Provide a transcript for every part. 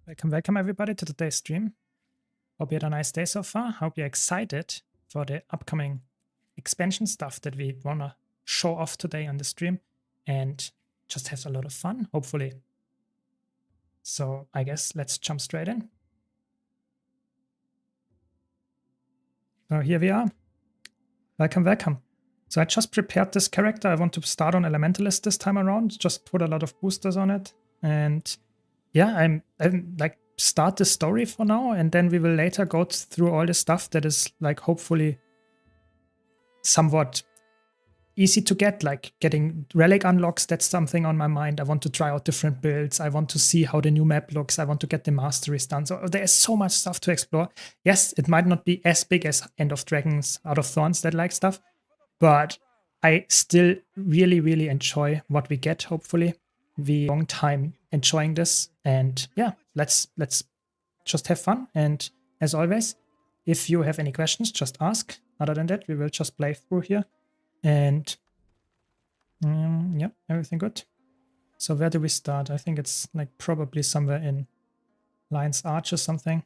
Welcome everybody to today's stream. Hope you had a nice day so far. Hope you're excited for the upcoming expansion stuff that we wanna show off today on the stream and just have a lot of fun, hopefully. So I guess let's jump straight in. So here we are. Welcome. So I just prepared this character. I want to start on Elementalist this time around. Just put a lot of boosters on it. And yeah, I'm like start the story for now, and then we will later go through all the stuff that is like hopefully somewhat easy to get, like getting relic unlocks. That's something on my mind. I want to try out different builds. I want to see how the new map looks. I want to get the masteries done. So there's so much stuff to explore. Yes, it might not be as big as End of Dragons, Out of Thorns, that like stuff, but I still really enjoy what we get. Hopefully we long time enjoying this, and yeah, let's just have fun. And as always, if you have any questions, just ask. Other than that, we will just play through here. And yeah, everything good. So where do we start? I think it's like probably somewhere in Lion's Arch or something,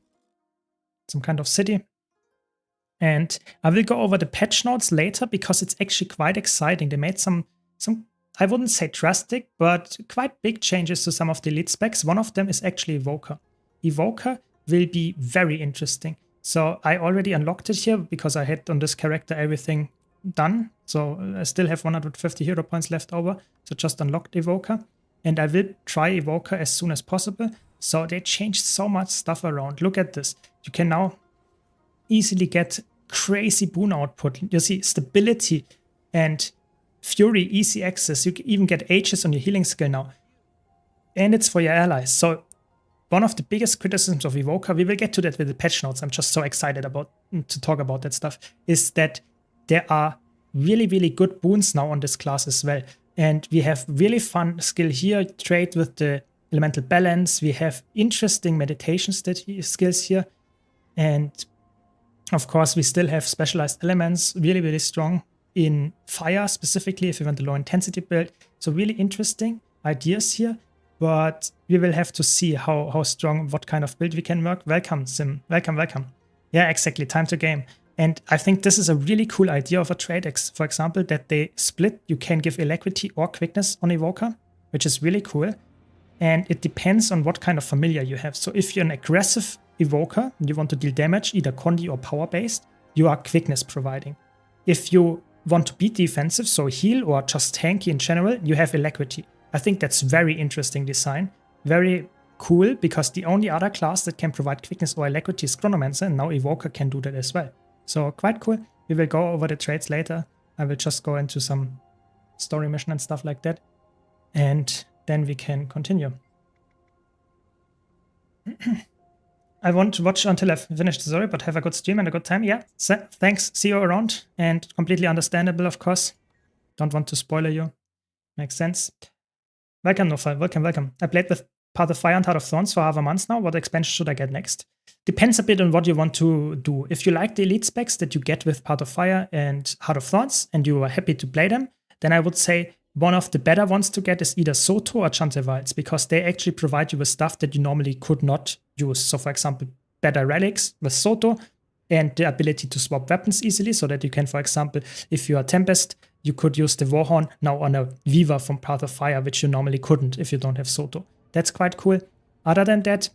some kind of city. And I will go over the patch notes later because it's actually quite exciting. They made some I wouldn't say drastic, but quite big changes to some of the elite specs. One of them is actually Evoker. Evoker will be very interesting. So I already unlocked it here because I had on this character everything done. So I still have 150 hero points left over. So just unlocked Evoker. And I will try Evoker as soon as possible. So they changed so much stuff around. Look at this. You can now easily get crazy boon output. You see stability and Fury, easy access. You can even get H's on your healing skill now. And it's for your allies. So one of the biggest criticisms of Evoker, we will get to that with the patch notes, I'm just so excited to talk about that stuff, is that there are really good boons now on this class as well. And we have really fun skill here, trade with the elemental balance. We have interesting meditation skills here. And of course, we still have specialized elements, really strong in fire, specifically if you want a low intensity build. So really interesting ideas here, but we will have to see how strong, what kind of build we can work. Welcome, Sim. Welcome. Yeah, exactly. Time to game. And I think this is a really cool idea of a trade, for example, that they split. You can give alacrity or quickness on Evoker, which is really cool. And it depends on what kind of familiar you have. So if you're an aggressive Evoker and you want to deal damage, either Condi or power based, you are quickness providing. If you want to be defensive, so heal or just tanky in general, you have alacrity. I think that's very interesting design. Very cool, because the only other class that can provide quickness or alacrity is Chronomancer, and now Evoker can do that as well. So quite cool. We will go over the trades later. I will just go into some story mission and stuff like that. And then we can continue. I want to watch until I've finished the story, but have a good stream and a good time. Yeah, thanks. See you around. And completely understandable, of course. Don't want to spoiler you. Makes sense. Welcome, Nofal. Welcome. I played with Path of Fire and Heart of Thorns for half a month now. What expansion should I get next? Depends a bit on what you want to do. If you like the elite specs that you get with Path of Fire and Heart of Thorns, and you are happy to play them, then I would say one of the better ones to get is either Soto or Chantevalds, because they actually provide you with stuff that you normally could not use. So for example, better relics with Soto and the ability to swap weapons easily, so that you can, for example, if you are Tempest, you could use the Warhorn now on a Viva from Path of Fire, which you normally couldn't if you don't have Soto. That's quite cool. Other than that,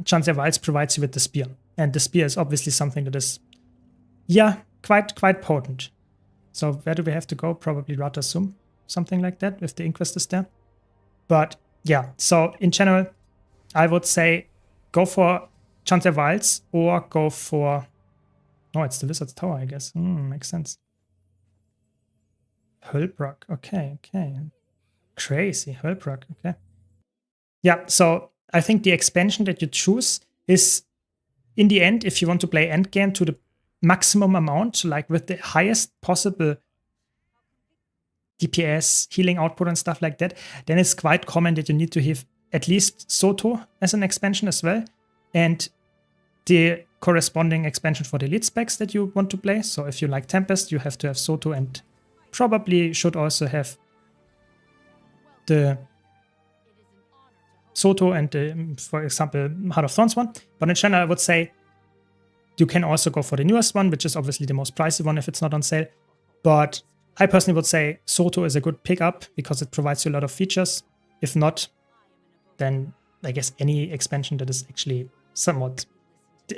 Chantevalds provides you with the Spear. And the Spear is obviously something that is, yeah, quite potent. So where do we have to go? Probably Ratasum. Something like that, if the Inquest is there. But yeah, so in general, I would say go for Chantevalds or go for... Oh, it's the Wizard's Tower, I guess. Makes sense. Hullbrook, okay. Crazy, Hullbrook, okay. Yeah, so I think the expansion that you choose is, in the end, if you want to play endgame to the maximum amount, like with the highest possible DPS, healing output and stuff like that, then it's quite common that you need to have at least Soto as an expansion as well, and the corresponding expansion for the elite specs that you want to play. So if you like Tempest, you have to have Soto, and probably should also have the Soto and for example, Heart of Thorns one. But in general, I would say you can also go for the newest one, which is obviously the most pricey one if it's not on sale. But I personally would say Soto is a good pickup because it provides you a lot of features. If not, then I guess any expansion that is actually somewhat,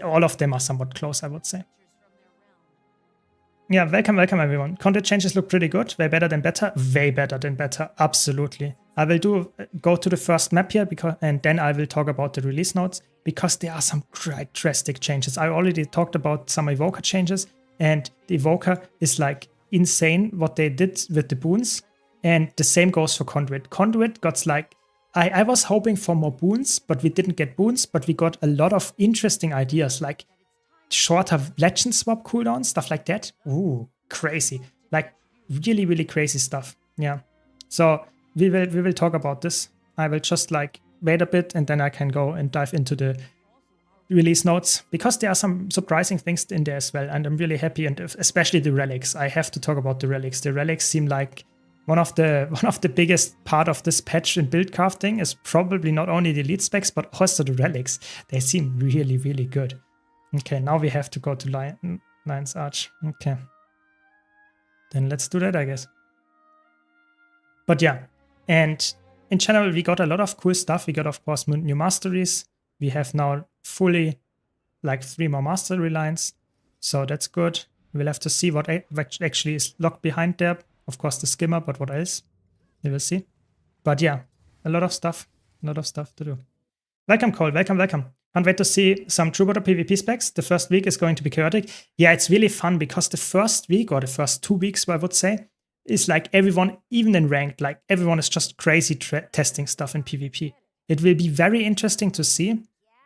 all of them are somewhat close, I would say. Yeah, welcome everyone. Content changes look pretty good. Way better than better. Way better than better. Absolutely. I will go to the first map here and then I will talk about the release notes because there are some quite drastic changes. I already talked about some Evoker changes and the Evoker is like insane what they did with the boons. And the same goes for Conduit. Conduit got like, I was hoping for more boons, but we didn't get boons, but we got a lot of interesting ideas like shorter legend swap cooldowns, stuff like that. Ooh, crazy. Like really, really crazy stuff. Yeah. So we will talk about this. I will just like wait a bit and then I can go and dive into the release notes because there are some surprising things in there as well. And I'm really happy, and especially the relics. I have to talk about the relics. The relics seem like one of the biggest part of this patch in build crafting is probably not only the elite specs, but also the relics. They seem really, really good. Okay, now we have to go to Lion's Arch. Okay. Then let's do that, I guess. But yeah, and in general, we got a lot of cool stuff. We got, of course, new masteries. We have now fully like 3 more mastery lines. So that's good. We'll have to see what actually is locked behind there. Of course, the skimmer, but what else? We will see. But yeah, a lot of stuff. A lot of stuff to do. Welcome, Cole. Welcome, welcome. Can't wait to see some Troubadour PvP specs. The first week is going to be chaotic. Yeah, it's really fun because the first week or the first 2 weeks, I would say, is like everyone, even in ranked, like everyone is just crazy testing stuff in PvP. It will be very interesting to see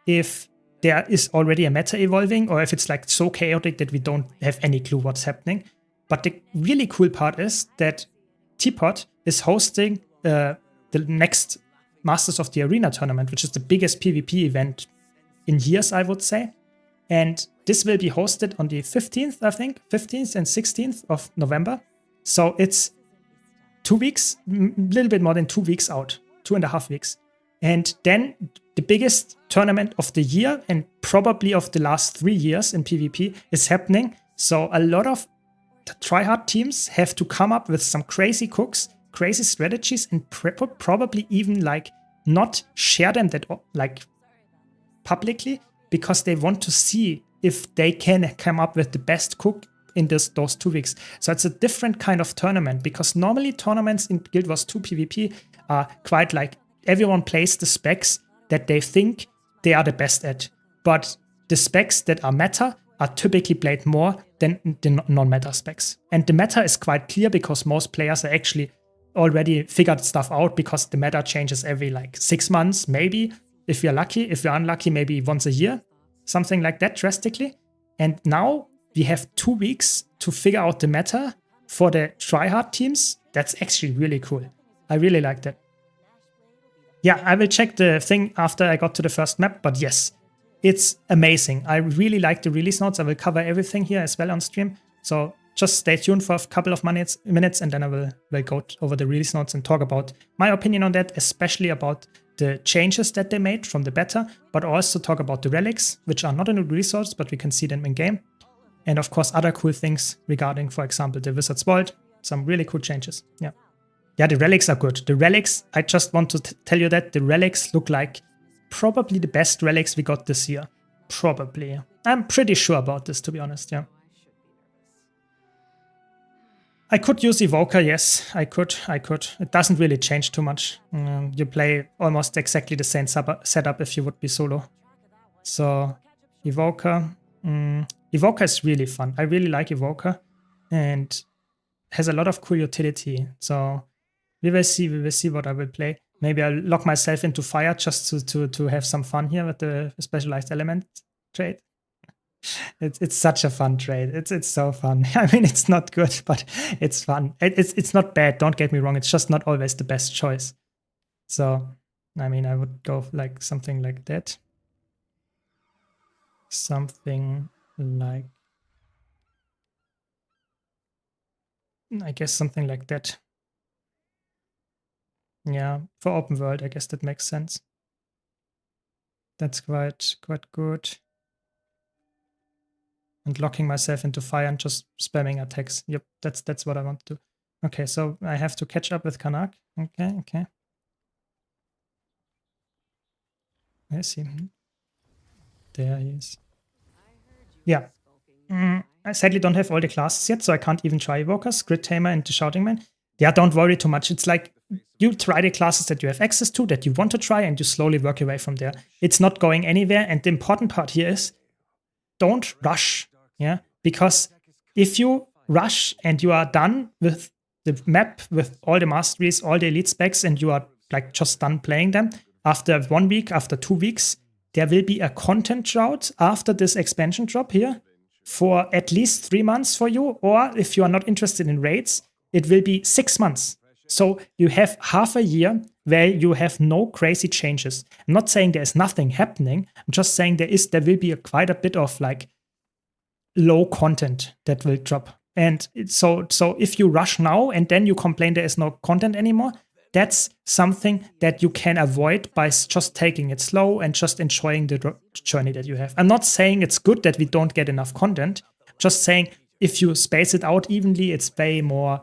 if there is already a meta evolving or if it's like so chaotic that we don't have any clue what's happening. But the really cool part is that Teapot is hosting the next Masters of the Arena tournament, which is the biggest PvP event in years, I would say. And this will be hosted on the 15th, I think, 15th and 16th of November. So it's 2 weeks, a little bit more than 2 weeks out, 2.5 weeks. And then the biggest tournament of the year and probably of the last 3 years in PvP is happening. So a lot of tryhard teams have to come up with some crazy cooks, crazy strategies, and probably even like not share them that like publicly because they want to see if they can come up with the best cook in those 2 weeks. So it's a different kind of tournament because normally tournaments in Guild Wars 2 PvP are quite like everyone plays the specs that they think they are the best at. But the specs that are meta are typically played more than the non-meta specs. And the meta is quite clear because most players are actually already figured stuff out because the meta changes every like 6 months, maybe. If you're lucky, if you're unlucky, maybe once a year, something like that drastically. And now we have 2 weeks to figure out the meta for the tryhard teams. That's actually really cool. I really like that. Yeah, I will check the thing after I got to the first map, but yes, it's amazing. I really like the release notes. I will cover everything here as well on stream. So just stay tuned for a couple of minutes and then I will go over the release notes and talk about my opinion on that, especially about the changes that they made from the beta, but also talk about the relics, which are not in the release notes, but we can see them in game. And of course, other cool things regarding, for example, the Wizard's Vault, some really cool changes. Yeah. Yeah, the relics are good. The relics, I just want to tell you that the relics look like probably the best relics we got this year. Probably. I'm pretty sure about this, to be honest, yeah. I could use Evoker, yes, I could. It doesn't really change too much. You play almost exactly the same setup if you would be solo. So, Evoker. Evoker is really fun. I really like Evoker and has a lot of cool utility. So, we will see what I will play. Maybe I'll lock myself into fire just to have some fun here with the specialized element trade. It's such a fun trade. It's so fun. I mean, it's not good, but it's fun. It's not bad. Don't get me wrong. It's just not always the best choice. So, I mean, I would go like something like that. Something like, I guess something like that. Yeah, for open world, I guess that makes sense. That's quite good. And locking myself into fire and just spamming attacks. Yep, that's what I want to do. Okay, so I have to catch up with Kanak. Okay. I see him. There he is. Yeah. I sadly don't have all the classes yet, so I can't even try Evokers, Grid Tamer, and the Shouting Man. Yeah, don't worry too much. It's like you try the classes that you have access to, that you want to try, and you slowly work your way from there. It's not going anywhere, and the important part here is don't rush, yeah? Because if you rush and you are done with the map, with all the masteries, all the elite specs, and you are like just done playing them, after 1 week, after 2 weeks, there will be a content drought after this expansion drop here for at least 3 months for you, or if you are not interested in raids, it will be 6 months. So you have half a year where you have no crazy changes. I'm not saying there is nothing happening. I'm just saying there will be quite a bit of like low content that will drop. And so if you rush now and then you complain there is no content anymore, that's something that you can avoid by just taking it slow and just enjoying the journey that you have. I'm not saying it's good that we don't get enough content. I'm just saying if you space it out evenly, it's way more.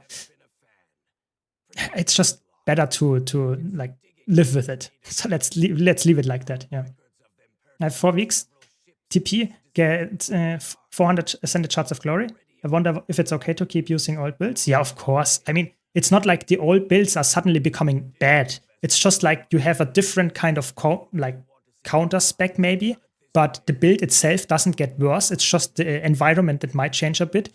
It's just better to like live with it. So let's leave it like that. Yeah. I have 4 weeks. TP get 400 Ascended Shards of Glory. I wonder if it's okay to keep using old builds. Yeah, of course. I mean, it's not like the old builds are suddenly becoming bad. It's just like you have a different kind of counter spec maybe, but the build itself doesn't get worse. It's just the environment that might change a bit,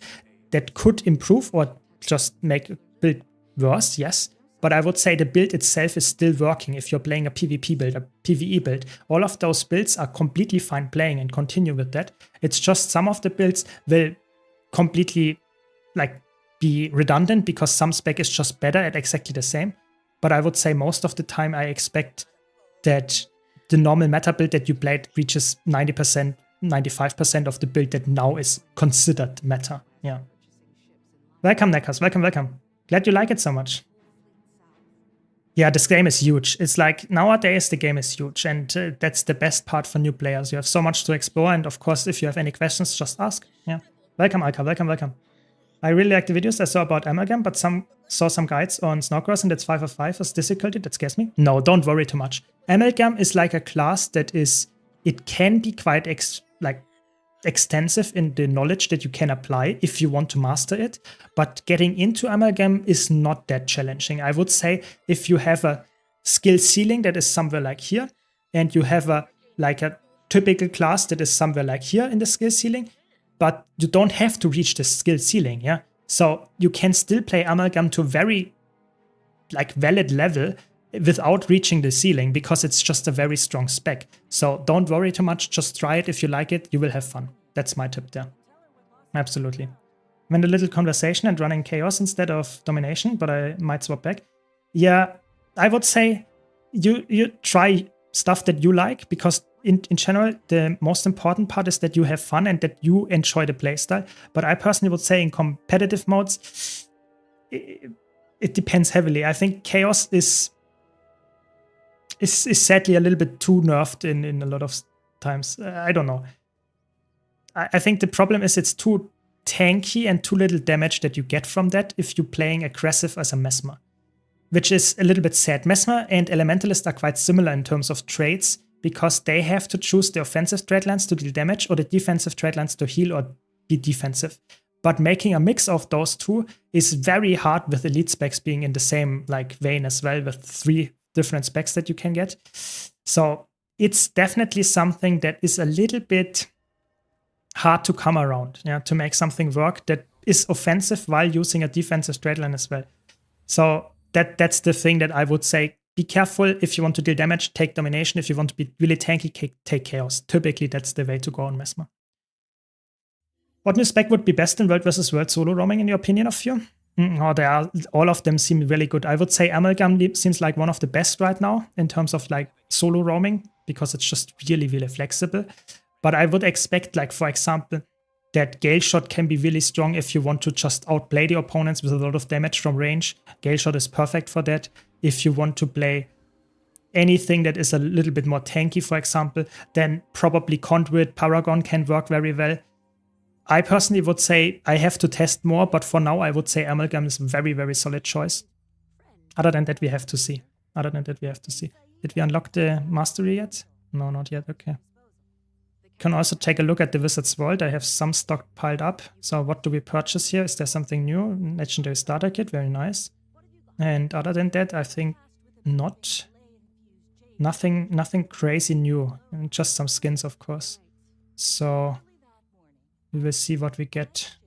that could improve or just make a build worse, yes. But I would say the build itself is still working if you're playing a PvP build, a PvE build. All of those builds are completely fine playing and continue with that. It's just some of the builds will completely like be redundant because some spec is just better at exactly the same. But I would say most of the time I expect that the normal meta build that you played reaches 90%, 95% of the build that now is considered meta. Yeah. Welcome, Neckers. Welcome. Glad you like it so much. Yeah, this game is huge. It's like nowadays the game is huge, and that's the best part for new players. You have so much to explore, and of course, if you have any questions, just ask. Yeah. Welcome, Alka. Welcome. I really like the videos I saw about Amalgam, but saw some guides on Snorkers and it's 5 of 5 as difficulty. That scares me. No, don't worry too much. Amalgam is like a class that it can be quite extensive in the knowledge that you can apply if you want to master it, but getting into Amalgam is not that challenging. I would say if you have a skill ceiling that is somewhere like here, and you have a typical class that is somewhere like here in the skill ceiling, but you don't have to reach the skill ceiling, yeah? So you can still play Amalgam to a very valid level without reaching the ceiling because it's just a very strong spec. So don't worry too much, just try it. If you like it, you will have fun. That's my tip there. Absolutely. Went a little conversation and running chaos instead of domination, but I might swap back. Yeah, I would say you try stuff that you like because in general, the most important part is that you have fun and that you enjoy the playstyle. But I personally would say in competitive modes, it depends heavily. I think chaos is sadly a little bit too nerfed in a lot of times. I don't know. I think the problem is it's too tanky and too little damage that you get from that if you're playing aggressive as a Mesmer, which is a little bit sad. Mesmer and Elementalist are quite similar in terms of traits because they have to choose the offensive trade lines to deal damage or the defensive trade lines to heal or be defensive. But making a mix of those two is very hard with elite specs being in the same vein as well, with 3 different specs that you can get. So it's definitely something that is a little bit hard to come around, yeah, to make something work that is offensive while using a defensive trade line as well. So that's the thing that I would say. Be careful. If you want to deal damage, take domination. If you want to be really tanky, take chaos. Typically, that's the way to go on Mesmer. What new spec would be best in World versus World solo roaming, in your opinion, of you? All of them seem really good. I would say Amalgam seems like one of the best right now in terms of solo roaming because it's just really, really flexible. But I would expect, for example, that Gale Shot can be really strong if you want to just outplay the opponents with a lot of damage from range. Gale Shot is perfect for that. If you want to play anything that is a little bit more tanky, for example, then probably Conduit, Paragon can work very well. I personally would say I have to test more, but for now I would say Amalgam is a very, very solid choice. Other than that, we have to see. Did we unlock the mastery yet? No, not yet. Okay. Can also take a look at the Wizard's Vault. I have some stock piled up. So what do we purchase here? Is there something new? Legendary starter kit, very nice. And other than that, I think not. Nothing crazy new. Just some skins, of course. So we will see what we get.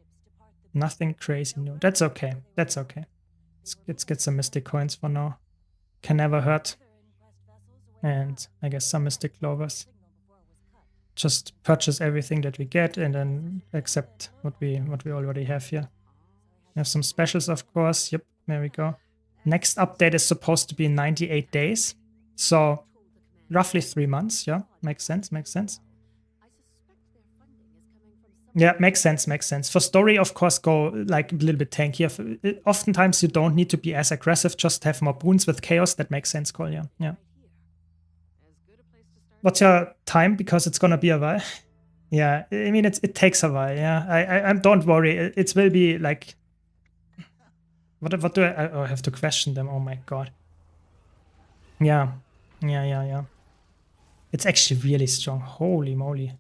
Nothing crazy new. That's okay. Let's get some Mystic coins for now. Can never hurt. And I guess some Mystic Clovers. Just purchase everything that we get and then accept what we already have here. We have some specials, of course. Yep, there we go. Next update is supposed to be in 98 days. So roughly 3 months. Yeah, makes sense. Yeah, makes sense. For story, of course, go like a little bit tankier. Oftentimes you don't need to be as aggressive, just have more boons with chaos. That makes sense, Cole. Yeah. What's your time? Because it's gonna be a while. Yeah, I mean it takes a while. Yeah, I don't worry. It will be like. What do I? Oh, I have to question them. Oh my god. Yeah. It's actually really strong. Holy moly.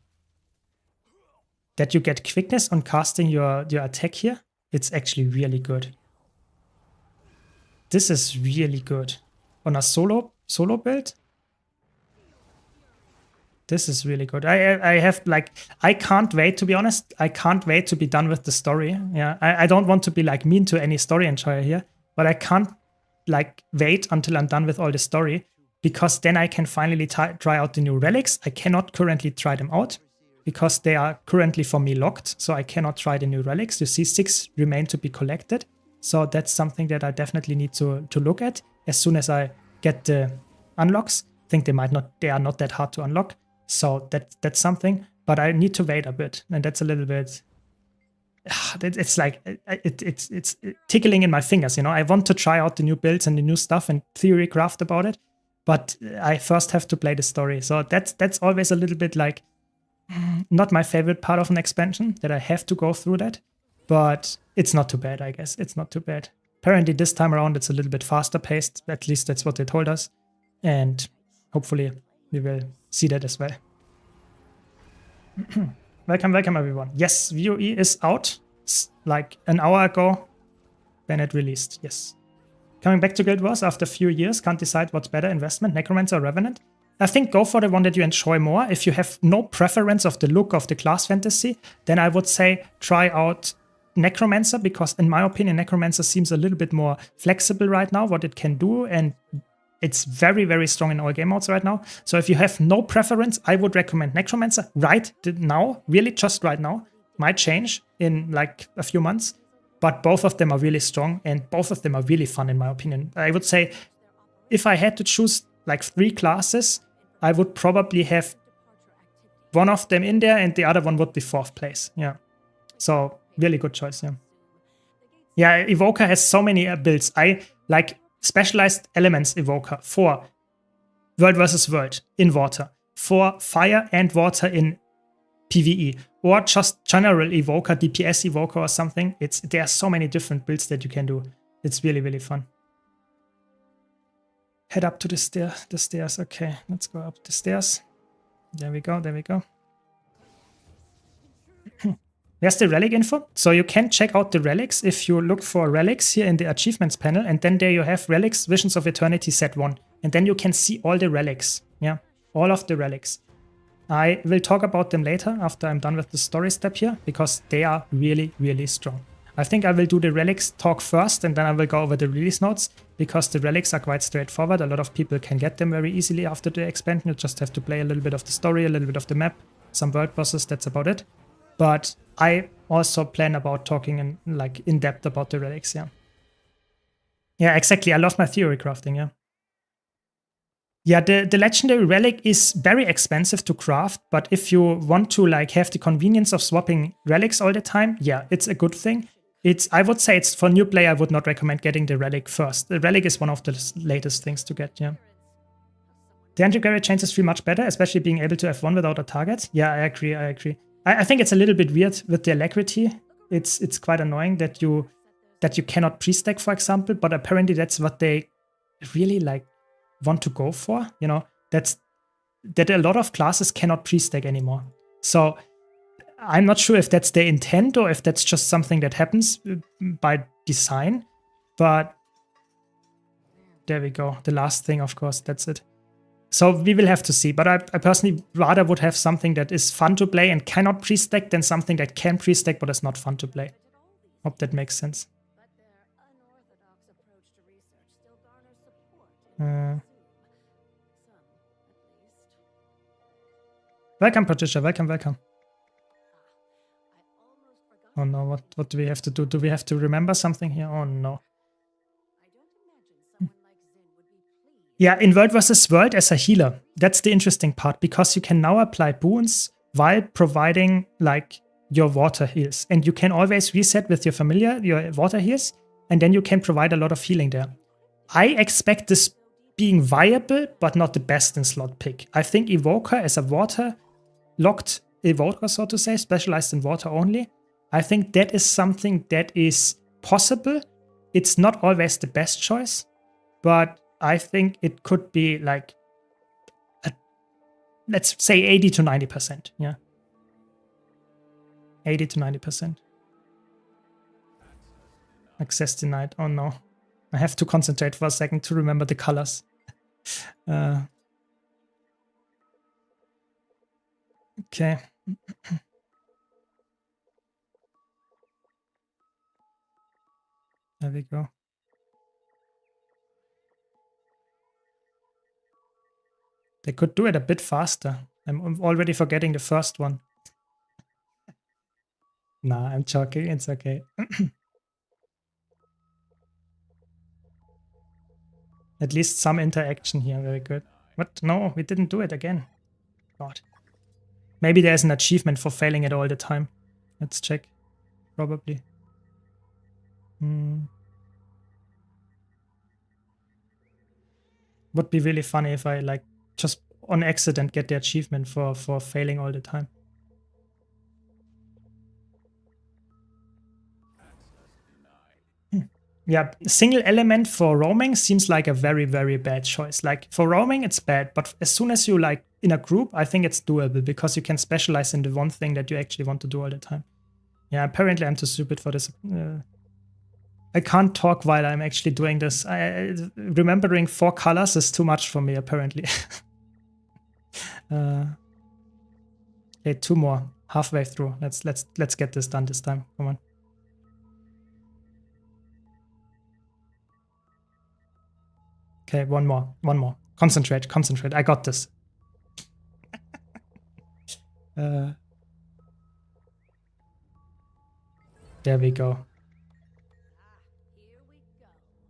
That you get quickness on casting your attack here. It's actually really good. This is really good. On a solo build. This is really good. I have like, I can't wait, to be honest. I can't wait to be done with the story. Yeah, I don't want to be like mean to any story enjoyer here, but I can't like wait until I'm done with all the story, because then I can finally try out the new relics. I cannot currently try them out because they are currently for me locked. So I cannot try the new relics. You see 6 remain to be collected. So that's something that I definitely need to look at as soon as I get the unlocks. I think they are not that hard to unlock. So that's something, but I need to wait a bit, and that's a little bit. It's like it's tickling in my fingers, you know. I want to try out the new builds and the new stuff and theory craft about it, but I first have to play the story. So that's always a little bit like not my favorite part of an expansion, that I have to go through that, but it's not too bad. I guess it's not too bad. Apparently this time around it's a little bit faster paced. At least that's what they told us, and hopefully we will see that as well. Welcome everyone. Yes, VOE is out like an hour ago when it released. Yes. Coming back to Guild Wars after a few years, can't decide what's better, investment, Necromancer or Revenant. I think go for the one that you enjoy more. If you have no preference of the look of the class fantasy, then I would say try out Necromancer, because in my opinion Necromancer seems a little bit more flexible right now, what it can do, and it's very, very strong in all game modes right now. So if you have no preference, I would recommend Necromancer right now, really just right now. Might change in like a few months, but both of them are really strong and both of them are really fun in my opinion. I would say if I had to choose like 3 classes, I would probably have one of them in there and the other one would be 4th place. Yeah. So really good choice. Yeah. Yeah, Evoker has so many builds. I like Specialized Elements Evoker for World vs. World in water, for fire and water in PvE, or just general Evoker, DPS Evoker or something. There are so many different builds that you can do. It's really, really fun. Head up to the stairs. Okay, let's go up the stairs. There we go. There's the relic info. So you can check out the relics if you look for relics here in the achievements panel. And then there you have relics, Visions of Eternity set 1. And then you can see all the relics. Yeah, all of the relics. I will talk about them later after I'm done with the story step here, because they are really, really strong. I think I will do the relics talk first, and then I will go over the release notes, because the relics are quite straightforward. A lot of people can get them very easily after the expansion. You just have to play a little bit of the story, a little bit of the map, some world bosses, that's about it. But I also plan about talking in depth about the relics, yeah. Yeah, exactly. I love my theory crafting, yeah. Yeah, the legendary relic is very expensive to craft, but if you want to like have the convenience of swapping relics all the time, yeah, it's a good thing. I would say it's for new player, I would not recommend getting the relic first. The relic is one of the latest things to get, yeah. The anti-gravity changes feel much better, especially being able to F1 without a target. Yeah, I agree. I think it's a little bit weird with the alacrity. It's quite annoying that you cannot pre-stack, for example, but apparently that's what they really like want to go for. You know, that a lot of classes cannot pre-stack anymore. So I'm not sure if that's their intent or if that's just something that happens by design, but there we go. The last thing, of course, that's it. So we will have to see, but I personally rather would have something that is fun to play and cannot pre-stack than something that can pre-stack but is not fun to play. Hope that makes sense. Welcome, Patricia. Welcome. Oh no, what do we have to do? Do we have to remember something here? Oh no. Yeah, in World vs. World as a healer. That's the interesting part, because you can now apply boons while providing like your water heals. And you can always reset with your familiar, your water heals, and then you can provide a lot of healing there. I expect this being viable, but not the best in slot pick. I think Evoker as a water locked Evoker, so to say, specialized in water only, I think that is something that is possible. It's not always the best choice, but I think it could be like, let's say 80 to 90%. Yeah. 80 to 90%. Access denied. Oh no. I have to concentrate for a second to remember the colors. Okay. There we go. They could do it a bit faster. I'm already forgetting the first one. Nah, I'm joking. It's okay. At least some interaction here. Very good. What? No, we didn't do it again. God. Maybe there's an achievement for failing it all the time. Let's check. Probably. Would be really funny if I like just on accident get the achievement for failing all the time. Yeah, single element for roaming seems like a very, very bad choice. Like for roaming, it's bad, but as soon as you like in a group, I think it's doable because you can specialize in the one thing that you actually want to do all the time. Yeah, apparently I'm too stupid for this. I can't talk while I'm actually doing this. Remembering 4 colors is too much for me, apparently. Okay, 2 more. Halfway through. Let's get this done this time. Come on. Okay, one more. Concentrate. I got this. There we go.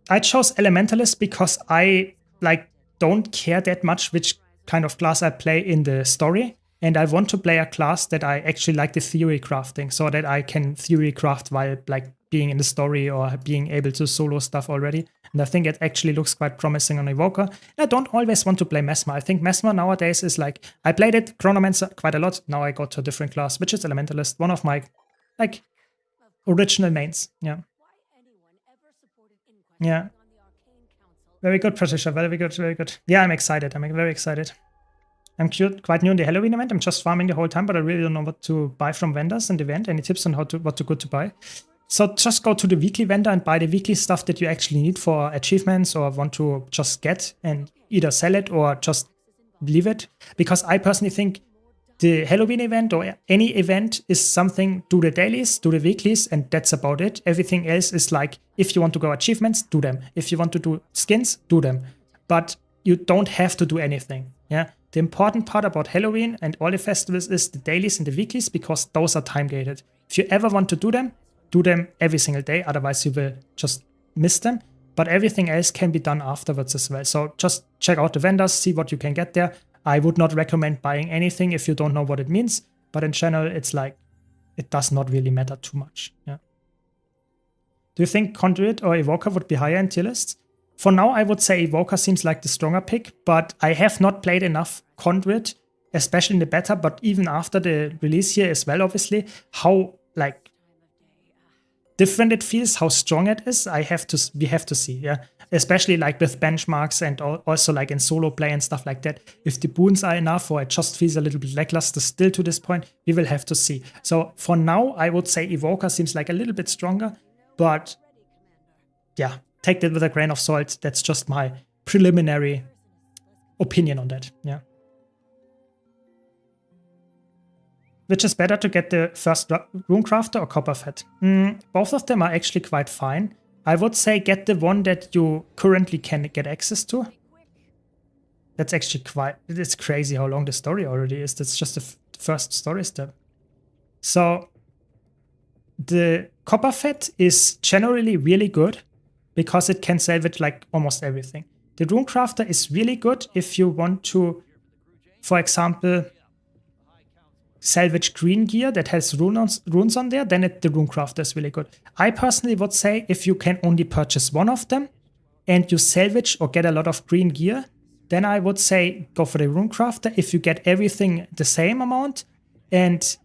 I chose Elementalist because I like don't care that much which kind of class I play in the story, and I want to play a class that I actually like the theory crafting, so that I can theory craft while like being in the story or being able to solo stuff already. And I think it actually looks quite promising on Evoker. And I don't always want to play Mesmer. I think Mesmer nowadays is like, I played it, Chronomancer, quite a lot. Now I got to a different class, which is Elementalist, one of my like original mains. Yeah. Yeah. Very good, Patricia. Very good. Yeah, I'm excited. I'm very excited. I'm quite new in the Halloween event. I'm just farming the whole time, but I really don't know what to buy from vendors in the event. Any tips on what to good to buy? So just go to the weekly vendor and buy the weekly stuff that you actually need for achievements or want to just get, and either sell it or just leave it. Because I personally think the Halloween event or any event is something, do the dailies, do the weeklies, and that's about it. Everything else is like, if you want to go achievements, do them. If you want to do skins, do them. But you don't have to do anything. Yeah. The important part about Halloween and all the festivals is the dailies and the weeklies, because those are time gated. If you ever want to do them every single day, otherwise you will just miss them. But everything else can be done afterwards as well. So just check out the vendors, see what you can get there. I would not recommend buying anything if you don't know what it means. But in general, it's like, it does not really matter too much. Yeah. Do you think Conduit or Evoker would be higher in tier lists? for now, I would say Evoker seems like the stronger pick, but I have not played enough Conduit, especially in the beta, but even after the release here as well, obviously, how like different it feels, how strong it is, we have to see, yeah. Especially like with benchmarks and also like in solo play and stuff like that. If the boons are enough or it just feels a little bit lackluster still to this point, we will have to see. So for now, I would say Evoker seems like a little bit stronger, but yeah, take that with a grain of salt. That's just my preliminary opinion on that, yeah. Which is better to get the first Runecrafter or Copperfed? Both of them are actually quite fine. I would say get the one that you currently can get access to. That's actually it's crazy how long the story already is. That's just the first story step. So the Copperfed is generally really good because it can salvage like almost everything. The Runecrafter is really good if you want to, for example, salvage green gear that has runes on there, then the Runecrafter is really good. I personally would say if you can only purchase one of them and you salvage or get a lot of green gear, then I would say go for the Runecrafter. If you get everything the same amount and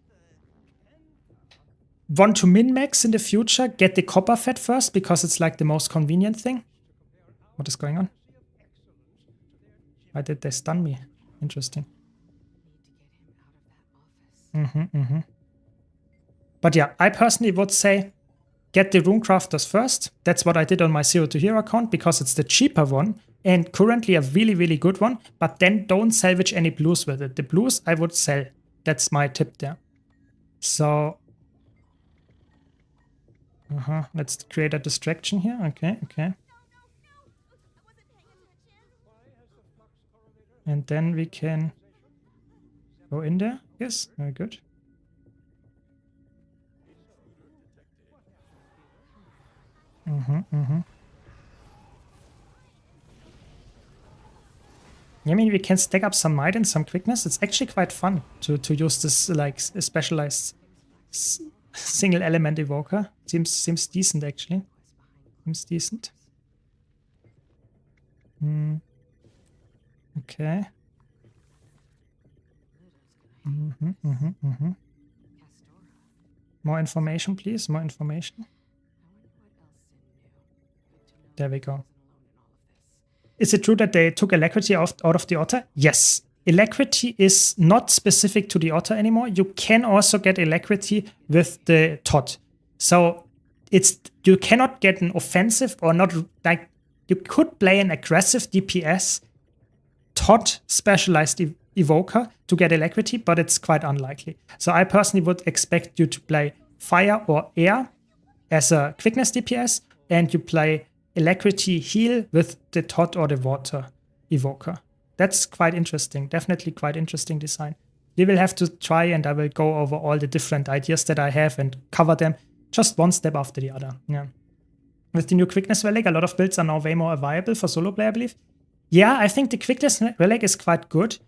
want to min-max in the future, get the Copperfed first because it's like the most convenient thing. What is going on? Why did they stun me? Interesting. But yeah, I personally would say get the Runecrafters first. That's what I did on my Zero to Hero account because it's the cheaper one and currently a really, really good one. But then don't salvage any blues with it. The blues I would sell. That's my tip there. So, let's create a distraction here. Okay. And then we can go in there. Yes, very good. I mean, we can stack up some might and some quickness. It's actually quite fun to use this like specialized single element evoker. Seems decent actually. Seems decent. Okay. More information, please. More information. There we go. Is it true that they took Alacrity out of the Otter? Yes. Alacrity is not specific to the Otter anymore. You can also get Alacrity with the Todd. So you cannot get an offensive or not, like you could play an aggressive DPS Todd specialized evoker to get Alacrity, but it's quite unlikely. So I personally would expect you to play Fire or Air as a quickness DPS, and you play Alacrity heal with the Todd or the Water evoker. That's quite interesting. Definitely quite interesting design. We will have to try, and I will go over all the different ideas that I have and cover them just one step after the other. Yeah. With the new quickness relic, a lot of builds are now way more viable for solo play, I believe. Yeah, I think the quickness relic is quite good.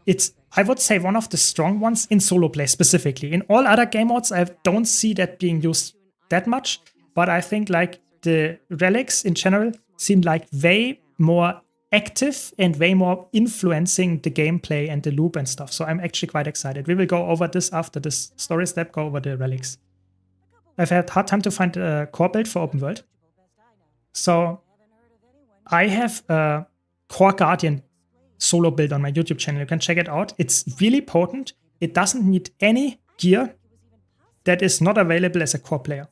It's, I would say, one of the strong ones in solo play specifically. In all other game modes, I don't see that being used that much, but I think like the relics in general seem like way more active and way more influencing the gameplay and the loop and stuff. So I'm actually quite excited. We will go over this after this story step, go over the relics. I've had hard time to find a core build for open world. So I have a core guardian solo build on my YouTube channel. You can check it out. It's really potent. It doesn't need any gear that is not available as a core player.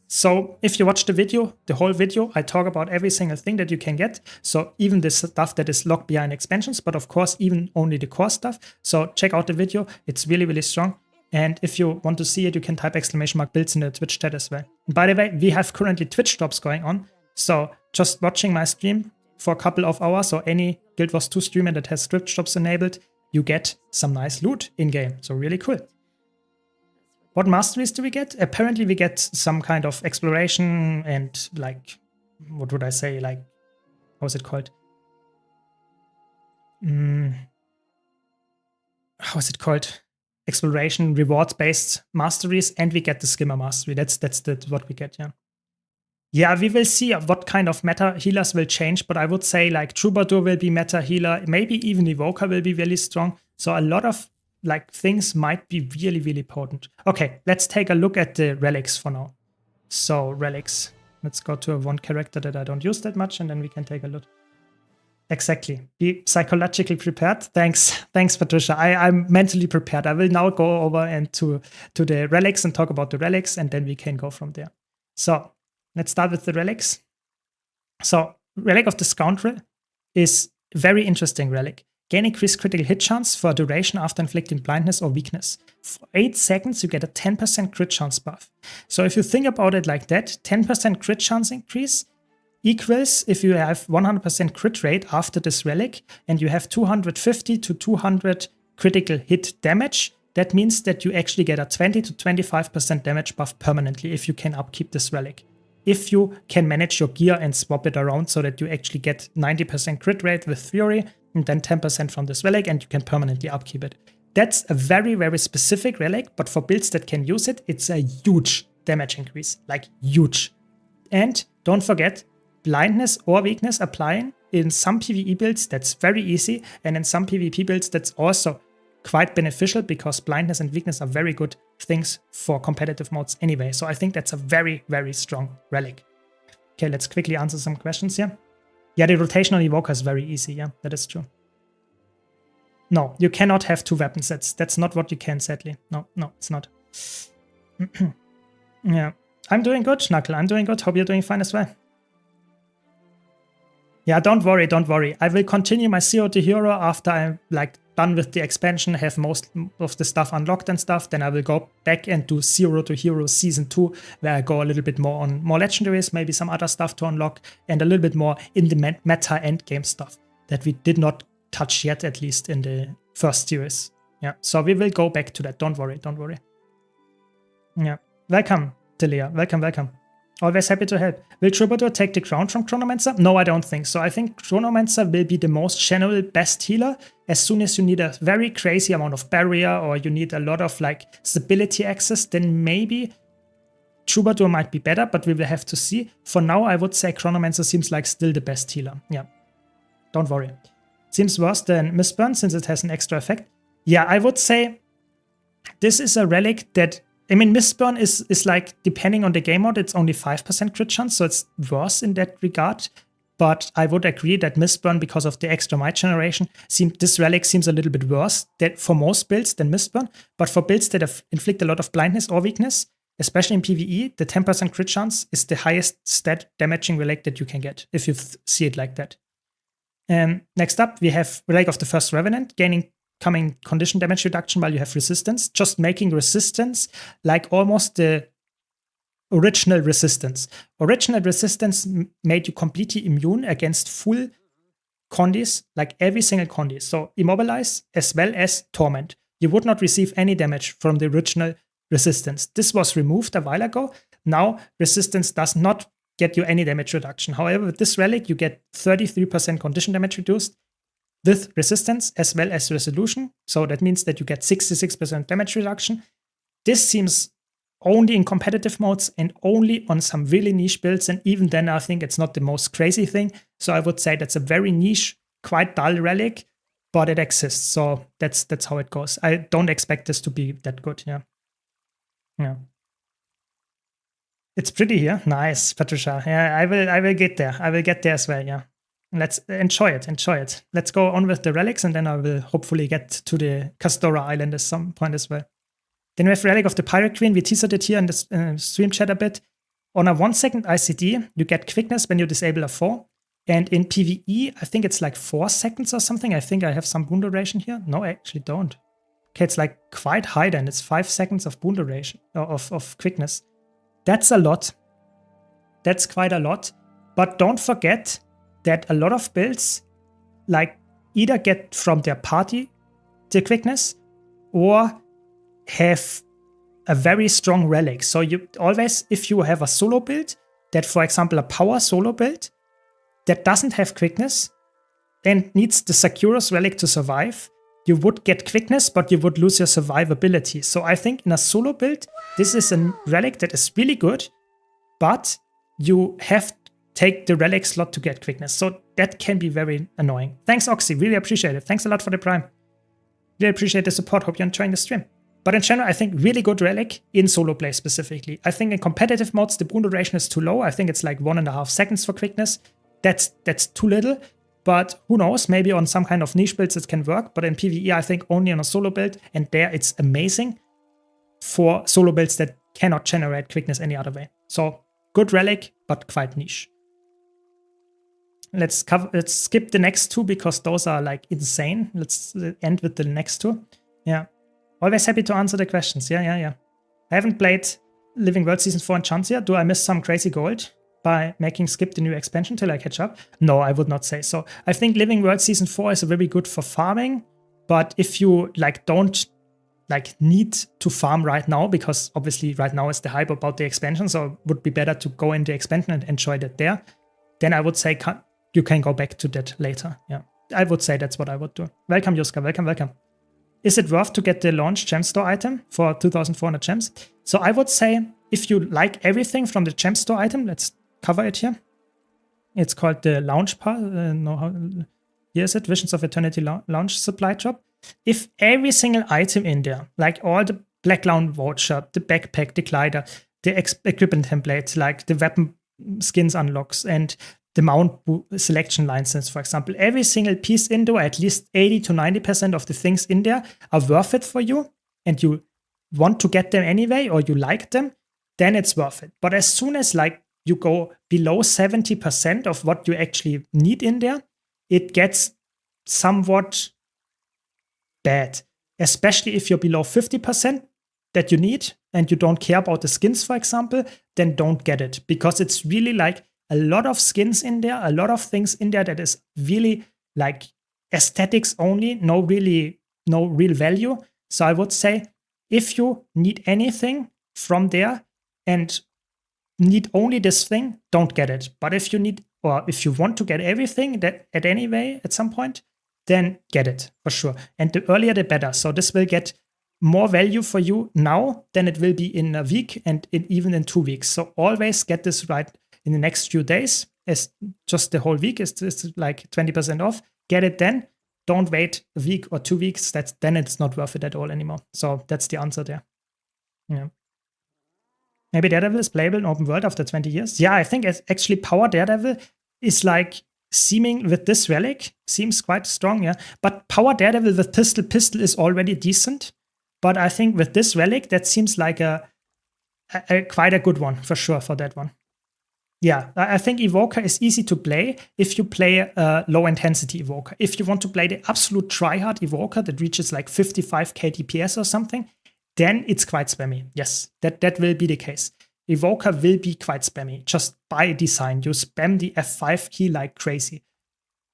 So if you watch the video, the whole video, I talk about every single thing that you can get. So even the stuff that is locked behind expansions, but of course, even only the core stuff. So check out the video. It's really, really strong. And if you want to see it, you can type !builds in the Twitch chat as well. And by the way, we have currently Twitch drops going on. So just watching my stream for a couple of hours, or any Guild Wars 2 streamer that has Twitch drops enabled, you get some nice loot in-game. So really cool. What masteries do we get? Apparently we get some kind of exploration and like, what would I say? Like, how is it called? How is it called? Exploration, rewards-based masteries, and we get the skimmer mastery. That's what we get, yeah. Yeah, we will see what kind of meta healers will change, but I would say like Troubadour will be meta healer, maybe even Evoker will be really strong. So a lot of like things might be really, really potent. Okay, let's take a look at the relics for now. So relics, let's go to one character that I don't use that much, and then we can take a look. Exactly. Be psychologically prepared. Thanks, Patricia. I'm mentally prepared. I will now go over and to the relics and talk about the relics, and then we can go from there. So let's start with the relics. So Relic of the Scoundrel is a very interesting relic. Gain increased critical hit chance for a duration after inflicting blindness or weakness. For 8 seconds, you get a 10% crit chance buff. So if you think about it like that, 10% crit chance increase equals, if you have 100% crit rate after this relic, and you have 250 to 200 critical hit damage, that means that you actually get a 20 to 25% damage buff permanently if you can upkeep this relic. If you can manage your gear and swap it around so that you actually get 90% crit rate with Fury, and then 10% from this relic, and you can permanently upkeep it. That's a very, very specific relic, but for builds that can use it, it's a huge damage increase, like huge. And don't forget, blindness or weakness applying in some PvE builds, that's very easy, and in some PvP builds, that's also quite beneficial because blindness and weakness are very good things for competitive modes anyway. So I think that's a very, very strong relic. Okay, let's quickly answer some questions here. Yeah, the rotational evoker is very easy. Yeah, that is true. No, you cannot have 2 weapon sets. That's not what you can, sadly. No, it's not. Yeah, I'm doing good, Knuckle. I'm doing good. Hope you're doing fine as well. Yeah, don't worry. I will continue my Zero to Hero after I'm like done with the expansion, have most of the stuff unlocked and stuff. Then I will go back and do Zero to Hero Season 2, where I go a little bit more on more legendaries, maybe some other stuff to unlock, and a little bit more in the meta endgame stuff that we did not touch yet, at least in the first series. Yeah, so we will go back to that. Don't worry. Yeah, welcome, Delia. Welcome. Always happy to help. Will Troubadour take the crown from Chronomancer? No, I don't think so. I think Chronomancer will be the most general best healer as soon as you need a very crazy amount of barrier or you need a lot of like stability access, then maybe Troubadour might be better, but we will have to see. For now, I would say Chronomancer seems like still the best healer. Yeah, don't worry. Seems worse than Mistburn since it has an extra effect. Yeah, I would say this is a relic that, I mean, Mistburn is like, depending on the game mode, it's only 5% crit chance, so it's worse in that regard. But I would agree that Mistburn, because of the extra might generation, this relic seems a little bit worse for most builds than Mistburn. But for builds that inflict a lot of blindness or weakness, especially in PvE, the 10% crit chance is the highest stat damaging relic that you can get, if you see it like that. Next up, we have Relic of the First Revenant, gaining coming condition damage reduction while you have resistance, just making resistance like almost the original resistance. Original resistance made you completely immune against full condis, like every single condi. So immobilize as well as torment. You would not receive any damage from the original resistance. This was removed a while ago. Now resistance does not get you any damage reduction. However, with this relic, you get 33% condition damage reduced with resistance as well as resolution. So that means that you get 66% damage reduction. This seems only in competitive modes and only on some really niche builds. And even then, I think it's not the most crazy thing. So I would say that's a very niche, quite dull relic, but it exists. So that's how it goes. I don't expect this to be that good. Yeah. It's pretty here. Nice, Patricia. Yeah, I will get there. I will get there as well. Yeah. Let's enjoy it. Let's go on with the relics, and then I will hopefully get to the Castora Island at some point as well. Then we have Relic of the Pirate Queen. We teased it here in the stream chat a bit. On a 1-second ICD, you get quickness when you disable a foe. And in PvE, I think it's like 4 seconds or something. I think I have some boon duration here. No, I actually don't. Okay, it's like quite high then. It's 5 seconds of boon duration, of quickness. That's a lot. That's quite a lot. But don't forget that a lot of builds like either get from their party the quickness or have a very strong relic. So you always, if you have a solo build that, for example, a power solo build that doesn't have quickness and needs the Sakuros relic to survive, you would get quickness, but you would lose your survivability. So I think in a solo build, this is a relic that is really good, but you have to take the relic slot to get quickness. So that can be very annoying. Thanks, Oxy. Really appreciate it. Thanks a lot for the prime. Really appreciate the support. Hope you're enjoying the stream. But in general, I think really good relic in solo play specifically. I think in competitive modes, the boon duration is too low. I think it's like 1.5 seconds for quickness. That's too little. But who knows, maybe on some kind of niche builds it can work. But in PvE, I think only on a solo build. And there it's amazing for solo builds that cannot generate quickness any other way. So good relic, but quite niche. Let's skip the next two because those are like insane. Let's end with the next two. Yeah. Always happy to answer the questions. Yeah. I haven't played Living World Season 4 and Chance yet. Do I miss some crazy gold by making skip the new expansion till I catch up? No, I would not say so. I think Living World Season 4 is very good for farming, but if you like don't like need to farm right now, because obviously right now is the hype about the expansion, so it would be better to go into expansion and enjoy that there, then I would say you can go back to that later. Yeah, I would say that's what I would do. Welcome, Yuska. Welcome. Is it worth to get the launch gem store item for 2,400 gems? So I would say if you like everything from the gem store item, let's cover it here. It's called the launch pass. Here is it, Visions of Eternity launch supply drop. If every single item in there, like all the Black Clown voucher, the backpack, the glider, the equipment templates, like the weapon skins unlocks, and the mount selection license, for example, every single piece in there, at least 80 to 90% of the things in there are worth it for you, and you want to get them anyway, or you like them, then it's worth it. But as soon as like you go below 70% of what you actually need in there, it gets somewhat bad, especially if you're below 50% that you need and you don't care about the skins, for example, then don't get it, because it's really like a lot of skins in there, a lot of things in there that is really like aesthetics only, no real value. So I would say if you need anything from there and need only this thing, don't get it. But if you need, or if you want to get everything that at any way at some point, then get it for sure. And the earlier the better. So this will get more value for you now than it will be in a week and even in 2 weeks. So always get this right in the next few days, as just the whole week is like 20% off. Get it then. Don't wait a week or 2 weeks. Then it's not worth it at all anymore. So that's the answer there. Yeah. Maybe Daredevil is playable in open world after 20 years. Yeah, I think actually Power Daredevil is like seeming with this relic seems quite strong. Yeah, but Power Daredevil with pistol is already decent. But I think with this relic, that seems like a quite a good one for sure for that one. Yeah, I think Evoker is easy to play if you play a low-intensity Evoker. If you want to play the absolute tryhard Evoker that reaches like 55k DPS or something, then it's quite spammy. Yes, that will be the case. Evoker will be quite spammy, just by design. You spam the F5 key like crazy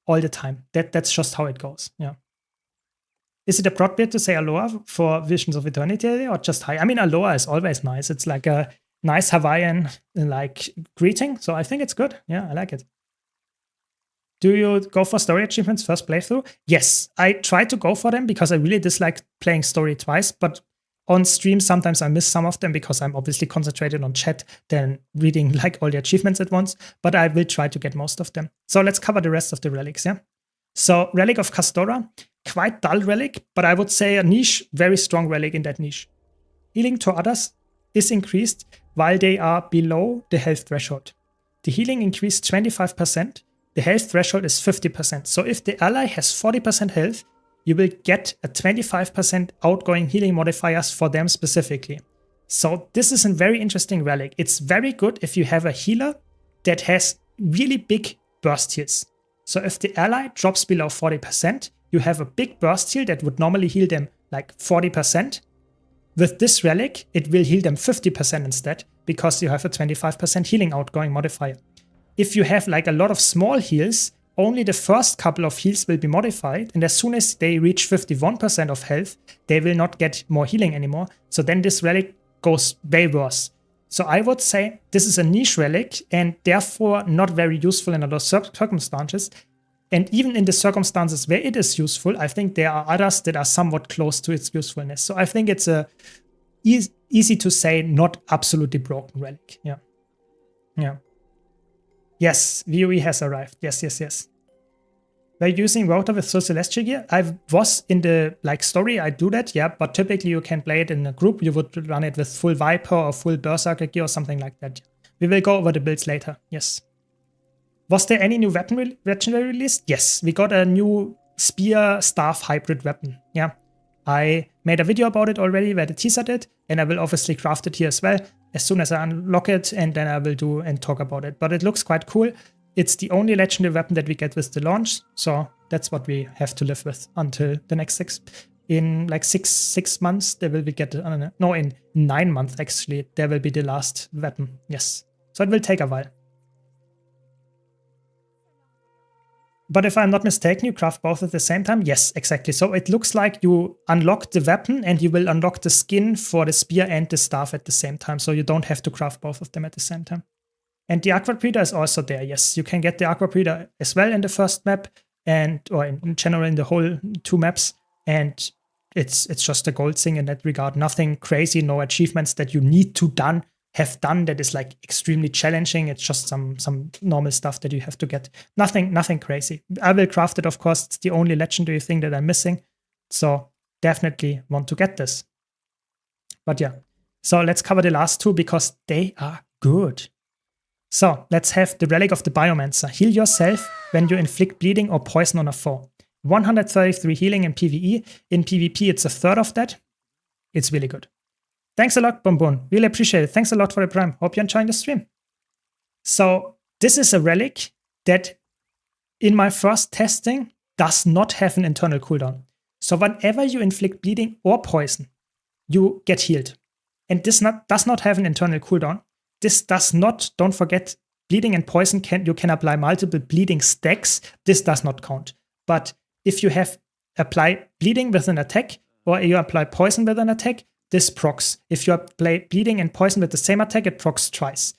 all the time. That's just how it goes. Yeah. Is it appropriate to say Aloha for Visions of Eternity or just hi? I mean, Aloha is always nice. It's like a nice Hawaiian like greeting. So I think it's good. Yeah, I like it. Do you go for story achievements first playthrough? Yes, I try to go for them because I really dislike playing story twice. But on stream, sometimes I miss some of them because I'm obviously concentrated on chat than reading like all the achievements at once. But I will try to get most of them. So let's cover the rest of the relics, yeah? So Relic of Castora, quite dull relic, but I would say a niche, very strong relic in that niche. Healing to others is increased while they are below the health threshold. The healing increased 25%. The health threshold is 50%. So if the ally has 40% health, you will get a 25% outgoing healing modifiers for them specifically. So this is a very interesting relic. It's very good if you have a healer that has really big burst heals. So if the ally drops below 40%, you have a big burst heal that would normally heal them like 40%. With this relic, it will heal them 50% instead because you have a 25% healing outgoing modifier. If you have like a lot of small heals, only the first couple of heals will be modified, and as soon as they reach 51% of health, they will not get more healing anymore. So then this relic goes way worse. So I would say this is a niche relic and therefore not very useful in other circumstances. And even in the circumstances where it is useful, I think there are others that are somewhat close to its usefulness. So I think it's a easy to say not absolutely broken relic. Yeah. Yes, VOE has arrived. Yes, yes, yes. We're using Router with Soul Celestial gear. I was in the story, I do that, yeah, but typically you can play it in a group. You would run it with full Viper or full Berserker gear or something like that. We will go over the builds later, yes. Was there any new weapon legendary released? Yes, we got a new Spear Staff hybrid weapon, yeah. I made a video about it already where the teaser did, and I will obviously craft it here as well as soon as I unlock it, and then I will do and talk about it. But it looks quite cool. It's the only legendary weapon that we get with the launch, so that's what we have to live with until the next six months. There will be in 9 months actually. There will be the last weapon. Yes, so it will take a while. But if I'm not mistaken, you craft both at the same time? Yes, exactly. So it looks like you unlock the weapon and you will unlock the skin for the spear and the staff at the same time. So you don't have to craft both of them at the same time. And the Aqua Breeder is also there. Yes, you can get the Aqua Breeder as well in the first map or in general in the whole 2 maps. And it's just a gold thing in that regard. Nothing crazy, no achievements that you need to have done that is like extremely challenging. It's just some normal stuff that you have to get. Nothing crazy. I will craft it, of course. It's the only legendary thing that I'm missing. So definitely want to get this. But yeah, so let's cover the last 2 because they are good. So let's have the Relic of the Biomancer. Heal yourself when you inflict bleeding or poison on a foe. 133 healing in PvE. In PvP, it's a third of that. It's really good. Thanks a lot, Bonbon. Really appreciate it. Thanks a lot for the Prime. Hope you're enjoying the stream. So this is a relic that in my first testing does not have an internal cooldown. So whenever you inflict bleeding or poison, you get healed. And this does not have an internal cooldown. This does not, don't forget, bleeding and poison, you can apply multiple bleeding stacks. This does not count. But if you apply bleeding with an attack or you apply poison with an attack, this procs. If you apply bleeding and poison with the same attack, it procs twice.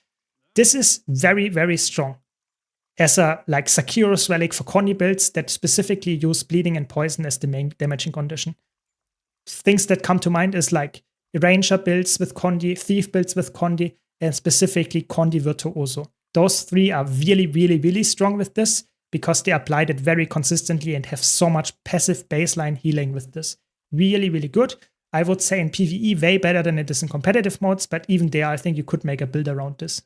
This is very, very strong. As a Sakiro's relic for Condi builds that specifically use bleeding and poison as the main damaging condition. Things that come to mind is like Ranger builds with Condi, Thief builds with Condi, and specifically Condi Virtuoso. Those 3 are really, really, really strong with this because they applied it very consistently and have so much passive baseline healing with this. Really, really good. I would say in PvE way better than it is in competitive modes, but even there I think you could make a build around this.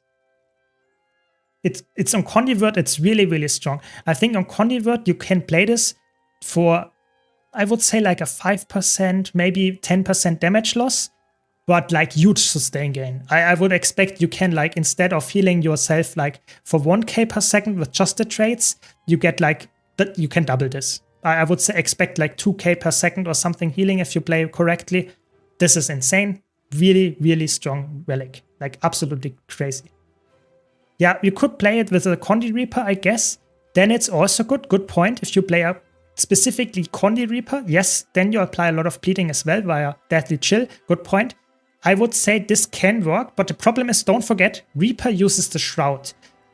It's on Condivirt, it's really, really strong. I think on Condivirt you can play this for, I would say like a 5%, maybe 10% damage loss, but like huge sustain gain. I would expect you can instead of healing yourself for 1k per second with just the traits, you get that you can double this. I would say expect 2k per second or something healing if you play correctly. This is insane. Really, really strong relic. Absolutely crazy. Yeah, you could play it with a Condi Reaper, I guess. Then it's also good. Good point. If you play a specifically Condi Reaper, yes, then you apply a lot of bleeding as well via Deathly Chill. Good point. I would say this can work, but the problem is, don't forget, Reaper uses the Shroud.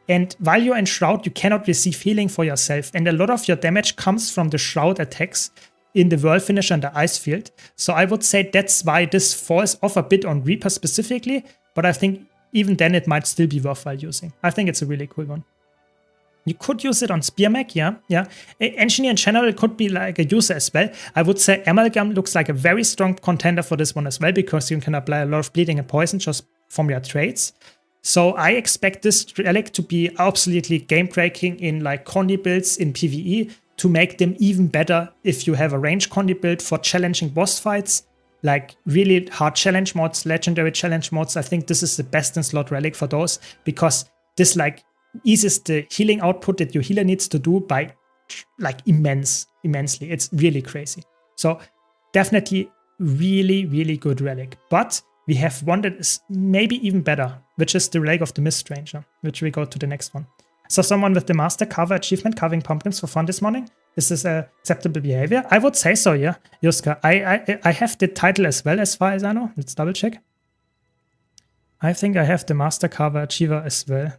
And while you're in Shroud, you cannot receive healing for yourself. And a lot of your damage comes from the Shroud attacks in the Whirl Finisher and the Ice Field. So I would say that's why this falls off a bit on Reaper specifically. But I think even then it might still be worthwhile using. I think it's a really cool one. You could use it on Spearmech, yeah. Engineer in general could be like a user as well. I would say Amalgam looks like a very strong contender for this one as well, because you can apply a lot of bleeding and poison just from your traits. So I expect this relic to be absolutely game-breaking in Condi builds in PvE, to make them even better if you have a range Condi build for challenging boss fights, really hard challenge modes, legendary challenge modes. I think this is the best in slot relic for those, because this eases the healing output that your healer needs to do by immensely. It's really crazy. So definitely really, really good relic. But we have one that is maybe even better, which is the Relic of the Mist Ranger, which we go to the next one. So someone with the Master Carver achievement carving pumpkins for fun this morning. Is this acceptable behavior? I would say so, yeah, Yuska. I have the title as well, as far as I know. Let's double check. I think I have the Master Carver Achiever as well.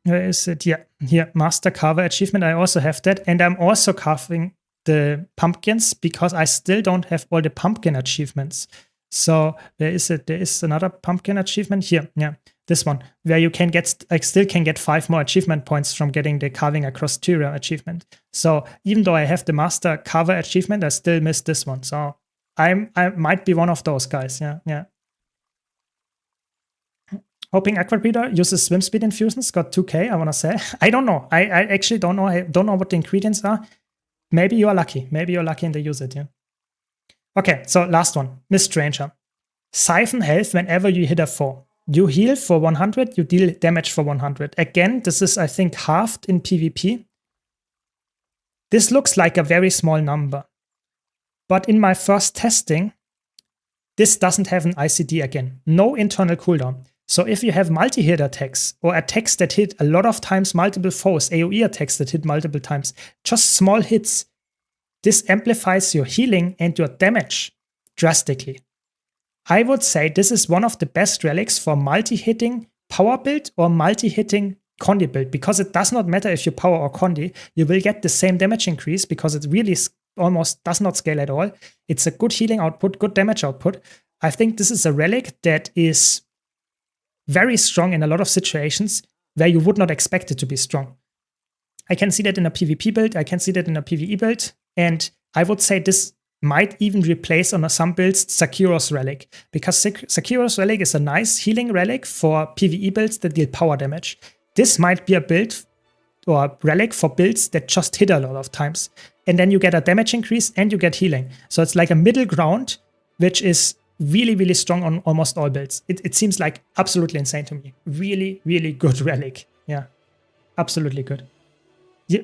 Where is it? Yeah, here, Master Carver Achievement. I also have that. And I'm also carving the pumpkins because I still don't have all the pumpkin achievements. So where is it? There is another pumpkin achievement here. Yeah. This one, where you can get, like, still can get 5 more achievement points from getting the carving across Tyria achievement. So even though I have the master carver achievement, I still missed this one. So I might be one of those guys. Yeah. Hoping Aquabreeder uses swim speed infusions, got 2k, I want to say. I don't know. I actually don't know. I don't know what the ingredients are. Maybe you are lucky. Maybe you're lucky and they use it, yeah. Okay, so last one. Miss Stranger. Siphon health whenever you hit a foe. You heal for 100, you deal damage for 100. Again, this is, I think, halved in PvP. This looks like a very small number. But in my first testing, this doesn't have an ICD again. No internal cooldown. So if you have multi-hit attacks or attacks that hit a lot of times multiple foes, AoE attacks that hit multiple times, just small hits, this amplifies your healing and your damage drastically. I would say this is one of the best relics for multi-hitting power build or multi-hitting Condi build, because it does not matter if you power or Condi, you will get the same damage increase because it really almost does not scale at all. It's a good healing output, good damage output. I think this is a relic that is very strong in a lot of situations where you would not expect it to be strong. I can see that in a PvP build, I can see that in a PvE build, and I would say this might even replace on some builds Sakiro's Relic, because Sakiro's Relic is a nice healing relic for PvE builds that deal power damage. This might be a build or relic for builds that just hit a lot of times, and then you get a damage increase and you get healing. So it's like a middle ground, which is really, really strong on almost all builds. It seems like absolutely insane to me. Really, really good relic. Yeah, absolutely good.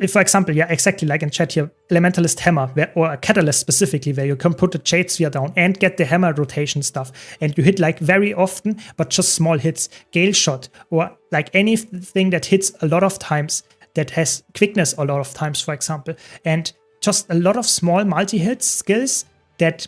For example, yeah, exactly like in chat here, Elementalist Hammer, or a Catalyst specifically, where you can put a Jade Sphere down and get the hammer rotation stuff. And you hit like very often, but just small hits. Gale Shot, or like anything that hits a lot of times, that has quickness a lot of times, for example. And just a lot of small multi-hit skills that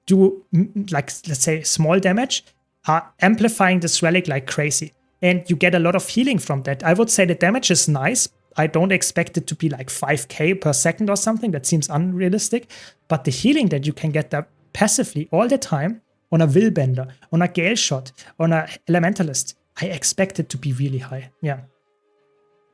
do, like, let's say, small damage, are amplifying this relic like crazy. And you get a lot of healing from that. I would say the damage is nice. I don't expect it to be like 5k per second or something. That seems unrealistic. But the healing that you can get there passively all the time on a Willbender, on a Gale Shot, on a Elementalist, I expect it to be really high. Yeah.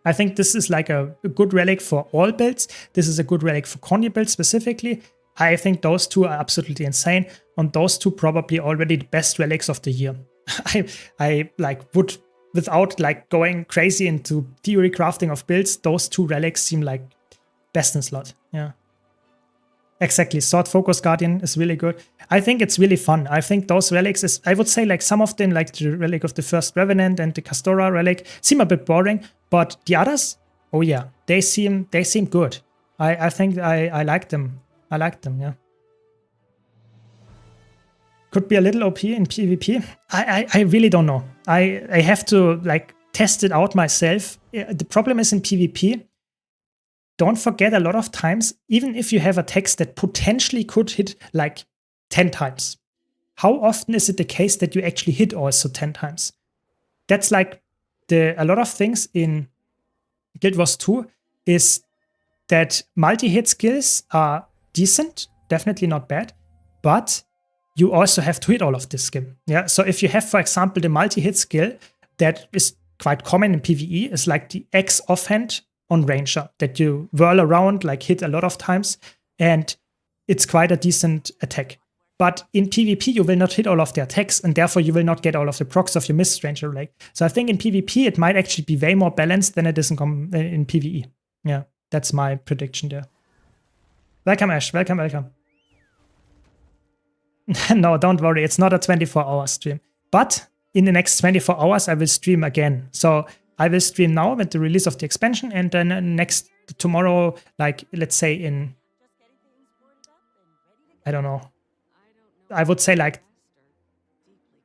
I think this is like a good relic for all builds. This is a good relic for Condi builds specifically. I think those two are absolutely insane. On those two, probably already the best relics of the year. I like would, without like going crazy into theory crafting of builds, those two relics seem like best in slot. Yeah. Exactly. Sword Focus Guardian is really good. I think it's really fun. I think those relics is, I would say, like some of them, like the relic of the First Revenant and the Castora relic, seem a bit boring, but the others, oh yeah, they seem good. I think I like them. I like them, yeah. Could be a little OP in PvP. I really don't know. I have to like test it out myself. The problem is in PvP, don't forget a lot of times, even if you have a text that potentially could hit like 10 times, how often is it the case that you actually hit also 10 times? That's like a lot of things in Guild Wars 2 is that multi-hit skills are decent, definitely not bad, but you also have to hit all of this skill. Yeah. So if you have, for example, the multi-hit skill that is quite common in PvE, is like the X offhand on Ranger that you whirl around, like hit a lot of times, and it's quite a decent attack. But in PvP, you will not hit all of the attacks, and therefore you will not get all of the procs of your Mist Ranger relic. So I think in PvP, it might actually be way more balanced than it is in PvE. Yeah, that's my prediction there. Welcome, Ash. Welcome, welcome. No, don't worry. It's not a 24-hour stream. But in the next 24 hours, I will stream again. So I will stream now with the release of the expansion, and then tomorrow, like, let's say in, I don't know, I would say like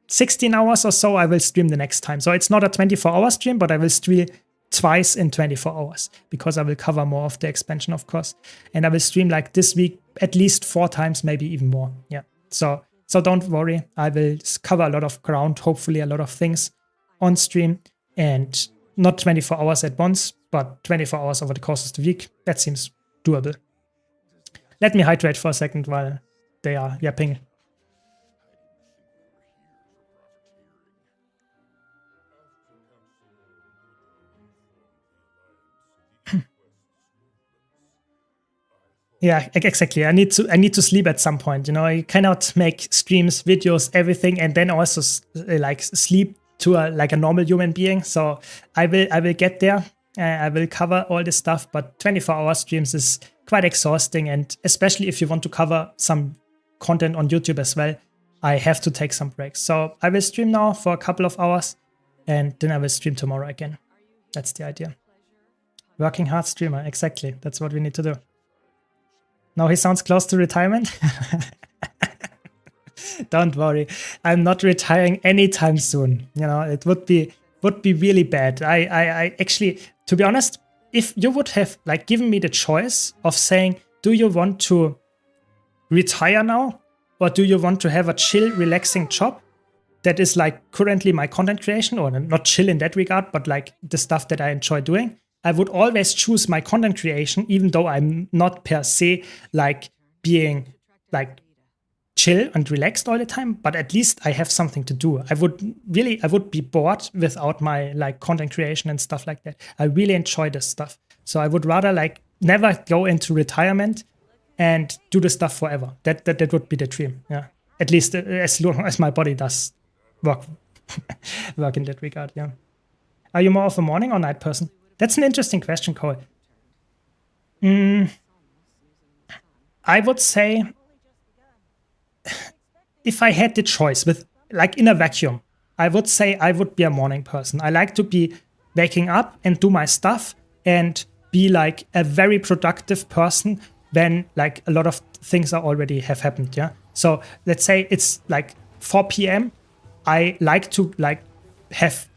16 hours or so, I will stream the next time. So it's not a 24-hour stream, but I will stream twice in 24 hours because I will cover more of the expansion, of course. And I will stream like this week at least 4 times, maybe even more. Yeah. So don't worry. I will cover a lot of ground, hopefully a lot of things on stream, and not 24 hours at once, but 24 hours over the course of the week. That seems doable. Let me hydrate for a second while they are yapping. Yeah, exactly. I need to sleep at some point. You know, you cannot make streams, videos, everything, and then also like sleep to like a normal human being. So I will get there. I will cover all this stuff, but 24-hour streams is quite exhausting, and especially if you want to cover some content on YouTube as well, I have to take some breaks. So I will stream now for a couple of hours, and then I will stream tomorrow again. That's the idea. Working hard streamer, exactly. That's what we need to do. Now he sounds close to retirement. Don't worry, I'm not retiring anytime soon. You know, it would be really bad. I actually, to be honest, if you would have like given me the choice of saying, do you want to retire now, or do you want to have a chill, relaxing job that is like currently my content creation, or not chill in that regard, but like the stuff that I enjoy doing, I would always choose my content creation, even though I'm not per se like being like chill and relaxed all the time, but at least I have something to do. I would be bored without my like content creation and stuff like that. I really enjoy this stuff. So I would rather like never go into retirement and do the stuff forever. That would be the dream. Yeah. At least as long as my body does work in that regard. Yeah. Are you more of a morning or night person? That's an interesting question, Cole. I would say if I had the choice with like in a vacuum, I would say I would be a morning person. I like to be waking up and do my stuff and be like a very productive person when like a lot of things are already have happened. Yeah. So let's say it's like 4 p.m. I like to like have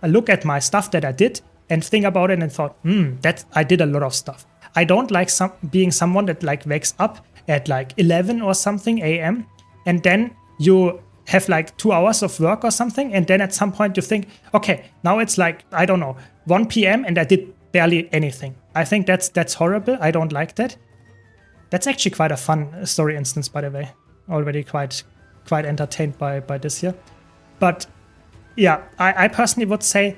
a look at my stuff that I did and think about it and thought, that I did a lot of stuff. I don't like being someone that like wakes up at like 11 or something a.m. and then you have like 2 hours of work or something, and then at some point you think, okay, now it's like, I don't know, 1 p.m. and I did barely anything. I think that's horrible. I don't like that. That's actually quite a fun story instance, by the way. Already quite entertained by this here. But yeah, I personally would say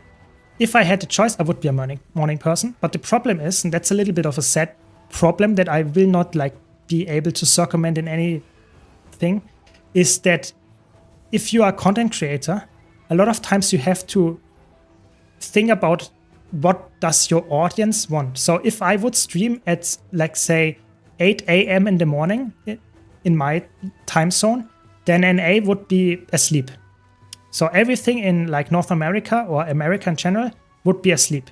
if I had the choice, I would be a morning person. But the problem is, and that's a little bit of a sad problem that I will not like be able to circumvent in anything, is that if you are a content creator, a lot of times you have to think about what does your audience want. So if I would stream at like say 8 a.m. in the morning in my time zone, then NA would be asleep. So everything in like North America or America in general would be asleep.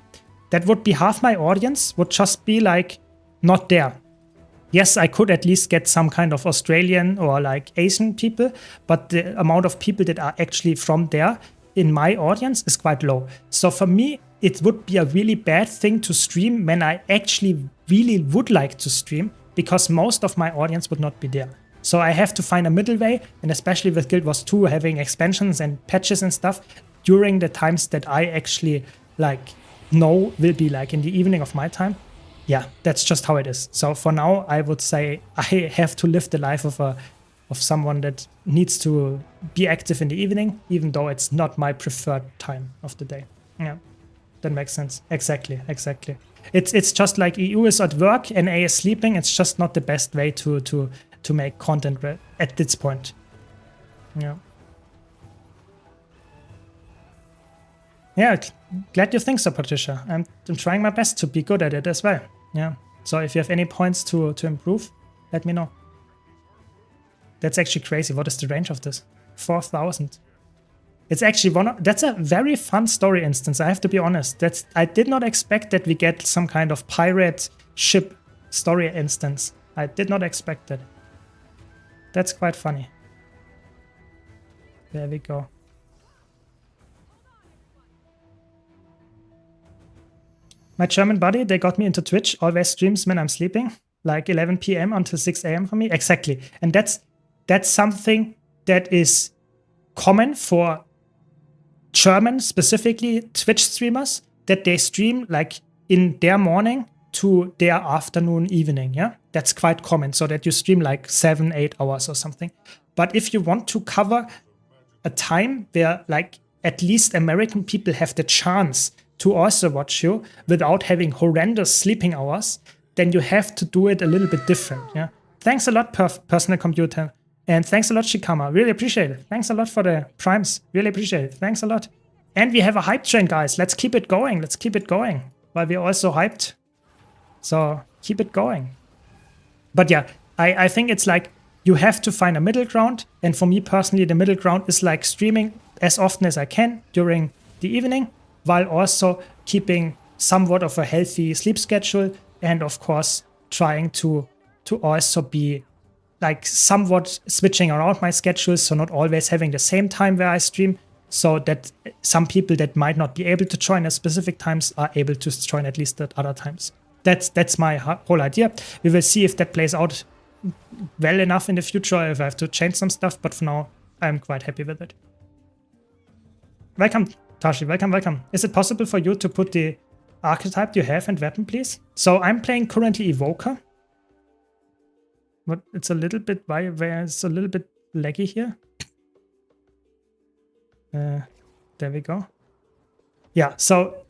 That would be half my audience would just be like not there. Yes, I could at least get some kind of Australian or like Asian people, but the amount of people that are actually from there in my audience is quite low. So for me, it would be a really bad thing to stream when I actually really would like to stream, because most of my audience would not be there. So I have to find a middle way, and especially with Guild Wars 2 having expansions and patches and stuff during the times that I actually like know will be like in the evening of my time. Yeah, that's just how it is. So for now, I would say I have to live the life of someone that needs to be active in the evening, even though it's not my preferred time of the day. Yeah, that makes sense. Exactly. It's just like EU is at work and A is sleeping. It's just not the best way to make content at this point. Yeah. Yeah, glad you think so, Patricia. I'm trying my best to be good at it as well. Yeah. So if you have any points to improve, let me know. That's actually crazy. What is the range of this? 4,000. It's actually that's a very fun story instance. I have to be honest. I did not expect that we get some kind of pirate ship story instance. I did not expect that. That's quite funny. There we go. My German buddy, they got me into Twitch, always streams when I'm sleeping, like 11 p.m. until 6 a.m. for me. Exactly. And that's something that is common for German, specifically Twitch streamers, that they stream like in their morning to their afternoon, evening. Yeah, that's quite common. So that you stream like 7-8 hours or something. But if you want to cover a time where like at least American people have the chance to also watch you without having horrendous sleeping hours, then you have to do it a little bit different. Yeah. Thanks a lot, personal computer. And thanks a lot, Shikama. Really appreciate it. Thanks a lot for the primes. Really appreciate it. Thanks a lot. And we have a hype train, guys. Let's keep it going. Let's keep it going. While we're also hyped. So keep it going. But yeah, I think it's like you have to find a middle ground. And for me personally, the middle ground is like streaming as often as I can during the evening, while also keeping somewhat of a healthy sleep schedule. And of course, trying to also be like somewhat switching around my schedule. So not always having the same time where I stream. So that some people that might not be able to join at specific times are able to join at least at other times. That's my whole idea. We will see if that plays out well enough in the future, if I have to change some stuff, but for now, I'm quite happy with it. Welcome, Tashi, welcome. Is it possible for you to put the archetype you have and weapon, please? So I'm playing currently Evoker. But it's a little bit, where it's a little bit laggy here. There we go. Yeah, so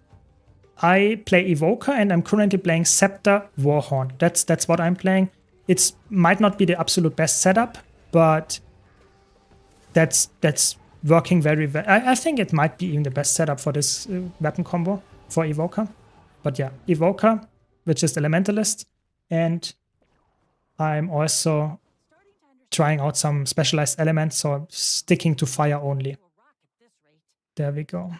I play Evoker and I'm currently playing Scepter Warhorn. That's what I'm playing. It might not be the absolute best setup, but that's working very well. I think it might be even the best setup for this weapon combo for Evoker. But yeah, Evoker, which is Elementalist, and I'm also trying out some specialized elements, so I'm sticking to fire only. There we go.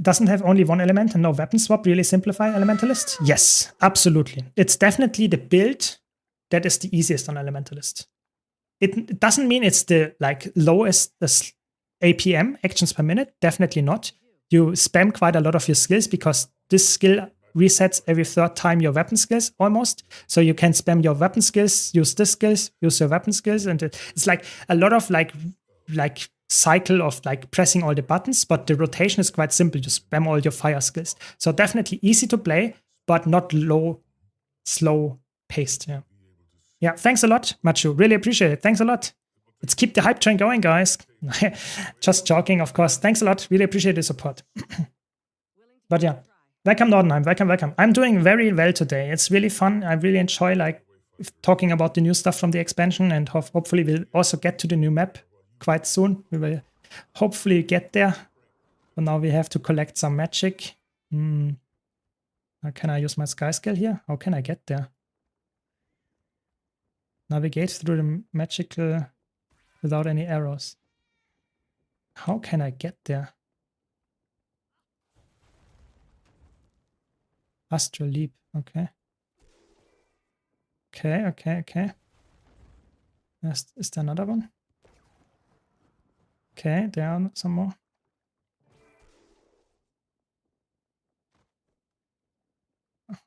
Doesn't have only one element and no weapon swap really simplify Elementalist? Yes, absolutely. It's definitely the build that is the easiest on Elementalist. It doesn't mean it's the like lowest APM, actions per minute. Definitely not. You spam quite a lot of your skills because this skill resets every third time your weapon skills almost. So you can spam your weapon skills, use this skills, use your weapon skills, and it's like a lot of like cycle of like pressing all the buttons, but the rotation is quite simple. You spam all your fire skills. So definitely easy to play, but not slow paced. Yeah. Yeah, thanks a lot, Machu. Really appreciate it. Thanks a lot. Let's keep the hype train going, guys. Just joking, of course. Thanks a lot. Really appreciate the support. But yeah, welcome, Nordenheim. Welcome. I'm doing very well today. It's really fun. I really enjoy like talking about the new stuff from the expansion, and hopefully we'll also get to the new map quite soon. We will hopefully get there. But now we have to collect some magic. How can I use my sky skill here? How can I get there? Navigate through the magical without any arrows. How can I get there? Astral leap. Okay. Okay. Is there another one? Okay, there are some more.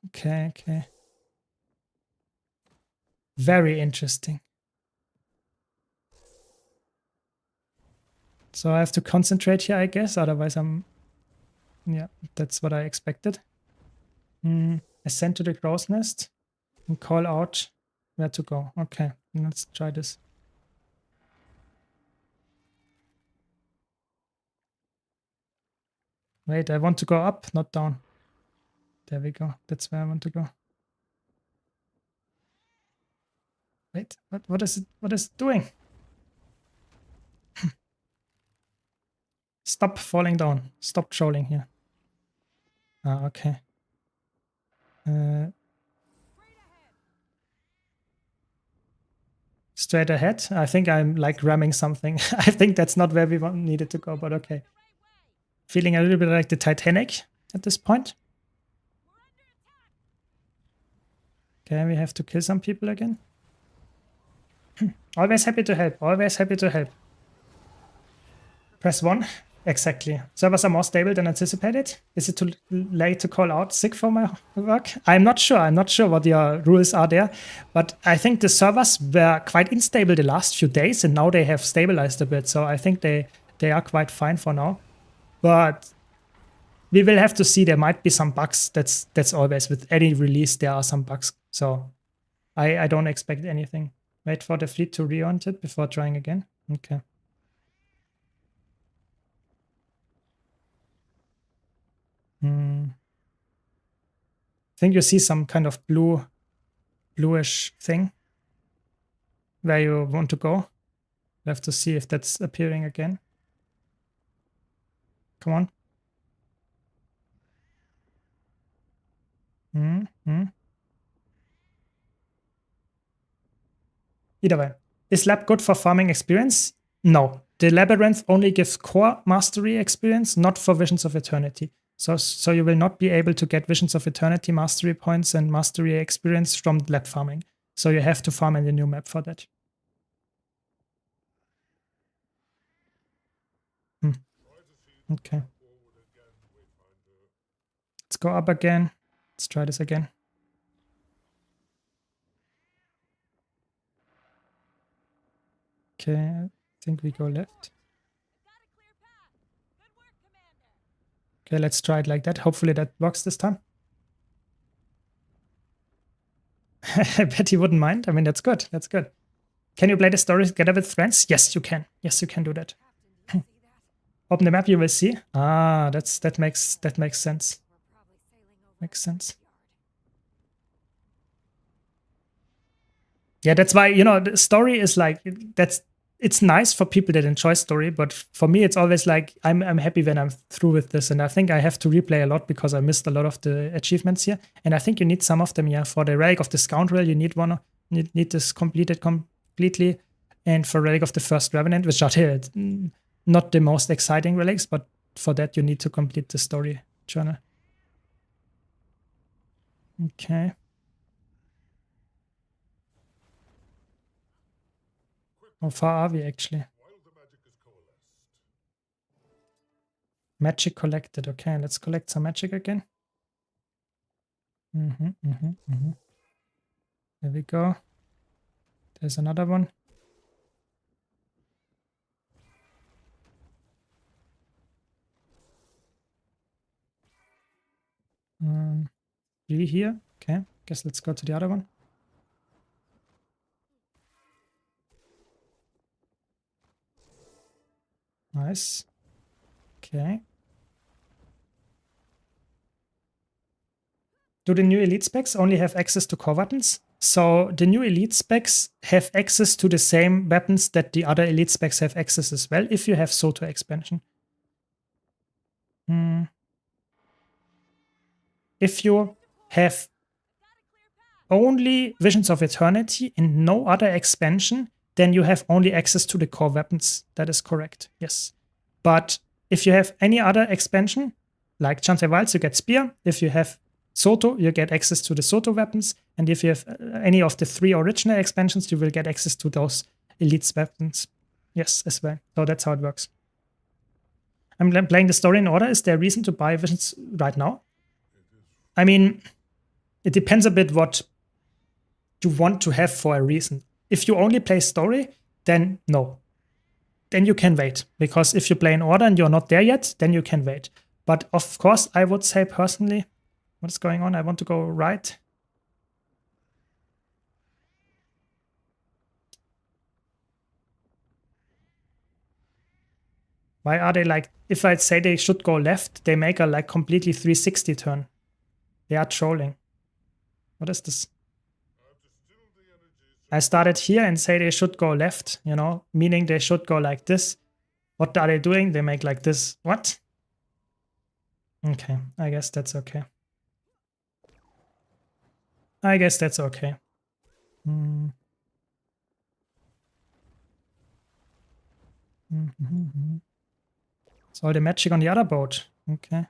Okay. Very interesting. So I have to concentrate here, I guess. Otherwise yeah, that's what I expected. Ascend to the crow's nest and call out where to go. Okay, let's try this. Wait, I want to go up, not down. There we go. That's where I want to go. Wait, what is it? What is it doing? Stop falling down. Stop trolling here. Ah, okay. Straight ahead. I think I'm like ramming something. I think that's not where we needed to go, but okay. Feeling a little bit like the Titanic at this point. Okay, we have to kill some people again. Always happy to help. Always happy to help. Press 1. Exactly. Servers are more stable than anticipated. Is it too late to call out sick for my work? I'm not sure. I'm not sure what your rules are there. But I think the servers were quite unstable the last few days, and now they have stabilized a bit. So I think they are quite fine for now. But we will have to see. There might be some bugs. That's always with any release. There are some bugs. So I don't expect anything. Wait for the fleet to reorient it before trying again. Okay. think you see some kind of bluish thing where you want to go. You have to see if that's appearing again. Come on. Either way. Is lab good for farming experience? No. The labyrinth only gives core mastery experience, not for Visions of Eternity. So you will not be able to get Visions of Eternity mastery points and mastery experience from lab farming. So you have to farm in the new map for that. Okay. Let's go up again. Let's try this again. Okay, I think we go left. Okay, let's try it like that. Hopefully that works this time. I bet he wouldn't mind. I mean, that's good. That's good. Can you play the story together with friends? Yes, you can. Yes, you can do that. Open the map, you will see. Ah, that makes sense. Makes sense. Yeah, that's why, you know, the story is like, it's nice for people that enjoy story, but for me, it's always like, I'm happy when I'm through with this. And I think I have to replay a lot because I missed a lot of the achievements here. And I think you need some of them, yeah. For the Relic of the Scoundrel, you need one, need this completed completely. And for Relic of the First Revenant, which are not the most exciting relics, but for that, you need to complete the story journal. Okay. How far are we actually? Magic collected. Okay, let's collect some magic again. There we go. There's another one. Really here? Okay, guess let's go to the other one. Nice. Okay. Do the new elite specs only have access to core weapons? So the new elite specs have access to the same weapons that the other elite specs have access as well, if you have Soto expansion. If you have only Visions of Eternity and no other expansion, then you have only access to the core weapons. That is correct, yes. But if you have any other expansion, like Chante Wilds, you get Spear. If you have Soto, you get access to the Soto weapons. And if you have any of the 3 original expansions, you will get access to those elite weapons. Yes, as well. So that's how it works. I'm playing the story in order. Is there a reason to buy Visions right now? I mean, it depends a bit what you want to have for a reason. If you only play story, then no. Then you can wait. Because if you play in order and you're not there yet, then you can wait. But of course, I would say personally, what's going on? I want to go right. Why are they like, if I say they should go left, they make a like completely 360 turn. They are trolling. What is this? I started here and say they should go left, you know, meaning they should go like this. What are they doing? They make like this. What? Okay, I guess that's okay. I guess that's okay. It's all the magic on the other boat. Okay.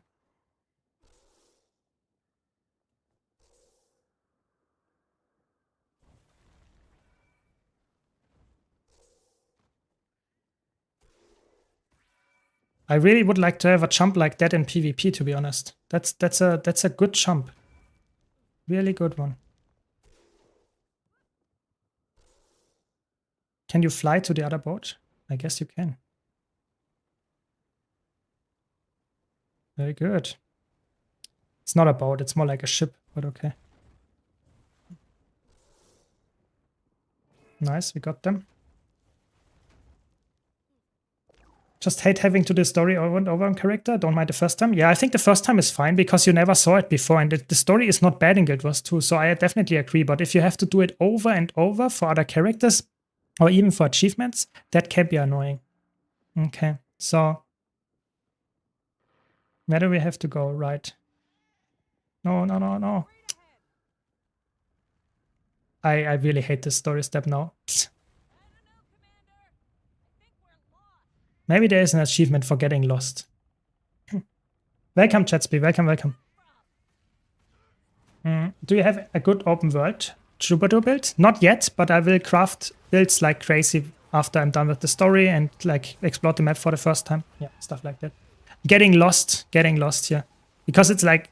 I really would like to have a jump like that in PvP, to be honest. That's a good jump. Really good one. Can you fly to the other boat? I guess you can. Very good. It's not a boat, it's more like a ship, but okay. Nice, we got them. Just hate having to do the story over and over on character. Don't mind the first time. Yeah, I think the first time is fine because you never saw it before, and the story is not bad in Guild Wars 2, so I definitely agree. But if you have to do it over and over for other characters, or even for achievements, that can be annoying. Okay, so where do we have to go? Right. No, no, no, no. I really hate this story step now. Maybe there is an achievement for getting lost. Welcome, Chatsby. Welcome, welcome. Do you have a good open world troubadour build? Not yet, but I will craft builds like crazy after I'm done with the story and like explore the map for the first time. Yeah, stuff like that. Getting lost here. Because it's like,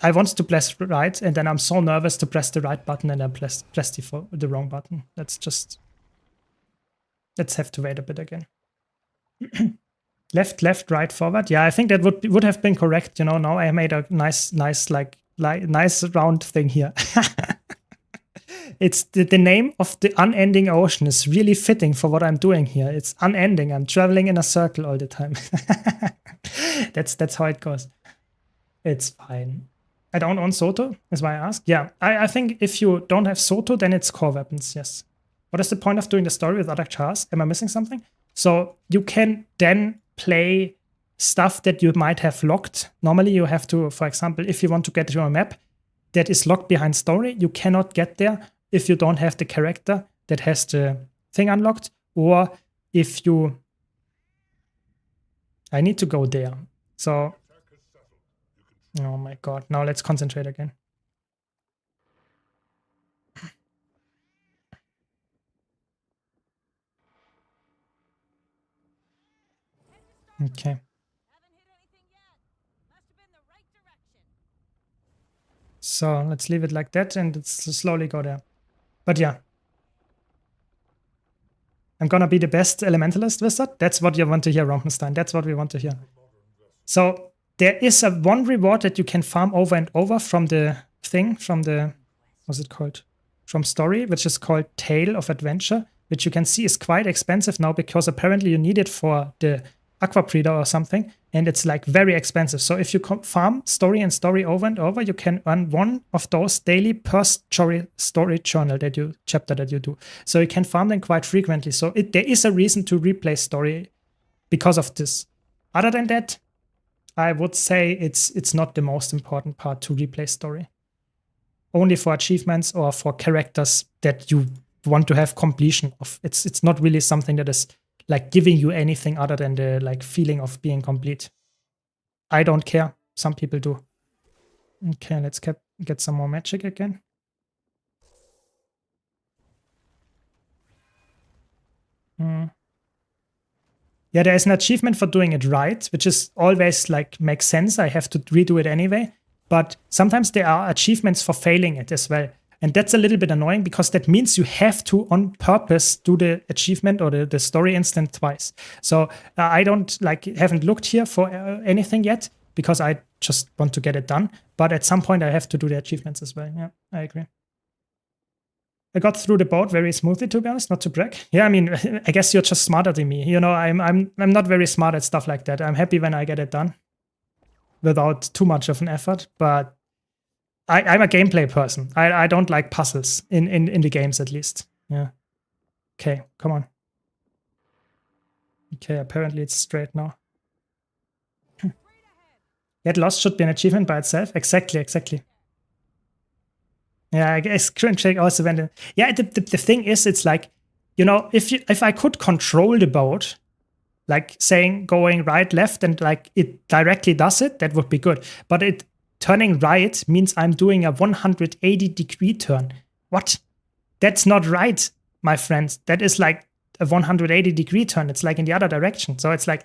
I want to press right, and then I'm so nervous to press the right button and then press the wrong button. Let's have to wait a bit again. Left, left, right, forward. Yeah, I think that would have been correct. You know, now I made a nice round thing here. It's the name of the unending ocean is really fitting for what I'm doing here. It's unending. I'm traveling in a circle all the time. That's how it goes. It's fine. I don't own Soto, is why I asked. Yeah, I think if you don't have Soto, then it's core weapons, yes. What is the point of doing the story with other chars? Am I missing something? So you can then play stuff that you might have locked. Normally you have to, for example, if you want to get to a map that is locked behind story, you cannot get there if you don't have the character that has the thing unlocked, or if you... I need to go there. So... Oh my god, now let's concentrate again. Okay. So let's leave it like that and let's slowly go there. But yeah. I'm gonna be the best elementalist wizard. That's what you want to hear, Rompenstein. That's what we want to hear. So there is one reward that you can farm over and over from the thing, from the, what's it called? From story, which is called Tale of Adventure, which you can see is quite expensive now because apparently you need it for the Aqua Breeder or something, and it's like very expensive. So if you farm story and story over and over, you can earn one of those daily per story journal chapter that you do. So you can farm them quite frequently. So there is a reason to replay story because of this. Other than that, I would say it's not the most important part to replay story. Only for achievements or for characters that you want to have completion of. It's not really something that is like giving you anything other than the like feeling of being complete. I don't care. Some people do. Okay, let's get some more magic again. Yeah, there is an achievement for doing it right, which is always like makes sense. I have to redo it anyway. But sometimes there are achievements for failing it as well. And that's a little bit annoying because that means you have to on purpose do the achievement or the story instant twice. So I haven't looked here for anything yet because I just want to get it done. But at some point I have to do the achievements as well. Yeah, I agree. I got through the boat very smoothly, to be honest, not to brag. Yeah, I mean, I guess you're just smarter than me. You know, I'm not very smart at stuff like that. I'm happy when I get it done without too much of an effort, but I'm a gameplay person. I don't like puzzles in the games, at least. Yeah. Okay, come on. Okay, apparently it's straight now. Get lost should be an achievement by itself. Exactly. Yeah, I guess current check also went. Yeah, the thing is, it's like, you know, if I could control the boat, like saying going right, left, and like it directly does it, that would be good. But turning right means I'm doing a 180-degree turn. What? That's not right, my friends. That is like a 180-degree turn. It's like in the other direction. So it's like,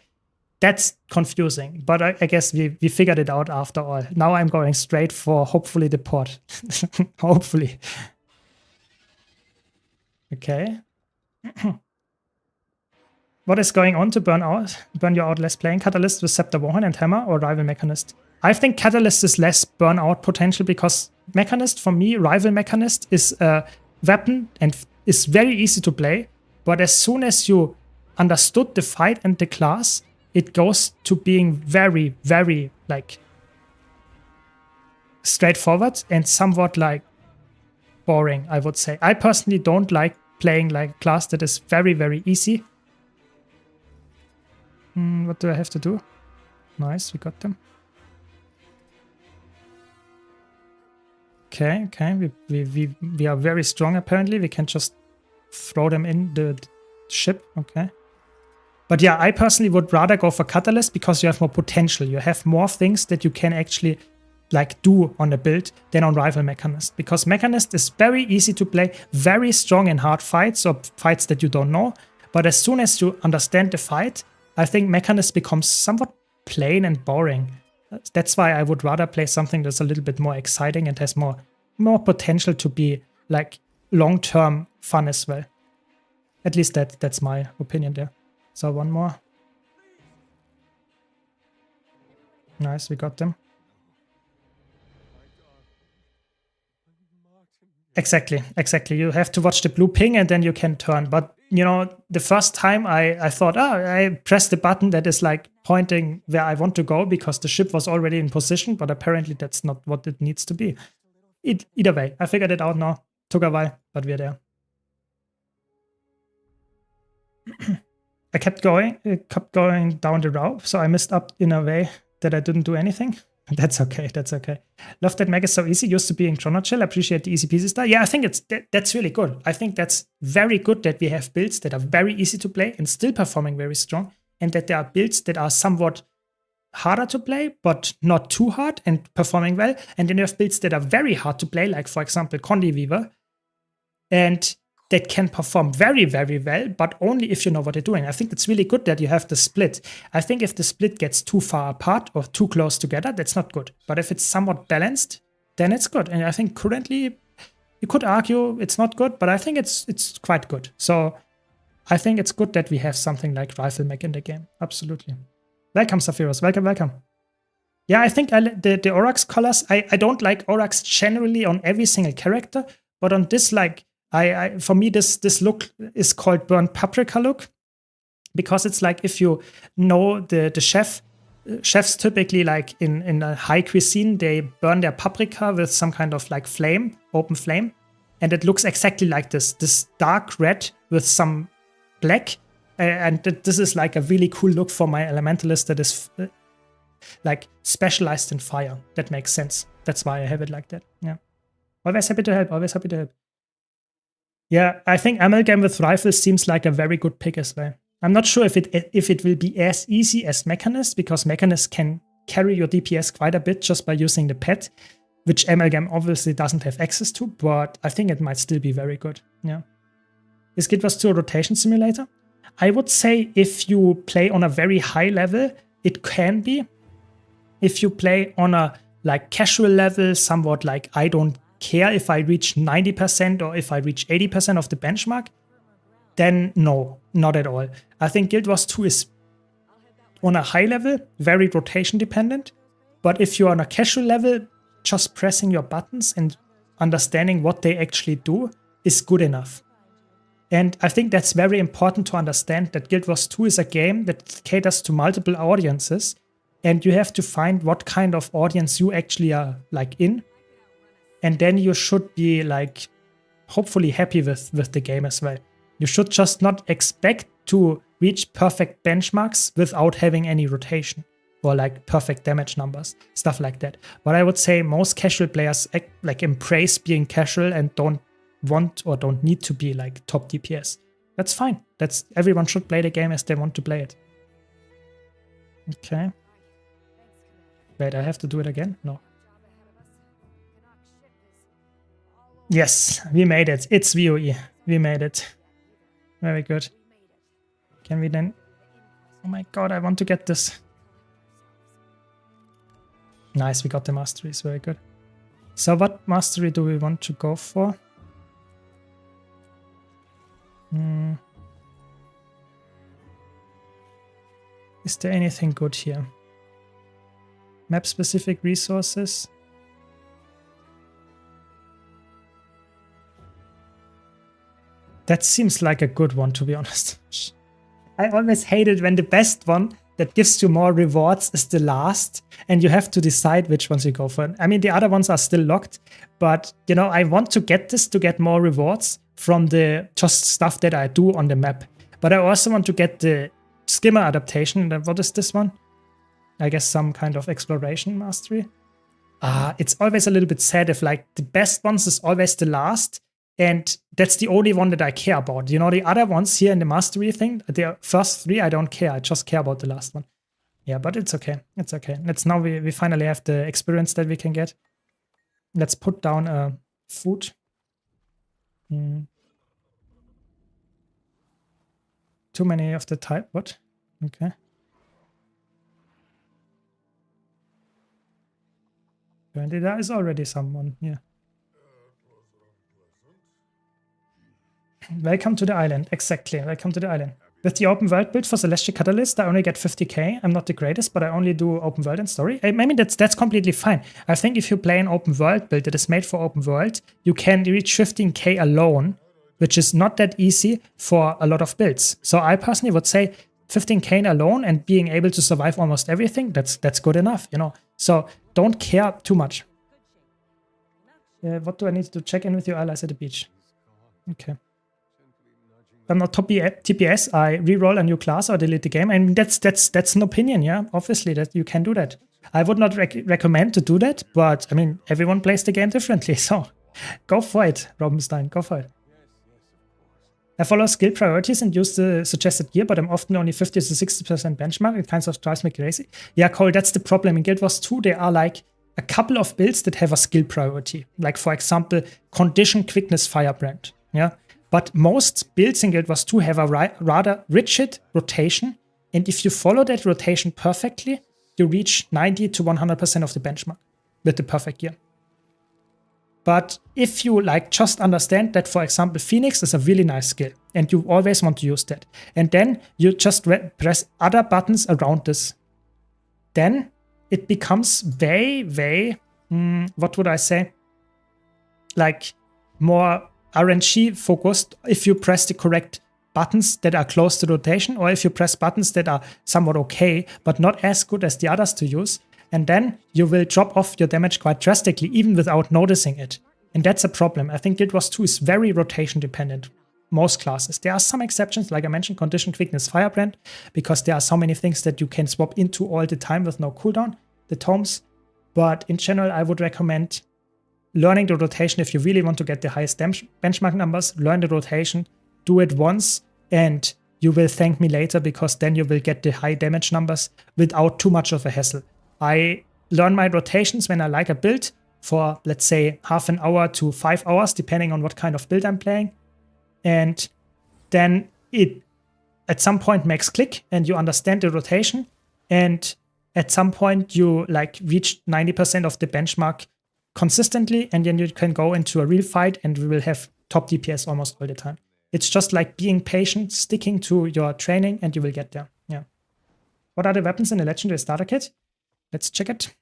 that's confusing. But I guess we figured it out after all. Now I'm going straight for hopefully the port. Hopefully. Okay. What is going on to burn you out less playing Catalyst with Scepter, Warhorn, and Hammer, or Rival Mechanist? I think Catalyst is less burnout potential because Mechanist, for me, Rival Mechanist is a weapon and is very easy to play. But as soon as you understood the fight and the class, it goes to being very, very like straightforward and somewhat like boring, I would say. I personally don't like playing like a class that is very, very easy. What do I have to do? Nice, we got them. Okay, we are very strong apparently. We can just throw them in the ship, okay. But yeah, I personally would rather go for Catalyst because you have more potential. You have more things that you can actually like do on a build than on Rival Mechanist. Because Mechanist is very easy to play, very strong in hard fights or fights that you don't know. But as soon as you understand the fight, I think Mechanist becomes somewhat plain and boring. That's why I would rather play something that's a little bit more exciting and has more potential to be like long-term fun as well. At least that's my opinion there. So one more. Nice, we got them. Exactly. You have to watch the blue ping and then you can turn. But, you know, the first time I thought, I pressed the button that is like pointing where I want to go because the ship was already in position, but apparently that's not what it needs to be. Either way, I figured it out now. Took a while, but we're there. I kept going down the rope, so I messed up in a way that I didn't do anything. That's okay. Love that Meg is so easy. Used to be in Chrono Chill. Appreciate the easy peasy style. Yeah, I think that's really good. I think that's very good that we have builds that are very easy to play and still performing very strong, and that there are builds that are somewhat harder to play, but not too hard and performing well. And then you have builds that are very hard to play, like for example, Condi Weaver, and that can perform very, very well, but only if you know what you're doing. I think it's really good that you have the split. I think if the split gets too far apart or too close together, that's not good. But if it's somewhat balanced, then it's good. And I think currently, you could argue it's not good, but I think it's quite good. So I think it's good that we have something like Rifle Mech in the game. Absolutely. Welcome, Saphiros. Welcome. Yeah, I think the Aurochs colors, I don't like Aurochs generally on every single character, but on this, like, for me, this look is called burnt paprika look, because it's like, if you know the chefs typically, like in a high cuisine, they burn their paprika with some kind of like flame, open flame, and it looks exactly like this dark red with some black, and this is like a really cool look for my elementalist that is like specialized in fire. That makes sense. That's why I have it like that. Yeah. Always happy to help. Yeah, I think Amalgam with Rifles seems like a very good pick as well. I'm not sure if it will be as easy as Mechanist, because Mechanist can carry your DPS quite a bit just by using the pet, which Amalgam obviously doesn't have access to, but I think it might still be very good. Yeah. Is Guild Wars 2 a rotation simulator? I would say if you play on a very high level, it can be. If you play on a like casual level, somewhat like I don't care if I reach 90% or if I reach 80% of the benchmark, then no, not at all. I think Guild Wars 2 is on a high level, very rotation dependent. But if you're on a casual level, just pressing your buttons and understanding what they actually do is good enough. And I think that's very important to understand, that Guild Wars 2 is a game that caters to multiple audiences, and you have to find what kind of audience you actually are like in. And then you should be like hopefully happy with the game as well. You should just not expect to reach perfect benchmarks without having any rotation or like perfect damage numbers, stuff like that. But I would say most casual players like embrace being casual and don't want or don't need to be like top DPS. That's fine. Everyone should play the game as they want to play it. Okay. Wait, I have to do it again? No. Yes, we made it. It's VOE. We made it. Very good. Can we then... Oh my god, I want to get this. Nice, we got the masteries. Very good. So what mastery do we want to go for? Is there anything good here? Map-specific resources. That seems like a good one, to be honest. I always hate it when the best one that gives you more rewards is the last, and you have to decide which ones you go for. I mean, the other ones are still locked, but you know, I want to get this to get more rewards from the just stuff that I do on the map. But I also want to get the skimmer adaptation. What is this one? I guess some kind of exploration mastery. It's always a little bit sad if like the best ones is always the last, and that's the only one that I care about. You know, the other ones here in the mastery thing, the first 3, I don't care. I just care about the last one. Yeah, but it's okay. It's okay. Let's now we finally have the experience that we can get. Let's put down food. Too many of the type. What? Okay. Apparently there is already someone here. Welcome to the island. Exactly. Welcome to the island. With the open world build for Celestial Catalyst, I only get 50k. I'm not the greatest, but I only do open world and story. I mean, that's completely fine. I think if you play an open world build that is made for open world, you can reach 15k alone, which is not that easy for a lot of builds. So I personally would say 15k alone and being able to survive almost everything, that's good enough, you know. So don't care too much. What do I need to check in with your allies at the beach? Okay. I'm not top TPS, I reroll a new class or delete the game. I mean, that's an opinion, yeah. Obviously, that you can do that. I would not recommend to do that, but I mean, everyone plays the game differently, so go for it, Robinstein, go for it. I follow skill priorities and use the suggested gear, but I'm often only 50 to 60% benchmark. It kind of drives me crazy. Yeah, Cole, that's the problem. In Guild Wars 2, there are like a couple of builds that have a skill priority. Like, for example, Condition, Quickness, Firebrand. Yeah. But most builds in Guild Wars 2 have a rather rigid rotation. And if you follow that rotation perfectly, you reach 90 to 100% of the benchmark with the perfect gear. But if you like just understand that, for example, Phoenix is a really nice skill and you always want to use that, and then you just press other buttons around this, then it becomes very, what would I say? Like more RNG focused if you press the correct buttons that are close to rotation, or if you press buttons that are somewhat okay, but not as good as the others to use. And then you will drop off your damage quite drastically, even without noticing it. And that's a problem. I think Guild Wars 2 is very rotation dependent. Most classes. There are some exceptions, like I mentioned, Condition, Quickness, Firebrand, because there are so many things that you can swap into all the time with no cooldown, the tomes. But in general, I would recommend learning the rotation if you really want to get the highest benchmark numbers. Learn the rotation, do it once, and you will thank me later, because then you will get the high damage numbers without too much of a hassle. I learn my rotations when I like a build for, let's say, half an hour to 5 hours, depending on what kind of build I'm playing. And then it at some point makes click and you understand the rotation. And at some point you like reach 90% of the benchmark consistently, and then you can go into a real fight and we will have top DPS almost all the time. It's just like being patient, sticking to your training, and you will get there. Yeah. What are the weapons in the Legendary Starter Kit? Let's check it.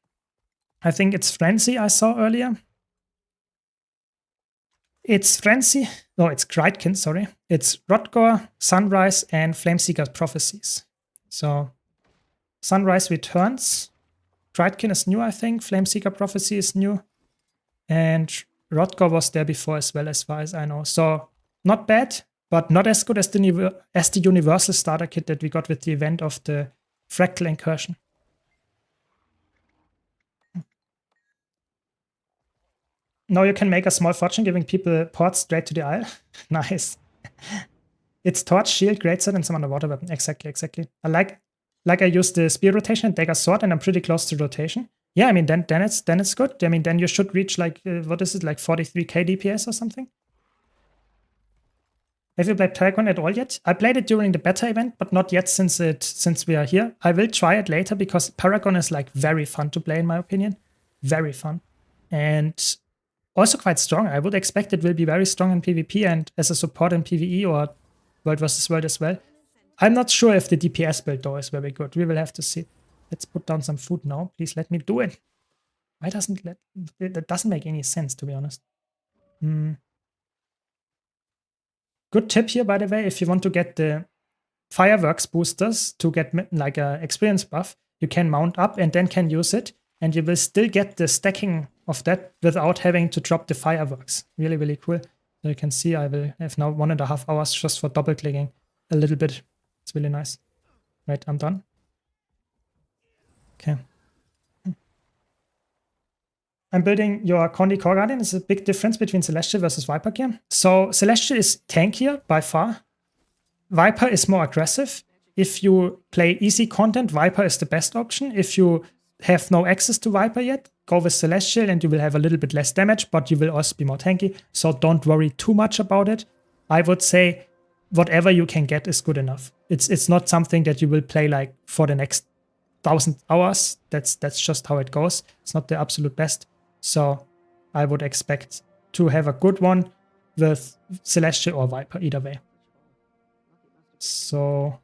I think it's Frenzy I saw earlier. It's Frenzy. No, it's Greitkin, sorry. It's Rodgor, Sunrise, and Flameseeker's Prophecies. So Sunrise returns. Greitkin is new, I think. Flameseeker Prophecy is new. And Rodgor was there before as well, as far as I know. So not bad, but not as good as the Universal Starter Kit that we got with the event of the Fractal Incursion. Now you can make a small fortune giving people ports straight to the Isle. Nice. It's Torch, Shield, Greatsword, and some underwater weapon. Exactly. I like I use the Spear rotation and Dagger Sword, and I'm pretty close to rotation. Yeah, I mean, then it's good. I mean, then you should reach like, what is it, like 43k DPS or something? Have you played Paragon at all yet? I played it during the beta event, but not yet since we are here. I will try it later, because Paragon is like very fun to play, in my opinion. Very fun. And also quite strong. I would expect it will be very strong in PvP and as a support in PvE or World vs. World as well. I'm not sure if the DPS build though is very good. We will have to see. Let's put down some food now. Please let me do it. Why doesn't that doesn't make any sense, to be honest. Good tip here, by the way, if you want to get the fireworks boosters to get like a experience buff. You can mount up and then can use it, and you will still get the stacking of that without having to drop the fireworks. Really, really cool. So you can see I will have now 1.5 hours just for double clicking a little bit. It's really nice. Right, I'm done. Okay. I'm building your Condi Core Guardian. It's a big difference between Celestial versus Viper gear. So Celestial is tankier by far. Viper is more aggressive. If you play easy content, Viper is the best option. If you have no access to Viper yet, go with Celestial and you will have a little bit less damage, but you will also be more tanky. So don't worry too much about it. I would say whatever you can get is good enough. It's not something that you will play like for the next 1,000 hours. That's just how it goes. It's not the absolute best. So I would expect to have a good one with Celestial or Viper, either way. So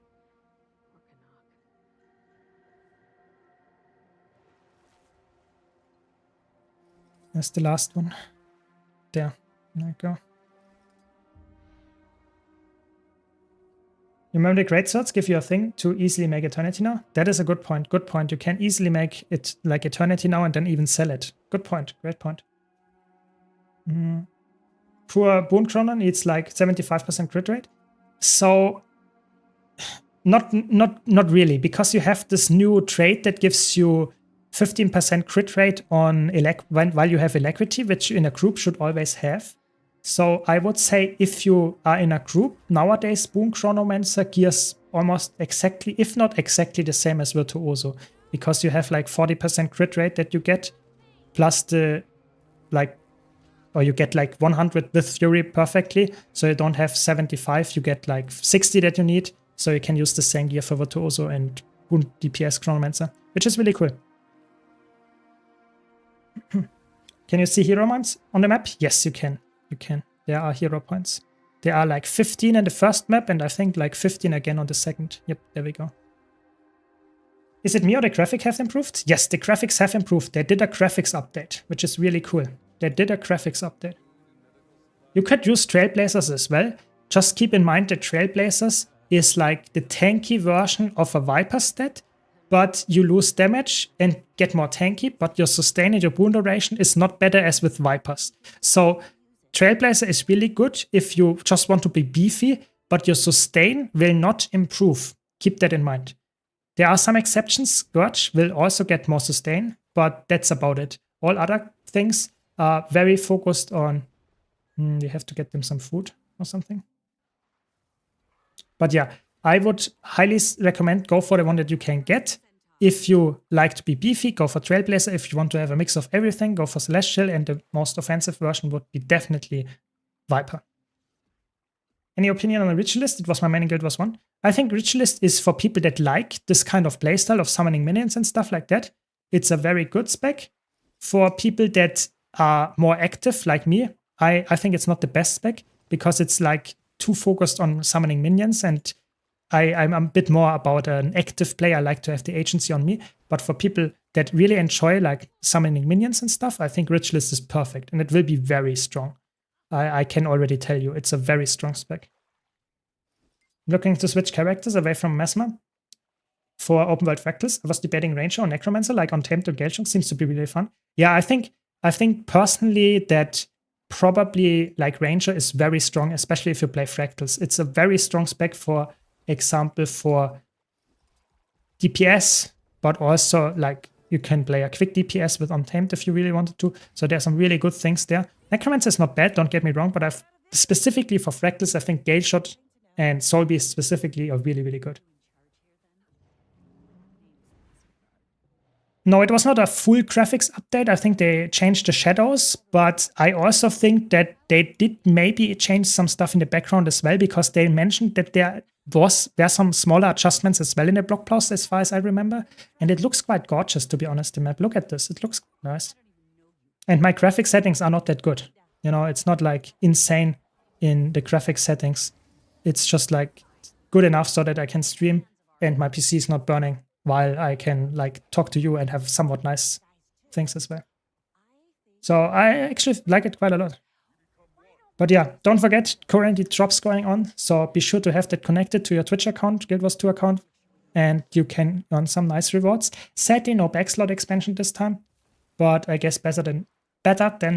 that's the last one. There we go. You remember the great swords give you a thing to easily make Eternity now? That is a good point. Good point. You can easily make it like Eternity now and then even sell it. Good point. Great point. Poor Boon Chrono needs like 75% crit rate. So not really, because you have this new trait that gives you 15% crit rate on while you have Alacrity, which in a group should always have. So I would say if you are in a group, nowadays Boon Chronomancer gears almost exactly, if not exactly the same as Virtuoso, because you have like 40% crit rate that you get, plus the or you get like 100 with Fury perfectly, so you don't have 75, you get like 60 that you need, so you can use the same gear for Virtuoso and Boon DPS Chronomancer, which is really cool. Can you see hero points on the map? Yes, you can. You can. There are hero points. There are like 15 in the first map and I think like 15 again on the second. Yep, there we go. Is it me or the graphics have improved? Yes, the graphics have improved. They did a graphics update, which is really cool. They did a graphics update. You could use Trailblazers as well. Just keep in mind that Trailblazers is like the tanky version of a Viper stat, but you lose damage and get more tanky, but your sustain and your boon duration is not better as with Vipers. So Trailblazer is really good if you just want to be beefy, but your sustain will not improve. Keep that in mind. There are some exceptions. Scourge will also get more sustain, but that's about it. All other things are very focused on... you have to get them some food or something. But yeah, I would highly recommend go for the one that you can get. If you like to be beefy, go for Trailblazer. If you want to have a mix of everything, go for Celestial. And the most offensive version would be definitely Viper. Any opinion on a Ritualist? It was my main guild was one. I think Ritualist is for people that like this kind of playstyle of summoning minions and stuff like that. It's a very good spec. For people that are more active like me, I think it's not the best spec because it's like too focused on summoning minions, and I'm a bit more about an active player. I like to have the agency on me. But for people that really enjoy like summoning minions and stuff, I think Ritualist is perfect, and it will be very strong. I can already tell you, it's a very strong spec. Looking to switch characters away from Mesmer for open world fractals. I was debating Ranger or Necromancer, like on Tamed or Galshung. Seems to be really fun. Yeah, I think personally that probably like Ranger is very strong, especially if you play fractals. It's a very strong spec, for example, for DPS, but also like you can play a quick DPS with Untamed if you really wanted to. So there's some really good things there. Necromancer is not bad, don't get me wrong, but I've specifically for fractals, I think Galeshot and Soul Beast specifically are really, really good. No, it was not a full graphics update. I think they changed the shadows, but I also think that they did maybe change some stuff in the background as well, because they mentioned that there were some smaller adjustments as well in the block post, as far as I remember. And it looks quite gorgeous, to be honest, the map. Look at this. It looks nice. And my graphic settings are not that good. You know, it's not like insane in the graphic settings. It's just like good enough so that I can stream and my PC is not burning while I can like talk to you and have somewhat nice things as well. So I actually like it quite a lot. But yeah, don't forget, currently drops going on, so be sure to have that connected to your Twitch account, Guild Wars 2 account, and you can earn some nice rewards. Sadly, no backslot expansion this time, but I guess better than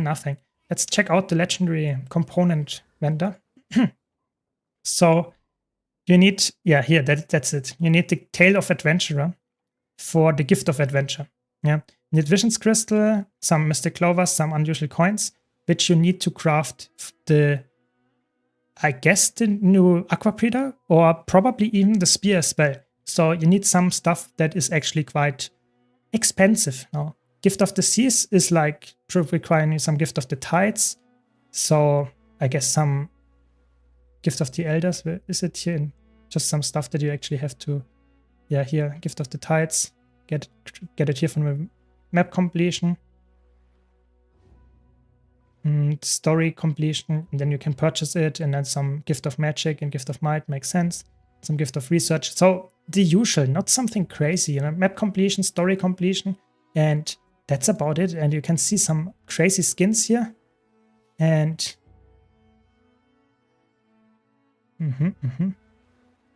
nothing. Let's check out the legendary component vendor. So you need, yeah, here, that's it. You need the Tale of Adventurer for the Gift of Adventure. Yeah, you need Visions Crystal, some Mystic Clovers, some unusual coins, which you need to craft the, I guess, the new Aqua Breeder, or probably even the Spear as well. So you need some stuff that is actually quite expensive now. Gift of the Seas is like requiring some Gift of the Tides. So I guess some Gift of the Elders. Where is it here? Just some stuff that you actually have to, yeah, here, Gift of the Tides. Get it here from the map completion. Story completion, and then you can purchase it, and then some Gift of Magic and Gift of Might makes sense. Some Gift of Research. So the usual, not something crazy, you know, map completion, story completion, and that's about it. And you can see some crazy skins here. And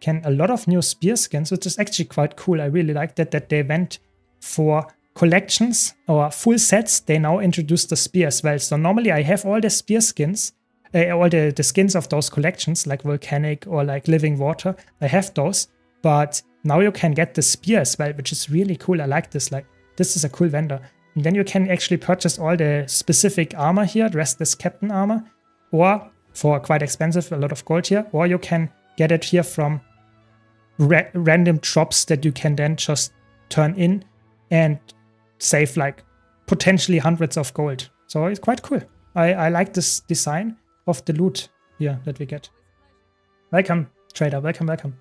can a lot of new spear skins, which is actually quite cool. I really like that they went for collections or full sets. They now introduced the spear as well. So normally I have all the spear skins, all the skins of those collections, like Volcanic or like Living Water. I have those, but now you can get the spear as well, which is really cool. I like this. Like, this is a cool vendor. And then you can actually purchase all the specific armor here, Restless Captain armor, or for quite expensive, a lot of gold here, or you can get it here from random drops that you can then just turn in and save like potentially hundreds of gold. So it's quite cool. I like this design of the loot here that we get. Welcome, trader. Welcome, welcome.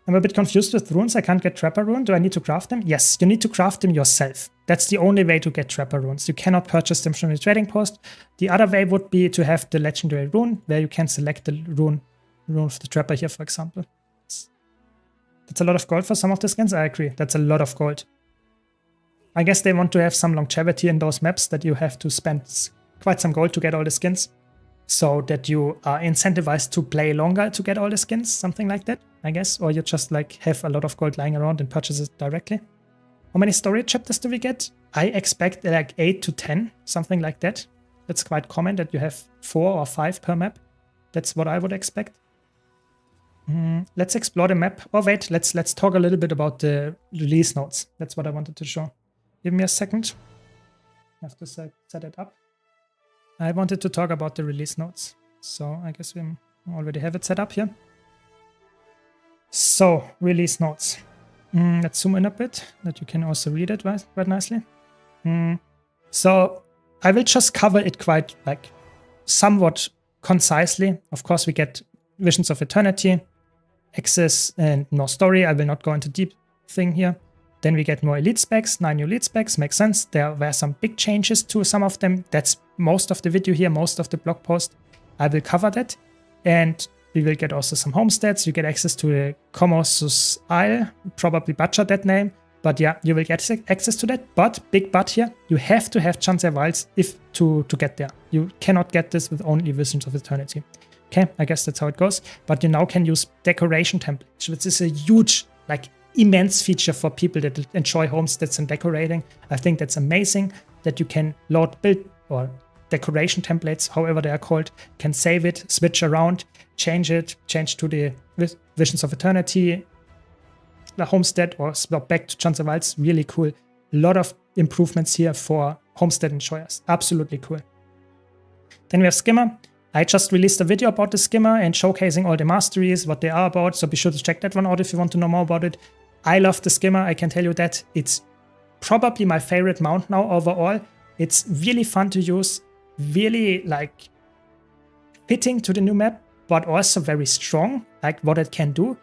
I'm a bit confused with runes. I can't get Trapper Rune. Do I need to craft them? Yes, you need to craft them yourself. That's the only way to get Trapper Runes. You cannot purchase them from the trading post. The other way would be to have the legendary rune, where you can select the rune of the Trapper here, for example. That's a lot of gold for some of the skins. I agree. That's a lot of gold. I guess they want to have some longevity in those maps, that you have to spend quite some gold to get all the skins, so that you are incentivized to play longer to get all the skins, something like that, I guess. Or you just like have a lot of gold lying around and purchase it directly. How many story chapters do we get? I expect like 8 to 10, something like that. That's quite common that you have 4 or 5 per map. That's what I would expect. Let's explore the map. Oh wait, let's talk a little bit about the release notes. That's what I wanted to show. Give me a second. I have to set it up. I wanted to talk about the release notes. So I guess we already have it set up here. So, release notes. Let's zoom in a bit, that you can also read it quite nicely. So I will just cover it quite like somewhat concisely. Of course, we get Visions of Eternity, Access, and no story. I will not go into deep thing here. Then we get more elite specs, 9 new elite specs, makes sense. There were some big changes to some of them. That's most of the video here, most of the blog post. I will cover that. And we will get also some homesteads. You get access to the Commosus Isle, probably butcher that name. But yeah, you will get access to that. But, big but here, you have to have Chance Wilds to get there. You cannot get this with only Visions of Eternity. Okay, I guess that's how it goes. But you now can use decoration templates, which is a huge, like, immense feature for people that enjoy homesteads and decorating. I think that's amazing that you can load build or decoration templates, however they are called, can save it, switch around, change to the Visions of Eternity, the homestead, or swap back to Chance Wilds. Really cool. A lot of improvements here for homestead enjoyers. Absolutely cool. Then we have Skimmer. I just released a video about the Skimmer and showcasing all the masteries, what they are about, so be sure to check that one out if you want to know more about it. I love the Skimmer, I can tell you that. It's probably my favorite mount now overall. It's really fun to use, really like fitting to the new map, but also very strong, like what it can do.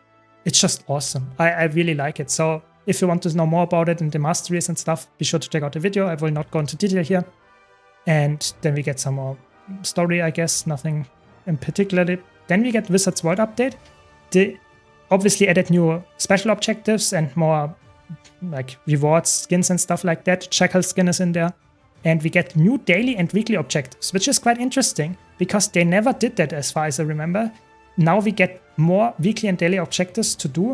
It's just awesome. I really like it. So if you want to know more about it and the masteries and stuff, be sure to check out the video. I will not go into detail here. And then we get some more story, I guess, nothing in particular. Then we get Wizard's World update. They obviously added new special objectives and more like rewards, skins and stuff like that. Jackal skin is in there. and we get new daily and weekly objectives, which is quite interesting because they never did that as far as I remember. Now we get more weekly and daily objectives to do.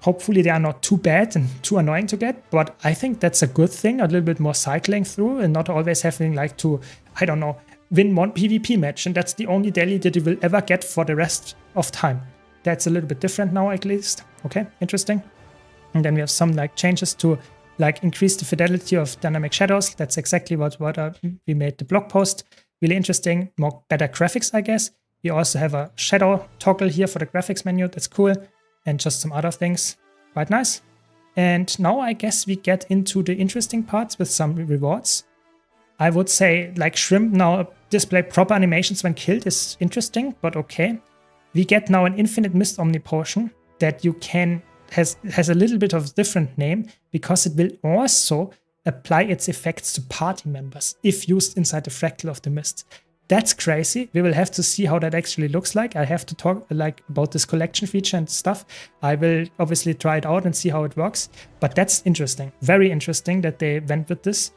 Hopefully they are not too bad and too annoying to get, but I think that's a good thing, a little bit more cycling through and not always having like to, I don't know, win one PvP match, and that's the only daily that you will ever get for the rest of time. That's a little bit different now at least. Okay, interesting. And then we have some like changes to like increase the fidelity of dynamic shadows. That's exactly what we made the blog post. Really interesting, better graphics, I guess. We also have a shadow toggle here for the graphics menu. That's cool. And just some other things. Quite nice. And now I guess we get into the interesting parts with some rewards. I would say like Shrimp now display proper animations when killed is interesting, but okay. We get now an infinite mist omni potion that you can has a little bit of a different name because it will also apply its effects to party members if used inside the fractal of the mist. That's crazy. We will have to see how that actually looks like. I have to talk like about this collection feature and stuff. I will obviously try it out and see how it works. But that's interesting. Very interesting that they went with this.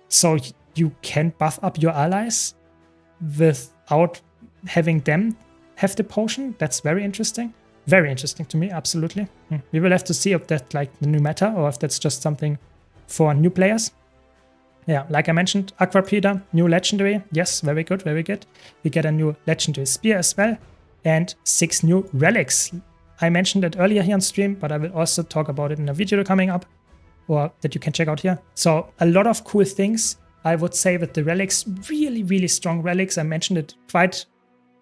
So you can buff up your allies without having them have the potion. That's very interesting. Very interesting to me, absolutely. We will have to see if that's like the new meta or if that's just something for new players. Yeah, like I mentioned, Aquapeda, new legendary. Yes, very good, very good. We get a new legendary spear as well and 6 new relics. I mentioned it earlier here on stream, but I will also talk about it in a video coming up or that you can check out here. So a lot of cool things, I would say, with the relics. Really, really strong relics. I mentioned it quite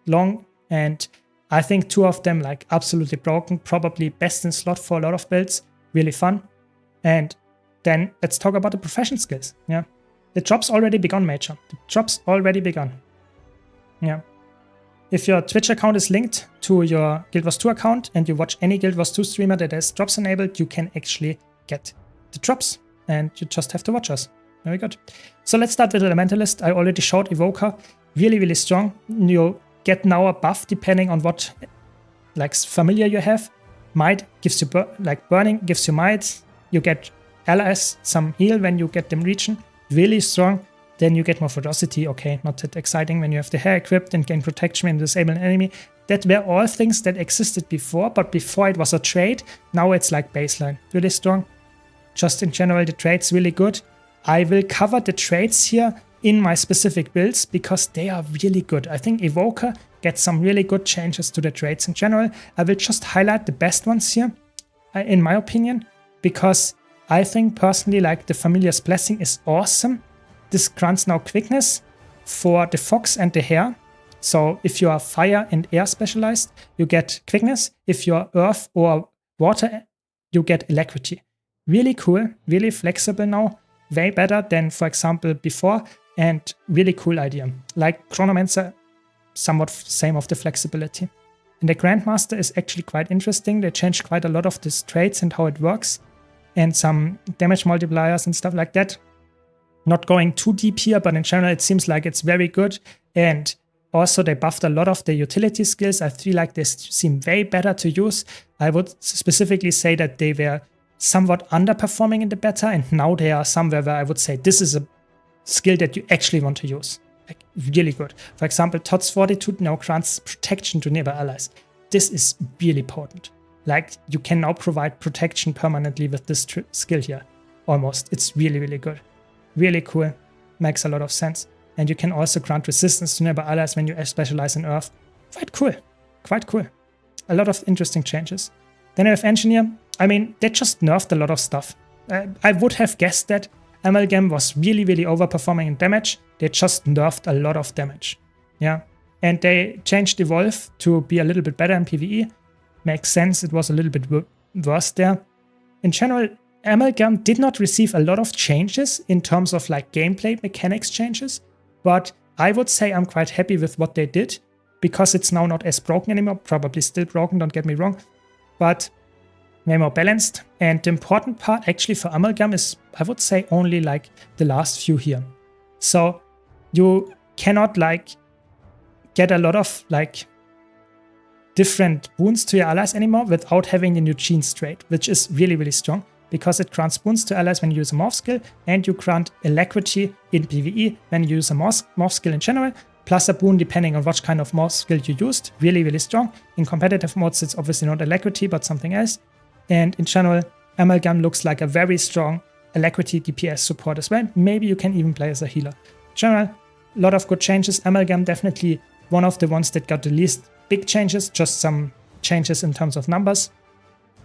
long, and I think 2 of them like absolutely broken, probably best in slot for a lot of builds. Really fun. And then let's talk about the profession skills. Yeah, the drop's already begun, Major. The drop's already begun. Yeah. If your Twitch account is linked to your Guild Wars 2 account and you watch any Guild Wars 2 streamer that has drops enabled, you can actually get the drops and you just have to watch us. Very good. So let's start with Elementalist. I already showed Evoker. Really, really strong. You get now a buff depending on what like familiar you have. Might gives you burning, gives you might. You get allies some heal when you get them region. Really strong. Then you get more ferocity. Okay, not that exciting when you have the hair equipped and gain protection when disable an enemy. That were all things that existed before, but before it was a trait. Now it's like baseline. Really strong. Just in general, the trait's really good. I will cover the traits here in my specific builds because they are really good. I think Evoker gets some really good changes to the traits in general. I will just highlight the best ones here, in my opinion, because I think personally like the Familiar's Blessing is awesome. This grants now quickness for the fox and the hare. So if you are fire and air specialized, you get quickness. If you're earth or water, you get alacrity. Really cool, really flexible now. Way better than, for example, before, and really cool idea. Like Chronomancer, somewhat same of the flexibility. And the Grandmaster is actually quite interesting. They changed quite a lot of these traits and how it works, and some damage multipliers and stuff like that. Not going too deep here, but in general it seems like it's very good. And also they buffed a lot of the utility skills. I feel like they seem way better to use. I would specifically say that they were somewhat underperforming in the beta, and now they are somewhere where I would say this is a skill that you actually want to use. Like really good. For example, Todd's Fortitude now grants protection to nearby allies. This is really potent. Like you can now provide protection permanently with this skill here. Almost. It's really, really good. Really cool. Makes a lot of sense. And you can also grant resistance to nearby allies when you specialize in Earth. Quite cool. Quite cool. A lot of interesting changes. Then I have Engineer. I mean, they just nerfed a lot of stuff. I would have guessed that Amalgam was really, really overperforming in damage. They just nerfed a lot of damage. Yeah. And they changed Evolve to be a little bit better in PvE. Makes sense. It was a little bit worse there. In general, Amalgam did not receive a lot of changes in terms of like gameplay mechanics changes. But I would say I'm quite happy with what they did because it's now not as broken anymore. Probably still broken, don't get me wrong. But way more balanced. And the important part actually for Amalgam is, I would say, only like the last few here. So you cannot like get a lot of like different boons to your allies anymore without having the new Genes trait, which is really, really strong. because it grants boons to allies when you use a morph skill, and you grant alacrity in PvE when you use a morph skill in general, plus a boon depending on what kind of morph skill you used. Really, really strong. In competitive modes, it's obviously not alacrity, but something else. And in general, Amalgam looks like a very strong alacrity DPS support as well. Maybe you can even play as a healer. In general, a lot of good changes. Amalgam definitely one of the ones that got the least big changes, just some changes in terms of numbers.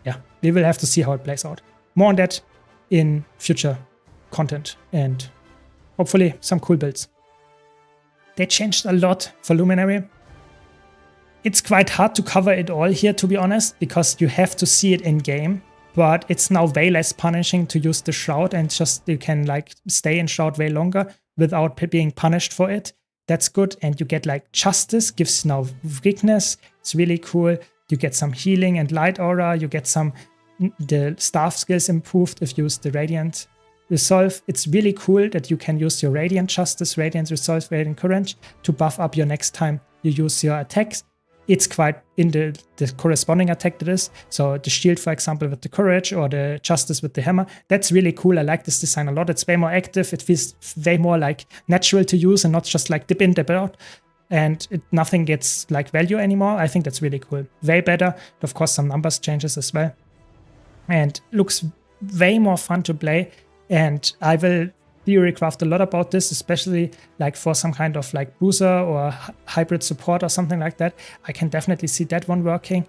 Yeah, we will have to see how it plays out. More on that in future content and hopefully some cool builds. They changed a lot for Luminary. It's quite hard to cover it all here, to be honest, because you have to see it in game. But it's now way less punishing to use the Shroud, and just you can like stay in Shroud way longer without being punished for it. That's good. And you get like Justice, gives now weakness. It's really cool. You get some healing and light aura. You get the staff skills improved if you use the Radiant Resolve. It's really cool that you can use your Radiant Justice, Radiant Resolve, Radiant Courage to buff up your next time you use your attacks. It's quite in the corresponding attack to this. So the shield, for example, with the courage, or the justice with the hammer. That's really cool. I like this design a lot. It's way more active. It feels way more like natural to use and not just like dip in, dip out. And nothing gets like value anymore. I think that's really cool. Way better. Of course, some numbers changes as well. And looks way more fun to play. And I will theory craft a lot about this, especially like for some kind of like bruiser or hybrid support or something like that. I can definitely see that one working,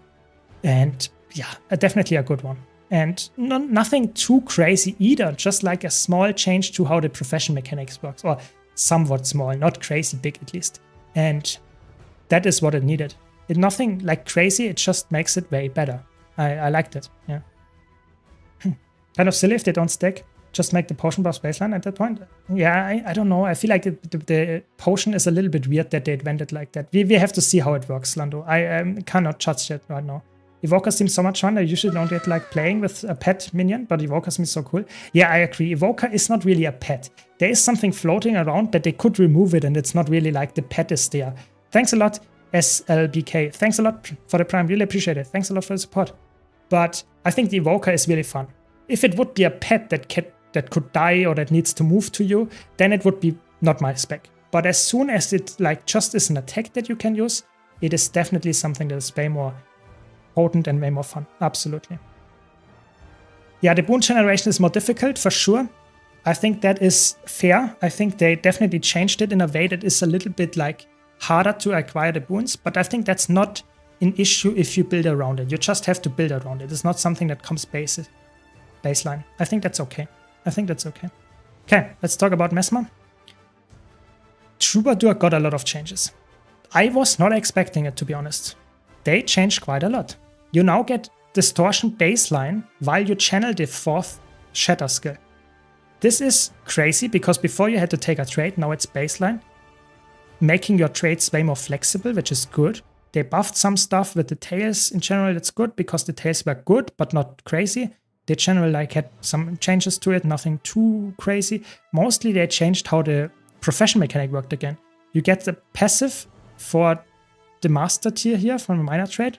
and yeah, definitely a good one. And nothing too crazy either, just like a small change to how the profession mechanics works, or somewhat small, not crazy big at least. And that is what it needed. Nothing like crazy, it just makes it way better. I liked it, yeah. Kind of silly if they don't stack. Just make the potion buffs baseline at that point. Yeah, I don't know. I feel like the potion is a little bit weird that they invented like that. We have to see how it works, Lando. I cannot judge that right now. Evoker seems so much fun. I usually don't get like playing with a pet minion, but Evoker seems so cool. Yeah, I agree. Evoker is not really a pet. There is something floating around, but they could remove it, and it's not really like the pet is there. Thanks a lot, SLBK. Thanks a lot for the prime. Really appreciate it. Thanks a lot for the support. But I think the Evoker is really fun. If it would be a pet that could die or that needs to move to you, then it would be not my spec. But as soon as it like just is an attack that you can use, it is definitely something that is way more potent and way more fun. Absolutely. Yeah, the boon generation is more difficult for sure. I think that is fair. I think they definitely changed it in a way that is a little bit like harder to acquire the boons, but I think that's not an issue if you build around it. You just have to build around it. It's not something that comes baseline. I think that's okay. Okay, let's talk about Mesmer. Troubadour got a lot of changes. I was not expecting it, to be honest. They changed quite a lot. You now get Distortion baseline while you channel the 4th Shatter skill. This is crazy because before you had to take a trade, now it's baseline, making your trades way more flexible, which is good. They buffed some stuff with the tails in general. That's good because the tails were good, but not crazy. They generally like had some changes to it, nothing too crazy. Mostly they changed how the profession mechanic worked again. You get the passive for the master tier here from a minor trade.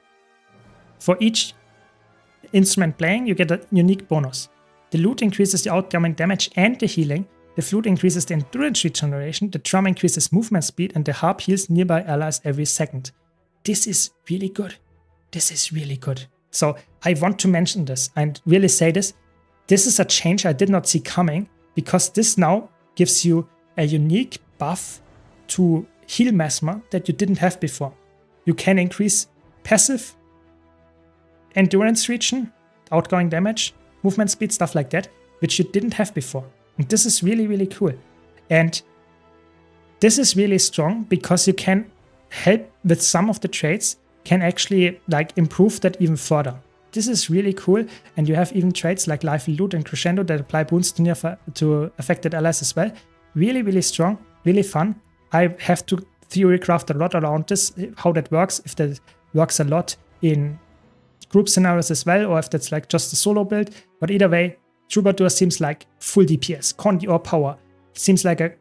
For each instrument playing, you get a unique bonus. The lute increases the outgoing damage and the healing. The flute increases the endurance regeneration. The drum increases movement speed, and the harp heals nearby allies every second. This is really good. So I want to mention this and really say this. This is a change I did not see coming, because this now gives you a unique buff to heal Mesmer that you didn't have before. You can increase passive, endurance regen, outgoing damage, movement speed, stuff like that, which you didn't have before. And this is really, really cool. And this is really strong because you can help with some of the traits, can actually like improve that even further. This is really cool, and you have even traits like Lively Loot and Crescendo that apply boons to affected allies as well. Really, really strong, really fun. I have to theory craft a lot around this, how that works, if that works a lot in group scenarios as well, or if that's like just a solo build. But either way, Troubadour seems like full DPS, Condi or power. Seems like a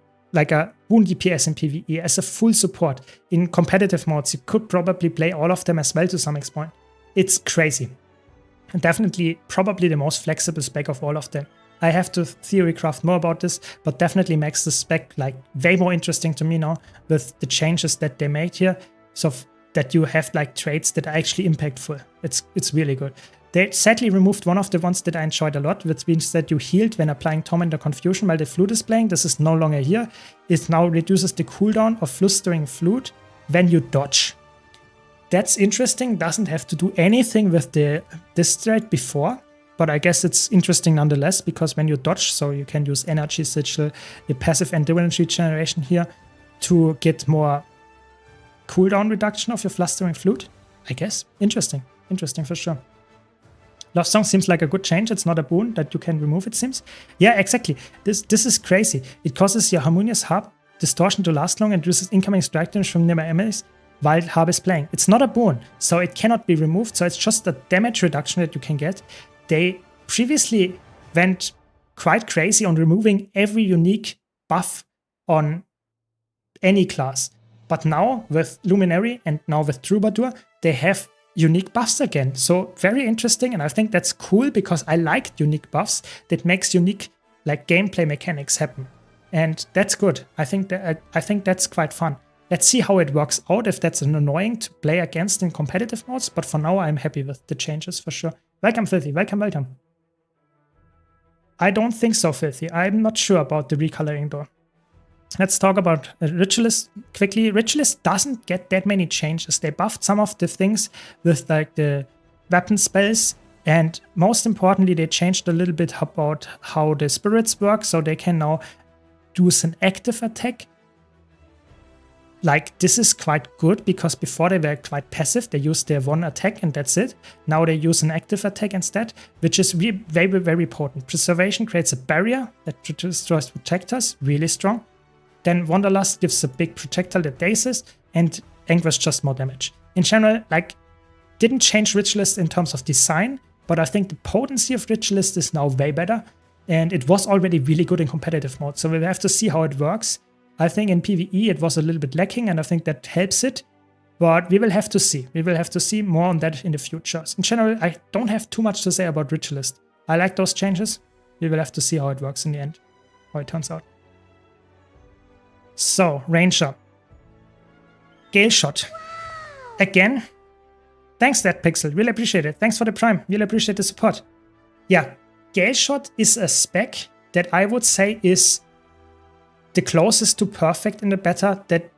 boon DPS in PvE as a full support. In competitive modes, you could probably play all of them as well to some extent. It's crazy. Definitely, probably the most flexible spec of all of them. I have to theory craft more about this, but definitely makes the spec like way more interesting to me now with the changes that they made here. So that you have like traits that are actually impactful. It's really good. They sadly removed one of the ones that I enjoyed a lot, which means that you healed when applying Torment or Confusion while the flute is playing. This is no longer here. It now reduces the cooldown of Flustering Flute when you dodge. That's interesting. Doesn't have to do anything with this trait before, but I guess it's interesting nonetheless, because when you dodge, so you can use Energy Sigil, the passive Endurance Regeneration here to get more cooldown reduction of your Flustering Flute, I guess. Interesting for sure. Love Song seems like a good change. It's not a boon that you can remove, it seems. Yeah, exactly. This is crazy. It causes your Harmonious Harp distortion to last long and reduces incoming strike damage from nearby enemies while Harp is playing. It's not a boon, so it cannot be removed. So it's just a damage reduction that you can get. They previously went quite crazy on removing every unique buff on any class. But now with Luminary and now with Troubadour, they have unique buffs again. So very interesting, and I think that's cool because I like unique buffs that makes unique like gameplay mechanics happen. And that's good. I think that's quite fun. Let's see how it works out, if that's annoying to play against in competitive modes, but for now I'm happy with the changes for sure. Welcome, Filthy. Welcome. I don't think so, Filthy. I'm not sure about the recoloring though. Let's talk about Ritualist quickly. Ritualist doesn't get that many changes. They buffed some of the things with like the weapon spells, and most importantly, they changed a little bit about how the spirits work, so they can now use an active attack. Like, this is quite good, because before they were quite passive. They used their one attack and that's it. Now they use an active attack instead, which is very, very potent. Preservation creates a barrier that destroys protectors, really strong. Then Wanderlust gives a big projectile that dazes, and Anguish just more damage. In general, like, didn't change Ritualist in terms of design, but I think the potency of Ritualist is now way better, and it was already really good in competitive mode, so we'll have to see how it works. I think in PvE it was a little bit lacking, and I think that helps it, but we will have to see. We will have to see more on that in the future. In general, I don't have too much to say about Ritualist. I like those changes. We will have to see how it works in the end, how it turns out. So, Ranger. Gale Shot. Again. Thanks, that Pixel. Really appreciate it. Thanks for the Prime. Really appreciate the support. Yeah, Gale Shot is a spec that I would say is the closest to perfect in the beta that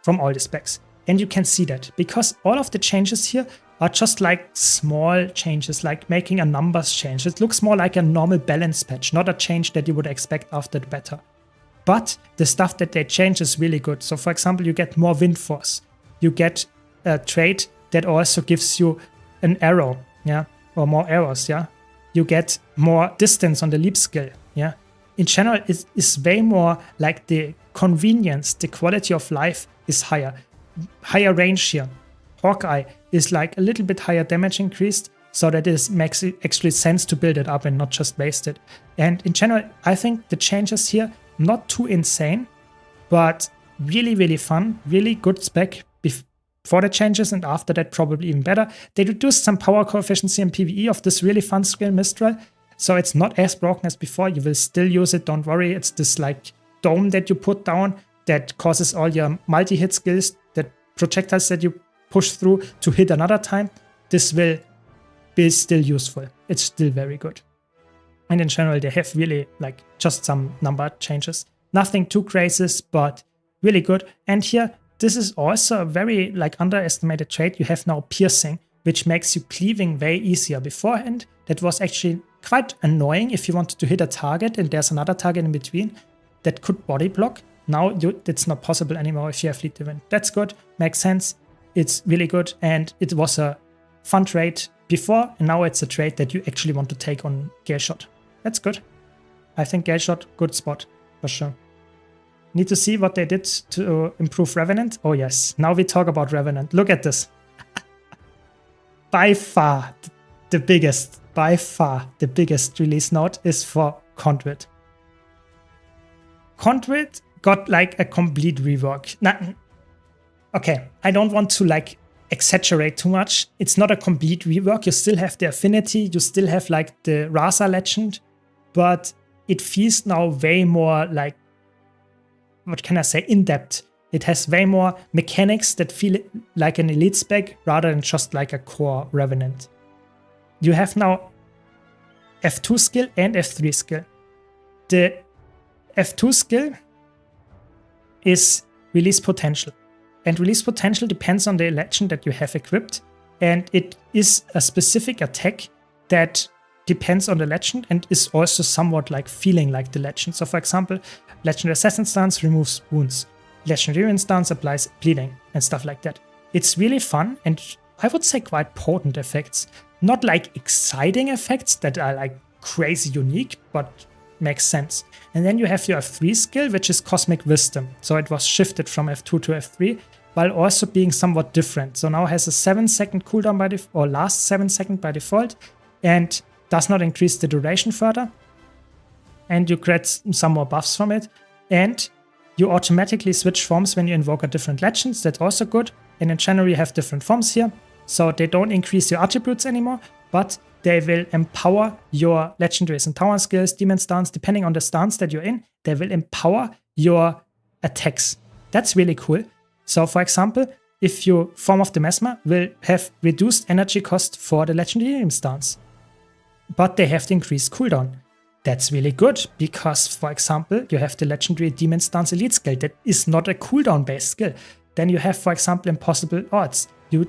from all the specs. And you can see that, because all of the changes here are just like small changes, like making a numbers change. It looks more like a normal balance patch, not a change that you would expect after the beta. But the stuff that they change is really good. So for example, you get more wind force. You get a trait that also gives you an arrow, yeah, or more arrows, yeah. You get more distance on the leap skill, yeah. In general, it is way more like the convenience, the quality of life is higher. Higher range here. Hawkeye is like a little bit higher damage increased, so that it makes it actually sense to build it up and not just waste it. And in general, I think the changes here, not too insane, but really, really fun, really good spec before the changes, and after that probably even better. They reduced some power coefficiency in PvE of this really fun skill Mistral, so it's not as broken as before. You will still use it, don't worry. It's this like dome that you put down that causes all your multi-hit skills, that projectiles that you push through to hit another time. This will be still useful. It's still very good. And in general, they have really like just some number changes. Nothing too crazy, but really good. And here, this is also a very like underestimated trait. You have now piercing, which makes you cleaving way easier. Beforehand, that was actually quite annoying if you wanted to hit a target and there's another target in between that could body block. Now it's not possible anymore if you have lead event. That's good, makes sense. It's really good, and it was a fun trait before, and now it's a trait that you actually want to take on Gale Shot. That's good. I think Gale Shot, good spot, for sure. Need to see what they did to improve Revenant. Oh yes, now we talk about Revenant. Look at this. By far the biggest release note is for Conduit. Conduit got like a complete rework. Now, okay, I don't want to like exaggerate too much. It's not a complete rework. You still have the affinity, you still have like the Rasa legend, but it feels now way more like, what can I say, in-depth. It has way more mechanics that feel like an elite spec rather than just like a core Revenant. You have now F2 skill and F3 skill. The F2 skill is release potential. And release potential depends on the legend that you have equipped. And it is a specific attack that depends on the legend and is also somewhat like feeling like the legend. So for example, Legendary Assassin stance removes wounds. Legendary stance applies bleeding and stuff like that. It's really fun and I would say quite potent effects. Not like exciting effects that are like crazy unique, but makes sense. And then you have your F3 skill, which is Cosmic Wisdom. So it was shifted from F2 to F3, while also being somewhat different. So now has a 7-second cooldown by default, or lasts 7 seconds by default, and does not increase the duration further. And you get some more buffs from it. And you automatically switch forms when you invoke a different legends. That's also good. And in general, you have different forms here. So they don't increase your attributes anymore, but they will empower your legendaries and tower skills, demon stance, depending on the stance that you're in. They will empower your attacks. That's really cool. So for example, if your Form of the Mesmer will have reduced energy cost for the legendary stance, but they have the increased cooldown. That's really good because, for example, you have the legendary demon stance elite skill that is not a cooldown based skill. Then you have, for example, impossible odds. You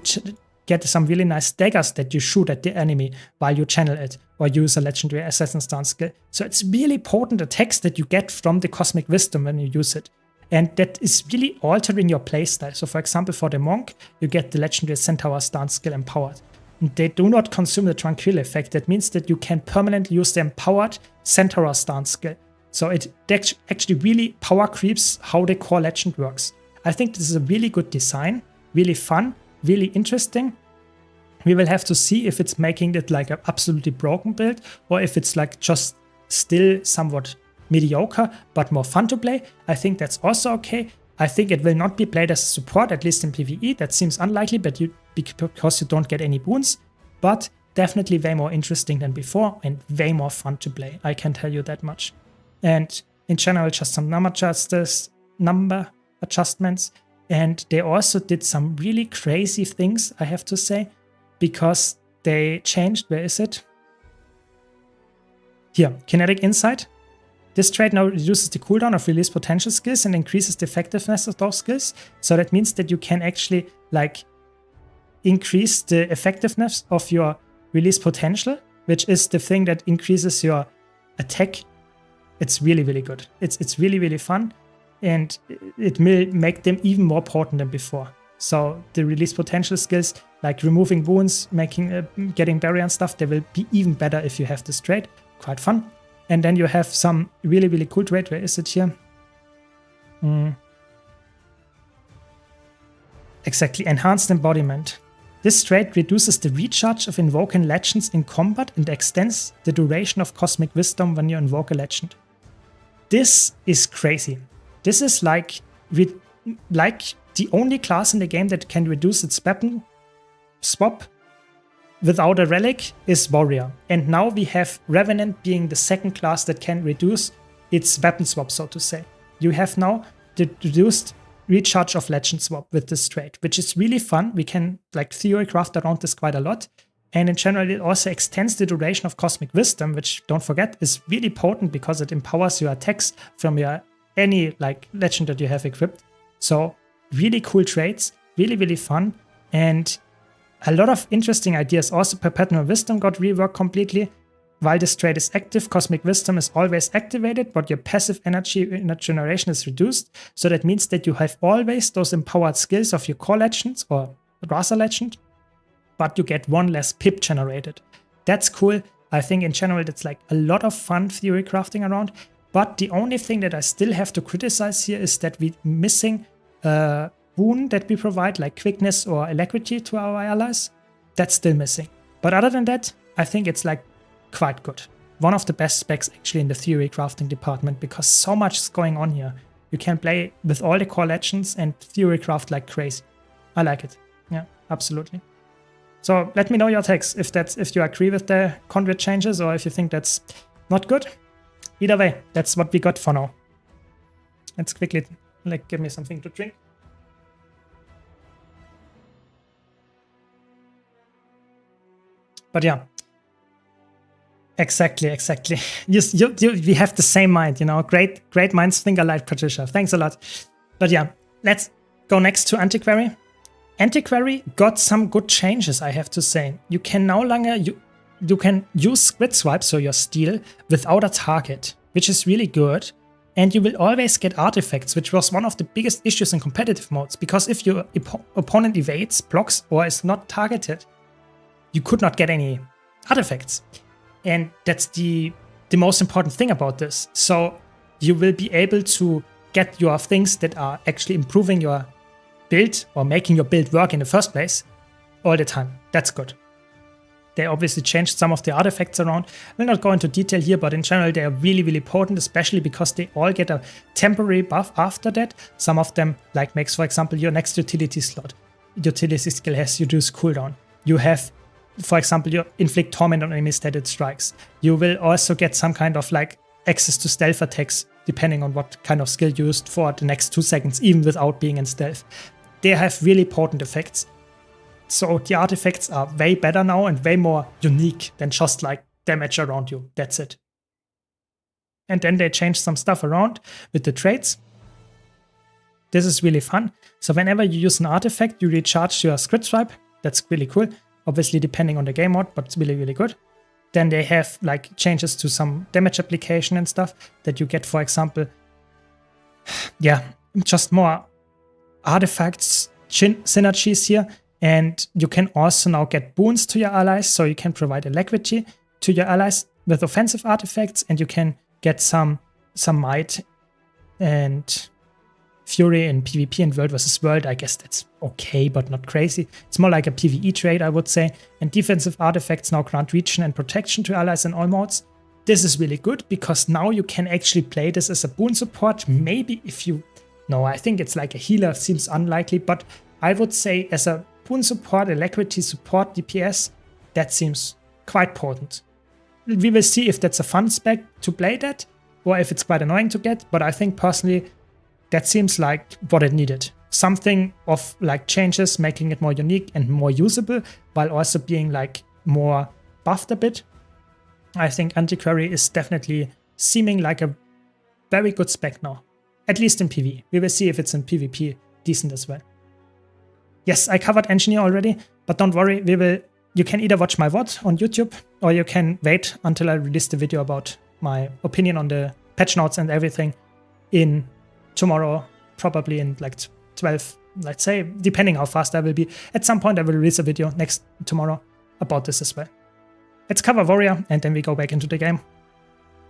get some really nice daggers that you shoot at the enemy while you channel it or use a legendary assassin stance skill. So it's really potent attacks that you get from the Cosmic Wisdom when you use it. And that is really altering your playstyle. So for example, for the Monk, you get the legendary Centaur stance skill empowered. And they do not consume the Tranquil effect. That means that you can permanently use the empowered Centaur stance skill. So it actually really power creeps how the core legend works. I think this is a really good design, really fun, really interesting. We will have to see if it's making it like an absolutely broken build or if it's like just still somewhat mediocre but more fun to play. I think that's also okay. I think it will not be played as a support, at least in PvE. That seems unlikely, but because you don't get any boons. But definitely way more interesting than before and way more fun to play. I can tell you that much. And in general, just some number adjustments. And they also did some really crazy things, I have to say, because they changed. Where is it? Here, Kinetic Insight. This trait now reduces the cooldown of release potential skills and increases the effectiveness of those skills. So that means that you can actually like increase the effectiveness of your release potential, which is the thing that increases your attack. It's really, really good. It's really, really fun. And it will make them even more potent than before. So the release potential skills, like removing wounds, getting barrier and stuff, they will be even better if you have this trait. Quite fun. And then you have some really, really cool trait. Where is it here? Exactly, Enhanced Embodiment. This trait reduces the recharge of invoking legends in combat and extends the duration of Cosmic Wisdom when you invoke a legend. This is crazy. This is like the only class in the game that can reduce its weapon swap without a relic is Warrior. And now we have Revenant being the second class that can reduce its weapon swap, so to say. You have now the reduced recharge of legend swap with this trait, which is really fun. We can like theory craft around this quite a lot. And in general, it also extends the duration of Cosmic Wisdom, which, don't forget, is really potent because it empowers your attacks from any like legend that you have equipped. So really cool traits, really, really fun. And a lot of interesting ideas. Also, Perpetual Wisdom got reworked completely. While this trait is active, Cosmic Wisdom is always activated, but your passive energy in a generation is reduced. So that means that you have always those empowered skills of your core legends or Rasa legend, but you get one less pip generated. That's cool. I think in general, that's like a lot of fun theory crafting around. But the only thing that I still have to criticize here is that we're missing boon that we provide, like quickness or alacrity to our allies. That's still missing. But other than that, I think it's like quite good. One of the best specs actually in the theory crafting department because so much is going on here. You can play with all the core legends and theory craft like crazy. I like it. Yeah. absolutely. So let me know your takes if you agree with the conduit changes or if you think that's not good. Either way, that's what we got for now. Let's quickly give me something to drink. But yeah, exactly. We have the same mind, you know. Great minds think alike, Patricia. Thanks a lot. But yeah, let's go next to Antiquary. Antiquary got some good changes, I have to say. You can no longer you can use grid swipe, so your steal, without a target, which is really good. And you will always get artifacts, which was one of the biggest issues in competitive modes, because if your opponent evades, blocks, or is not targeted, you could not get any artifacts. And that's the most important thing about this. So you will be able to get your things that are actually improving your build or making your build work in the first place all the time. That's good. They obviously changed some of the artifacts around. I will not go into detail here, but in general they are really, really potent, especially because they all get a temporary buff after that. Some of them, like makes, for example, your next utility slot. Utility skill has reduced cooldown. You have, for example, your inflict torment on enemies that it strikes. You will also get some kind of access to stealth attacks, depending on what kind of skill you used for the next 2 seconds, even without being in stealth. They have really potent effects. So the artifacts are way better now and way more unique than just damage around you. That's it. And then they changed some stuff around with the traits. This is really fun. So whenever you use an artifact, you recharge your grid swipe. That's really cool. Obviously depending on the game mode, but it's really, really good. Then they have changes to some damage application and stuff that you get, for example, yeah, just more artifacts, synergies here. And you can also now get boons to your allies, so you can provide alacrity to your allies with offensive artifacts, and you can get some might and fury in PvP and world versus world. I guess that's okay, but not crazy. It's more like a PvE trade, I would say. And defensive artifacts now grant region and protection to allies in all modes. This is really good because now you can actually play this as a boon support. Maybe if you... No, I think it's like a healer, seems unlikely, but I would say as a boon support, alacrity support, DPS, that seems quite potent. We will see if that's a fun spec to play that, or if it's quite annoying to get, but I think personally that seems like what it needed. Something of changes, making it more unique and more usable, while also being more buffed a bit. I think Antiquary is definitely seeming like a very good spec now, at least in PvE. We will see if it's in PvP decent as well. Yes, I covered Engineer already, but don't worry, you can either watch my VOD on YouTube, or you can wait until I release the video about my opinion on the patch notes and everything in tomorrow, probably in 12, let's say, depending how fast I will be. At some point I will release a video tomorrow about this as well. Let's cover Warrior, and then we go back into the game.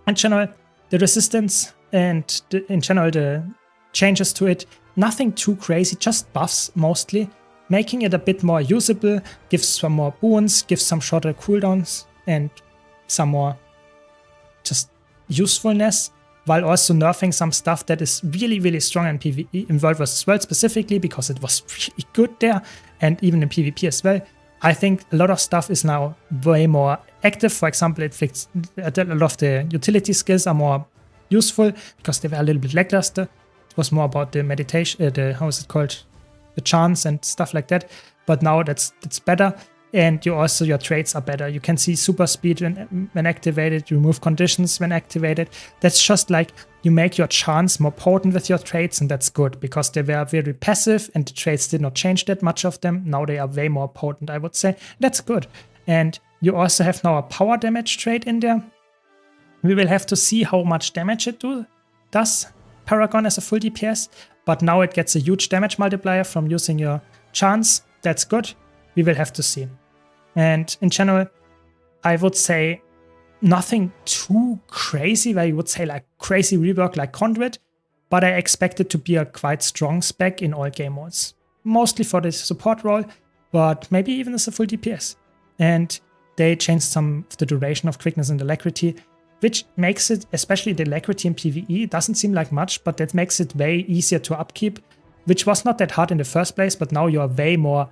In general, the resistance and in general the changes to it, nothing too crazy, just buffs mostly, making it a bit more usable, gives some more boons, gives some shorter cooldowns, and some more just usefulness, while also nerfing some stuff that is really, really strong in PvE, in World vs. World specifically, because it was really good there, and even in PvP as well. I think a lot of stuff is now way more active. For example, a lot of the utility skills are more useful because they were a little bit lackluster. It was more about the meditation, the chance and stuff like that. But now it's better, and your traits are better. You can see super speed when activated, you remove conditions when activated. That's just you make your chance more potent with your traits, and that's good because they were very passive and the traits did not change that much of them. Now they are way more potent, I would say. That's good. And you also have now a power damage trait in there. We will have to see how much damage it does, Paragon as a full DPS, but now it gets a huge damage multiplier from using your chance. That's good. We will have to see. And in general, I would say nothing too crazy, where you would say crazy rework like Conduit, but I expect it to be a quite strong spec in all game modes. Mostly for the support role, but maybe even as a full DPS. And they changed some of the duration of quickness and alacrity, which makes it, especially the alacrity in PvE, doesn't seem like much, but that makes it way easier to upkeep, which was not that hard in the first place, but now you're way more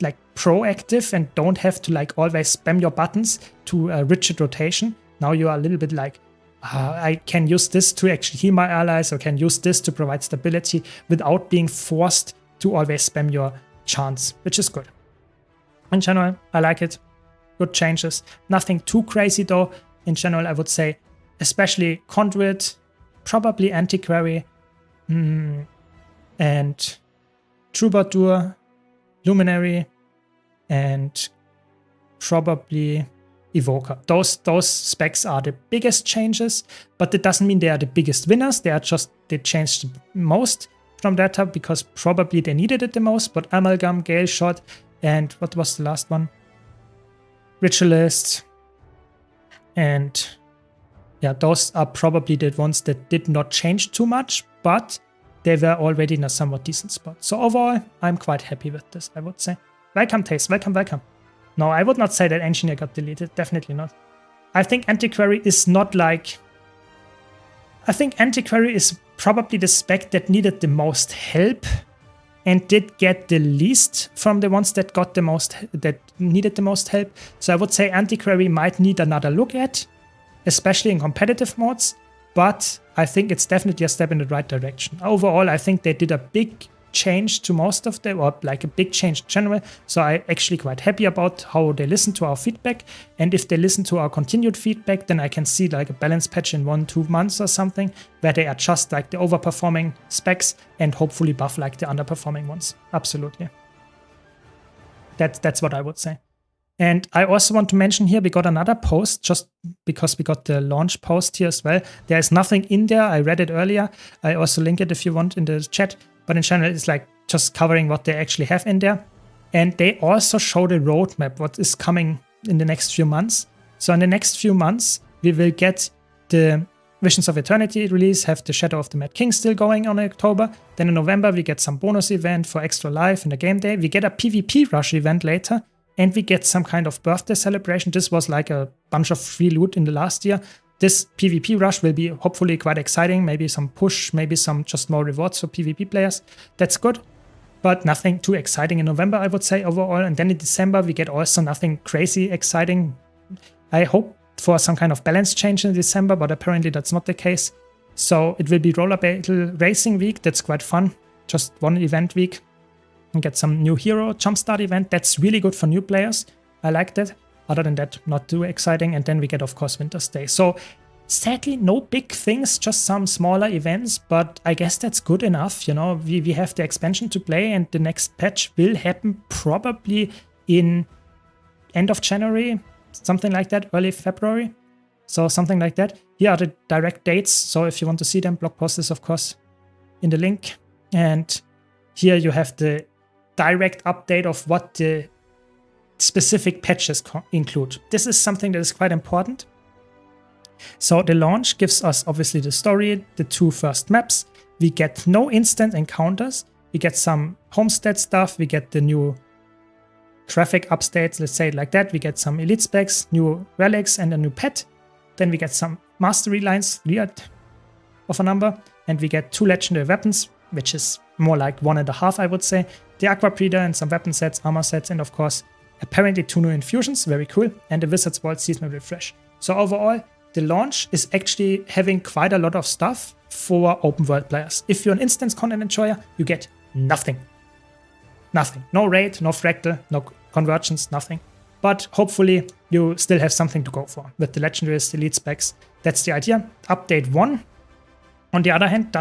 like proactive and don't have to like always spam your buttons to a rigid rotation. Now you are a little bit like, I can use this to actually heal my allies, or can use this to provide stability without being forced to always spam your chants, which is good. In general, I like it. Good changes. Nothing too crazy though. In general, I would say, especially Conduit, probably Antiquary, and Troubadour, Luminary, and probably Evoker. Those specs are the biggest changes, but that doesn't mean they are the biggest winners. They changed the most from that tab because probably they needed it the most. But Amalgam, Gale Shot, and what was the last one? Ritualist. And yeah, those are probably the ones that did not change too much, but they were already in a somewhat decent spot. So overall, I'm quite happy with this, I would say. Welcome, Taste. Welcome. No, I would not say that Engineer got deleted. Definitely not. I think Antiquary is not like... I think Antiquary is probably the spec that needed the most help and did get the least from the ones that got the most, that needed the most help. So I would say Antiquary might need another look at, especially in competitive modes, but I think it's definitely a step in the right direction. Overall, I think they did a big change to most of them, or like a big change in general. So I'm actually quite happy about how they listen to our feedback. And if they listen to our continued feedback, then I can see like a balance patch in 1-2 months or something where they adjust like the overperforming specs and hopefully buff like the underperforming ones. Absolutely. That's what I would say. And I also want to mention here, we got another post just because we got the launch post here as well. There is nothing in there. I read it earlier. I also link it if you want in the chat. But in general, it's like just covering what they actually have in there. And they also show the roadmap, what is coming in the next few months. So in the next few months, we will get the Visions of Eternity release, have the Shadow of the Mad King still going on in October. Then in November, we get some bonus event for extra life in the game day. We get a PvP rush event later. And we get some kind of birthday celebration. This was like a bunch of free loot in the last year. This PvP rush will be hopefully quite exciting. Maybe some push, maybe some just more rewards for PvP players. That's good, but nothing too exciting in November, I would say, overall. And then in December, we get also nothing crazy exciting. I hope for some kind of balance change in December, but apparently that's not the case. So it will be Roller Battle Racing Week. That's quite fun. Just one event week. And get some new hero jumpstart event. That's really good for new players. I like that. Other than that, not too exciting. And then we get, of course, Winter's Day. So sadly, no big things, just some smaller events. But I guess that's good enough. You know, we have the expansion to play, and the next patch will happen probably in end of January, something like that, early February. So something like that. Here are the direct dates. So if you want to see them, blog post is, of course, in the link. And here you have the direct update of what the specific patches include. This is something that is quite important. So the launch gives us obviously the story, the 2 first maps. We get no instant encounters. We get some homestead stuff. We get the new traffic updates, let's say it like that. We get some elite specs, new relics, and a new pet. Then we get some mastery lines, 3 of a number. And we get 2 legendary weapons, which is more like 1.5, I would say. The Aqua Breeder and some weapon sets, armor sets, and of course, apparently 2 new infusions, very cool. And the Wizard's Vault seasonal refresh. So overall, the launch is actually having quite a lot of stuff for open world players. If you're an instance content enjoyer, you get nothing. Nothing. No raid, no fractal, no convergence, nothing. But hopefully, you still have something to go for with the legendaries, elite specs. That's the idea. Update 1. On the other hand,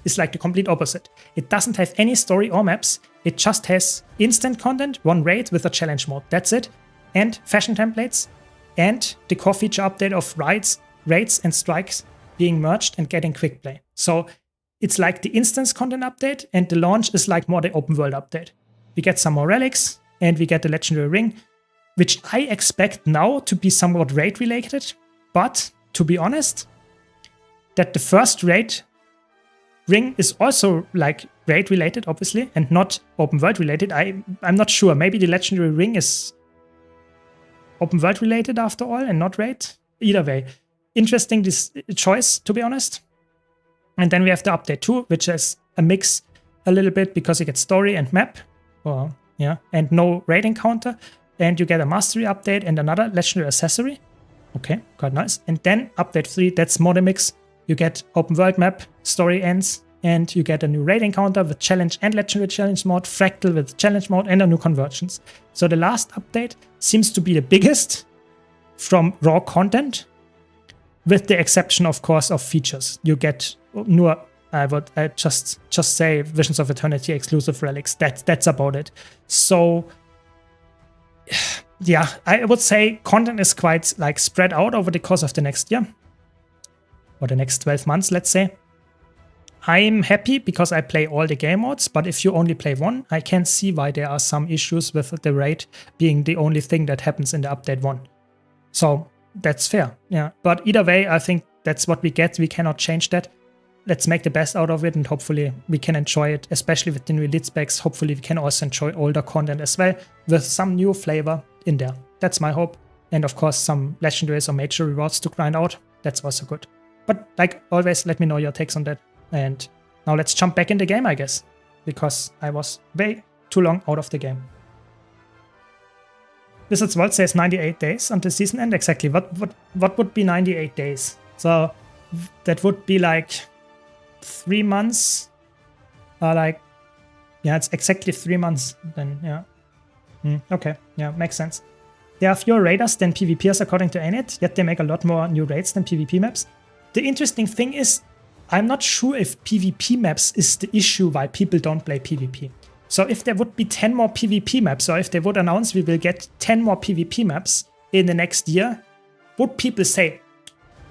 is like the complete opposite. It doesn't have any story or maps. It just has instant content, 1 raid with a challenge mode. That's it. And fashion templates. And the core feature update of raids and strikes being merged and getting quick play. So it's like the instance content update, and the launch is like more the open world update. We get some more relics, and we get the legendary ring, which I expect now to be somewhat raid related. But to be honest, that the first raid ring is also like raid related, obviously, and not open world related. I'm not sure. Maybe the legendary ring is open world related after all and not raid. Either way, interesting this choice, to be honest. And then we have the update 2, which is a mix a little bit because you get story and map, or yeah, and no raid encounter, and you get a mastery update and another legendary accessory. Okay, quite nice. And then update 3, that's Modemix. You get open world map, story ends, and you get a new raid encounter with challenge and legendary challenge mode, fractal with challenge mode, and a new convergence. So the last update seems to be the biggest from raw content, with the exception, of course, of features. You get newer, I would just say Visions of Eternity exclusive relics. That's about it. So yeah, I would say content is quite like spread out over the course of the next year, or the next 12 months, let's say. I'm happy because I play all the game modes, but if you only play one, I can see why there are some issues with the raid being the only thing that happens in the update 1. So that's fair, yeah. But either way, I think that's what we get. We cannot change that. Let's make the best out of it, and hopefully we can enjoy it, especially with the new elite specs. Hopefully we can also enjoy older content as well, with some new flavor in there. That's my hope. And of course, some legendaries or major rewards to grind out. That's also good. But like always, let me know your takes on that. And now let's jump back in the game, I guess, because I was way too long out of the game. Wizards Vault says 98 days until season end. Exactly. What would be 98 days? So that would be like 3 months. Like, yeah, it's exactly 3 months then, yeah. Okay, yeah, makes sense. There are fewer raiders than PvPers according to Anit, yet they make a lot more new raids than PvP maps. The interesting thing is, I'm not sure if PvP maps is the issue why people don't play PvP. So if there would be 10 more PvP maps, or if they would announce we will get 10 more PvP maps in the next year, would people say,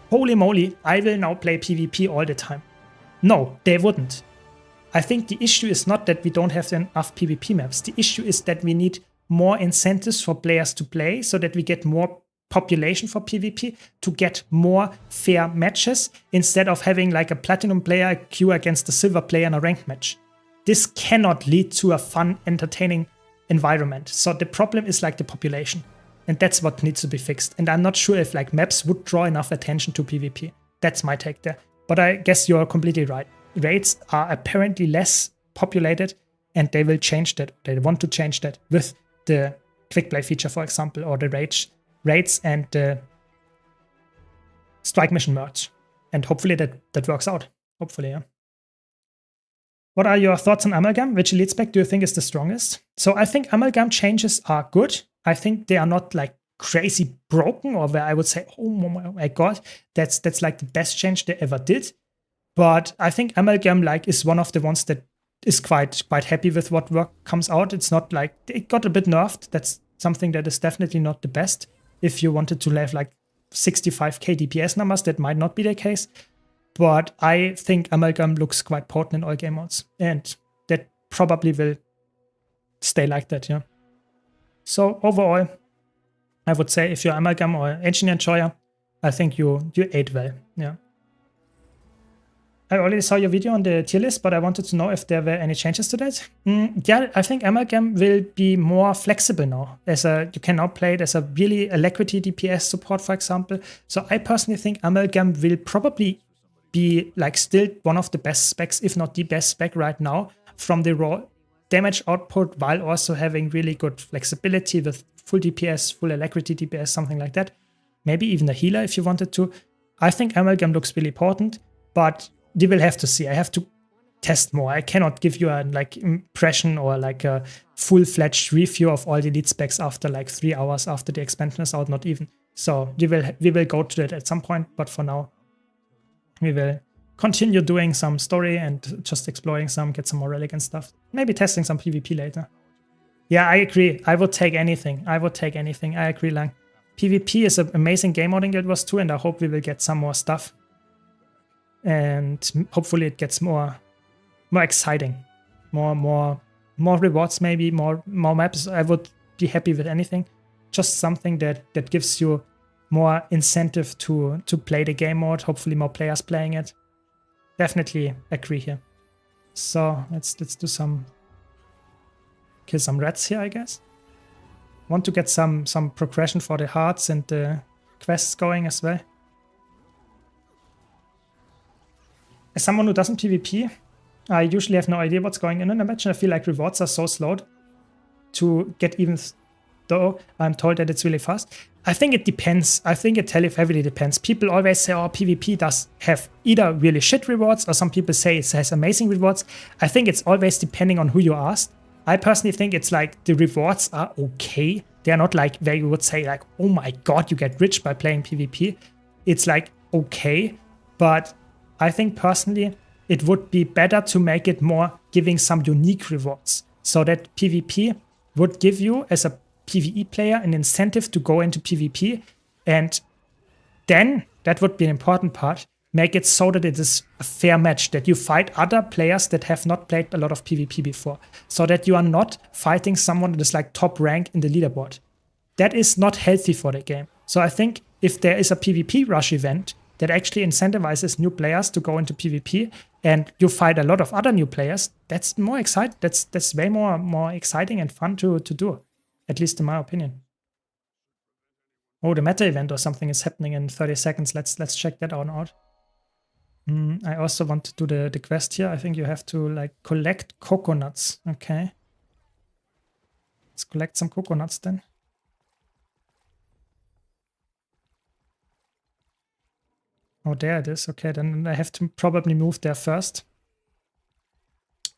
holy moly, I will now play PvP all the time? No, they wouldn't. I think the issue is not that we don't have enough PvP maps. The issue is that we need more incentives for players to play so that we get more population for PvP, to get more fair matches instead of having like a platinum player queue against a silver player in a ranked match. This cannot lead to a fun, entertaining environment. So the problem is like the population, and that's what needs to be fixed. And I'm not sure if like maps would draw enough attention to PvP. That's my take there. But I guess you're completely right. Raids are apparently less populated, and they will change that. They want to change that with the quick play feature, for example, or the raids and the strike mission merge. And hopefully that works out. Hopefully, yeah. What are your thoughts on Amalgam? Which elite spec do you think is the strongest? So I think Amalgam changes are good. I think they are not like crazy broken, or where I would say, oh my god, that's like the best change they ever did. But I think Amalgam like is one of the ones that is quite happy with what work comes out. It's not like it got a bit nerfed. That's something that is definitely not the best. If you wanted to have like 65k DPS numbers, that might not be the case. But I think Amalgam looks quite potent in all game modes, and that probably will stay like that, yeah. So overall, I would say if you're Amalgam or Engineer Enjoyer, I think you ate well, yeah. I already saw your video on the tier list, but I wanted to know if there were any changes to that. Yeah, I think Amalgam will be more flexible now. You can now play it as a really alacrity DPS support, for example. So I personally think Amalgam will probably be like still one of the best specs, if not the best spec right now, from the raw damage output, while also having really good flexibility with full DPS, full alacrity DPS, something like that. Maybe even a healer if you wanted to. I think Amalgam looks really potent, but you will have to see. I have to test more. I cannot give you a like impression or like a full-fledged review of all the elite specs after like 3 hours after the expansion is out, not even. So we will go to that at some point, but for now we will continue doing some story and just exploring some, get some more relic and stuff. Maybe testing some PvP later. Yeah, I agree. I would take anything. I agree, Lang. PvP is an amazing game mode in Guild Wars 2, and I hope we will get some more stuff. And hopefully it gets more exciting, more rewards, maybe more maps. I would be happy with anything, just something that gives you more incentive to play the game mode. Hopefully more players playing it. Definitely agree here. So let's do kill some rats here, I guess. Want to get some progression for the hearts and the quests going as well. As someone who doesn't PvP, I usually have no idea what's going on in a match, and I feel like rewards are so slowed. to get even, though I'm told that it's really fast. I think it depends. I think it heavily depends. People always say, oh, PvP does have either really shit rewards, or some people say it has amazing rewards. I think it's always depending on who you ask. I personally think it's like the rewards are okay. They're not like where you would say like, oh my god, you get rich by playing PvP. It's like okay, but I think personally it would be better to make it more giving some unique rewards, so that PvP would give you as a PvE player an incentive to go into PvP, and then that would be an important part. Make it so that it is a fair match, that you fight other players that have not played a lot of PvP before, so that you are not fighting someone that is like top rank in the leaderboard. That is not healthy for the game. So I think if there is a PvP rush event that actually incentivizes new players to go into PvP, and you fight a lot of other new players, that's more exciting. That's way more exciting and fun to do, at least in my opinion. Oh, the meta event or something is happening in 30 seconds. Let's check that out. I also want to do the quest here. I think you have to like collect coconuts. Okay. Let's collect some coconuts then. Oh, there it is. Okay, then I have to probably move there first.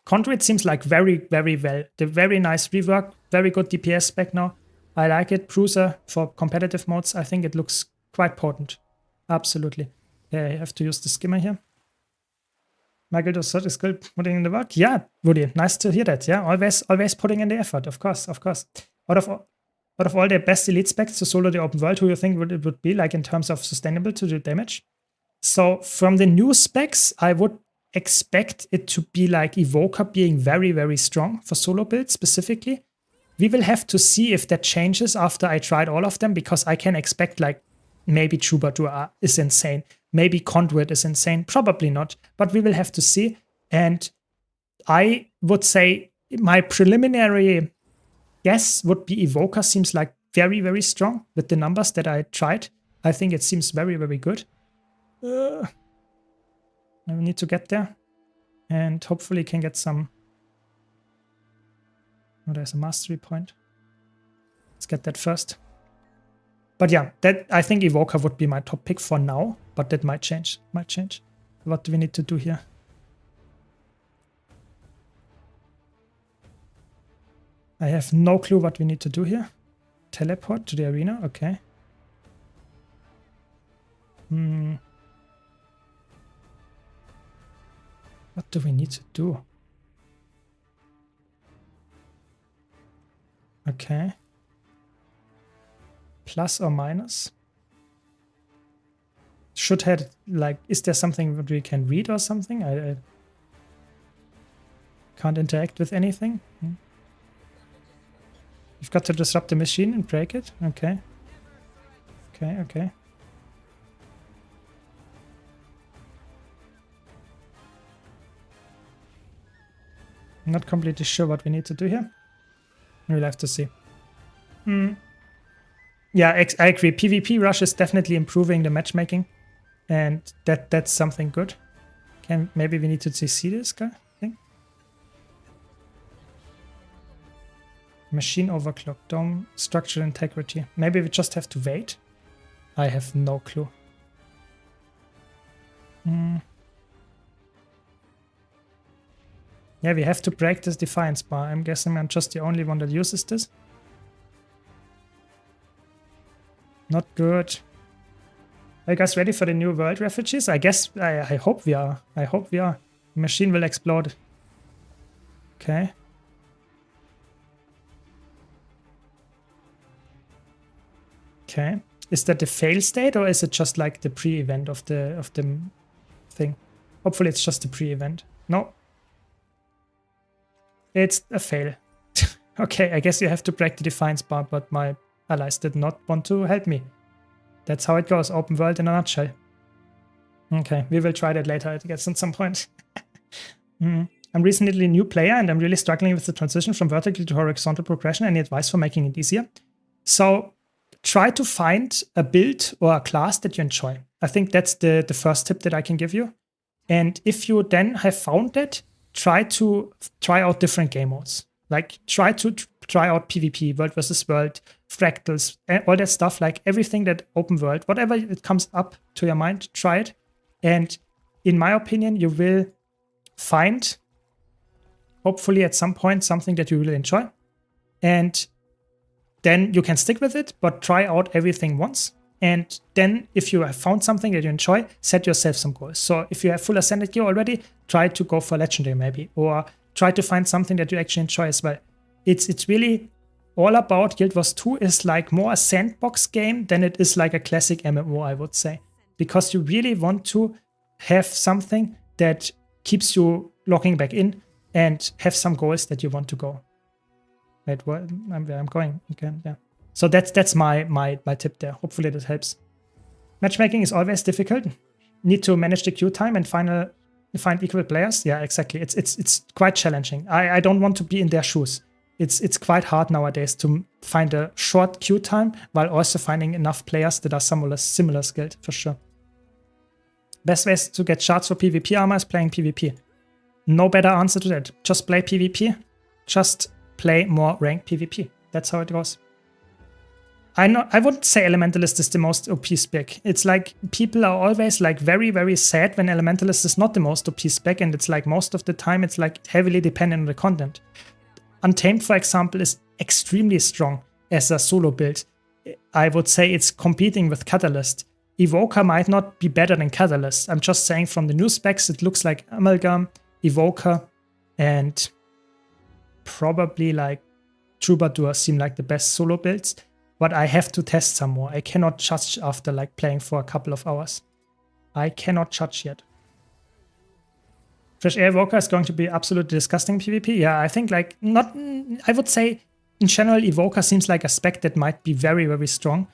Conduit seems like very, very well. The very nice rework, very good DPS spec now. I like it. Bruiser for competitive modes. I think it looks quite potent. Absolutely. Yeah, I have to use the skimmer here. Michael does is still putting in the work. Yeah, Woody, nice to hear that. Yeah, always putting in the effort. Of course. Out of all the best elite specs to solo the open world, who you think it would be like in terms of sustainable to do damage? So from the new specs, I would expect it to be like Evoker being very, very strong for solo builds specifically. We will have to see if that changes after I tried all of them, because I can expect like maybe Troubadour is insane. Maybe Conduit is insane. Probably not, but we will have to see. And I would say my preliminary guess would be Evoker seems like very, very strong with the numbers that I tried. I think it seems very, very good. I need to get there and hopefully can get some. Oh, there's a mastery point. Let's get that first. But yeah, that I think Evoker would be my top pick for now, but that might change. What do we need to do here? I have no clue what we need to do here. Teleport to the arena, okay. What do we need to do? Okay. Plus or minus? Should have, like, is there something that we can read or something? I can't interact with anything. You've got to disrupt the machine and break it? Okay. Okay. I'm not completely sure what we need to do here. We'll have to see. Yeah, I agree. PvP rush is definitely improving the matchmaking, and that's something good. Maybe we need to see this guy thing. Machine overclock, dome, structural integrity. Maybe we just have to wait. I have no clue. Yeah, we have to break this defiance bar. I'm guessing I'm just the only one that uses this. Not good. Are you guys ready for the new world refugees? I guess, I hope we are. I hope we are. The machine will explode. Okay. Okay. Is that the fail state, or is it just like the pre-event of the thing? Hopefully it's just the pre-event. No. It's a fail. Okay, I guess you have to break the defiance bar, but my allies did not want to help me. That's how it goes. Open world in a nutshell. Okay, we will try that later, I guess, at some point. I'm recently a new player, and I'm really struggling with the transition from vertical to horizontal progression. Any advice for making it easier? So try to find a build or a class that you enjoy. I think that's the first tip that I can give you. And if you then have found that, try out different game modes. Like, try to try out PvP, world versus world, fractals, all that stuff, like everything that open world, whatever it comes up to your mind, try it. And in my opinion, you will find, hopefully at some point, something that you really enjoy. And then you can stick with it, but try out everything once. And then if you have found something that you enjoy, set yourself some goals. So if you have full Ascended gear already, try to go for Legendary maybe, or try to find something that you actually enjoy as well. It's really all about Guild Wars 2 is like more a sandbox game than it is like a classic MMO, I would say. Because you really want to have something that keeps you logging back in and have some goals that you want to go. Wait, where I'm going. Okay, yeah. So that's my tip there. Hopefully that helps. Matchmaking is always difficult. Need to manage the queue time and find equal players. Yeah, exactly. It's quite challenging. I don't want to be in their shoes. It's quite hard nowadays to find a short queue time while also finding enough players that are similar skilled, for sure. Best ways to get shards for PvP armor is playing PvP. No better answer to that. Just play PvP. Just play more ranked PvP. That's how it goes. I wouldn't say Elementalist is the most OP spec. It's like people are always like very, very sad when Elementalist is not the most OP spec, and it's like most of the time it's like heavily dependent on the content. Untamed, for example, is extremely strong as a solo build. I would say it's competing with Catalyst. Evoker might not be better than Catalyst. I'm just saying from the new specs, it looks like Amalgam, Evoker, and probably like Troubadour seem like the best solo builds. But I have to test some more. I cannot judge after like playing for a couple of hours. I cannot judge yet. Fresh Air Evoker is going to be absolutely disgusting PvP. Yeah, I think like not. I would say in general Evoker seems like a spec that might be very, very strong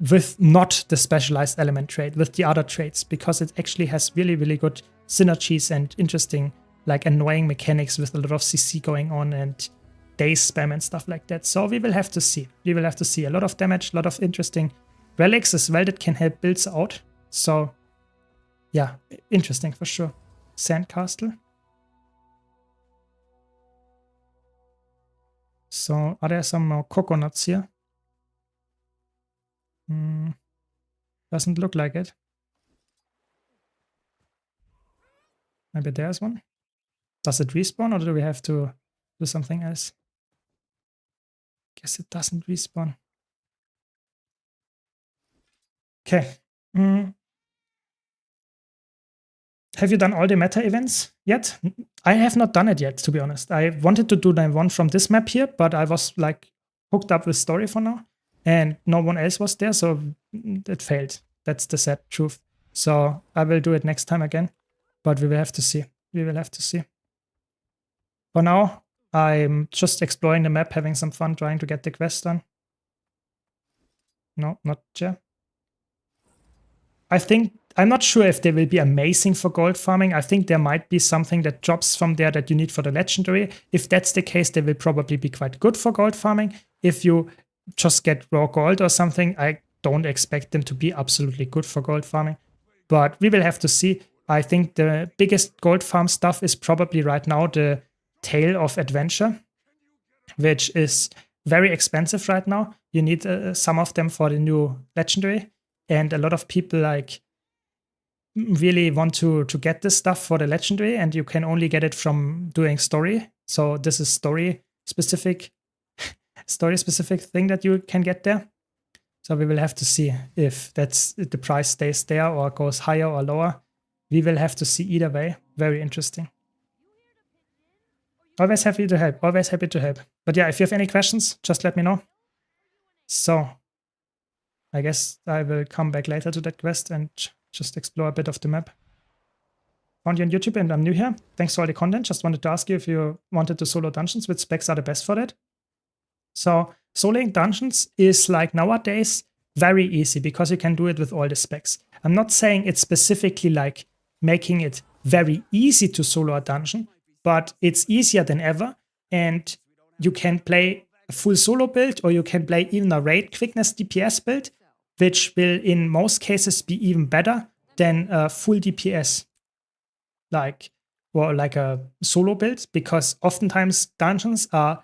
with not the specialized element trait, with the other traits, because it actually has really, really good synergies and interesting, like annoying mechanics with a lot of CC going on and daze spam and stuff like that. So we will have to see. We will have to see a lot of damage, a lot of interesting relics as well that can help builds out. So yeah, interesting for sure. Sandcastle. So are there some more coconuts here? Doesn't look like it. Maybe there's one. Does it respawn or do we have to do something else? Guess it doesn't respawn. Okay. Have you done all the meta events yet? I have not done it yet, to be honest. I wanted to do the one from this map here, but I was like hooked up with story for now, and no one else was there, so it failed. That's the sad truth. So I will do it next time again, but we will have to see. We will have to see. For now, I'm just exploring the map, having some fun, trying to get the quest done. No, not yet. I think, I'm not sure if they will be amazing for gold farming. I think there might be something that drops from there that you need for the legendary. If that's the case, they will probably be quite good for gold farming. If you just get raw gold or something, I don't expect them to be absolutely good for gold farming. But we will have to see. I think the biggest gold farm stuff is probably right now the Tale of Adventure, which is very expensive right now. You need some of them for the new legendary. And a lot of people like really want to get this stuff for the legendary, and you can only get it from doing story. So this is story specific thing that you can get there. So we will have to see if the price stays there or goes higher or lower. We will have to see either way. Very interesting. Always happy to help. Always happy to help. But yeah, if you have any questions, just let me know. So I guess I will come back later to that quest and just explore a bit of the map. Found you on YouTube and I'm new here. Thanks for all the content. Just wanted to ask you if you wanted to solo dungeons, which specs are the best for that. So soloing dungeons is like nowadays very easy because you can do it with all the specs. I'm not saying it's specifically like making it very easy to solo a dungeon, but it's easier than ever. And you can play a full solo build, or you can play even a raid quickness DPS build, which will in most cases be even better than a full DPS, like a solo build, because oftentimes dungeons are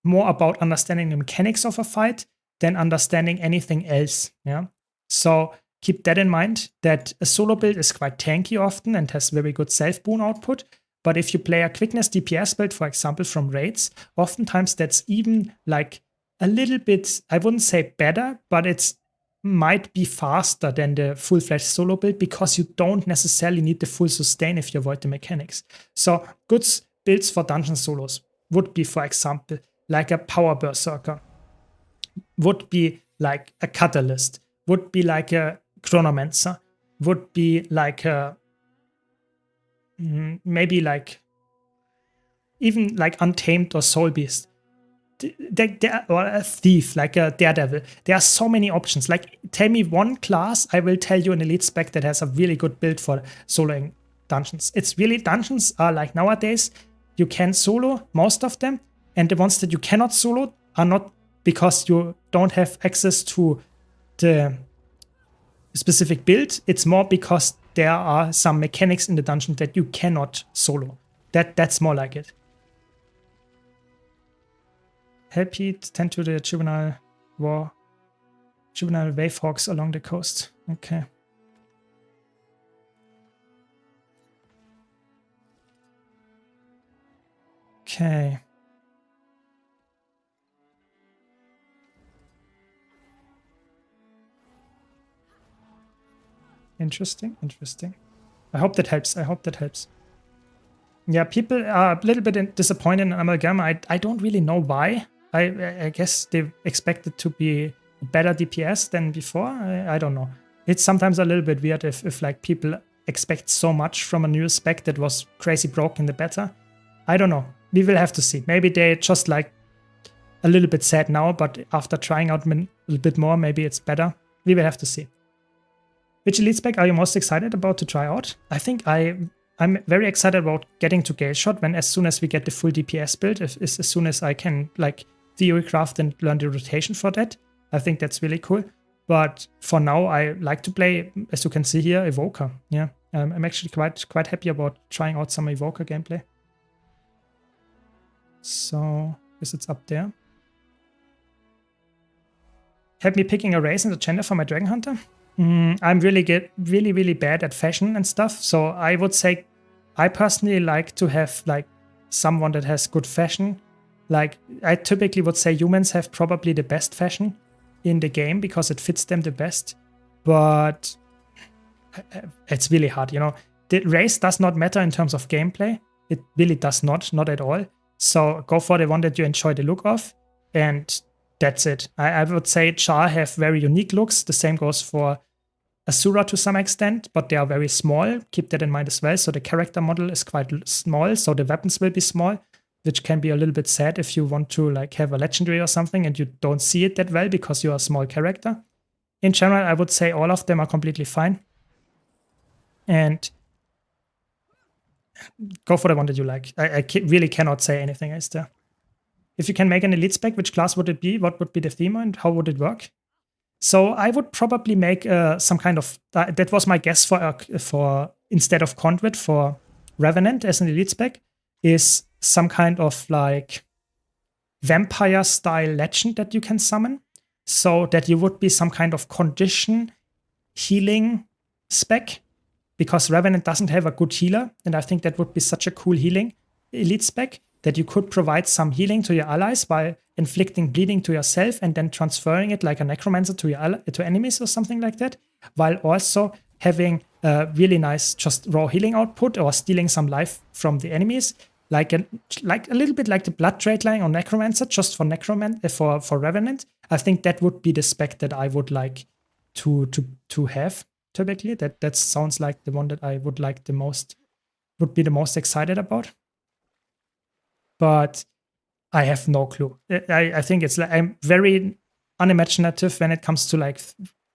more about understanding the mechanics of a fight than understanding anything else. Yeah. So keep that in mind, that a solo build is quite tanky often and has very good self-boon output. But if you play a quickness DPS build, for example, from raids, oftentimes that's even like a little bit, I wouldn't say better, but it's might be faster than the full-fledged solo build because you don't necessarily need the full sustain if you avoid the mechanics. So good builds for dungeon solos would be, for example, like a power berserker, would be like a catalyst, would be like a chronomancer, would be like a maybe like even like untamed or soul beast. Or a thief, like a daredevil. There are so many options. Like, tell me one class, I will tell you an elite spec that has a really good build for soloing dungeons. It's really, dungeons are like nowadays, you can solo most of them, and the ones that you cannot solo are not because you don't have access to the specific build. It's more because there are some mechanics in the dungeon that you cannot solo. That's more like it. Happy to tend to the juvenile wave hawks along the coast. Okay. Okay. Interesting. I hope that helps. Yeah, people are a little bit disappointed in Amalgam. I don't really know why. I guess they expected to be a better DPS than before. I don't know. It's sometimes a little bit weird if like people expect so much from a new spec that was crazy broke in the beta. I don't know. We will have to see. Maybe they just like a little bit sad now, but after trying out a little bit more, maybe it's better. We will have to see. Which elite spec are you most excited about to try out? I think I'm very excited about getting to Gale Shot as soon as we get the full DPS build, as soon as I can like theory craft and learn the rotation for that. I think that's really cool. But for now, I like to play, as you can see here, Evoker. Yeah, I'm actually quite happy about trying out some Evoker gameplay. So, I guess it's up there. Have me picking a race and a gender for my Dragon Hunter? I'm really bad at fashion and stuff. So I would say I personally like to have like someone that has good fashion. Like I typically would say humans have probably the best fashion in the game because it fits them the best. But it's really hard, you know. The race does not matter in terms of gameplay. It really does not at all. So go for the one that you enjoy the look of, and that's it. I would say Char have very unique looks. The same goes for Asura to some extent, but they are very small. Keep that in mind as well. So the character model is quite small, so the weapons will be small, which can be a little bit sad if you want to like have a legendary or something and you don't see it that well because you're a small character. In general, I would say all of them are completely fine. And go for the one that you like. I really cannot say anything else there. If you can make an elite spec, which class would it be? What would be the theme and how would it work? So I would probably make some kind of that was my guess for instead of Conduit for Revenant as an elite spec is some kind of like vampire style legend that you can summon, so that you would be some kind of condition healing spec because Revenant doesn't have a good healer, and I think that would be such a cool healing elite spec that you could provide some healing to your allies while inflicting bleeding to yourself and then transferring it like a necromancer to enemies or something like that, while also having a really nice just raw healing output or stealing some life from the enemies, like a little bit like the blood trade line on necromancer, just for for Revenant. I think that would be the spec that I would like to have typically. That sounds like the one that I would like the most, would be the most excited about. But I have no clue. I think it's like I'm very unimaginative when it comes to like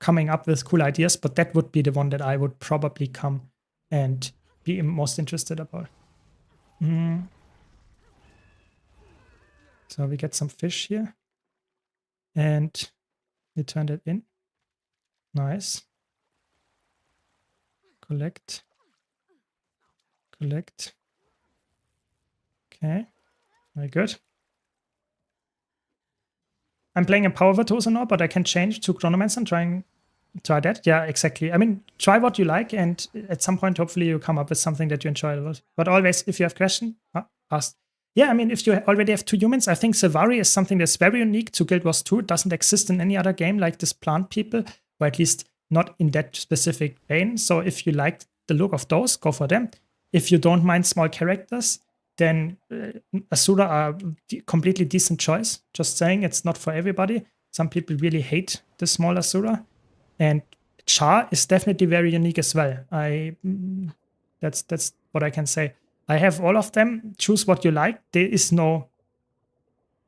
coming up with cool ideas, but that would be the one that I would probably come and be most interested about. So we get some fish here and we turn it in. Nice. Collect. Okay. Very good. I'm playing a Power Virtuoso now, but I can change to Chronomancer and try that. Yeah, exactly. I mean, try what you like, and at some point, hopefully, you come up with something that you enjoy a lot. But always, if you have questions, ask. Yeah, I mean, if you already have 2 humans, I think Sylvari is something that's very unique to Guild Wars 2. It doesn't exist in any other game like this plant people, or at least not in that specific vein. So if you like the look of those, go for them. If you don't mind small characters, then Asura are completely decent choice. Just saying, it's not for everybody. Some people really hate the small Asura. And Char is definitely very unique as well. That's what I can say. I have all of them. Choose what you like. There is no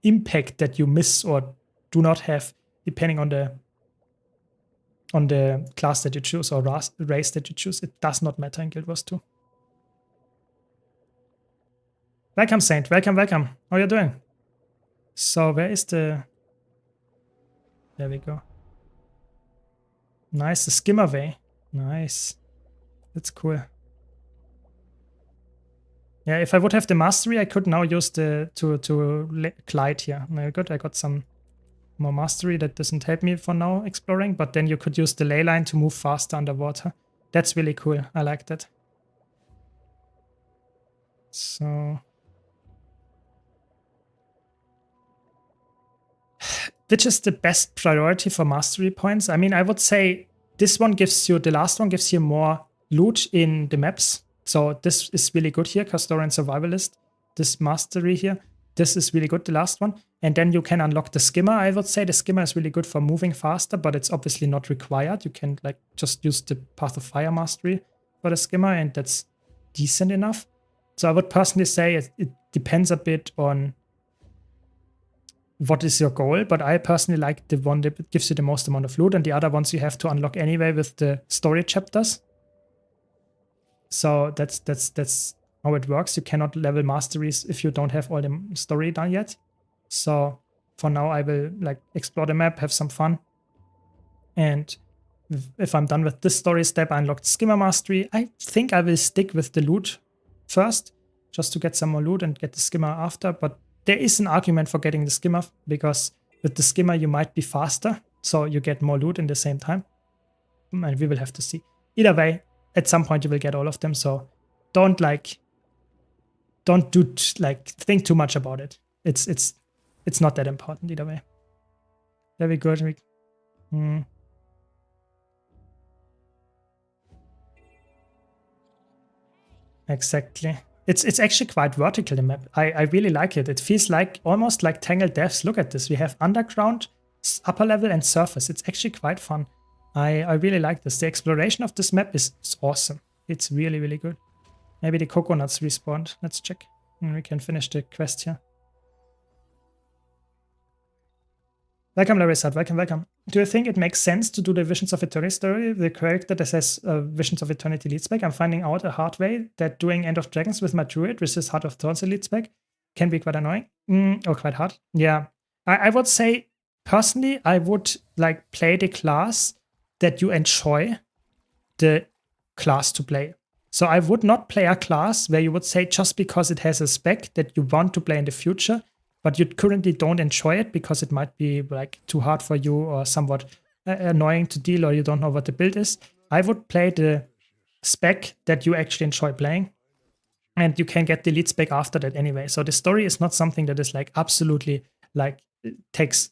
impact that you miss or do not have depending on the class that you choose or race that you choose. It does not matter in Guild Wars 2. Welcome, Saint. Welcome, welcome. How are you doing? So where is the... There we go. Nice, the skimmer way. Nice. That's cool. Yeah, if I would have the mastery, I could now use the to glide here. Very good. I got some more mastery that doesn't help me for now exploring, but then you could use the ley line to move faster underwater. That's really cool. I like that. So which is the best priority for mastery points? I mean, I would say this one gives you, the last one gives you more loot in the maps. So this is really good here, Custodian Survivalist. This mastery here, this is really good, the last one. And then you can unlock the skimmer. I would say the skimmer is really good for moving faster, but it's obviously not required. You can like just use the Path of Fire mastery for the skimmer, and that's decent enough. So I would personally say it depends a bit on what is your goal, but I personally like the one that gives you the most amount of loot, and the other ones you have to unlock anyway with the story chapters. So that's how it works. You cannot level masteries if you don't have all the story done yet. So for now, I will like explore the map, have some fun, and if I'm done with this story step, I unlocked skimmer mastery. I think I will stick with the loot first, just to get some more loot and get the skimmer after. But there is an argument for getting the skimmer, because with the skimmer you might be faster, so you get more loot in the same time. And we will have to see. Either way, at some point you will get all of them, so don't think too much about it. It's not that important either way. Very good. Exactly. It's actually quite vertical, the map. I really like it. It feels like almost like Tangled Depths. Look at this. We have underground, upper level, and surface. It's actually quite fun. I really like this. The exploration of this map is awesome. It's really, really good. Maybe the coconuts respawned. Let's check. And we can finish the quest here. Welcome, Larissa. Welcome, welcome. Do you think it makes sense to do the Visions of Eternity story? The character that says Visions of Eternity leads back. I'm finding out a hard way that doing End of Dragons with my druid versus Heart of Thorns leads back can be quite annoying. Or quite hard. Yeah. I would say, personally, I would like play the class that you enjoy the class to play. So I would not play a class where you would say just because it has a spec that you want to play in the future, but you currently don't enjoy it because it might be like too hard for you or somewhat annoying to deal, or you don't know what the build is. I would play the spec that you actually enjoy playing, and you can get the lead spec after that anyway. So the story is not something that is like absolutely like it takes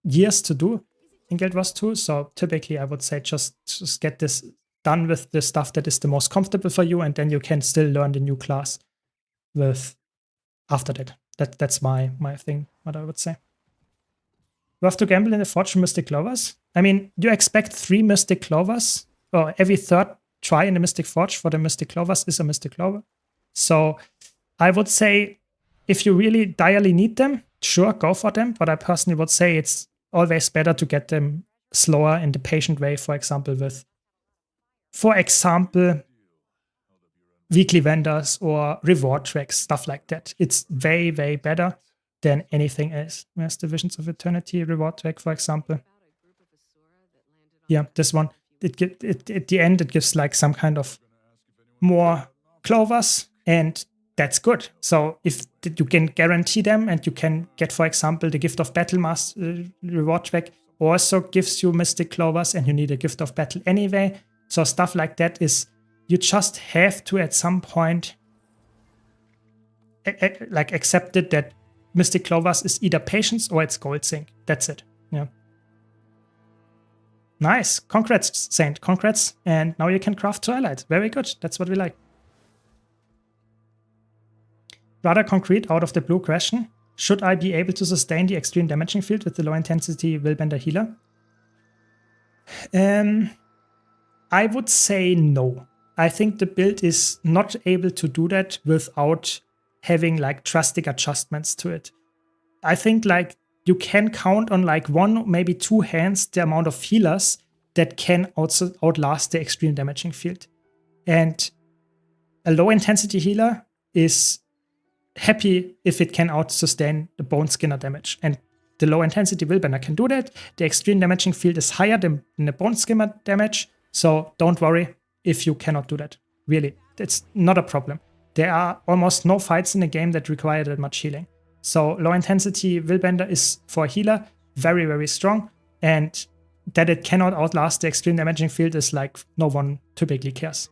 years to do in Guild Wars 2. So typically I would say just get this done with the stuff that is the most comfortable for you, and then you can still learn the new class with after that. That's my thing, what I would say. You have to gamble in the Fortune Mystic Clovers. I mean, you expect 3 Mystic Clovers, or every third try in the Mystic Forge for the Mystic Clovers is a Mystic Clover. So I would say if you really direly need them, sure, go for them. But I personally would say it's always better to get them slower in the patient way, for example, with, weekly vendors or reward tracks, stuff like that. It's way, way better than anything else. Where's the Visions of Eternity reward track, for example? Yeah, this one. At the end, it gives like some kind of more clovers, and that's good. So if you can guarantee them and you can get, for example, the Gift of Battle reward back also gives you Mystic Clovers and you need a Gift of Battle anyway. So stuff like that is, you just have to at some point like accept it that Mystic Clovers is either Patience or it's Gold Sync. That's it. Yeah. Nice. Congrats, Saint. Congrats. And now you can craft Twilight. Very good. That's what we like. Rather concrete, out of the blue question. Should I be able to sustain the extreme damaging field with the low intensity Willbender healer? I would say no. I think the build is not able to do that without having like drastic adjustments to it. I think like you can count on like 1, maybe 2 hands the amount of healers that can also outlast the extreme damaging field. And a low intensity healer is happy if it can out-sustain the Bone Skinner damage. And the low intensity Willbender can do that. The extreme damaging field is higher than the Bone Skinner damage. So don't worry if you cannot do that. Really, it's not a problem. There are almost no fights in the game that require that much healing. So low intensity Willbender is for a healer very, very strong. And that it cannot outlast the extreme damaging field is like no one typically cares.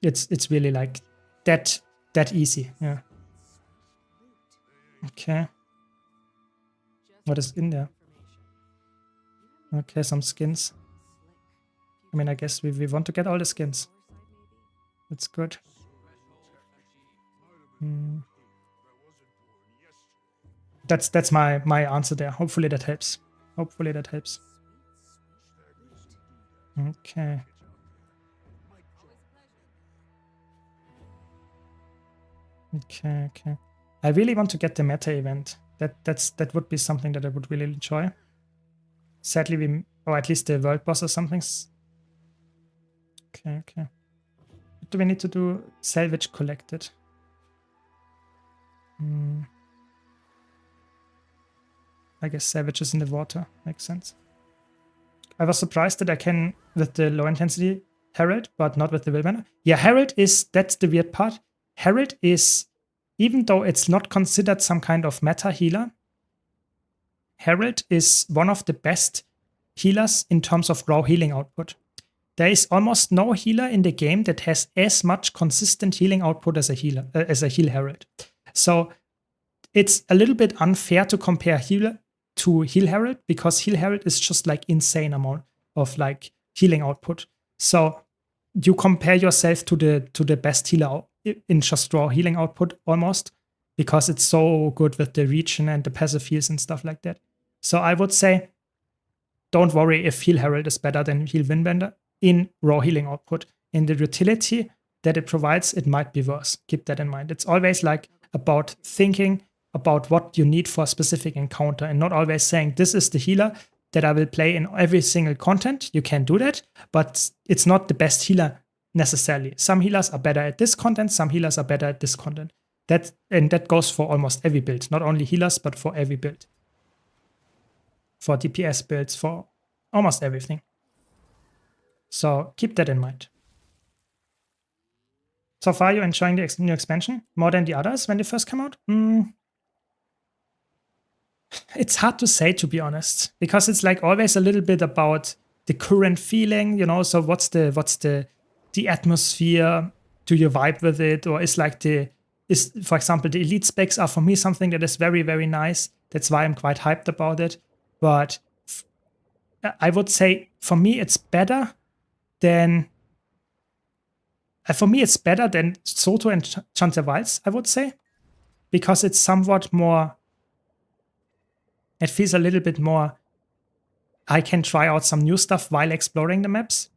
It's really like that easy. Yeah. Okay. What is in there? Okay, some skins. I mean, I guess we want to get all the skins. That's good. That's my answer there. Hopefully that helps. Hopefully that helps. Okay. Okay. I really want to get the meta event. That would be something that I would really enjoy. Sadly, or at least the world boss or something. Okay. What do we need to do? Salvage collected. I guess salvage is in the water. Makes sense. I was surprised that I can with the low intensity Herald, but not with the Willbender. Yeah, Herald is, that's the weird part. Herald is, even though it's not considered some kind of meta healer, Herald is one of the best healers in terms of raw healing output. There is almost no healer in the game that has as much consistent healing output as a healer, as a heal Herald. So it's a little bit unfair to compare healer to heal Herald, because heal Herald is just like insane amount of like healing output. So you compare yourself to the best healer in just raw healing output almost, because it's so good with the region and the passive heals and stuff like that. So I would say don't worry if heal Herald is better than heal Willbender in raw healing output. In the utility that it provides, it might be worse. Keep that in mind. It's always like about thinking about what you need for a specific encounter and not always saying this is the healer that I will play in every single content. You can do that, but it's not the best healer necessarily. Some healers are better at this content, some healers are better at this content. And that goes for almost every build, not only healers, but for every build. For DPS builds, for almost everything. So keep that in mind. So far, you're enjoying the new expansion more than the others when they first come out? It's hard to say, to be honest, because it's like always a little bit about the current feeling, you know. So what's the atmosphere? Do you vibe with it, or is like for example, the elite specs are for me something that is very, very nice. That's why I'm quite hyped about it. But I would say for me it's better than Soto and Chanter Wilds, I would say, because it's somewhat more. It feels a little bit more, I can try out some new stuff while exploring the maps.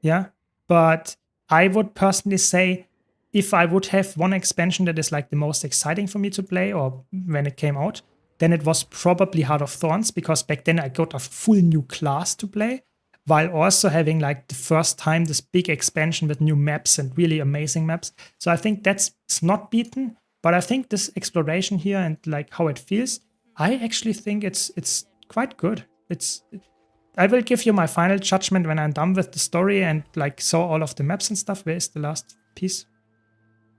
Yeah. But I would personally say if I would have one expansion that is like the most exciting for me to play, or when it came out, then it was probably Heart of Thorns, because back then I got a full new class to play, while also having like the first time this big expansion with new maps and really amazing maps. So I think it's not beaten, but I think this exploration here and like how it feels, I actually think it's quite good. I will give you my final judgment when I'm done with the story and like saw all of the maps and stuff. Where is the last piece?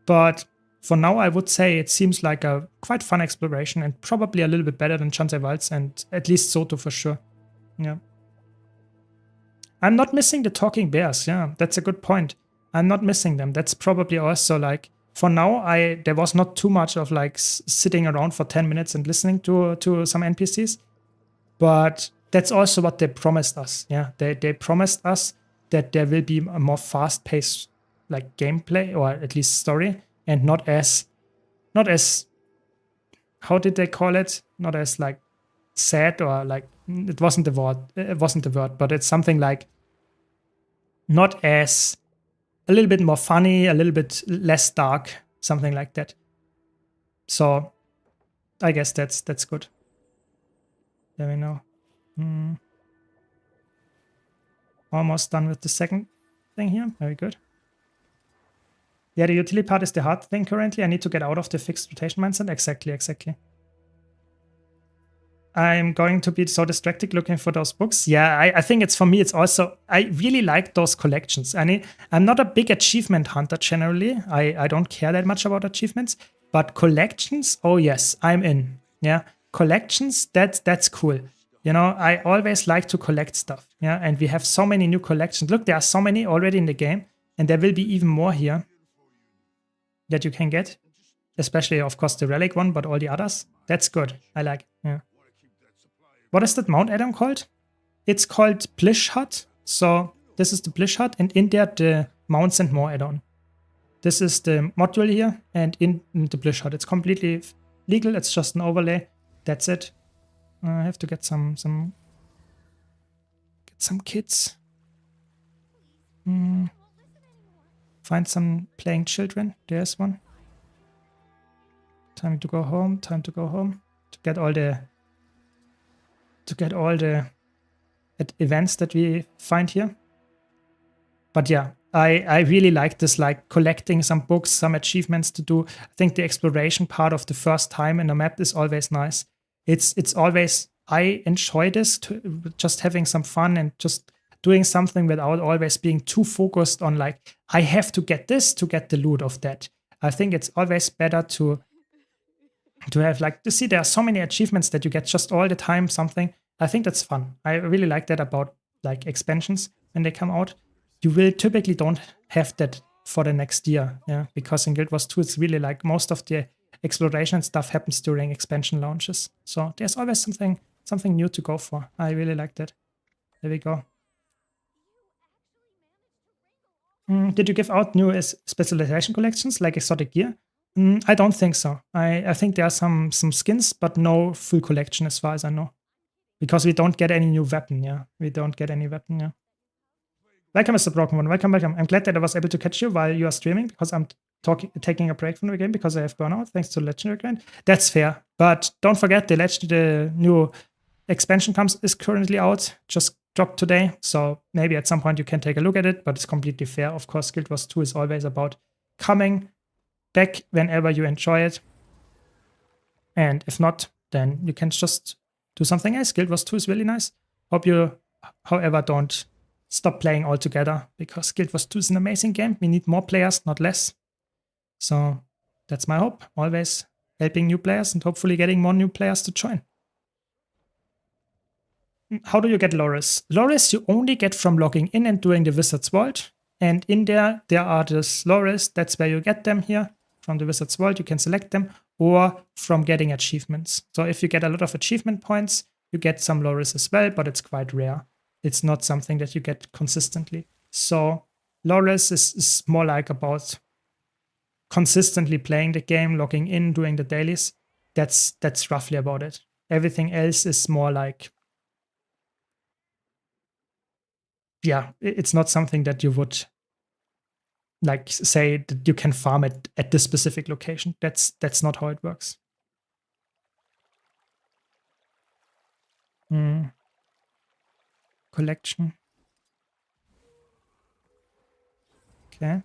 But for now, I would say it seems like a quite fun exploration and probably a little bit better than Chansey Waltz and at least Soto for sure. Yeah. I'm not missing the talking bears. Yeah, that's a good point. I'm not missing them. That's probably also like, for now, there was not too much of like sitting around for 10 minutes and listening to some NPCs. But that's also what they promised us. Yeah, they promised us that there will be a more fast-paced like gameplay or at least story, and not as how did they call it? Not as like sad or like it wasn't the word, but it's something like not as a little bit more funny, a little bit less dark, something like that. So I guess that's good. There we know. Almost done with the second thing here. Very good. Yeah, the utility part is the hard thing currently. I need to get out of the fixed rotation mindset. Exactly. I'm going to be so distracted looking for those books. Yeah, I think it's for me, it's also, I really like those collections. I'm not a big achievement hunter generally. I don't care that much about achievements, but collections, oh yes, I'm in. Yeah, collections, that's cool. You know, I always like to collect stuff. Yeah, and we have so many new collections. Look, there are so many already in the game, and there will be even more here that you can get. Especially, of course, the relic one, but all the others. That's good. I like. Yeah. What is that mount add-on called? It's called Blish Hut. So this is the Blish Hut, and in there the mounts and more add-on. This is the module here, and in the Blish Hut. It's completely legal. It's just an overlay. That's it. I have to get some kids. Find some playing children. There's one. Time to go home. Time to go home. To get all the events that we find here. But yeah, I really like this, like collecting some books, some achievements to do. I think the exploration part of the first time in a map is always nice. It's always, I enjoy this, just having some fun and just doing something without always being too focused on like, I have to get this to get the loot of that. I think it's always better to have like, to see there are so many achievements that you get just all the time something. I think that's fun. I really like that about like expansions when they come out. You will typically don't have that for the next year, yeah, because in Guild Wars 2 it's really like most of the exploration stuff happens during expansion launches. So there's always something new to go for. I really like that. There we go. Did you give out new specialization collections like exotic gear? I don't think so. I think there are some skins, but no full collection as far as I know. Because we don't get any new weapon, yeah. We don't get any weapon, yeah. Welcome, Mr. Broken One. Welcome. I'm glad that I was able to catch you while you are streaming because I'm taking a break from the game because I have burnout thanks to Legendary Grind. That's fair. But don't forget, the new expansion is currently out. Just dropped today. So maybe at some point you can take a look at it, but it's completely fair. Of course, Guild Wars 2 is always about coming back whenever you enjoy it. And if not, then you can just do something else. Guild Wars 2 is really nice. Hope you, however, don't stop playing altogether because Guild Wars 2 is an amazing game. We need more players, not less. So that's my hope. Always helping new players and hopefully getting more new players to join. How do you get Loris? Loris you only get from logging in and doing the Wizard's Vault. And in there are the Loris. That's where you get them here. From the Wizard's Vault, you can select them, or from getting achievements. So if you get a lot of achievement points, you get some Loris as well, but it's quite rare. It's not something that you get consistently. So Loris is more like about consistently playing the game, logging in, doing the dailies. That's roughly about it. Everything else is more like, yeah, it's not something that you would like say that you can farm it at this specific location. That's not how it works. Collection. Okay.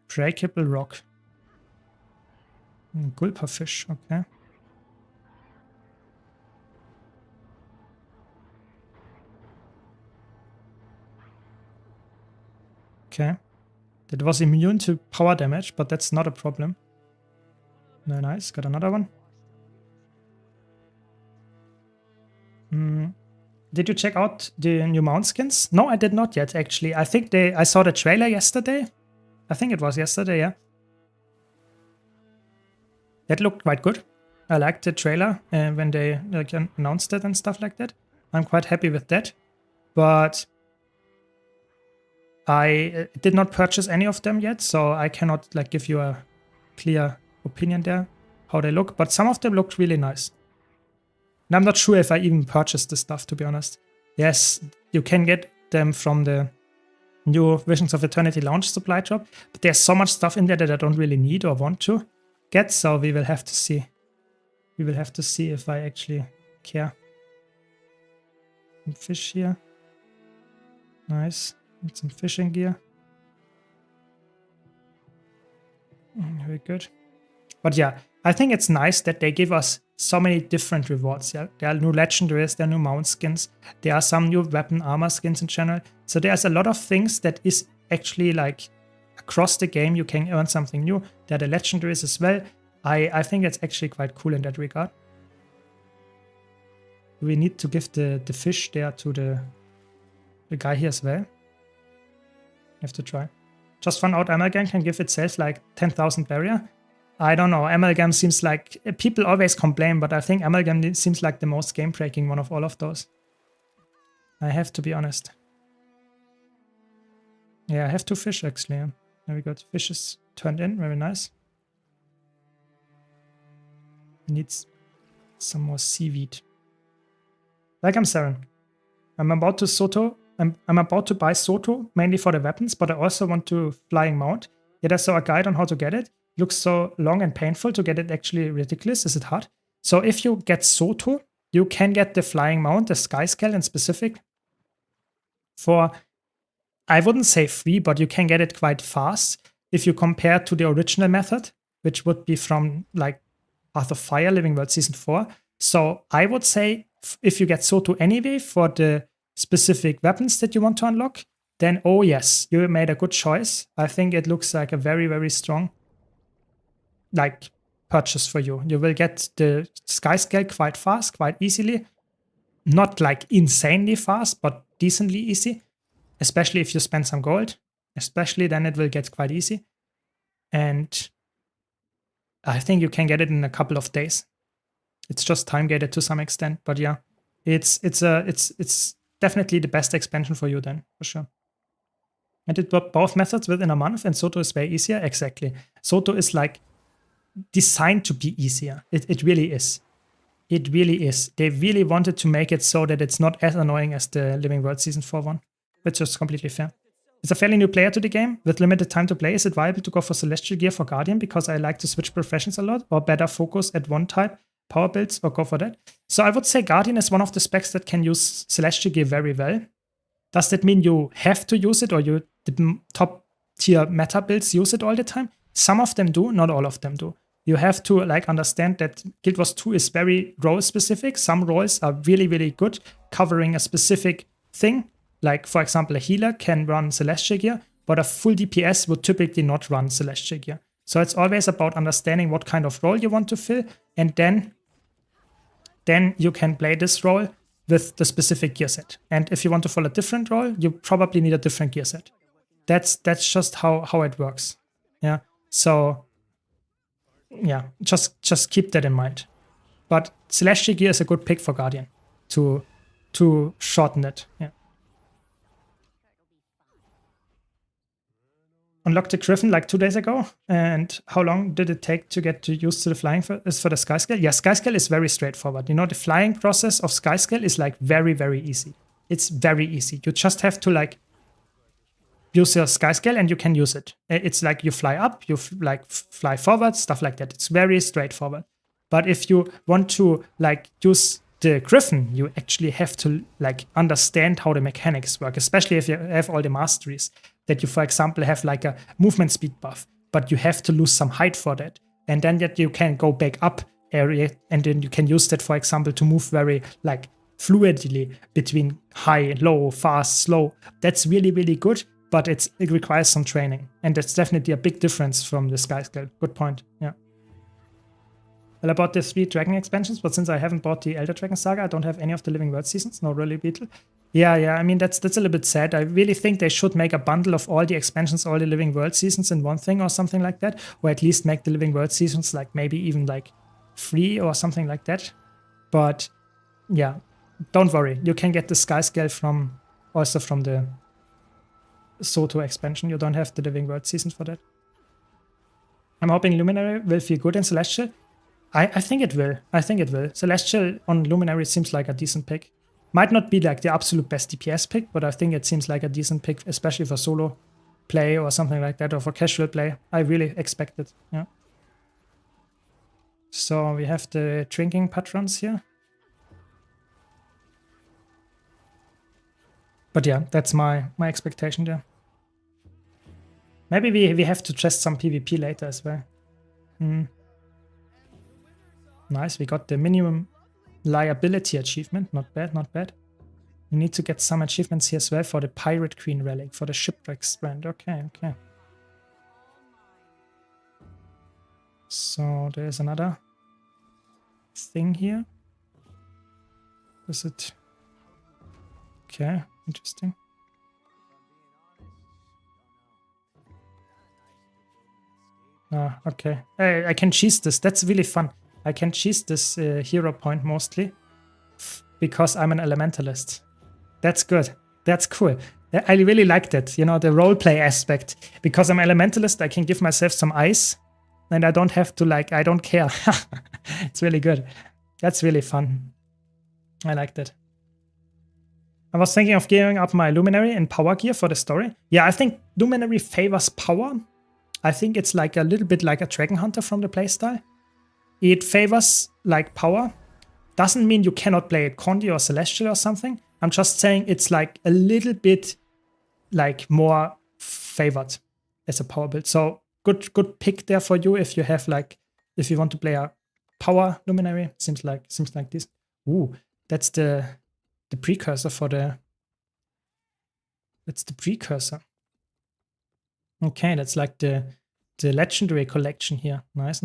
Breakable rock. Gulperfish, okay. Okay. That was immune to power damage, but that's not a problem. Very nice. Got another one. Did you check out the new mount skins? No, I did not yet, actually. I think I saw the trailer yesterday. I think it was yesterday, yeah. That looked quite good. I liked the trailer when they announced it and stuff like that. I'm quite happy with that. But I did not purchase any of them yet, so I cannot like give you a clear opinion there, how they look. But some of them looked really nice. And I'm not sure if I even purchased the stuff, to be honest. Yes, you can get them from the new Visions of Eternity launch supply drop, but there's so much stuff in there that I don't really need or want to get, so we will have to see. We will have to see if I actually care. Some fish here. Nice. And some fishing gear. Very good. But yeah, I think it's nice that they give us so many different rewards. Yeah, there are new legendaries, there are new mount skins, there are some new weapon armor skins in general. So there's a lot of things that is actually like across the game you can earn something new. There are the legendaries as well. I think it's actually quite cool in that regard. We need to give the fish there to the guy here as well. Have to try. Just found out Amalgam can give itself like 10,000 barrier. I don't know. Amalgam seems like people always complain, but I think Amalgam seems like the most game-breaking one of all of those. I have to be honest. Yeah, I have 2 fish actually. Yeah. Very good. Fish is turned in. Very nice. Needs some more seaweed. Welcome, Saren. I'm about to Soto. I'm about to buy Soto mainly for the weapons, but I also want to flying mount. Yet I saw a guide on how to get it. Looks so long and painful to get it actually ridiculous. Is it hard? So if you get Soto, you can get the flying mount, the sky scale in specific, for, I wouldn't say free, but you can get it quite fast if you compare to the original method, which would be from like Path of Fire, Living World Season 4. So I would say if you get Soto anyway for the specific weapons that you want to unlock, then oh yes, you made a good choice. I think it looks like a very, very strong like purchase for you. You will get the sky scale quite fast, quite easily. Not like insanely fast, but decently easy. Especially if you spend some gold. Especially then it will get quite easy. And I think you can get it in a couple of days. It's just time gated to some extent, but yeah, it's definitely the best expansion for you then, for sure. And it got both methods within a month, and Soto is way easier. Exactly. Soto is like designed to be easier. It really is. It really is. They really wanted to make it so that it's not as annoying as the Living World Season 4 one, which is completely fair. It's a fairly new player to the game. With limited time to play, is it viable to go for Celestial Gear for Guardian because I like to switch professions a lot, or better focus at one type, power builds, or go for that? So I would say Guardian is one of the specs that can use Celestial Gear very well. Does that mean you have to use it, or the top tier meta builds use it all the time? Some of them do, not all of them do. You have to like understand that Guild Wars 2 is very role specific. Some roles are really, really good covering a specific thing. Like, for example, a healer can run Celestial Gear, but a full DPS would typically not run Celestial Gear. So it's always about understanding what kind of role you want to fill, and then you can play this role with the specific gear set. And if you want to follow a different role, you probably need a different gear set. That's just how it works. Yeah. So yeah, just keep that in mind. But Celestial Gear is a good pick for Guardian to shorten it. Yeah. Unlocked the Griffin like 2 days ago. And how long did it take to get used to the flying for the sky scale? Yeah, sky scale is very straightforward. You know, the flying process of sky scale is like very, very easy. It's very easy. You just have to like use your sky scale and you can use it. It's like you fly up, you fly forward, stuff like that. It's very straightforward. But if you want to like use the Griffin, you actually have to like understand how the mechanics work, especially if you have all the masteries. That you, for example, have like a movement speed buff, but you have to lose some height for that. And then that you can go back up area, and then you can use that, for example, to move very like fluidly between high, low, fast, slow. That's really, really good. but it requires some training. And that's definitely a big difference from the Sky Scale. Good point, yeah. Well, I bought the 3 Dragon expansions, but since I haven't bought the Elder Dragon Saga, I don't have any of the Living World seasons. No, really, Beetle. Yeah, I mean, that's a little bit sad. I really think they should make a bundle of all the expansions, all the Living World seasons in one thing or something like that. Or at least make the Living World seasons like maybe even like free or something like that. But yeah, don't worry. You can get the Sky Scale also from the Soto expansion. You don't have the Living World season for that. I'm hoping Luminary will feel good in Celestial. I think it will. I think it will. Celestial on Luminary seems like a decent pick. Might not be like the absolute best DPS pick, but I think it seems like a decent pick, especially for solo play or something like that, or for casual play. I really expect it, yeah. So we have the drinking patrons here. But yeah, that's my expectation there. Maybe we have to test some PvP later as well. Nice, we got the minimum liability achievement. Not bad, not bad. We need to get some achievements here as well for the Pirate Queen relic, for the Shipwreck Strand. Okay. So there's another thing here. Is it? Okay, interesting. Ah, okay. I can cheese this. That's really fun. I can cheese this hero point mostly because I'm an elementalist. That's good. That's cool. I really like that, you know, the roleplay aspect. Because I'm elementalist, I can give myself some ice and I don't have to like, I don't care. It's really good. That's really fun. I like that. I was thinking of gearing up my Luminary in power gear for the story. Yeah, I think Luminary favors power. I think it's like a little bit like a Dragon Hunter from the playstyle. It favors like power. Doesn't mean you cannot play it Condi or Celestial or something. I'm just saying it's like a little bit like more favored as a power build. So good pick there for you if you have like, if you want to play a power Luminary. Seems like this. Ooh, that's the precursor for the. That's the precursor. Okay, that's like the legendary collection here. Nice.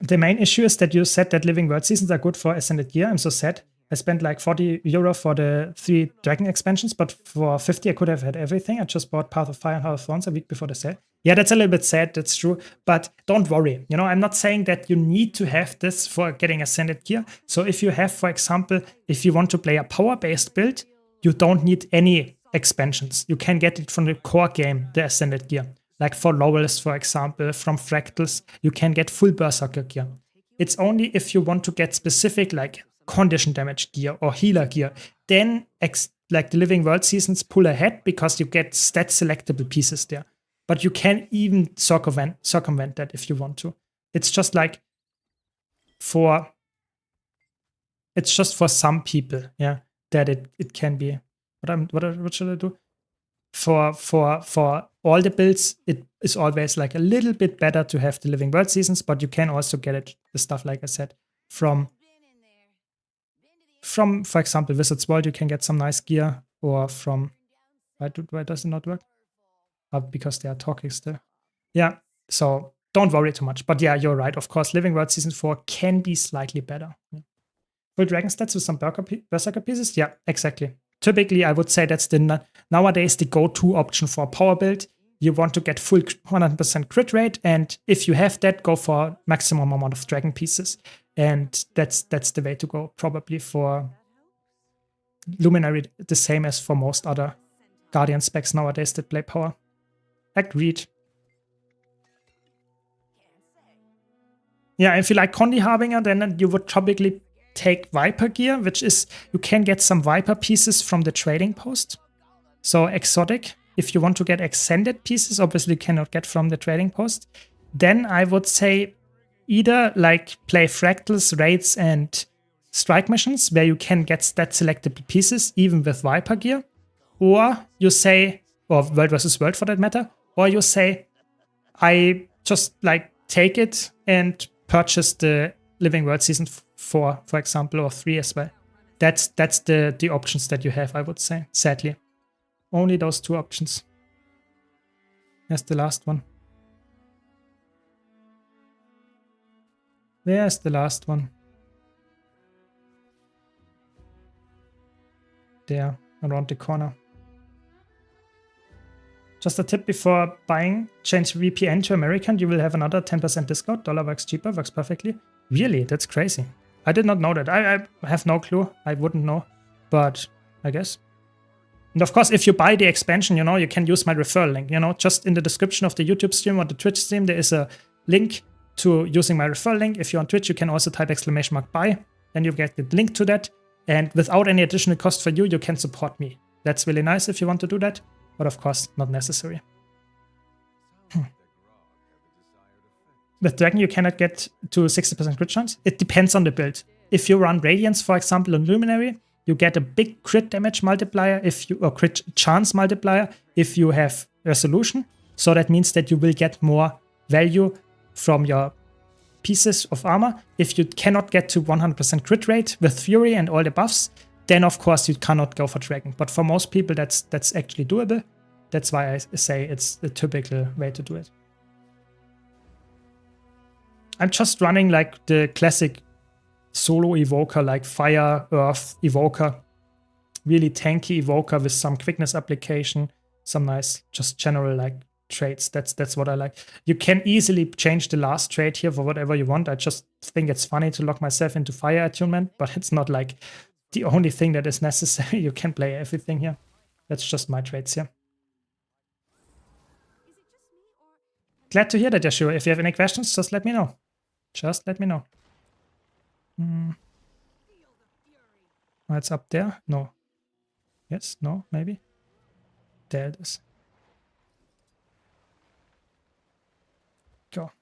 The main issue is that you said that Living World seasons are good for Ascended Gear. I'm so sad. I spent like 40 euro for the 3 Dragon expansions, but for 50 I could have had everything. I just bought Path of Fire and Heart of Thorns a week before the sale. Yeah, that's a little bit sad, that's true. But don't worry. You know, I'm not saying that you need to have this for getting Ascended Gear. So if you have, for example, if you want to play a power-based build, you don't need any expansions. You can get it from the core game, the Ascended Gear. Like for Lowells, for example, from Fractals, you can get full Berserker gear. It's only if you want to get specific like condition damage gear or healer gear, then like the Living World seasons pull ahead because you get stat selectable pieces there. But you can even circumvent that if you want to. It's just like it's just for some people, yeah, that it can be. What should I do? For all the builds, it is always like a little bit better to have the Living World seasons, but you can also get it, the stuff like I said, from for example, Wizard's World, you can get some nice gear, or from, why does it not work? Because they are talking still. Yeah, so don't worry too much. But yeah, you're right. Of course, Living World Season 4 can be slightly better. Yeah. Full Dragon stats with some Berserker pieces? Yeah, exactly. Typically, I would say that's nowadays the go-to option for a power build. You want to get full 100% crit rate, and if you have that, go for maximum amount of Dragon pieces. And that's the way to go, probably for Luminary, the same as for most other Guardian specs nowadays that play power. Agreed. Yeah, if you like Condi Harbinger, then you would probably take Viper gear, which is, you can get some Viper pieces from the trading post. So exotic. If you want to get extended pieces, obviously you cannot get from the trading post. Then I would say either like play Fractals, Raids, and Strike missions, where you can get stat selectable pieces, even with Viper gear. Or you say, or World vs. World for that matter, or you say, I just like take it and purchase the Living World Season 4, for example, or 3 as well. That's the options that you have, I would say, sadly. Only those 2 options. Here's the last one. There's the last one. There, around the corner. Just a tip before buying, change VPN to American, you will have another 10% discount. Dollar works cheaper, works perfectly. Really? That's crazy. I did not know that. I have no clue. I wouldn't know, but I guess. And of course, if you buy the expansion, you know, you can use my referral link. You know, just in the description of the YouTube stream or the Twitch stream, there is a link to using my referral link. If you're on Twitch, you can also type !buy. Then you get the link to that. And without any additional cost for you, you can support me. That's really nice if you want to do that. But of course, not necessary. With Dragon, you cannot get to 60% crit chance. It depends on the build. If you run Radiance, for example, on Luminary, you get a big crit damage multiplier or crit chance multiplier if you have Resolution. So that means that you will get more value from your pieces of armor. If you cannot get to 100% crit rate with Fury and all the buffs, then of course you cannot go for Dragon. But for most people, that's actually doable. That's why I say it's the typical way to do it. I'm just running like the classic solo evoker, like Fire, Earth evoker. Really tanky evoker with some quickness application, some nice just general like traits. That's what I like. You can easily change the last trait here for whatever you want. I just think it's funny to lock myself into Fire attunement, but it's not like the only thing that is necessary. You can play everything here. That's just my traits here. Glad to hear that, Yashua. If you have any questions, just let me know. Just let me know. Oh, it's up there? No. Yes? No? Maybe? There it is. Go.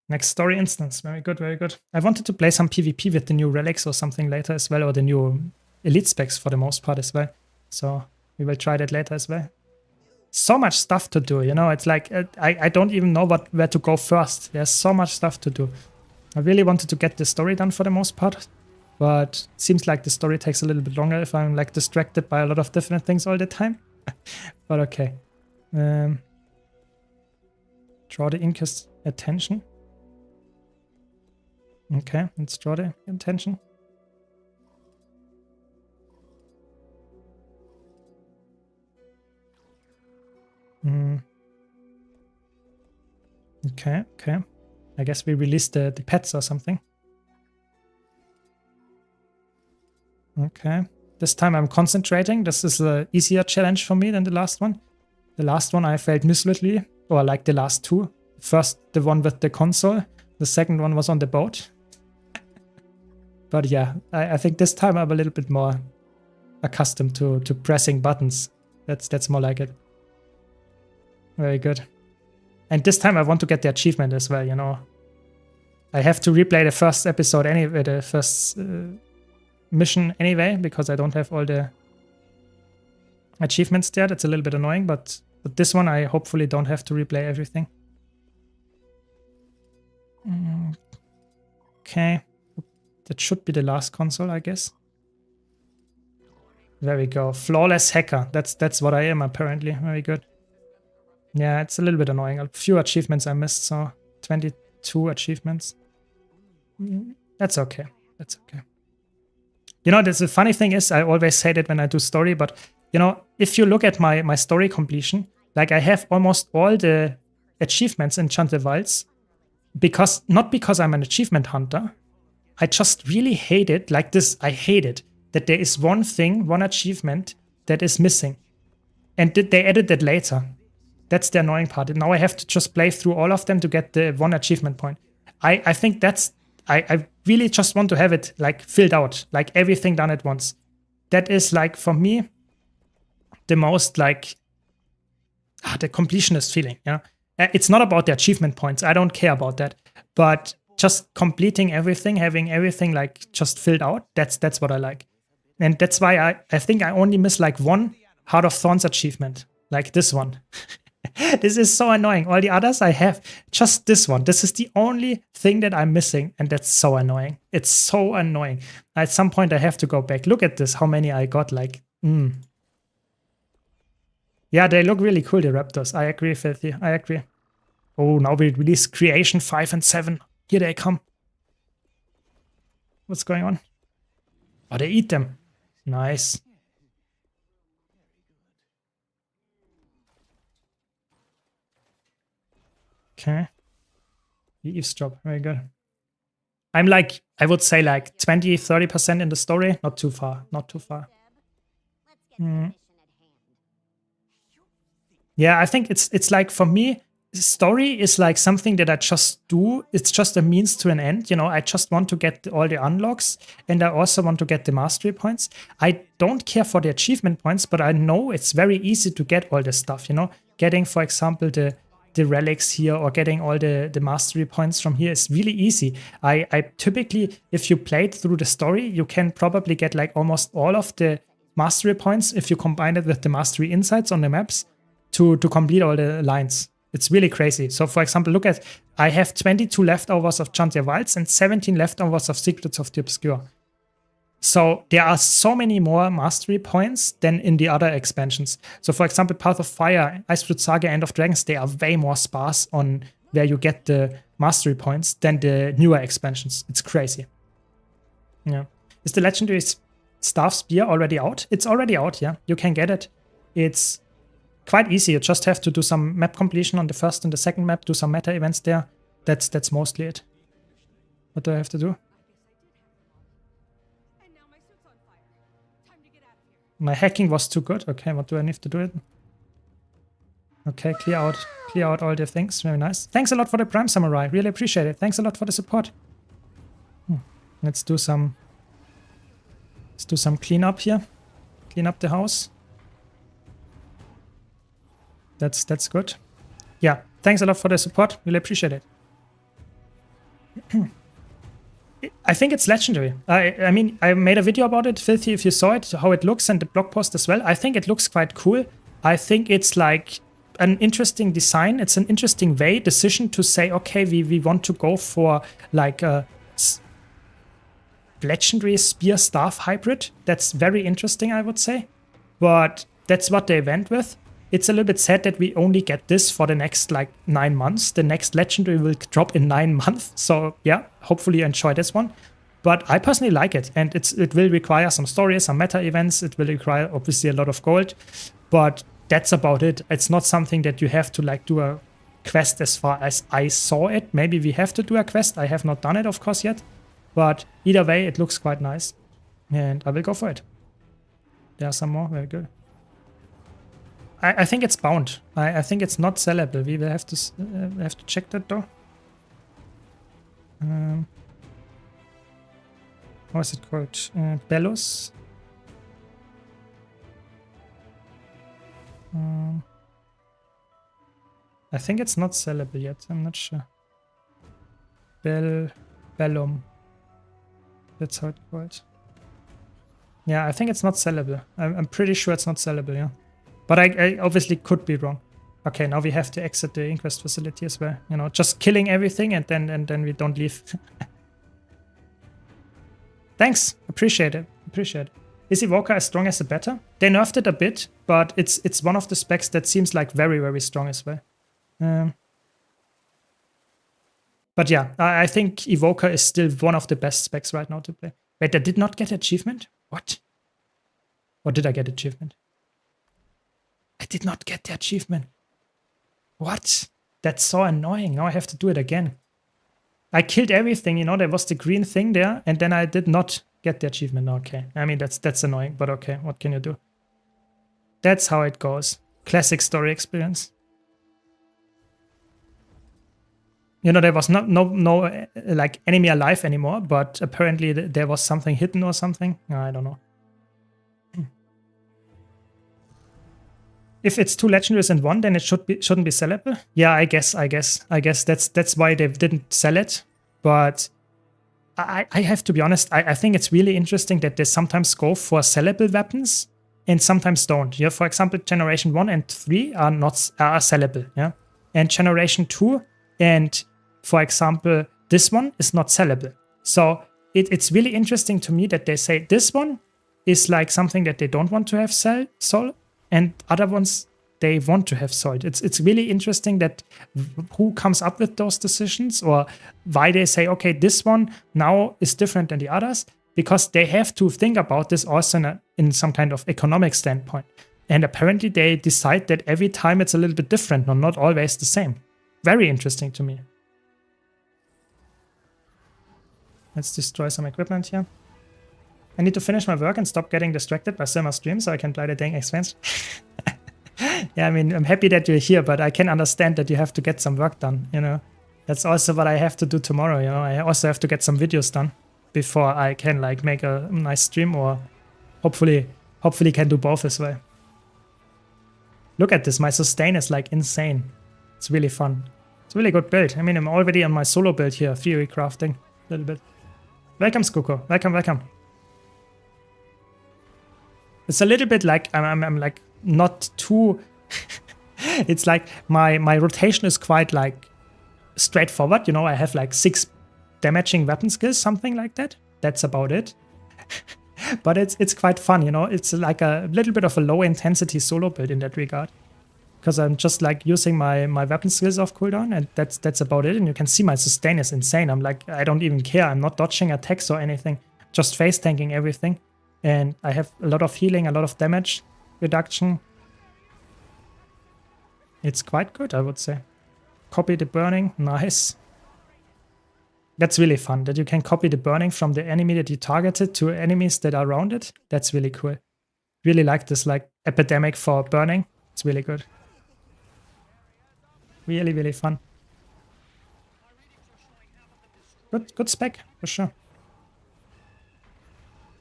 Next story instance. Very good, very good. I wanted to play some PvP with the new relics or something later as well, or the new elite specs for the most part as well. So we will try that later as well. So much stuff to do, you know, it's like I don't even know where to go first. There's so much stuff to do. I really wanted to get the story done for the most part, but it seems like the story takes a little bit longer if I'm like distracted by a lot of different things all the time. But okay. Draw the Inca's attention. Okay, let's draw the attention. Okay, okay. I guess we release the pets or something. Okay. This time I'm concentrating. This is an easier challenge for me than the last one. The last one I failed miserably, or like the last 2. First, the one with the console. The second one was on the boat. But yeah, I think this time I'm a little bit more accustomed to pressing buttons. That's more like it. Very good. And this time I want to get the achievement as well, you know. I have to replay the first episode anyway, the first mission anyway, because I don't have all the achievements there. That's a little bit annoying, but this one I hopefully don't have to replay everything. Okay. That should be the last console, I guess. There we go. Flawless hacker. That's what I am apparently. Very good. Yeah, it's a little bit annoying. A few achievements I missed, so 22 achievements. That's okay. That's okay. You know, the funny thing is, I always say that when I do story, but you know, if you look at my story completion, like I have almost all the achievements in Enchanted Wilds, not because I'm an achievement hunter. I just really hate it, like this, I hate it, that there is one thing, one achievement that is missing. And they added that later. That's the annoying part. Now I have to just play through all of them to get the one achievement point. I think I really just want to have it like filled out, like everything done at once. That is like, for me, the most like, the completionist feeling, yeah. It's not about the achievement points. I don't care about that. But just completing everything, having everything like just filled out, that's what I like. And that's why I think I only miss like one Heart of Thorns achievement, like this one. This is so annoying. All the others I have. Just this one. This is the only thing that I'm missing, and that's so annoying. It's so annoying. At some point I have to go back. Look at this, how many I got. Like, Yeah, they look really cool, the Raptors. I agree, Filthy. I agree. Oh, now we release Creation 5 and 7. Here they come. What's going on? Oh, they eat them. Nice. Okay. You eavesdrop. Very good. I'm like, I would say like 20-30% in the story. Not too far. Not too far. Yeah, I think it's like, for me, story is like something that I just do. It's just a means to an end. You know, I just want to get all the unlocks, and I also want to get the mastery points. I don't care for the achievement points, but I know it's very easy to get all this stuff, you know. Getting, for example, the relics here, or getting all the mastery points from here is really easy. I typically, if you played through the story, you can probably get like almost all of the mastery points if you combine it with the mastery insights on the maps to complete all the lines. It's really crazy. So for example, look at, I have 22 leftovers of Chantia Wilds and 17 leftovers of Secrets of the Obscure. So there are so many more mastery points than in the other expansions. So for example, Path of Fire, Icefruit Saga, End of Dragons, they are way more sparse on where you get the mastery points than the newer expansions. It's crazy. Yeah. Is the Legendary Staff Spear already out? It's already out, yeah. You can get it. It's quite easy. You just have to do some map completion on the first and the second map, do some meta events there. That's mostly it. What do I have to do? My hacking was too good. Okay, what do I need to do it? Okay, clear out all the things. Very nice. Thanks a lot for the Prime Samurai. Really appreciate it. Thanks a lot for the support. Let's do some cleanup here. Clean up the house. That's good. Yeah, thanks a lot for the support. Really appreciate it. I think it's legendary. I mean, I made a video about it, Filthy, if you saw it, how it looks, and the blog post as well. I think it looks quite cool. I think it's like an interesting design. It's an interesting decision to say, okay, we want to go for like a legendary spear staff hybrid. That's very interesting, I would say. But that's what they went with. It's a little bit sad that we only get this for the next like 9 months. The next legendary will drop in 9 months. So yeah, hopefully you enjoy this one. But I personally like it, and it will require some stories, some meta events. It will require obviously a lot of gold, but that's about it. It's not something that you have to like do a quest as far as I saw it. Maybe we have to do a quest. I have not done it, of course, yet. But either way, it looks quite nice, and I will go for it. There are some more. Very good. I think it's bound. I think it's not sellable. We will have to check that though. How is it called? Bellows. I think it's not sellable yet. I'm not sure. Bellum. That's how it's called. Yeah, I think it's not sellable. I'm pretty sure it's not sellable, yeah. But I obviously could be wrong. Okay, now we have to exit the Inquest facility as well. You know, just killing everything and then we don't leave. Thanks, appreciate it. Appreciate it. Is Evoker as strong as the beta? They nerfed it a bit, but it's one of the specs that seems like very, very strong as well. But yeah, I think Evoker is still one of the best specs right now to play. Wait, I did not get achievement? What? Or did I get achievement? I did not get the achievement. What? That's so annoying. Now I have to do it again. I killed everything, you know, there was the green thing there, and then I did not get the achievement. Okay. I mean, that's annoying, but okay, what can you do? That's how it goes. Classic story experience. You know, there was no like enemy alive anymore, but apparently there was something hidden or something. I don't know. If it's 2 legendaries in one, then it shouldn't be sellable. Yeah, I guess that's why they didn't sell it. But I have to be honest, I think it's really interesting that they sometimes go for sellable weapons and sometimes don't. Yeah, for example, generation 1 and 3 are not sellable. Yeah, and generation 2 and, for example, this one is not sellable. So it's really interesting to me that they say this one is like something that they don't want to have sold, and other ones they want to have sold. It's really interesting that who comes up with those decisions, or why they say, okay, this one now is different than the others, because they have to think about this also in some kind of economic standpoint. And apparently they decide that every time it's a little bit different, not always the same. Very interesting to me. Let's destroy some equipment here. I need to finish my work and stop getting distracted by Syrma stream so I can play the dang expansion. Yeah, I mean, I'm happy that you're here, but I can understand that you have to get some work done, you know. That's also what I have to do tomorrow, you know. I also have to get some videos done before I can like make a nice stream, or hopefully can do both as well. Look at this, my sustain is like insane. It's really fun. It's a really good build. I mean, I'm already on my solo build here, theory crafting a little bit. Welcome, Skuko. Welcome. It's a little bit like I'm like not too. It's like my rotation is quite like straightforward. You know, I have like 6 damaging weapon skills, something like that. That's about it. But it's quite fun, you know. It's like a little bit of a low intensity solo build in that regard, because I'm just like using my weapon skills off cooldown, and that's about it. And you can see my sustain is insane. I'm like, I don't even care. I'm not dodging attacks or anything, just face tanking everything. And I have a lot of healing, a lot of damage reduction. It's quite good, I would say. Copy the burning, nice. That's really fun, that you can copy the burning from the enemy that you targeted to enemies that are around it. That's really cool. Really like this like epidemic for burning. It's really good. Really fun. Good spec, for sure.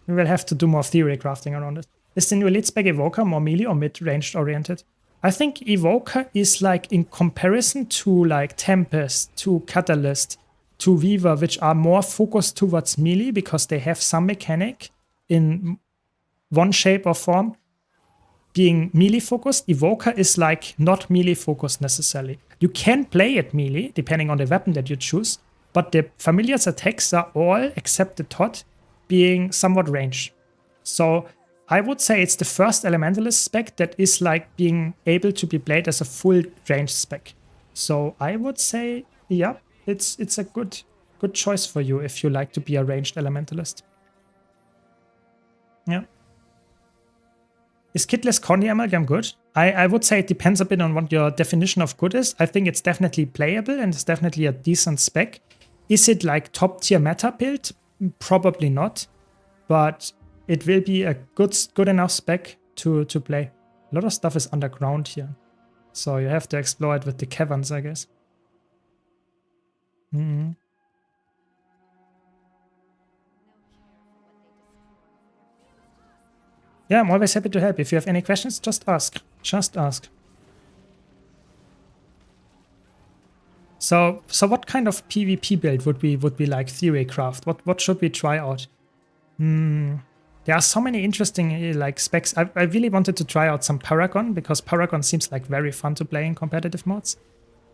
We will have to do more theory crafting around it. Is the new elite spec Evoker more melee or mid-ranged oriented? I think Evoker is like, in comparison to like Tempest, to Catalyst, to Weaver, which are more focused towards melee because they have some mechanic in one shape or form being melee focused. Evoker is like not melee focused necessarily. You can play it melee depending on the weapon that you choose, but the familiar's attacks are all, except the Todd, being somewhat ranged. So I would say it's the first Elementalist spec that is like being able to be played as a full range spec. So I would say, yeah, it's a good choice for you if you like to be a ranged Elementalist. Yeah. Is Kitless Condy Amalgam good? I would say it depends a bit on what your definition of good is. I think it's definitely playable and it's definitely a decent spec. Is it like top tier meta build? Probably not, but it will be a good enough spec to play. A lot of stuff is underground here, so you have to explore it with the caverns, I guess. Yeah, I'm always happy to help. If you have any questions, just ask. Just ask. So what kind of PvP build would we like theory craft? What should we try out? There are so many interesting like specs. I really wanted to try out some Paragon, because Paragon seems like very fun to play in competitive modes.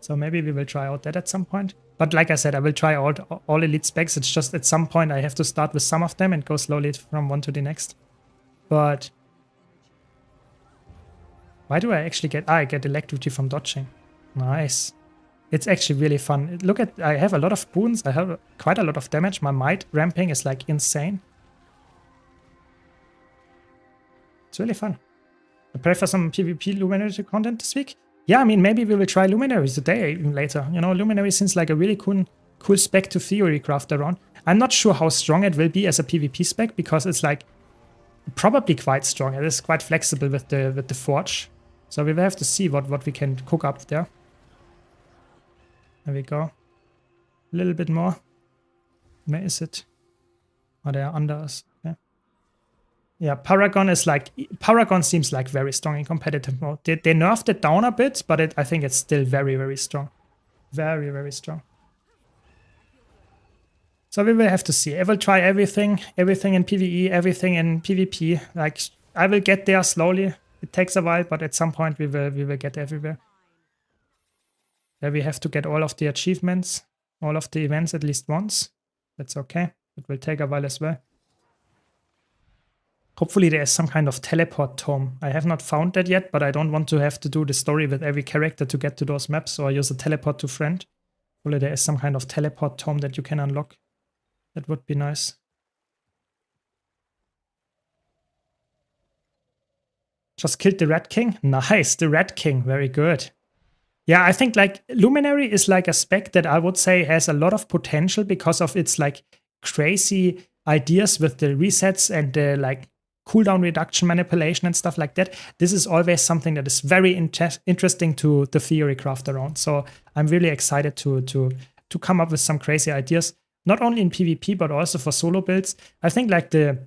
So maybe we will try out that at some point. But like I said, I will try out all elite specs. It's just at some point I have to start with some of them and go slowly from one to the next. But why do I actually get... I get electricity from dodging. Nice. It's actually really fun. Look at... I have a lot of boons. I have quite a lot of damage. My might ramping is like insane. It's really fun. I pray for some PvP Luminary content this week. Yeah, I mean, maybe we will try Luminaries today, even later. You know, Luminary seems like a really cool spec to theory craft around. I'm not sure how strong it will be as a PvP spec, because it's like probably quite strong. It is quite flexible with the forge. So we will have to see what we can cook up there. There we go. A little bit more. Where is it? Oh, they are under us. Yeah. Yeah, Paragon is like... Paragon seems like very strong in competitive mode. They nerfed it down a bit, but I think it's still very, very strong. Very, very strong. So we will have to see. I will try everything in PvE, everything in PvP. Like, I will get there slowly. It takes a while, but at some point we will get everywhere. There we have to get all of the achievements, all of the events at least once. That's okay. It will take a while as well. Hopefully there is some kind of teleport tome. I have not found that yet, but I don't want to have to do the story with every character to get to those maps, so I use a teleport to friend. Hopefully there is some kind of teleport tome that you can unlock. That would be nice. Just killed the Red King. Nice, the Red King. Very good. Yeah, I think like Luminary is like a spec that I would say has a lot of potential because of its like crazy ideas with the resets and the like cooldown reduction manipulation and stuff like that. This is always something that is very interesting to the theory craft around. So I'm really excited to come up with some crazy ideas, not only in PvP but also for solo builds. I think like the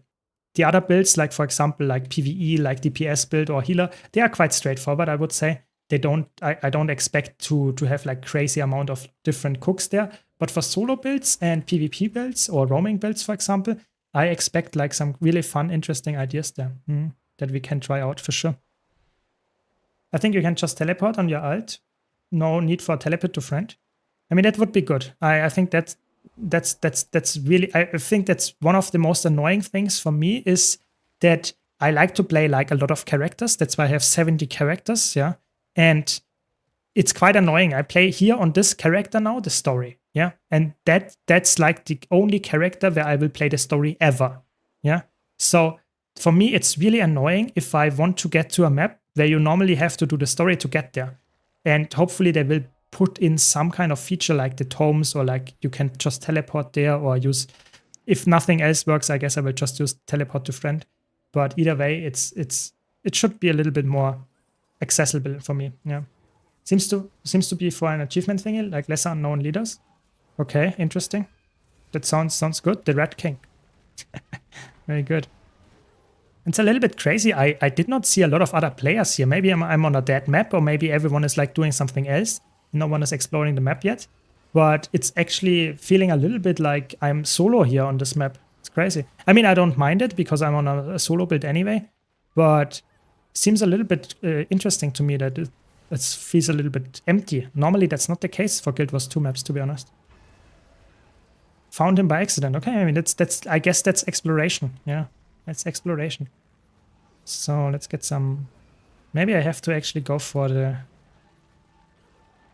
other builds, like for example, like PvE, like DPS build or healer, they are quite straightforward, I would say. They don't, I don't expect to have like crazy amount of different cooks there. But for solo builds and PvP builds or roaming builds, for example, I expect like some really fun, interesting ideas there that we can try out for sure. I think you can just teleport on your alt. No need for teleport to friend. I mean, that would be good. I think that's really, I think that's one of the most annoying things for me is that I like to play like a lot of characters. That's why I have 70 characters, yeah. And it's quite annoying. I play here on this character now, the story, yeah. And that's like the only character where I will play the story ever, yeah. So for me, it's really annoying if I want to get to a map where you normally have to do the story to get there. And hopefully they will put in some kind of feature like the tomes or like you can just teleport there or use, if nothing else works, I guess I will just use teleport to friend. But either way, it should be a little bit more accessible for me. Yeah, seems to be for an achievement thingy, like lesser unknown leaders. Okay, interesting. That sounds good. The Red King. Very good. It's a little bit crazy. I did not see a lot of other players here. Maybe I'm on a dead map, or maybe everyone is like doing something else. No one is exploring the map yet. But it's actually feeling a little bit like I'm solo here on this map. It's crazy. I mean, I don't mind it because I'm on a solo build anyway. But seems a little bit interesting to me that it feels a little bit empty. Normally that's not the case for Guild Wars 2 maps, to be honest. Found him by accident. Okay, I mean that's I guess that's exploration. Yeah, that's exploration. So let's get some. Maybe I have to actually go for the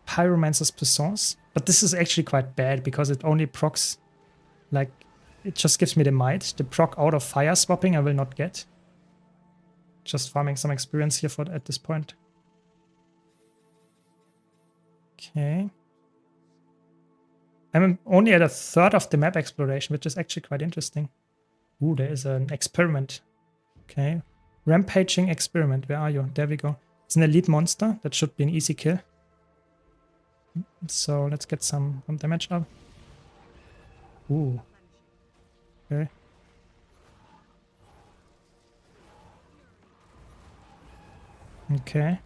Pyromancer's Puissance. But this is actually quite bad because it only procs, like, it just gives me the might. The proc out of fire swapping I will not get. Just farming some experience here for at this point. Okay. I'm only at a third of the map exploration, which is actually quite interesting. Ooh, there is an experiment. Okay. Rampaging experiment. Where are you? There we go. It's an elite monster. That should be an easy kill. So let's get some damage up. Ooh. Okay. Okay.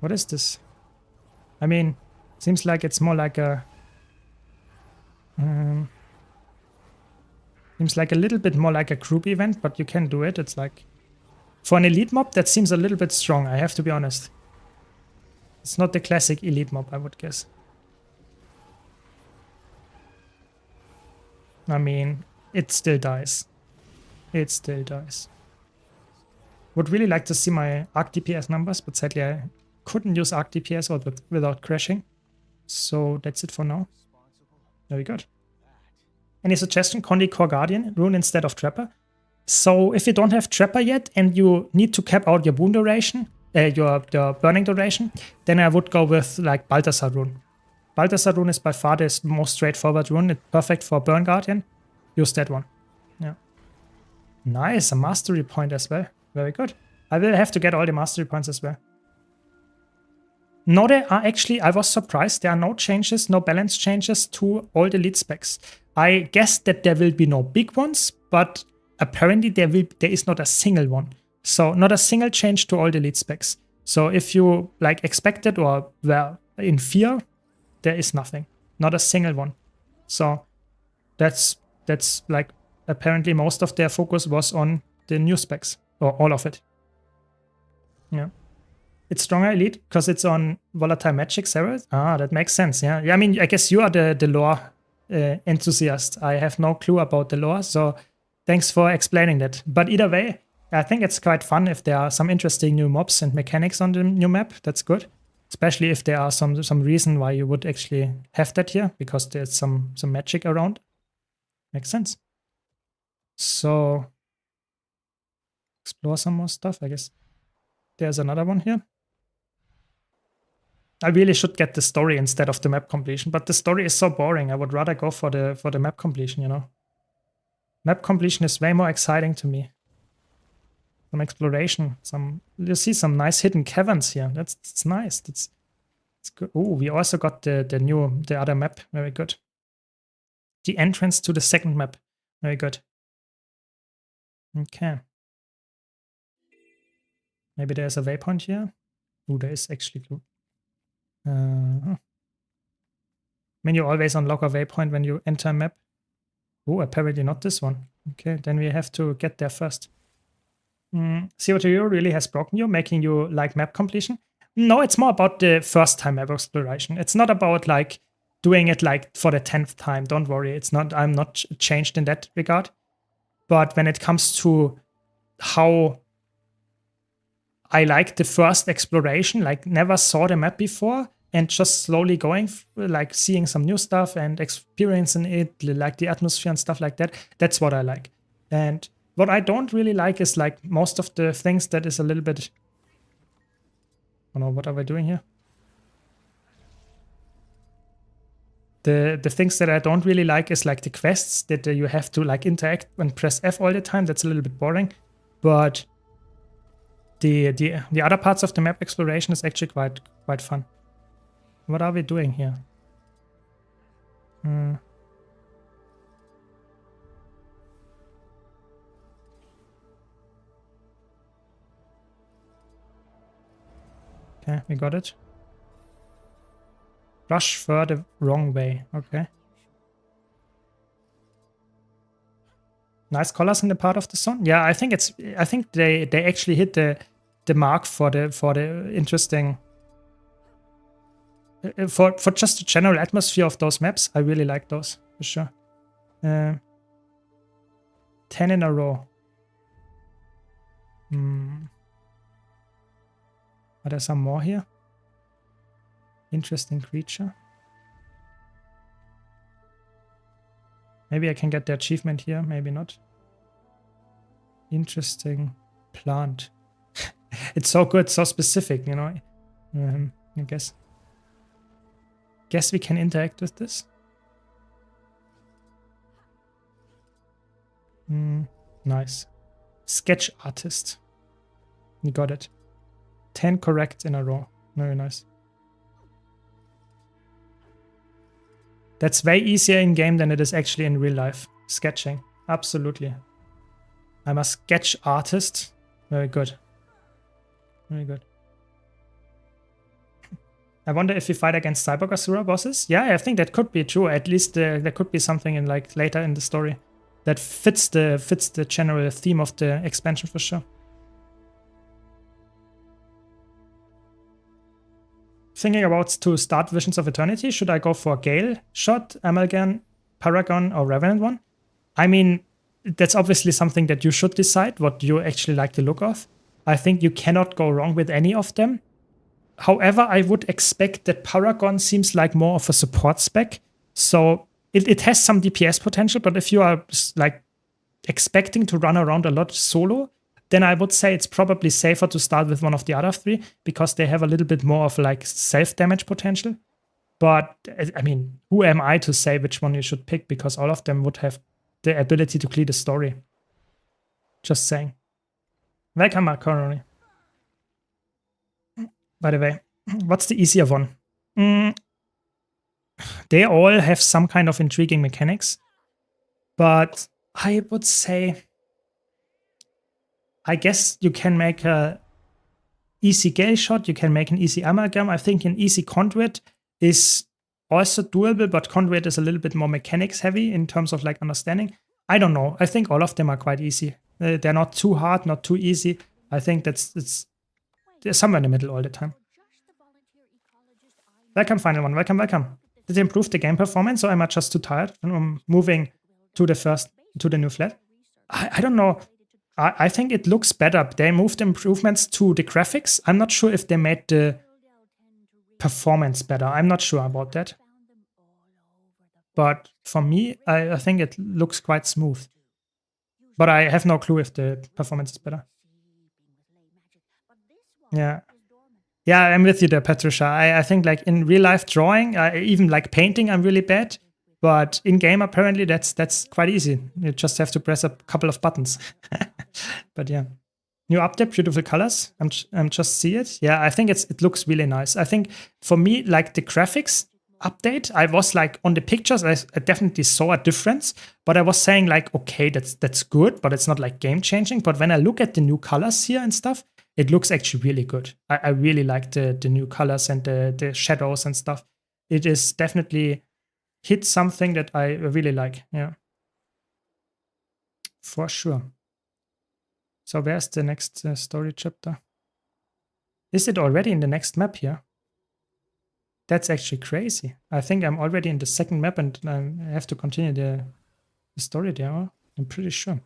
What is this? I mean, seems like it's more like a... seems like a little bit more like a group event, but you can do it. It's like... For an elite mob, that seems a little bit strong, I have to be honest. It's not the classic elite mob, I would guess. I mean, it still dies. It still dies. Would really like to see my arc DPS numbers, but sadly I couldn't use arc DPS without crashing. So that's it for now. Very good. Any suggestion? Condi Core Guardian, rune instead of Trapper. So if you don't have Trapper yet and you need to cap out your wound duration, your burning duration, then I would go with like Balthasar rune. Balthasar rune is by far the most straightforward rune. It's perfect for Burn Guardian. Use that one. Yeah. Nice, a mastery point as well. Very good. I will have to get all the mastery points as well. No, there are actually, I was surprised, there are no changes, no balance changes to all the lead specs. I guess that there will be no big ones, but apparently there is not a single one. So not a single change to all the lead specs. So if you like expected or were in fear, there is nothing. Not a single one. So that's like apparently most of their focus was on the new specs, or all of it. Yeah. It's stronger elite because it's on volatile magic servers. Ah, that makes sense. Yeah. I mean, I guess you are the lore enthusiast. I have no clue about the lore, so thanks for explaining that. But either way, I think it's quite fun if there are some interesting new mobs and mechanics on the new map. That's good, especially if there are some reason why you would actually have that here, because there's some magic around. Makes sense. So explore some more stuff. I guess there's another one here. I really should get the story instead of the map completion, but the story is so boring. I would rather go for the map completion, you know. Map completion is way more exciting to me. Some exploration, you see some nice hidden caverns here. That's nice. It's good. Oh, we also got the other map. Very good. The entrance to the second map. Very good. Okay. Maybe there's a waypoint here. Oh, there is actually. I mean, you always unlock a waypoint when you enter a map. Oh, apparently not this one. Okay, then we have to get there first. CO2 really has broken you, making you like map completion? No, it's more about the first time map exploration. It's not about like doing it like for the 10th time. Don't worry. It's not, I'm not changed in that regard. But when it comes to how I like the first exploration, like never saw the map before, and just slowly going, like seeing some new stuff and experiencing it, like the atmosphere and stuff like that. That's what I like. And what I don't really like is like most of the things that is a little bit. Oh no, what are we doing here? The things that I don't really like is like the quests that you have to like interact and press F all the time. That's a little bit boring. But the other parts of the map exploration is actually quite fun. What are we doing here? Okay, we got it. Rush further wrong way. Okay. Nice colors in the part of the sun. Yeah, I think they actually hit the mark for the interesting for just the general atmosphere of those maps. I really like those for sure. 10 in a row. Are there some more here? Interesting creature. Maybe I can get the achievement here, maybe not. Interesting plant. It's so good, so specific, you know. I guess we can interact with this. Nice. Sketch artist. You got it. 10 correct in a row. Very nice. That's way easier in game than it is actually in real life. Sketching. Absolutely. I'm a sketch artist. Very good. Very good. I wonder if we fight against Cyborg Asura bosses. Yeah, I think that could be true. At least there could be something in like later in the story that fits the general theme of the expansion for sure. Thinking about to start Visions of Eternity, should I go for Gale shot, Amalgam, Paragon, or Revenant one? I mean, that's obviously something that you should decide what you actually like the look of. I think you cannot go wrong with any of them. However, I would expect that Paragon seems like more of a support spec. So it has some DPS potential, but if you are like expecting to run around a lot solo, then I would say it's probably safer to start with one of the other three because they have a little bit more of like self-damage potential. But I mean, who am I to say which one you should pick, because all of them would have the ability to clear the story. Just saying. Welcome, Macaroni. By the way, what's the easier one? They all have some kind of intriguing mechanics, but I would say, I guess you can make a easy Gale shot, you can make an easy Amalgam. I think an easy Conduit is also doable, but Conduit is a little bit more mechanics heavy in terms of like understanding. I don't know. I think all of them are quite easy. They're not too hard, not too easy. I think they're somewhere in the middle all the time. Welcome, final one. Welcome, welcome. Did they improve the game performance, or am I just too tired from moving to the new flat? I don't know. I think it looks better. They moved improvements to the graphics. I'm not sure if they made the performance better. I'm not sure about that. But for me, I think it looks quite smooth. But I have no clue if the performance is better. Yeah. Yeah, I'm with you there, Patricia. I think like in real life drawing, even like painting, I'm really bad. But in game, apparently, that's quite easy. You just have to press a couple of buttons. But yeah, new update, beautiful colors. I'm just see it. Yeah, I think it looks really nice. I think for me, like the graphics update, I was like on the pictures, I definitely saw a difference. But I was saying like, okay, that's good, but it's not like game changing. But when I look at the new colors here and stuff, it looks actually really good. I really like the new colors and the shadows and stuff. It is definitely hit something that I really like. Yeah, for sure. So where's the next story chapter? Is it already in the next map here? That's actually crazy. I think I'm already in the second map and I have to continue the story there. I'm pretty sure.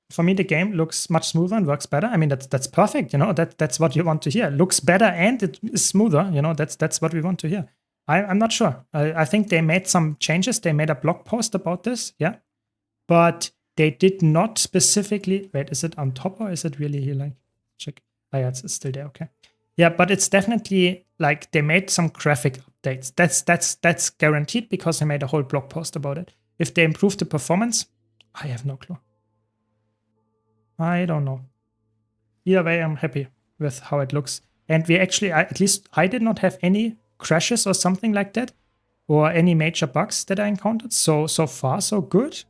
For me, the game looks much smoother and works better. I mean, that's perfect. You know, that's what you want to hear. Looks better and it is smoother. You know, that's what we want to hear. I'm not sure. I think they made some changes. They made a blog post about this. Yeah, but they did not specifically. Wait, is it on top or is it really here? Like, check. Oh, yeah, it's still there. Okay. Yeah, but it's definitely like they made some graphic updates. That's guaranteed because they made a whole blog post about it. If they improve the performance, I have no clue. I don't know. Either way, I'm happy with how it looks. And we actually, at least I did not have any crashes or something like that, or any major bugs that I encountered. So far, so good.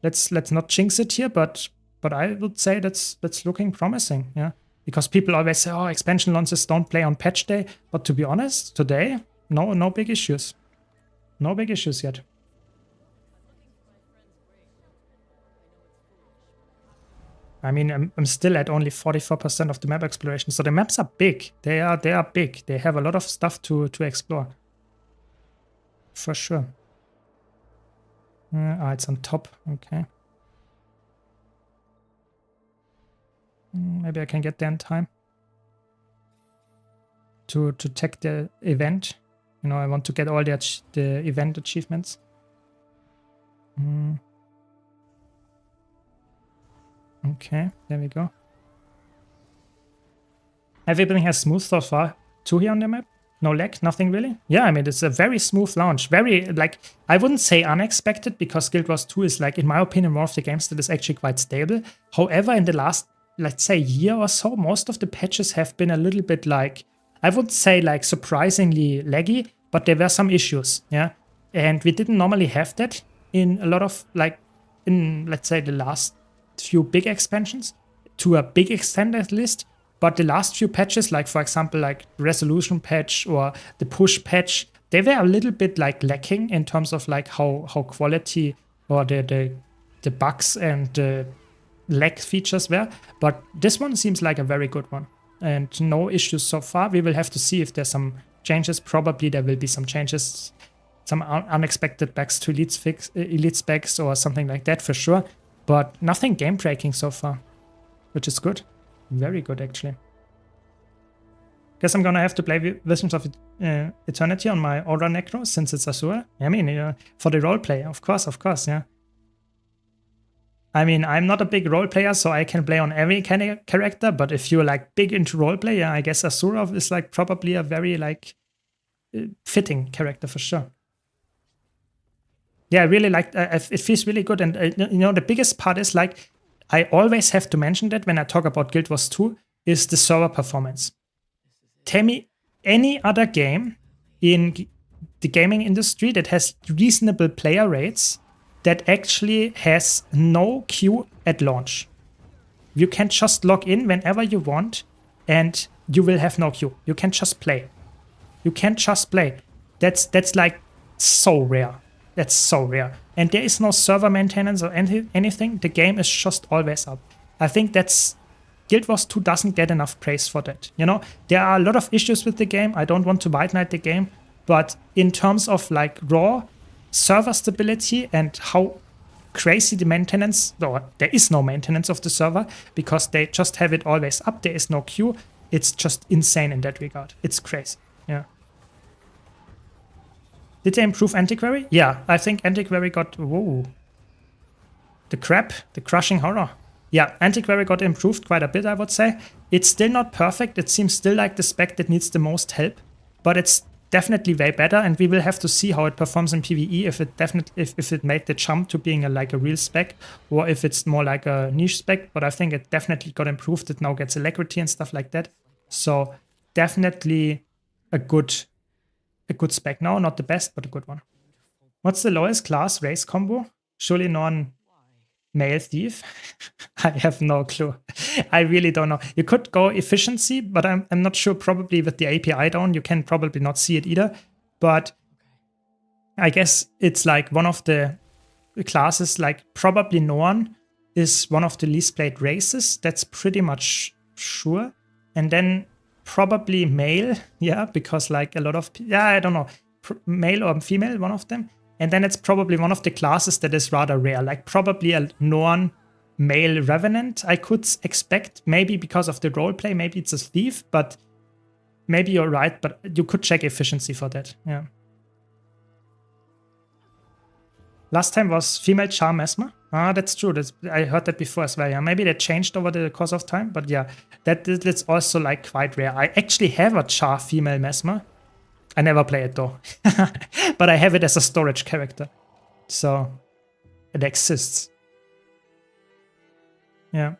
Let's not jinx it here, but I would say that's looking promising. Yeah, because people always say, oh, expansion launches don't play on patch day. But to be honest, today, no big issues. No big issues yet. I mean, I'm still at only 44% of the map exploration. So the maps are big. They are big. They have a lot of stuff to explore. For sure. It's on top. Okay. Maybe I can get there in time to check the event. You know, I want to get all the event achievements. Okay, there we go. Everything has smooth so far too here on the map. No lag, nothing really. Yeah, I mean, it's a very smooth launch. Very, like, I wouldn't say unexpected because Guild Wars 2 is, like, in my opinion, one of the games that is actually quite stable. However, in the last, let's say, year or so, most of the patches have been a little bit like, I would say, like, surprisingly laggy, but there were some issues, yeah? And we didn't normally have that in a lot of, like, in, let's say, the last few big expansions, to a big extent at least. But the last few patches, like for example, like resolution patch or the push patch, they were a little bit like lacking in terms of like how quality or the bugs and the lag features were. But this one seems like a very good one and no issues so far. We will have to see if there's some changes. Probably there will be some changes, some unexpected bugs to elite specs or something like that for sure. But nothing game breaking so far, which is good. Very good, actually. Guess I'm gonna have to play Visions of Eternity on my Aura Necro since it's Azura. I mean, for the roleplay, of course, yeah. I mean, I'm not a big role player, so I can play on every kind of character. But if you're like big into roleplay, yeah, I guess Azura is like probably a very like fitting character for sure. Yeah, I really like it. Feels really good, and you know, the biggest part is like I always have to mention that when I talk about Guild Wars 2 is the server performance. Tell me any other game in the gaming industry that has reasonable player rates that actually has no queue at launch. You can just log in whenever you want, and you will have no queue. You can just play. You can just play. That's like so rare. That's so rare. And there is no server maintenance or anything. The game is just always up. I think that's Guild Wars 2 doesn't get enough praise for that. You know, there are a lot of issues with the game. I don't want to white knight the game, but in terms of like raw server stability and how crazy the maintenance, or there is no maintenance of the server because they just have it always up. There is no queue. It's just insane in that regard. It's crazy. Yeah. Did they improve Antiquary? Yeah, I think Antiquary got... Whoa. The crap, the crushing horror. Yeah, Antiquary got improved quite a bit, I would say. It's still not perfect. It seems still like the spec that needs the most help, but it's definitely way better, and we will have to see how it performs in PvE, if it made the jump to being like a real spec, or if it's more like a niche spec. But I think it definitely got improved. It now gets alacrity and stuff like that. So definitely a good spec now. Not the best, but a good one. What's the lowest class race combo? Surely non-male thief? I have no clue. I really don't know. You could go efficiency, but I'm not sure. Probably with the API down, you can probably not see it either. But I guess it's like one of the classes, like probably Norn is one of the least played races. That's pretty much sure. And then probably male, yeah, because like a lot of, yeah, I don't know, male or female, one of them. And then it's probably one of the classes that is rather rare, like probably a Norn male revenant I could expect, maybe because of the roleplay, maybe it's a thief, but maybe you're right, but you could check efficiency for that, yeah. Last time was female Char Mesmer. Ah, that's true. I heard that before as well. Yeah, maybe that changed over the course of time, but yeah, that's also like quite rare. I actually have a Char female Mesmer. I never play it though, but I have it as a storage character, so it exists. Yeah,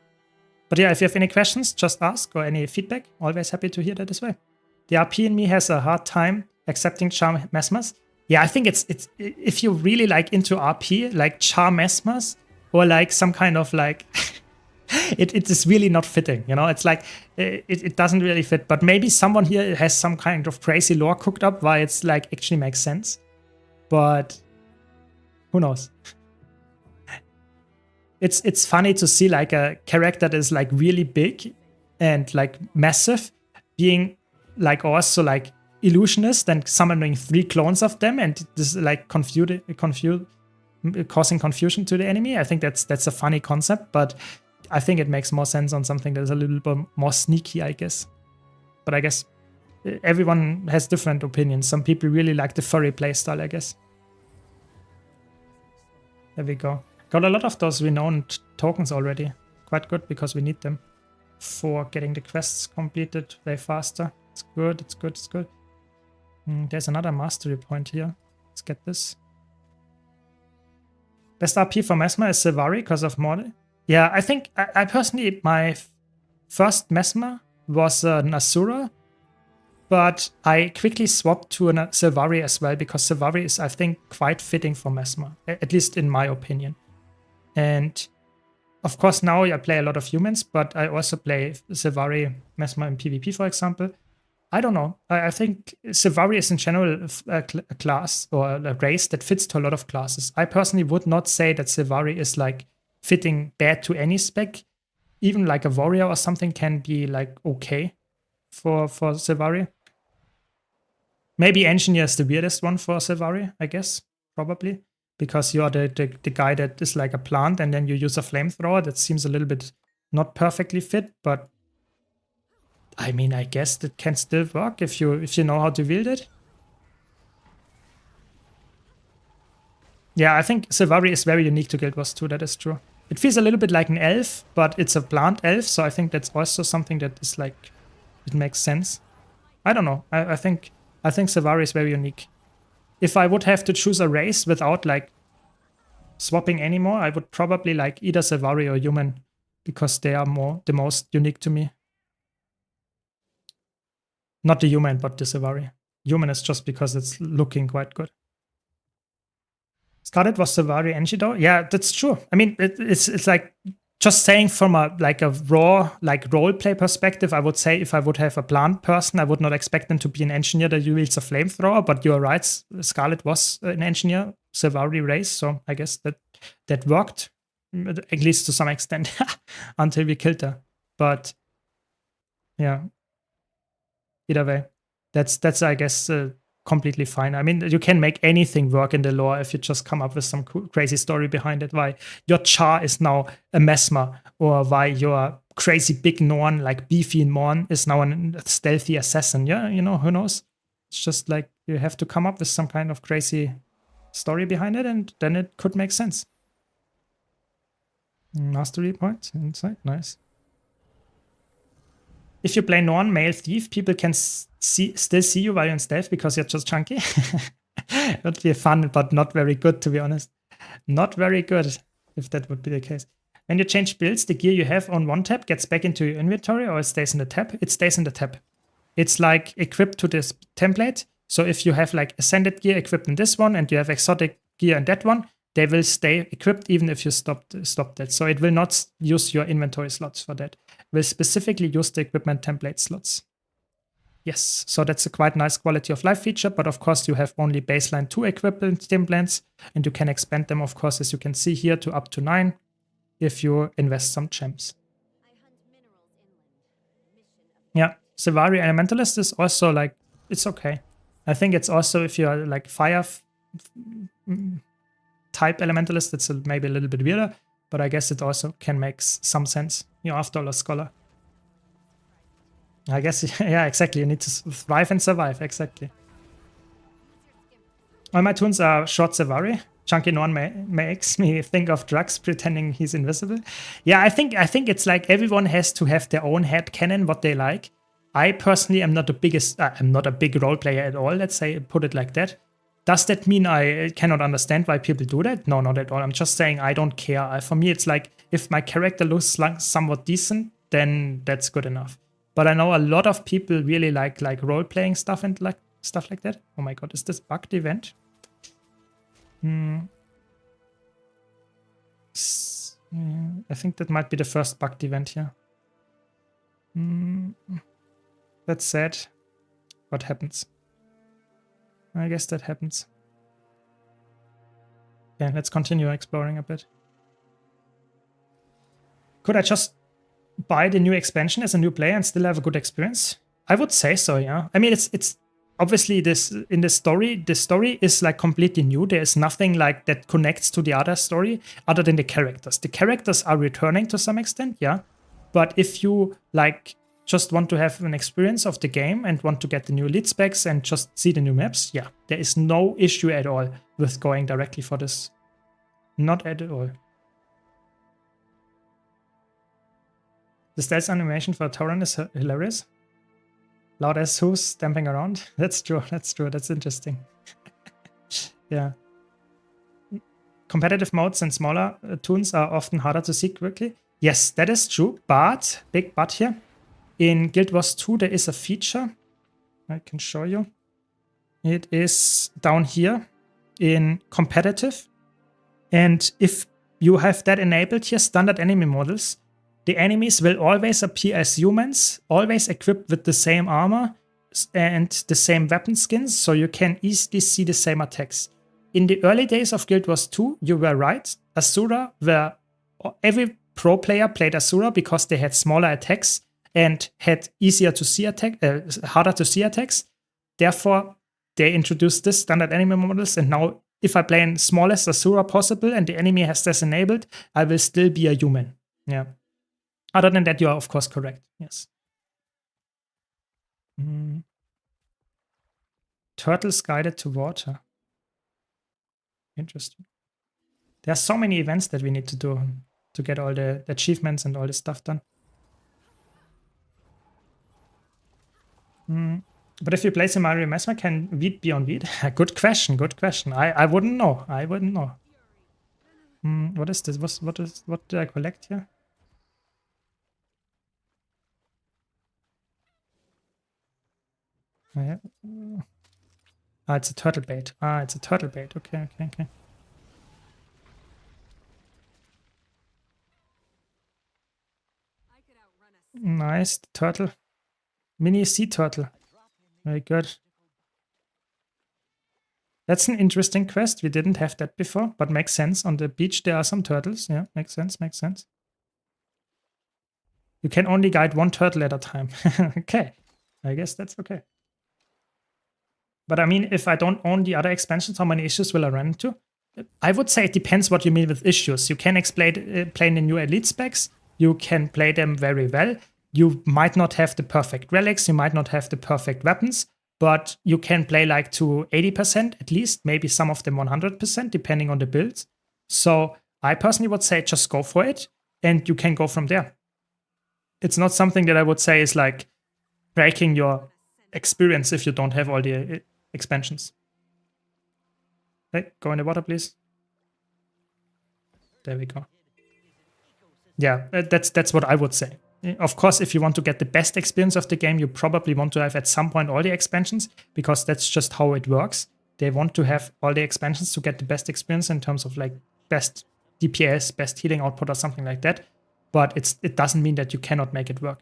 but yeah, if you have any questions, just ask, or any feedback. Always happy to hear that as well. The RP in me has a hard time accepting Char Mesmers. Yeah, I think it's if you really like into RP, like Char Mesmers, or like some kind of like it is really not fitting, you know. It's like it doesn't really fit. But maybe someone here has some kind of crazy lore cooked up why it's like actually makes sense. But who knows? It's funny to see like a character that is like really big and like massive being like also like illusionist and summoning 3 clones of them, and this is like causing confusion to the enemy. I think that's a funny concept, but I think it makes more sense on something that is a little bit more sneaky, I guess. But I guess everyone has different opinions. Some people really like the furry playstyle, I guess. There we go. Got a lot of those renowned tokens already. Quite good, because we need them for getting the quests completed way faster. It's good, it's good, it's good. There's another mastery point here. Let's get this. Best RP for Mesmer is Sylvari because of Morde. Yeah, I think I personally, my first Mesmer was an Asura, but I quickly swapped to a Sylvari as well, because Sylvari is, I think, quite fitting for Mesmer, at least in my opinion. And of course, now I play a lot of humans, but I also play Sylvari Mesmer in PvP, for example. I don't know. I think Sylvari is in general a class or a race that fits to a lot of classes. I personally would not say that Sylvari is like fitting bad to any spec. Even like a warrior or something can be like okay for Sylvari. Maybe engineer is the weirdest one for Sylvari, I guess, probably. Because you are the guy that is like a plant and then you use a flamethrower. That seems a little bit not perfectly fit, but I mean, I guess that can still work if you know how to wield it. Yeah, I think Sylvari is very unique to Guild Wars 2, that is true. It feels a little bit like an elf, but it's a plant elf, so I think that's also something that is like, it makes sense. I don't know. I think Sylvari is very unique. If I would have to choose a race without like swapping anymore, I would probably like either Sylvari or human, because they are the most unique to me. Not the human, but the Sylvari. Human is just because it's looking quite good. Scarlet was Sylvari Engido. Yeah, that's true. I mean, it's like just saying from a raw like roleplay perspective. I would say if I would have a plant person, I would not expect them to be an engineer that wields a flamethrower. But you're right, Scarlet was an engineer Sylvari race, so I guess that worked, at least to some extent, until we killed her. But yeah, either way, that's I guess completely fine. I mean, you can make anything work in the lore if you just come up with some crazy story behind it. Why your Char is now a Mesmer, or why your crazy big Norn, like beefy Norn, is now a stealthy assassin. Yeah, you know, who knows? It's just like you have to come up with some kind of crazy story behind it, and then it could make sense. Mastery point inside, nice. If you play Norn male thief, people can still see you while you're in stealth because you're just chunky. It would be fun, but not very good, to be honest. Not very good, if that would be the case. When you change builds, the gear you have on one tab gets back into your inventory, or it stays in the tab? It stays in the tab. It's like equipped to this template. So if you have like ascended gear equipped in this one, and you have exotic gear in that one, they will stay equipped even if you stop that. So it will not use your inventory slots for that. It will specifically use the equipment template slots. Yes, so that's a quite nice quality of life feature, but of course you have only baseline 2 equipment templates, and you can expand them, of course, as you can see here, to up to 9 if you invest some gems. Yeah, Sylvari Elementalist is also like, it's okay. I think it's also, if you're like fire type Elementalist, it's maybe a little bit weirder, but I guess it also can make some sense. You're after all a scholar. I guess, yeah, exactly. You need to thrive and survive, exactly. All my tunes are short Sylvari. Chunky Norn makes me think of drugs pretending he's invisible. Yeah, I think it's like everyone has to have their own headcanon, what they like. I personally am not the biggest, I'm not a big role player at all, let's say, put it like that. Does that mean I cannot understand why people do that? No, not at all. I'm just saying I don't care. For me, it's like if my character looks like somewhat decent, then that's good enough. But I know a lot of people really like role-playing stuff and like stuff like that. Oh my god, is this bugged event? I think that might be the first bugged event here. That's sad. What happens? I guess that happens. Yeah, let's continue exploring a bit. Could I just buy the new expansion as a new player and still have a good experience? I would say so, yeah. I mean, it's obviously this in the story is like completely new. There is nothing like that connects to the other story other than the characters. The characters are returning to some extent, yeah. But if you like just want to have an experience of the game and want to get the new elite specs and just see the new maps, yeah, there is no issue at all with going directly for this. Not at all. The stealth animation for Tauren is hilarious. Loud as who's stamping around. That's true, that's true, that's interesting. Yeah. Competitive modes and smaller toons are often harder to see quickly. Yes, that is true, but, big but here, in Guild Wars 2 there is a feature, I can show you. It is down here in competitive, and if you have that enabled here, standard enemy models, the enemies will always appear as humans, always equipped with the same armor and the same weapon skins, so you can easily see the same attacks. In the early days of Guild Wars 2, you were right. Asura were, every pro player played Asura because they had smaller attacks and had easier to see harder to see attacks. Therefore, they introduced this standard enemy models, and now if I play in smallest Asura possible and the enemy has this enabled, I will still be a human. Yeah. Other than that, you are of course correct. Yes. Turtles guided to water. Interesting. There are so many events that we need to do to get all the achievements and all this stuff done. But if you play Sylvari Mesmer, can wheat be on wheat? Good question, good question. I wouldn't know. I wouldn't know. What is this? What did I collect here? It's a turtle bait. It's a turtle bait. Okay. Nice turtle. Mini sea turtle. Very good. That's an interesting quest. We didn't have that before, but makes sense. On the beach, there are some turtles. Yeah, makes sense, makes sense. You can only guide one turtle at a time. Okay, I guess that's okay. But I mean, if I don't own the other expansions, how many issues will I run into? I would say it depends what you mean with issues. You can play in the new elite specs. You can play them very well. You might not have the perfect relics. You might not have the perfect weapons. But you can play like to 80% at least, maybe some of them 100%, depending on the build. So I personally would say just go for it, and you can go from there. It's not something that I would say is like breaking your experience if you don't have all the expansions. Hey, go in the water, please. There we go. Yeah, that's what I would say. Of course, if you want to get the best experience of the game, you probably want to have at some point all the expansions, because that's just how it works. They want to have all the expansions to get the best experience in terms of like best DPS, best healing output or something like that. But it doesn't mean that you cannot make it work.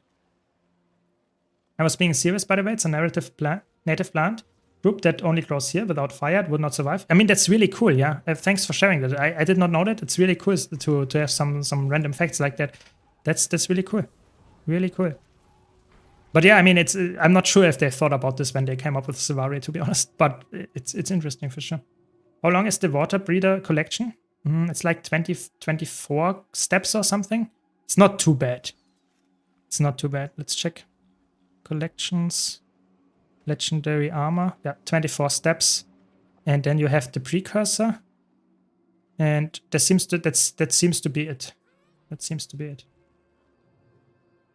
I was being serious, by the way. It's a native plant group that only grows here. Without fire, it would not survive. I mean, that's really cool, yeah. Thanks for sharing that. I did not know that. It's really cool to have some random facts like that. That's really cool. Really cool. But yeah, I mean, I'm not sure if they thought about this when they came up with Savaria, to be honest. But it's interesting for sure. How long is the water breeder collection? It's like 24 steps or something. It's not too bad. It's not too bad. Let's check. Collections. Legendary armor. Yeah, 24 steps. And then you have the precursor. And that seems to be it. That seems to be it.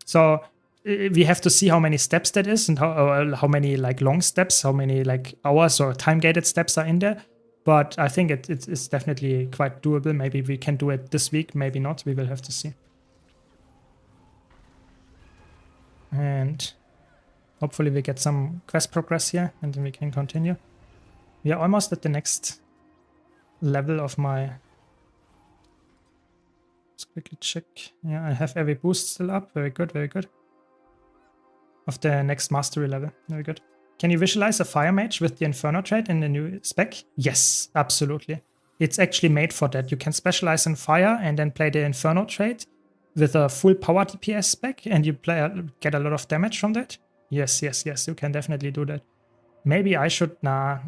So we have to see how many steps that is, and how many like long steps, how many like hours or time-gated steps are in there. But I think it's definitely quite doable. Maybe we can do it this week, maybe not. We will have to see. And hopefully we get some quest progress here, and then we can continue. We are almost at the next level of my... Let's quickly check. Yeah, I have every boost still up. Very good, very good. Of the next mastery level. Very good. Can you visualize a fire mage with the Inferno trait in the new spec? Yes, absolutely. It's actually made for that. You can specialize in fire and then play the Inferno trait with a full power DPS spec, and you get a lot of damage from that. Yes, yes, yes, you can definitely do that. Maybe I should... Nah.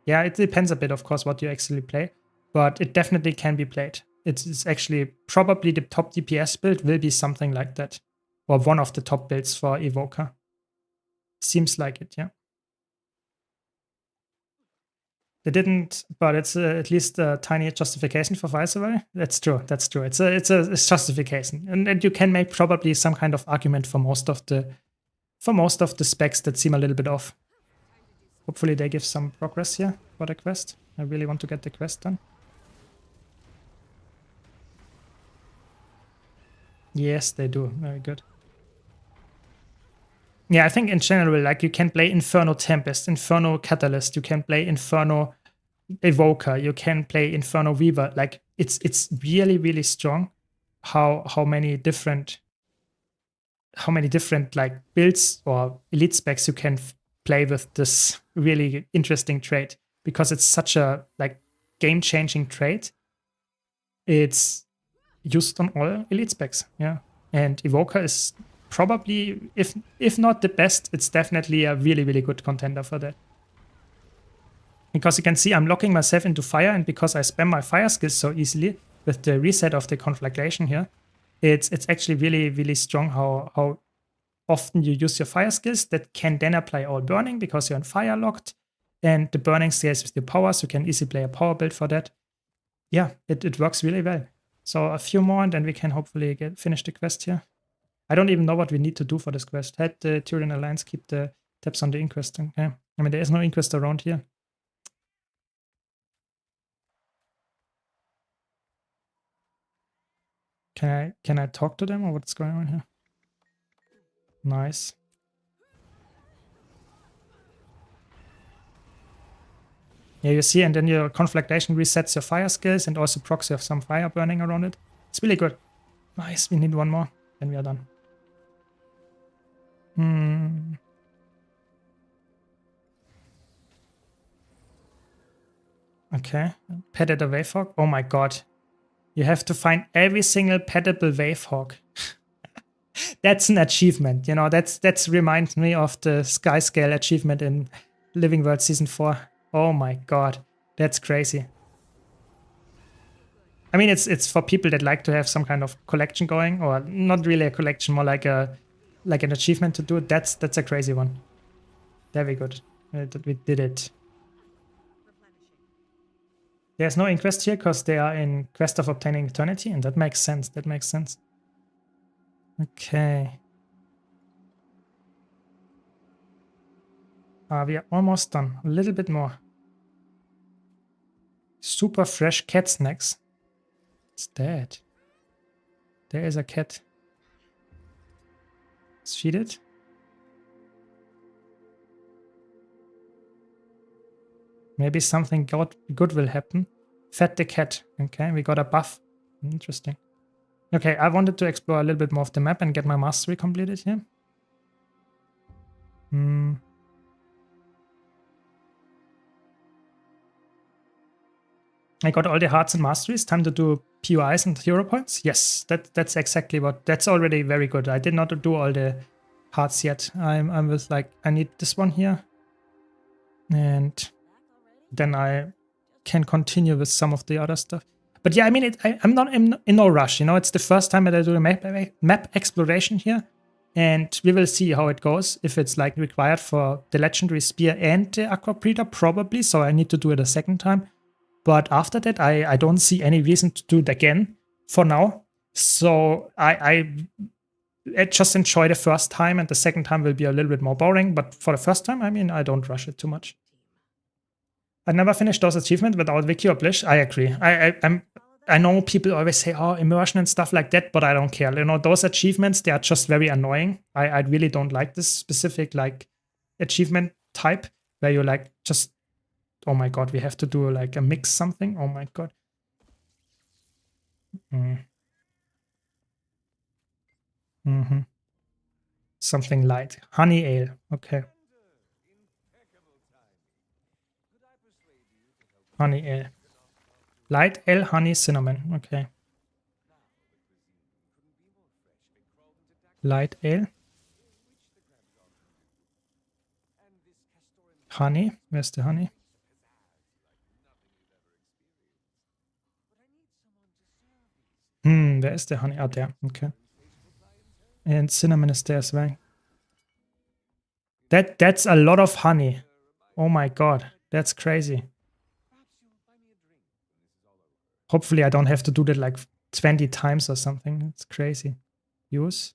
Yeah, it depends a bit, of course, what you actually play. But it definitely can be played. It's actually probably the top DPS build will be something like that. Or one of the top builds for Evoker. Seems like it, yeah. They didn't, but it's at least a tiny justification for Viceroy. That's true, that's true. It's justification. And you can make probably some kind of argument for most of the specs that seem a little bit off. Hopefully they give some progress here for the quest. I really want to get the quest done. Yes, they do. Very good. Yeah, I think in general, like you can play Inferno Tempest, Inferno Catalyst, you can play Inferno Evoker, you can play Inferno Weaver. Like it's really, really strong how many different like builds or elite specs you can play with this really interesting trait, because it's such a like game-changing trait. It's used on all elite specs, yeah. And Evoker is probably, if not the best, it's definitely a really, really good contender for that. Because you can see I'm locking myself into fire, and because I spam my fire skills so easily with the reset of the conflagration here, it's actually really, really strong how often you use your fire skills that can then apply all burning because you're on fire locked, and the burning scales with your power, so you can easily play a power build for that. Yeah, it works really well. So a few more, and then we can hopefully finish the quest here. I don't even know what we need to do for this quest. Had the Tyrian Alliance keep the tabs on the Inquest. Okay. I mean, there is no Inquest around here. Can I talk to them, or what's going on here? Nice. Yeah, you see, and then your conflagration resets your fire skills and also procs you have some fire burning around it. It's really good. Nice, we need one more, then we are done. Okay. Petted a wavehawk. Oh my god. You have to find every single pettable wavehawk. That's an achievement, you know. That's reminds me of the Sky Scale achievement in Living World Season 4. Oh my god. That's crazy. I mean, it's for people that like to have some kind of collection going, or not really a collection, more like an achievement to do. That's a crazy one. Very good. We did it. There's no inquest here because they are in quest of obtaining eternity, and that makes sense. That makes sense. Okay. We are almost done. A little bit more. Super fresh cat snacks. It's dead. There is a cat. Let's feed it. Maybe something good will happen. Fed the cat. Okay, we got a buff. Interesting. Okay, I wanted to explore a little bit more of the map and get my mastery completed here. I got all the hearts and masteries. Time to do POIs and hero points. Yes, that's exactly what. That's already very good. I did not do all the hearts yet. I'm with like, I need this one here. And then I can continue with some of the other stuff. But yeah, I mean, I'm not in no rush. You know, it's the first time that I do a map exploration here. And we will see how it goes. If it's like required for the legendary spear and the aqua breeder, probably. So I need to do it a second time. But after that, I don't see any reason to do it again for now. So I just enjoy the first time, and the second time will be a little bit more boring. But for the first time, I mean, I don't rush it too much. I never finished those achievements without Wiki or Blish. I agree. I know people always say, oh, immersion and stuff like that, but I don't care. You know, those achievements, they are just very annoying. I really don't like this specific like achievement type where you like just, oh my god, we have to do like a mix something. Oh my god. Something light. Honey ale. Okay. Honey ale. Light ale, honey, cinnamon. Okay. Light ale. Honey. Where's the honey? Where is the honey? Out there. Okay. And cinnamon is there as well. That's a lot of honey. Oh my god. That's crazy. Hopefully I don't have to do that like 20 times or something. It's crazy. Use.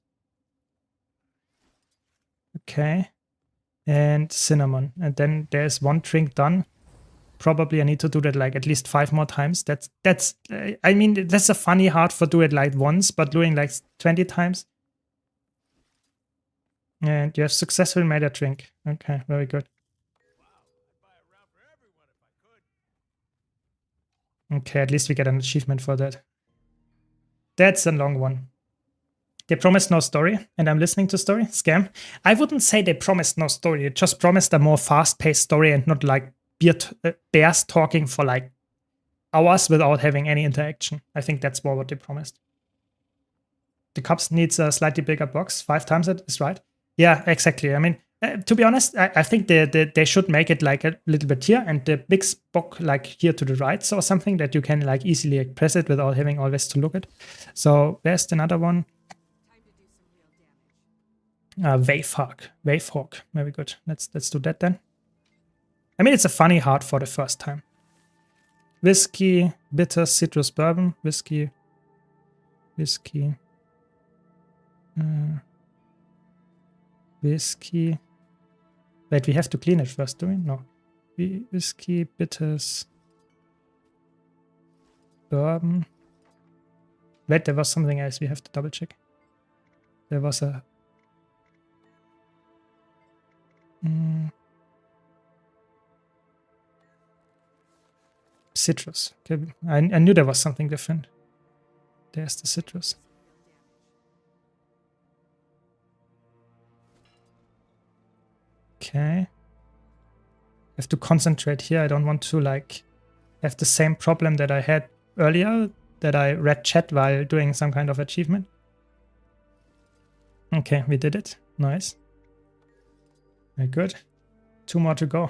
Okay. And cinnamon. And then there's one drink done. Probably I need to do that like at least 5 more times. That's I mean, that's a funny hard for do it like once, but doing like 20 times. And you have successfully made a drink. Okay, very good. Okay, at least we get an achievement for that. That's a long one. They promised no story, and I'm listening to story. Scam. I wouldn't say they promised no story. They just promised a more fast-paced story and not like bears talking for like hours without having any interaction. I think that's more what they promised. The cups needs a slightly bigger box. 5 times it is right. Yeah, exactly. I mean, to be honest, I think they should make it like a little bit here and the big box like here to the right, so something that you can like easily press it without having always to look at. So there's another one. Wavehawk. Very good. Let's do that then. I mean, it's a funny heart for the first time. Whiskey, bitter, citrus, bourbon, whiskey. Whiskey. Wait, we have to clean it first, do we? No. Whiskey, bitters, bourbon. Wait, there was something else we have to double check. There was a... citrus. Okay. I knew there was something different. There's the citrus. Okay. I have to concentrate here. I don't want to like have the same problem that I had earlier, that I read chat while doing some kind of achievement. Okay, we did it. Nice. Very good. 2 more to go.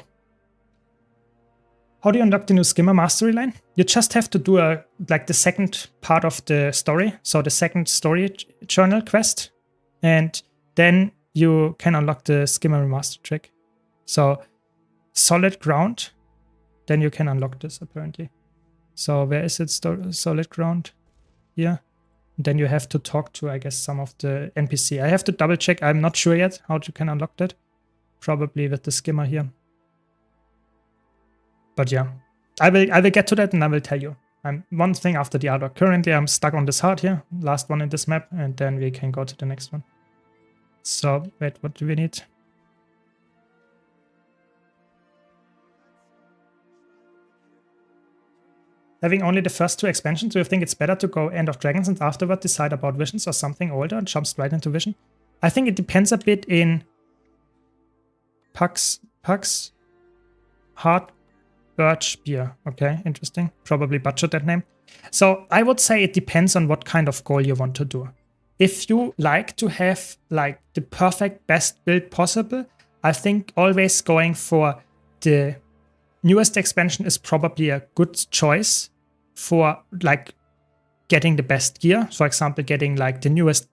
How do you unlock the new Skimmer mastery line? You just have to do the second part of the story, so the second story journal quest, and then you can unlock the Skimmer master trick. So solid ground, then you can unlock this apparently. So where is it? Solid ground here. Then you have to talk to, I guess, some of the NPC. I have to double check. I'm not sure yet how you can unlock that. Probably with the skimmer here. But yeah, I will get to that and I will tell you. I'm one thing after the other. Currently, I'm stuck on this heart here, last one in this map, and then we can go to the next one. So wait, what do we need? Having only the first 2 expansions, do you think it's better to go End of Dragons and afterward decide about Visions or something older and jump straight into Vision? I think it depends a bit in Puck's Heart Birch Beer. Okay, interesting. Probably butchered that name. So I would say it depends on what kind of goal you want to do. If you like to have like the perfect best build possible, I think always going for the newest expansion is probably a good choice for like getting the best gear. For example, getting like the newest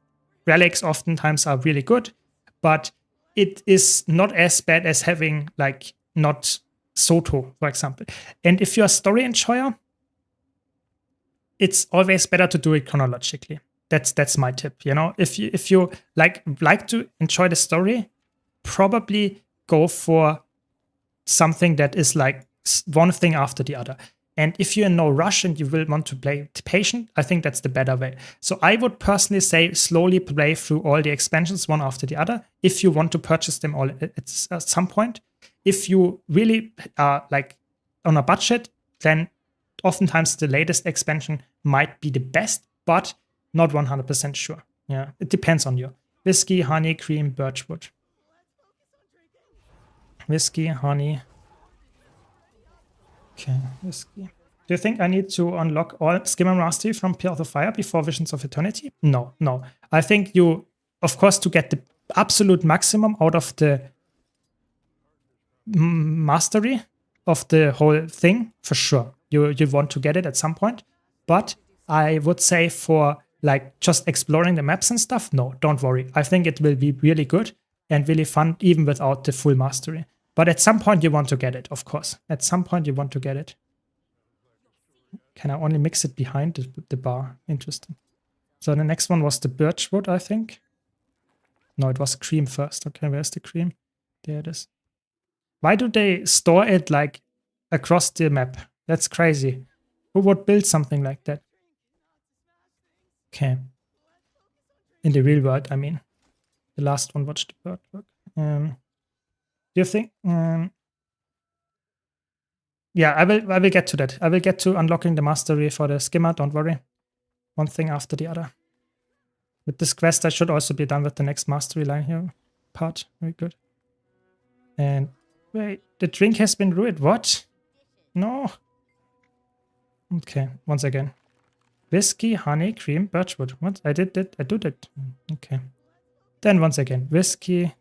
relics oftentimes are really good, but it is not as bad as having like not Soto, for example. And if you're a story enjoyer, it's always better to do it chronologically. That's my tip. You know, if you like to enjoy the story, probably go for something that is like one thing after the other. And if you're in no rush and you will want to play patient, I think that's the better way. So I would personally say slowly play through all the expansions one after the other if you want to purchase them all at some point. If you really are like on a budget, then oftentimes the latest expansion might be the best, but not 100% sure. Yeah, it depends on you. Whiskey, honey, cream, birchwood. Whiskey, honey. Okay, whiskey. Do you think I need to unlock all Skimmer Mastery from Path of Fire before Visions of Eternity? No. I think you, of course, to get the absolute maximum out of the mastery of the whole thing, for sure. You want to get it at some point. But I would say for like just exploring the maps and stuff, no, don't worry. I think it will be really good and really fun even without the full mastery. But at some point you want to get it, of course. At some point you want to get it. Can I only mix it behind the bar? Interesting. So the next one was the birchwood, I think. No, it was cream first. Okay, where's the cream? There it is. Why do they store it like across the map? That's crazy. Who would build something like that? Okay. In the real world, I mean. The last one watched the bird work. Do you think? Yeah, I will get to that. I will get to unlocking the mastery for the skimmer. Don't worry. One thing after the other. With this quest, I should also be done with the next mastery line here. Part. Very good. And wait, the drink has been ruined. What? No. Okay, once again. Whiskey, honey, cream, birchwood. What? I did that. I do that. Okay. Then once again, whiskey,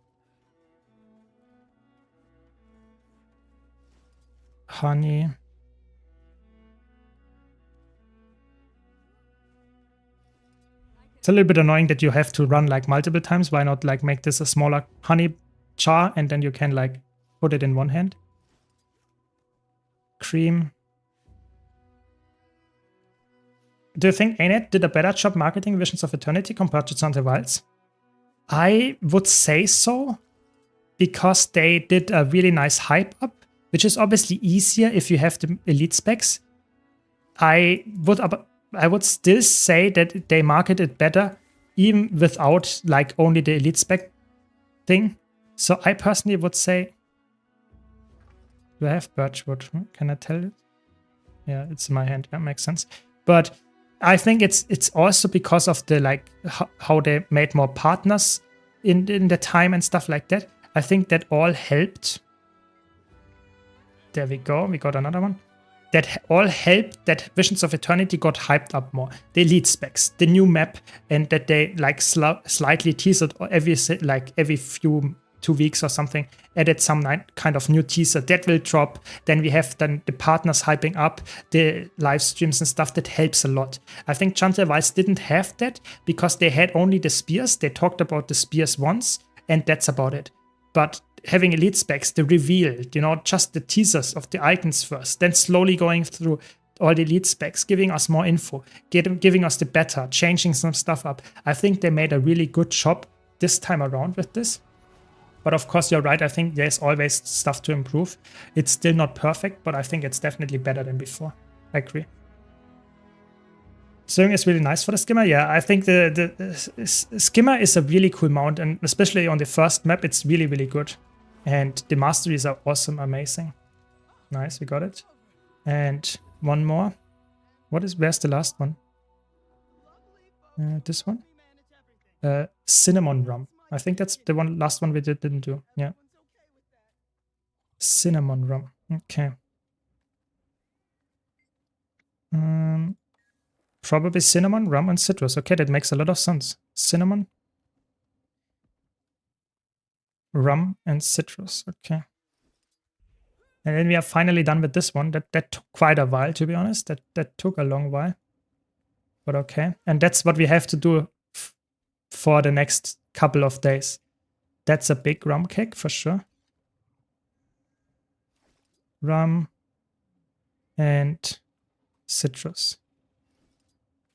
honey. It's a little bit annoying that you have to run like multiple times. Why not like make this a smaller honey jar and then you can like put it in one hand? Cream. Do you think ANET did a better job marketing Visions of Eternity compared to Santa Wilds? I would say so, because they did a really nice hype up, which is obviously easier if you have the elite specs. I would still say that they market it better even without like only the elite spec thing. So I personally would say, do I have birchwood? Can I tell it? Yeah, it's in my hand. That makes sense. But I think it's also because of the like how they made more partners in the time and stuff like that. I think that all helped. There we go. We got another one. that all helped that Visions of Eternity got hyped up more. The elite specs, the new map, and that they like slightly teased it every few 2 weeks or something, added some kind of new teaser that will drop. Then we have the partners hyping up the live streams and stuff. That helps a lot. I think Chantal Weiss didn't have that because they had only the spears. They talked about the spears once, and that's about it. But having elite specs, the reveal, just the teasers of the icons first, then slowly going through all the elite specs, giving us more info, giving us the beta, changing some stuff up. I think they made a really good job this time around with this. But of course, you're right. I think there's always stuff to improve. It's still not perfect, but I think it's definitely better than before. I agree. Syrma is really nice for the skimmer. Yeah, I think the skimmer is a really cool mount, and especially on the first map, it's really, really good. And the masteries are awesome, amazing. Nice, we got it. And one more. Where's the last one? This one? Cinnamon rum. I think that's the last one we didn't do. Yeah. Cinnamon rum. Okay. Probably cinnamon, rum, and citrus. Okay, that makes a lot of sense. Cinnamon, rum, and citrus. Okay. And then we are finally done with this one. That took quite a while, to be honest. That took a long while. But okay. And that's what we have to do for the next couple of days. That's a big rum cake for sure. Rum and citrus.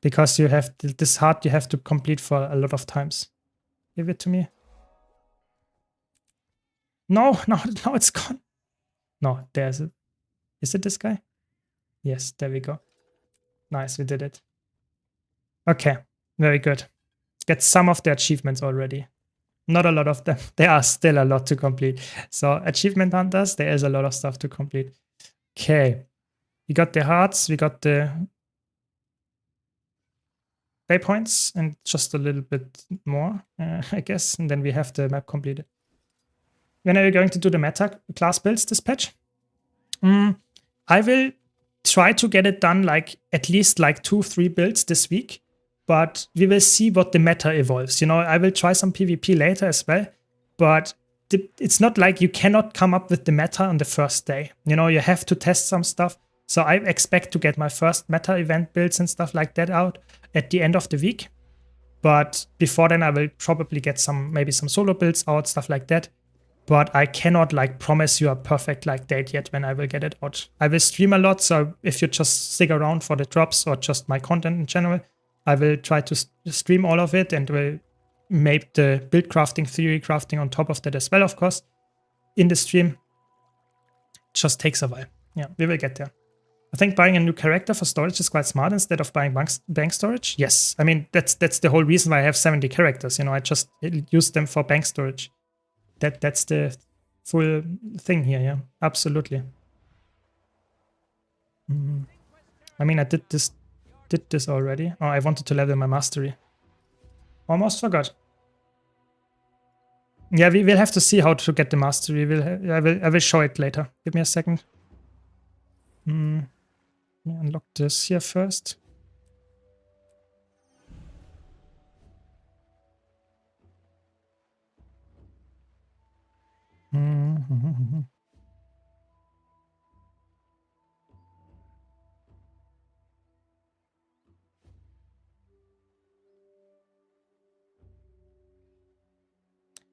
Because you have this heart you have to complete for a lot of times. Give it to me. No, it's gone. No, there's it. Is it this guy? Yes, there we go. Nice, we did it. Okay, very good. Get some of the achievements already. Not a lot of them. There are still a lot to complete. So achievement hunters, there is a lot of stuff to complete. Okay. We got the hearts, we got the day points, and just a little bit more, I guess. And then we have the map completed. When are you going to do the meta class builds this patch? I will try to get it done at least 2-3 builds this week. But we will see what the meta evolves. I will try some PvP later as well. But it's not like you cannot come up with the meta on the first day. You have to test some stuff. So I expect to get my first meta event builds and stuff like that out at the end of the week. But before then, I will probably get maybe some solo builds out, stuff like that. But I cannot promise you a perfect date yet when I will get it out. I will stream a lot. So if you just stick around for the drops or just my content in general, I will try to stream all of it and will make the build crafting, theory crafting on top of that as well, of course, in the stream. Just takes a while. Yeah, we will get there. I think buying a new character for storage is quite smart instead of buying bank storage. Yes, I mean, that's the whole reason why I have 70 characters. I just use them for bank storage. That's the full thing here, yeah, absolutely. I mean, I did this already. Oh, I wanted to level my mastery. Almost forgot. Yeah, we will have to see how to get the mastery. I will show it later. Give me a second. Let me unlock this here first.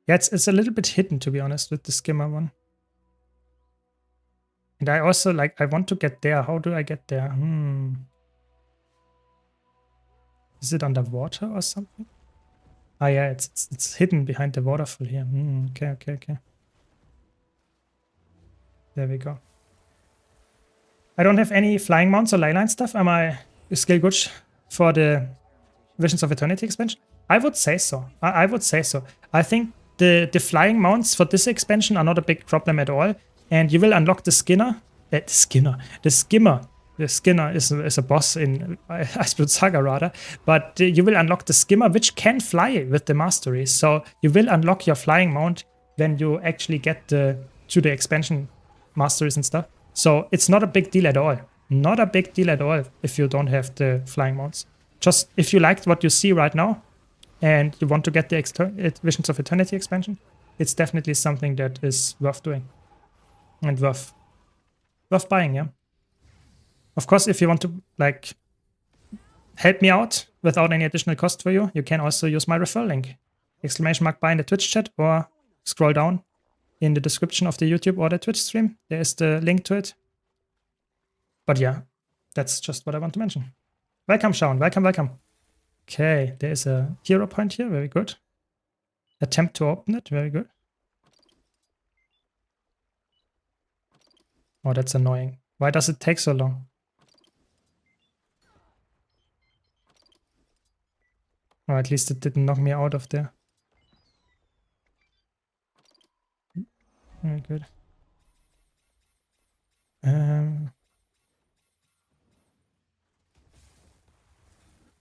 Yeah, it's a little bit hidden, to be honest, with the skimmer one. And I also I want to get there. How do I get there? Is it underwater or something? Ah, yeah, it's hidden behind the waterfall here. Okay. There we go. I don't have any flying mounts or leyline stuff. Am I skill good for the Visions of Eternity expansion? I would say so. I would say so. I think the flying mounts for this expansion are not a big problem at all. And you will unlock the skimmer. The skimmer is a boss in Iceblood Saga, rather. But you will unlock the skimmer, which can fly with the mastery. So you will unlock your flying mount when you actually get to the expansion masteries and stuff. So it's not a big deal at all. not a big deal at all if you don't have the flying modes. Just if you liked what you see right now and you want to get the Visions of Eternity expansion, it's definitely something that is worth doing and worth buying, yeah. Of course, if you want to like help me out without any additional cost for you, you can also use my referral link. !buy in the Twitch chat or scroll down in the description of the YouTube or the Twitch stream. There is the link to it. But yeah, that's just what I want to mention. Welcome, Sean. Welcome, welcome. Okay, there is a hero point here. Very good. Attempt to open it. Very good. Oh, that's annoying. Why does it take so long? Or at least it didn't knock me out of there. Very good.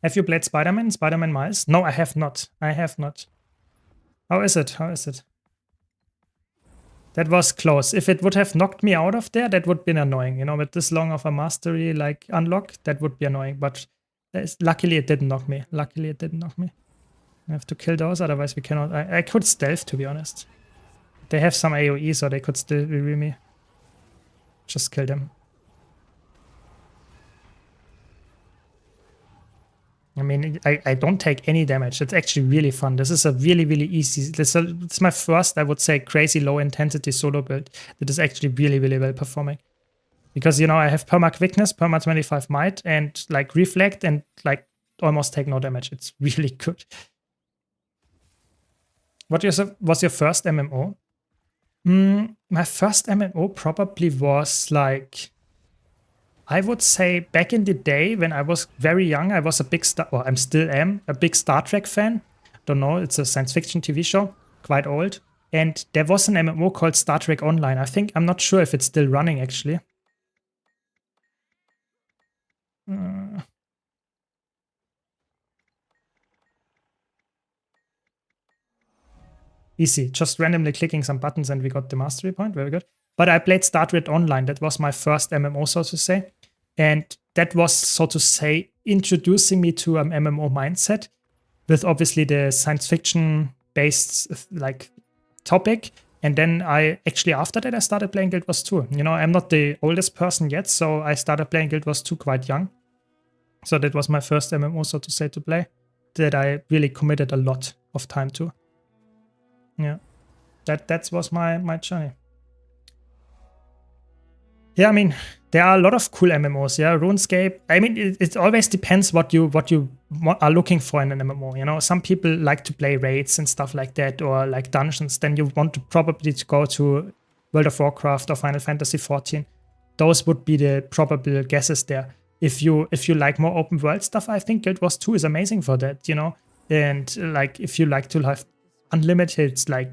Have you played Spider-Man? Spider-Man Miles? No, I have not. I have not. How is it? How is it? That was close. If it would have knocked me out of there, that would have been annoying. You know, with this long of a mastery like unlock, that would be annoying. But luckily it didn't knock me. Luckily it didn't knock me. I have to kill those, otherwise we cannot. I could stealth, to be honest. They have some AoE, so they could still reveal me. Just kill them. I mean, I don't take any damage. It's actually really fun. This is a really, really easy. It's my first, I would say, crazy low intensity solo build that is actually really, really well performing. Because, you know, I have perma quickness, perma 25 might, and like reflect and like almost take no damage. It's really good. What was your first MMO? My first MMO probably was like, I would say back in the day when I was very young, I was a big I still am a big Star Trek fan. Don't know, it's a science fiction TV show, quite old. And there was an MMO called Star Trek Online. I'm not sure if it's still running actually. Easy, just randomly clicking some buttons and we got the mastery point, very good. But I played Star Trek Online, that was my first MMO, so to say. And that was, so to say, introducing me to an MMO mindset with obviously the science fiction based like topic. And then after that, I started playing Guild Wars 2. You know, I'm not the oldest person yet, so I started playing Guild Wars 2 quite young. So that was my first MMO, so to say, to play, that I really committed a lot of time to. Yeah, that was my journey. Yeah, I mean, there are a lot of cool MMOs, yeah, RuneScape. I mean, it always depends what you are looking for in an MMO, you know. Some people like to play raids and stuff like that, or like dungeons. Then you want to probably go to World of Warcraft or Final Fantasy XIV. Those would be the probable guesses there. If you like more open world stuff, I think Guild Wars 2 is amazing for that, you know. And like if you like to have unlimited, like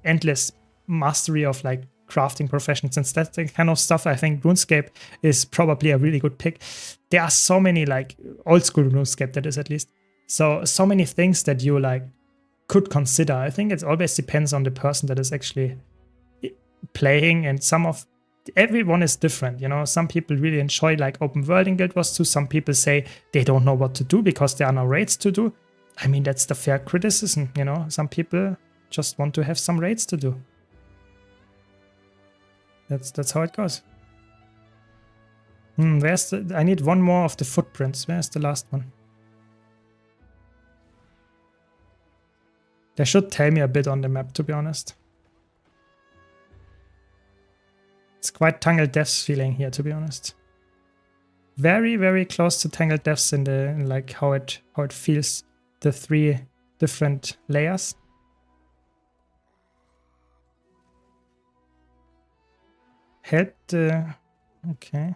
endless mastery of like crafting professions and that kind of stuff, I think RuneScape is probably a really good pick. There are so many, like old school RuneScape, that is at least. So many things that you like could consider. I think it always depends on the person that is actually playing, and everyone is different, you know. Some people really enjoy like open world in Guild Wars 2. Some people say they don't know what to do because there are no raids to do. I mean, that's the fair criticism, you know. Some people just want to have some raids to do. That's how it goes. I need one more of the footprints. Where's the last one? They should tell me a bit on the map, to be honest. It's quite Tangled Depths feeling here, to be honest. Very, very close to Tangled Depths in like how it feels. The 3 different layers. Help the... Okay.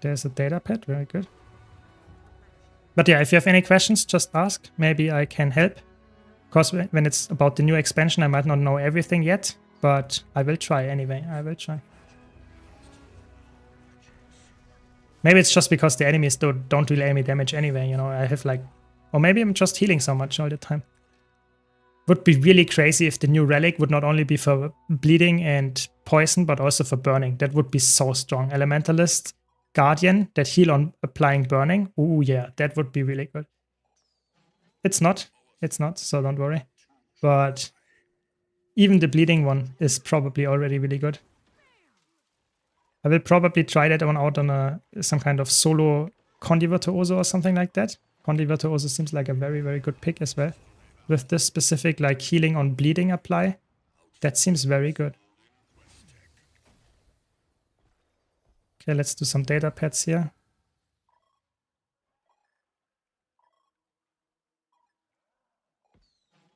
There's a data pad, very good. But yeah, if you have any questions, just ask. Maybe I can help. Of course, when it's about the new expansion, I might not know everything yet, but I will try anyway. I will try. Maybe it's just because the enemies don't really any damage anyway, you know. I have like... Or maybe I'm just healing so much all the time. Would be really crazy if the new relic would not only be for bleeding and poison, but also for burning. That would be so strong. Elementalist, Guardian, that heal on applying burning. Oh yeah, that would be really good. It's not, so don't worry. But even the bleeding one is probably already really good. I will probably try that one out on some kind of solo Condi Virtuoso or something like that. Condi Virtuoso seems like a very, very good pick as well. With this specific like healing on bleeding apply, that seems very good. Okay, let's do some data pads here.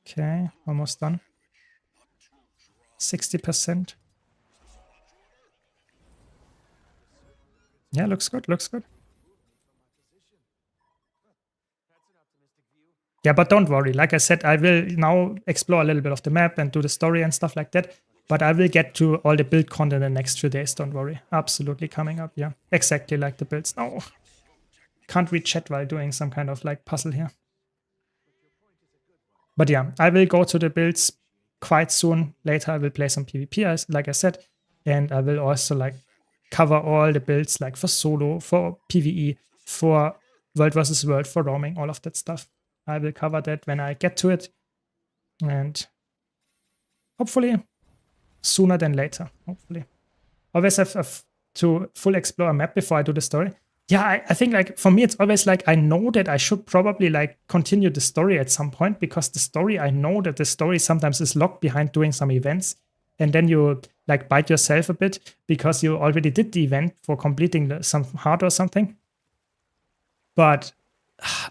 Okay, almost done. 60%. Yeah, looks good, looks good. Yeah, but don't worry. Like I said, I will now explore a little bit of the map and do the story and stuff like that. But I will get to all the build content in the next few days. Don't worry. Absolutely coming up. Yeah, exactly like the builds. No, can't read chat while doing some kind of like puzzle here. But yeah, I will go to the builds quite soon. Later, I will play some PvP, like I said. And I will also like cover all the builds like for solo, for PvE, for World versus World, for roaming, all of that stuff. I will cover that when I get to it. And hopefully sooner than later. Hopefully. Always have to full explore a map before I do the story. Yeah, I think like for me, it's always like I know that I should probably like continue the story at some point because the story, I know that the story sometimes is locked behind doing some events. And then you like bite yourself a bit because you already did the event for completing some heart or something. But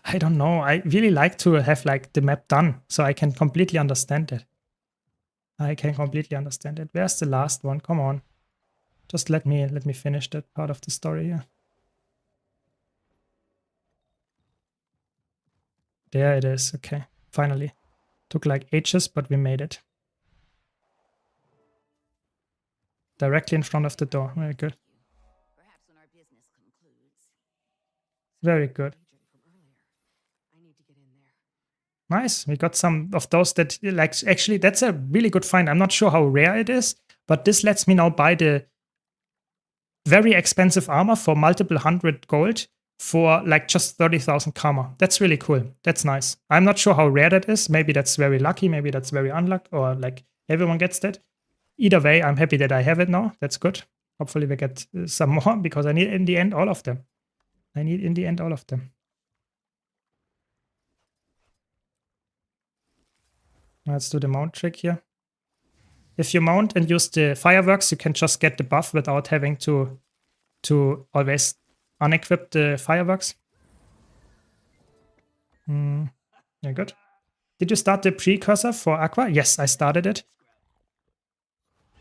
I don't know. I really like to have like the map done so I can completely understand it. I can completely understand it. Where's the last one? Come on. Just let me finish that part of the story here. There it is. Okay. Finally. Took like ages, but we made it. Directly in front of the door. Very good. Very good. Nice. We got some of those that like actually that's a really good find. I'm not sure how rare it is, but this lets me now buy the very expensive armor for multiple 100 gold for like just 30,000 karma. That's really cool. That's nice. I'm not sure how rare that is. Maybe that's very lucky. Maybe that's very unlucky, or like everyone gets that. Either way, I'm happy that I have it now. That's good. Hopefully we get some more because I need in the end all of them. I need in the end all of them. Let's do the mount trick here. If you mount and use the fireworks, you can just get the buff without having to always unequip the fireworks. Yeah, good. Did you start the precursor for Aqua? Yes, I started it.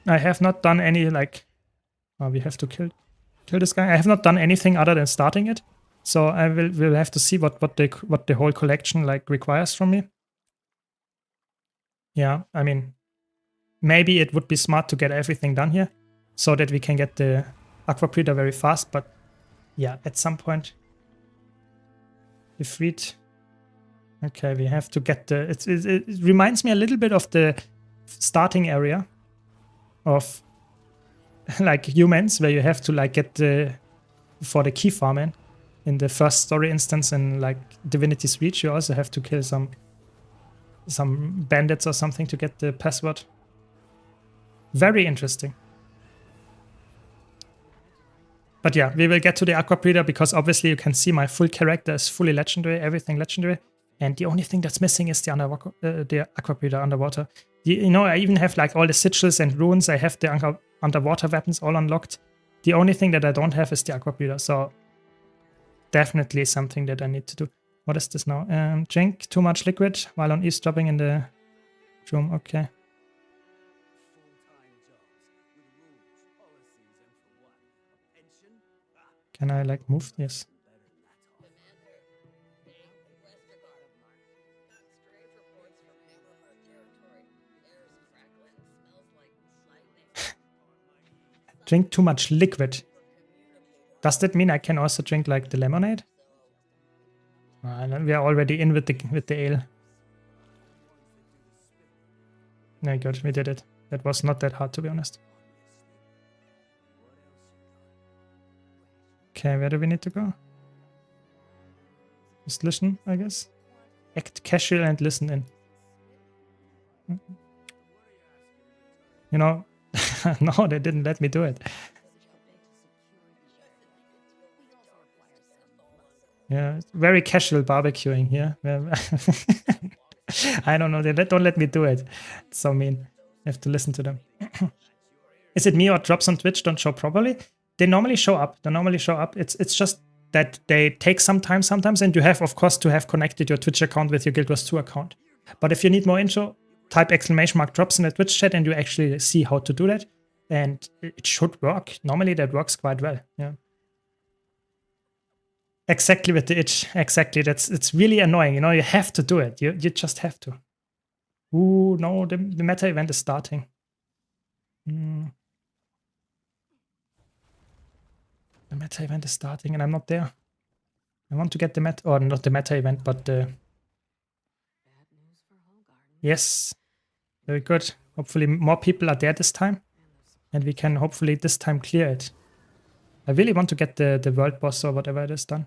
I have not done any like... Oh, we have to kill this guy. I have not done anything other than starting it. So I will have to see what the whole collection like requires from me. Yeah, I mean, maybe it would be smart to get everything done here so that we can get the Aqua Breeder very fast. But yeah, at some point, defeat. Okay, we have to get the... It reminds me a little bit of the starting area of like humans, where you have to like get for the key farming in the first story instance in like Divinity's Reach. You also have to kill some bandits or something to get the password. Very interesting. But yeah, we will get to the Aqua Breeder because obviously you can see my full character is fully legendary, everything legendary. And the only thing that's missing is the Aqua Breeder underwater. You know, I even have like all the sigils and runes. I have the underwater weapons all unlocked. The only thing that I don't have is the Aqua Breeder. So definitely something that I need to do. What is this now? Drink too much liquid while on eavesdropping in the room. Okay. Can I like move? Yes. Drink too much liquid. Does that mean I can also drink like the lemonade? We are already in with the ale. No, good, we did it. That was not that hard, to be honest. Okay, where do we need to go? Just listen, I guess. Act casual and listen in. You know, no, they didn't let me do it. Yeah, very casual barbecuing here. I don't know, they don't let me do it. It's so mean. I have to listen to them. Is it me or drops on Twitch don't show properly? They normally show up. It's just that they take some time sometimes, and you have, of course, to have connected your Twitch account with your Guild Wars 2 account. But if you need more info, type ! drops in the Twitch chat and you actually see how to do that. And it should work. Normally that works quite well. Yeah. Exactly with the itch. Exactly. It's really annoying. You know, you have to do it. You just have to. Ooh, no, the meta event is starting. The meta event is starting and I'm not there. I want to get the meta, or not the meta event, but the... Yes, very good. Hopefully more people are there this time. And we can hopefully this time clear it. I really want to get the world boss or whatever it is done.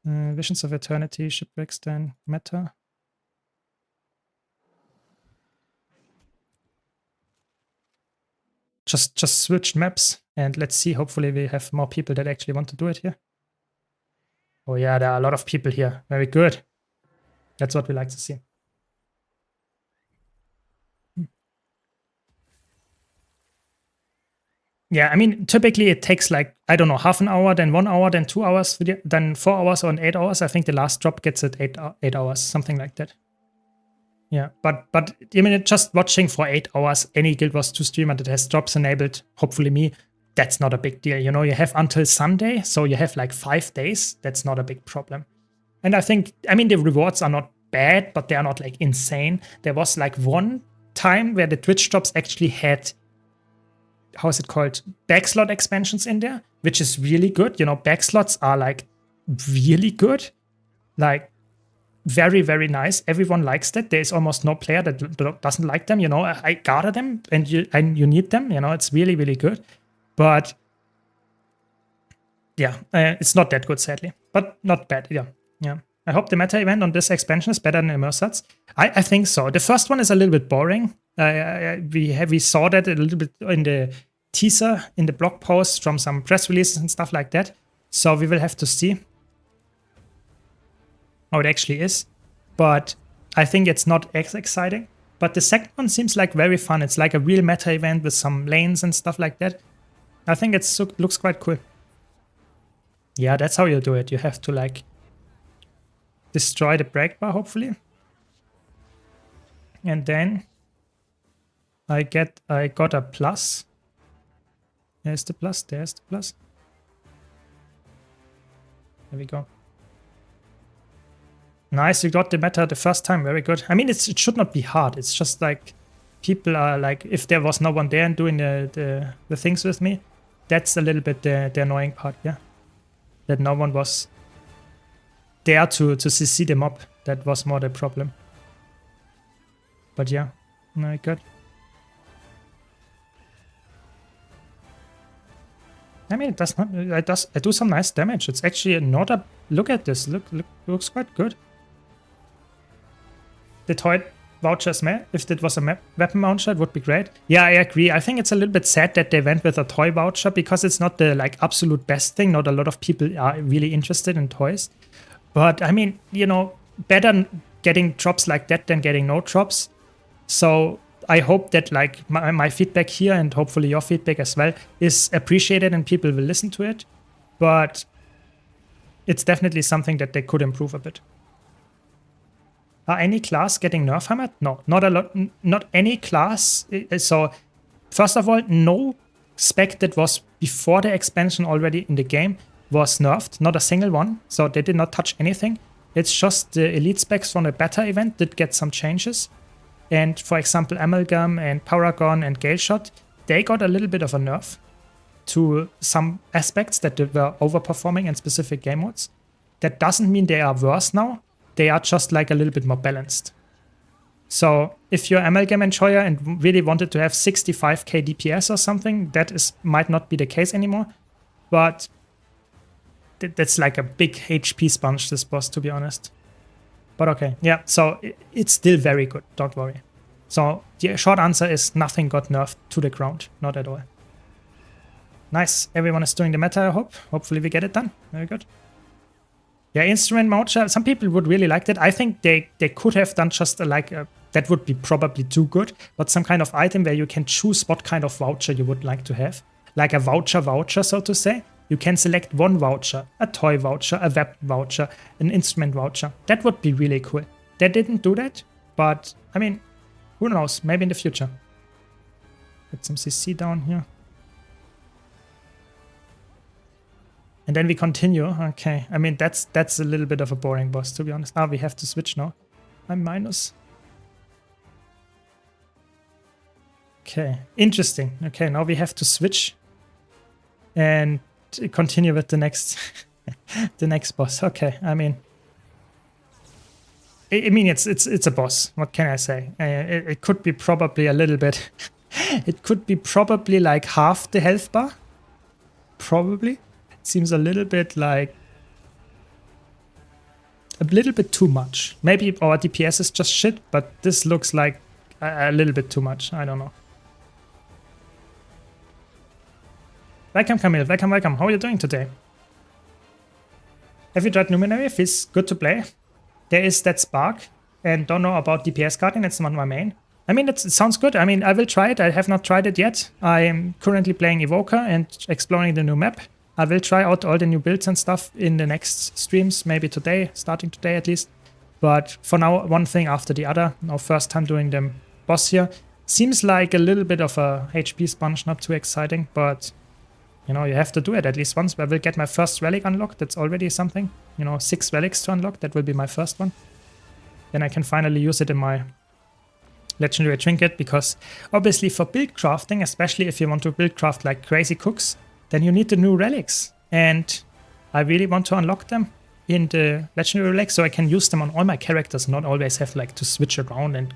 Visions of Eternity, Shipwrecks, then meta. Just switch maps and let's see. Hopefully we have more people that actually want to do it here. Oh yeah, there are a lot of people here. Very good. That's what we like to see. Yeah, I mean, typically it takes like, I don't know, half an hour, then 1 hour, then 2 hours, then 4 hours or 8 hours. I think the last drop gets at 8 hours, something like that. Yeah, but I mean, just watching for 8 hours any Guild Wars 2 streamer that has drops enabled, hopefully me, that's not a big deal. You know, you have until Sunday, so you have like 5 days. That's not a big problem. And I think, I mean, the rewards are not bad, but they are not like insane. There was like one time where the Twitch drops actually had, how is it called, backslot expansions in there, which is really good. You know, backslots are like really good. Like, very, very nice. Everyone likes that. There's almost no player that doesn't like them. You know, I gather them and you need them. You know, it's really, really good. But yeah, it's not that good, sadly. But not bad. Yeah. I hope the meta event on this expansion is better than Immersats. I think so. The first one is a little bit boring. We saw that a little bit in the teaser, in the blog post from some press releases and stuff like that. So we will have to see how it actually is, but I think it's not as exciting. But the second one seems like very fun. It's like a real meta event with some lanes and stuff like that. I think it looks quite cool. Yeah, that's how you do it. You have to like destroy the break bar, hopefully. And then I got a plus. There's the plus, there's the plus. There we go. Nice, you got the meta the first time, very good. I mean, it should not be hard. It's just like people are like, if there was no one there and doing the things with me, that's a little bit the annoying part, yeah. That no one was there to CC them up. That was more the problem. But yeah, very good. I mean, it does not. I do some nice damage. It's actually not a. Look at this. Looks quite good. The toy vouchers, man. If it was a weapon launcher, it would be great. Yeah, I agree. I think it's a little bit sad that they went with a toy voucher because it's not the like absolute best thing. Not a lot of people are really interested in toys. But I mean, you know, better getting drops like that than getting no drops. So I hope that like my feedback here and hopefully your feedback as well is appreciated and people will listen to it. But it's definitely something that they could improve a bit. Are any class getting nerf hammered? No, not a lot. Not any class. So first of all, no spec that was before the expansion already in the game was nerfed. Not a single one. So they did not touch anything. It's just the elite specs from the beta event did get some changes. And for example, Amalgam and Paragon and Gale Shot, they got a little bit of a nerf to some aspects that they were overperforming in specific game modes. That doesn't mean they are worse now. They are just like a little bit more balanced. So if you're Amalgam enjoyer and really wanted to have 65k DPS or something, might not be the case anymore. But that's like a big HP sponge, this boss, to be honest. But okay, yeah, so it's still very good, don't worry. So the short answer is nothing got nerfed to the ground, not at all. Nice, everyone is doing the meta, I hope. Hopefully we get it done, very good. Yeah, instrument voucher, some people would really like that. I think they could have done just that would be probably too good, but some kind of item where you can choose what kind of voucher you would like to have. Like a voucher, so to say. You can select one voucher, a toy voucher, a weapon voucher, an instrument voucher. That would be really cool. They didn't do that, but I mean, who knows, maybe in the future. Get some CC down here. And then we continue. Okay, I mean, that's a little bit of a boring boss, to be honest. Ah, we have to switch now. I'm minus. Okay, interesting. Okay, now we have to switch and continue with the next the next boss. Okay, I mean it's a boss. What can I say? It could be probably a little bit. It could be probably like half the health bar. Probably. It seems a little bit like a little bit too much. Maybe our DPS is just shit, but this looks like a little bit too much. I don't know. Welcome, Camille. Welcome, welcome. How are you doing today? Have you tried Numinary? Feels good to play. There is that spark, and don't know about DPS guarding. It's not my main. I mean, it sounds good. I mean, I will try it. I have not tried it yet. I am currently playing Evoker and exploring the new map. I will try out all the new builds and stuff in the next streams, maybe today, starting today at least. But for now, one thing after the other. Now, first time doing the boss here. Seems like a little bit of a HP sponge, not too exciting, but you know, you have to do it at least once. I will get my first relic unlocked. That's already something. You know, 6 relics to unlock. That will be my first one. Then I can finally use it in my legendary trinket, because obviously for build crafting, especially if you want to build craft like crazy cooks, then you need the new relics. And I really want to unlock them in the legendary relics so I can use them on all my characters and not always have like to switch around and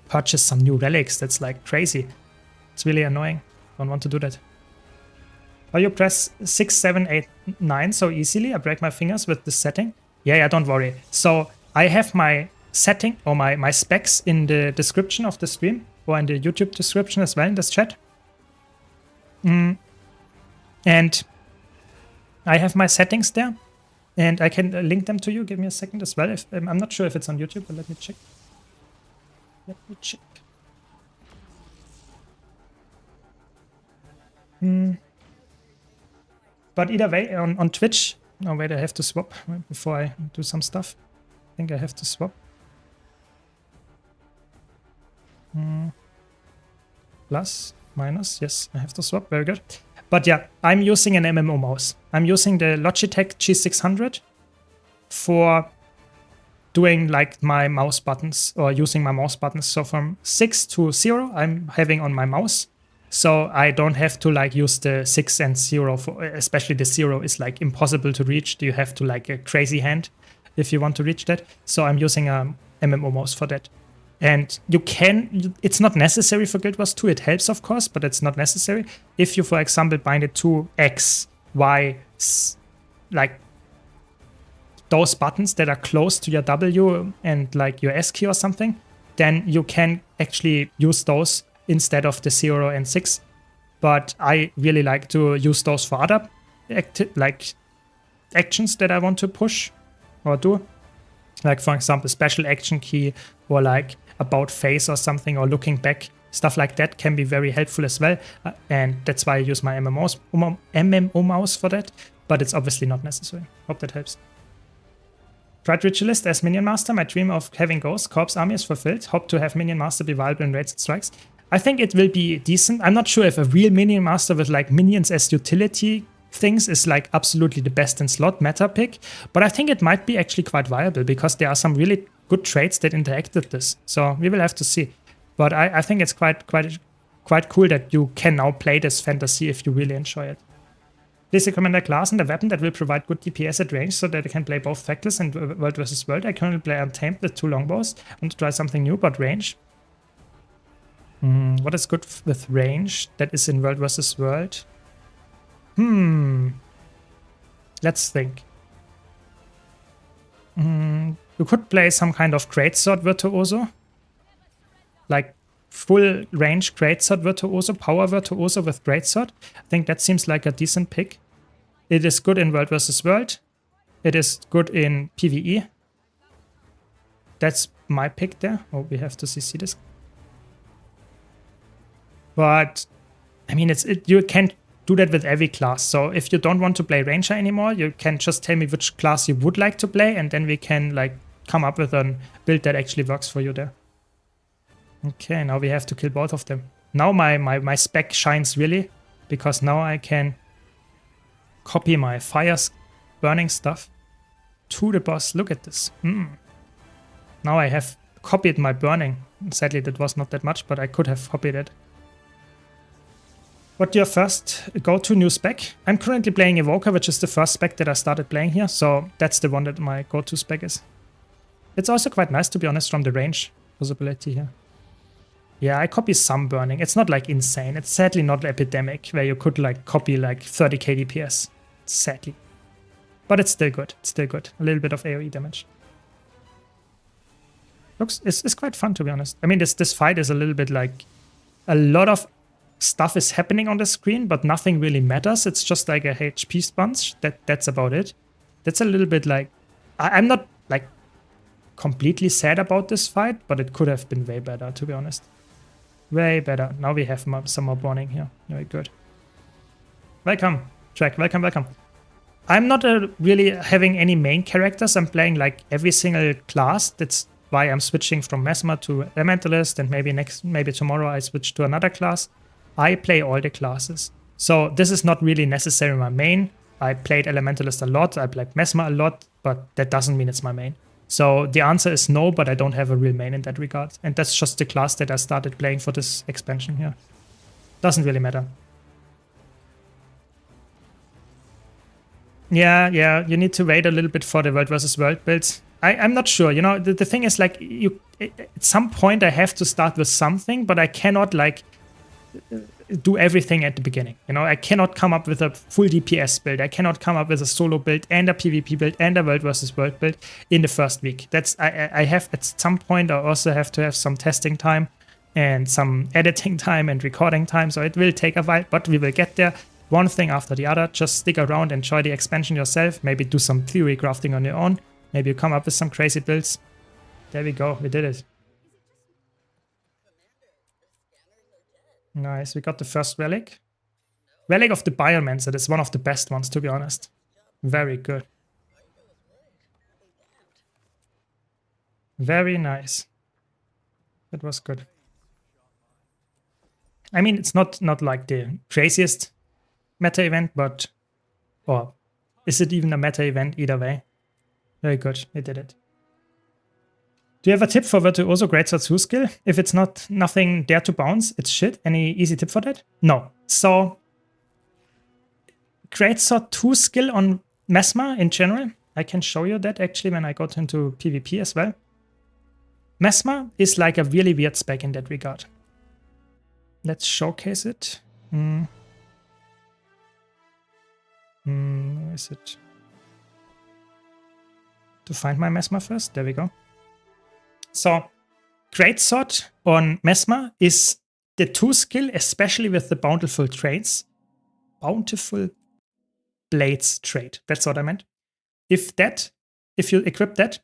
purchase some new relics. That's like crazy. It's really annoying. Don't want to do that. How you press 6, 7, 8, 9 so easily? I break my fingers with this setting. Yeah, don't worry. So I have my setting or my specs in the description of the stream, or in the YouTube description as well in this chat. And I have my settings there, and I can link them to you. Give me a second as well. I'm not sure if it's on YouTube, but let me check. But either way, on Twitch... Oh, wait, I have to swap before I do some stuff. I think I have to swap. Plus, minus, yes, I have to swap, very good. But yeah, I'm using an MMO mouse. I'm using the Logitech G600 for doing like my mouse buttons, or using my mouse buttons. So from 6 to 0, I'm having on my mouse. So I don't have to like use the 6 and 0, for, especially the 0 is like impossible to reach. You have to like a crazy hand if you want to reach that. So I'm using a MMO mouse for that. And you can, it's not necessary for Guild Wars 2, it helps of course, but it's not necessary. If you, for example, bind it to X, Y, like those buttons that are close to your W and like your S key or something, then you can actually use those instead of the 0 and 6. But I really like to use those for other actions that I want to push or do. Like for example, special action key, or like about face or something, or looking back. Stuff like that can be very helpful as well. And that's why I use my MMO mouse for that. But it's obviously not necessary. Hope that helps. Tried Ritualist as Minion Master. My dream of having Ghost Corpse Army is fulfilled. Hope to have Minion Master be viable in raids and strikes. I think it will be decent. I'm not sure if a real Minion Master with like minions as utility things is like absolutely the best in slot meta pick, but I think it might be actually quite viable because there are some really good traits that interact with this. So we will have to see. But I think it's quite cool that you can now play this fantasy if you really enjoy it. Please recommend a class and a weapon that will provide good DPS at range so that I can play both Factless and World vs. World. I currently play Untamed with 2 longbows. I want to try something new about range. What is good with range that is in World vs. World? Let's think. You could play some kind of Greatsword Virtuoso. Like full range Greatsword Virtuoso, Power Virtuoso with Greatsword. I think that seems like a decent pick. It is good in World vs. World. It is good in PvE. That's my pick there. Oh, we have to CC this. But, I mean, you can't do that with every class. So if you don't want to play Ranger anymore, you can just tell me which class you would like to play, and then we can like come up with a build that actually works for you there. Okay, now we have to kill both of them. Now my spec shines really, because now I can copy my fire burning stuff to the boss. Look at this. Now I have copied my burning. Sadly, that was not that much, but I could have copied it. What your first go-to new spec? I'm currently playing Evoker, which is the first spec that I started playing here, so that's the one that my go-to spec is. It's also quite nice, to be honest, from the range possibility here. Yeah, I copy some burning. It's not like insane. It's sadly not epidemic, where you could like copy like 30k DPS. Sadly. But it's still good. It's still good. A little bit of AoE damage. It's quite fun, to be honest. I mean, this fight is a little bit like a lot of stuff is happening on the screen, but nothing really matters. It's just like a HP sponge. That's about it. That's a little bit like... I'm not like completely sad about this fight, but it could have been way better, to be honest. Way better. Now we have some more burning here. Very good. Welcome, Track. Welcome, welcome. I'm not really having any main characters. I'm playing like every single class. That's why I'm switching from Mesmer to Elementalist, and maybe tomorrow I switch to another class. I play all the classes. So this is not really necessarily my main. I played Elementalist a lot. I played Mesmer a lot, but that doesn't mean it's my main. So the answer is no, but I don't have a real main in that regard. And that's just the class that I started playing for this expansion here. Doesn't really matter. Yeah, you need to wait a little bit for the World vs. World builds. I'm not sure, you know, the thing is like, at some point I have to start with something, but I cannot like do everything at the beginning. You know, I cannot come up with a full DPS build. I cannot come up with a solo build and a PvP build and a World vs. World build in the first week. That's I have at some point I also have to have some testing time and some editing time and recording time. So it will take a while, but we will get there. One thing after the other. Just stick around, enjoy the expansion yourself. Maybe do some theory crafting on your own. Maybe you come up with some crazy builds. There we go. We did it. Nice, we got the first relic. Relic of the Biomancer, that's one of the best ones, to be honest. Very good. Very nice. That was good. I mean, it's not like the craziest meta event, but... Or is it even a meta event either way? Very good, we did it. Do you have a tip for Virtuoso Greatsword 2 skill? If it's nothing there to bounce, it's shit. Any easy tip for that? No. So, Greatsword 2 skill on Mesmer in general, I can show you that actually when I got into PvP as well. Mesmer is like a really weird spec in that regard. Let's showcase it. Where is it? To find my Mesmer first. There we go. So, Greatsword on Mesmer is the 2 skill, especially with the Bountiful Trades. Bountiful Blades trait. That's what I meant. If you equip that,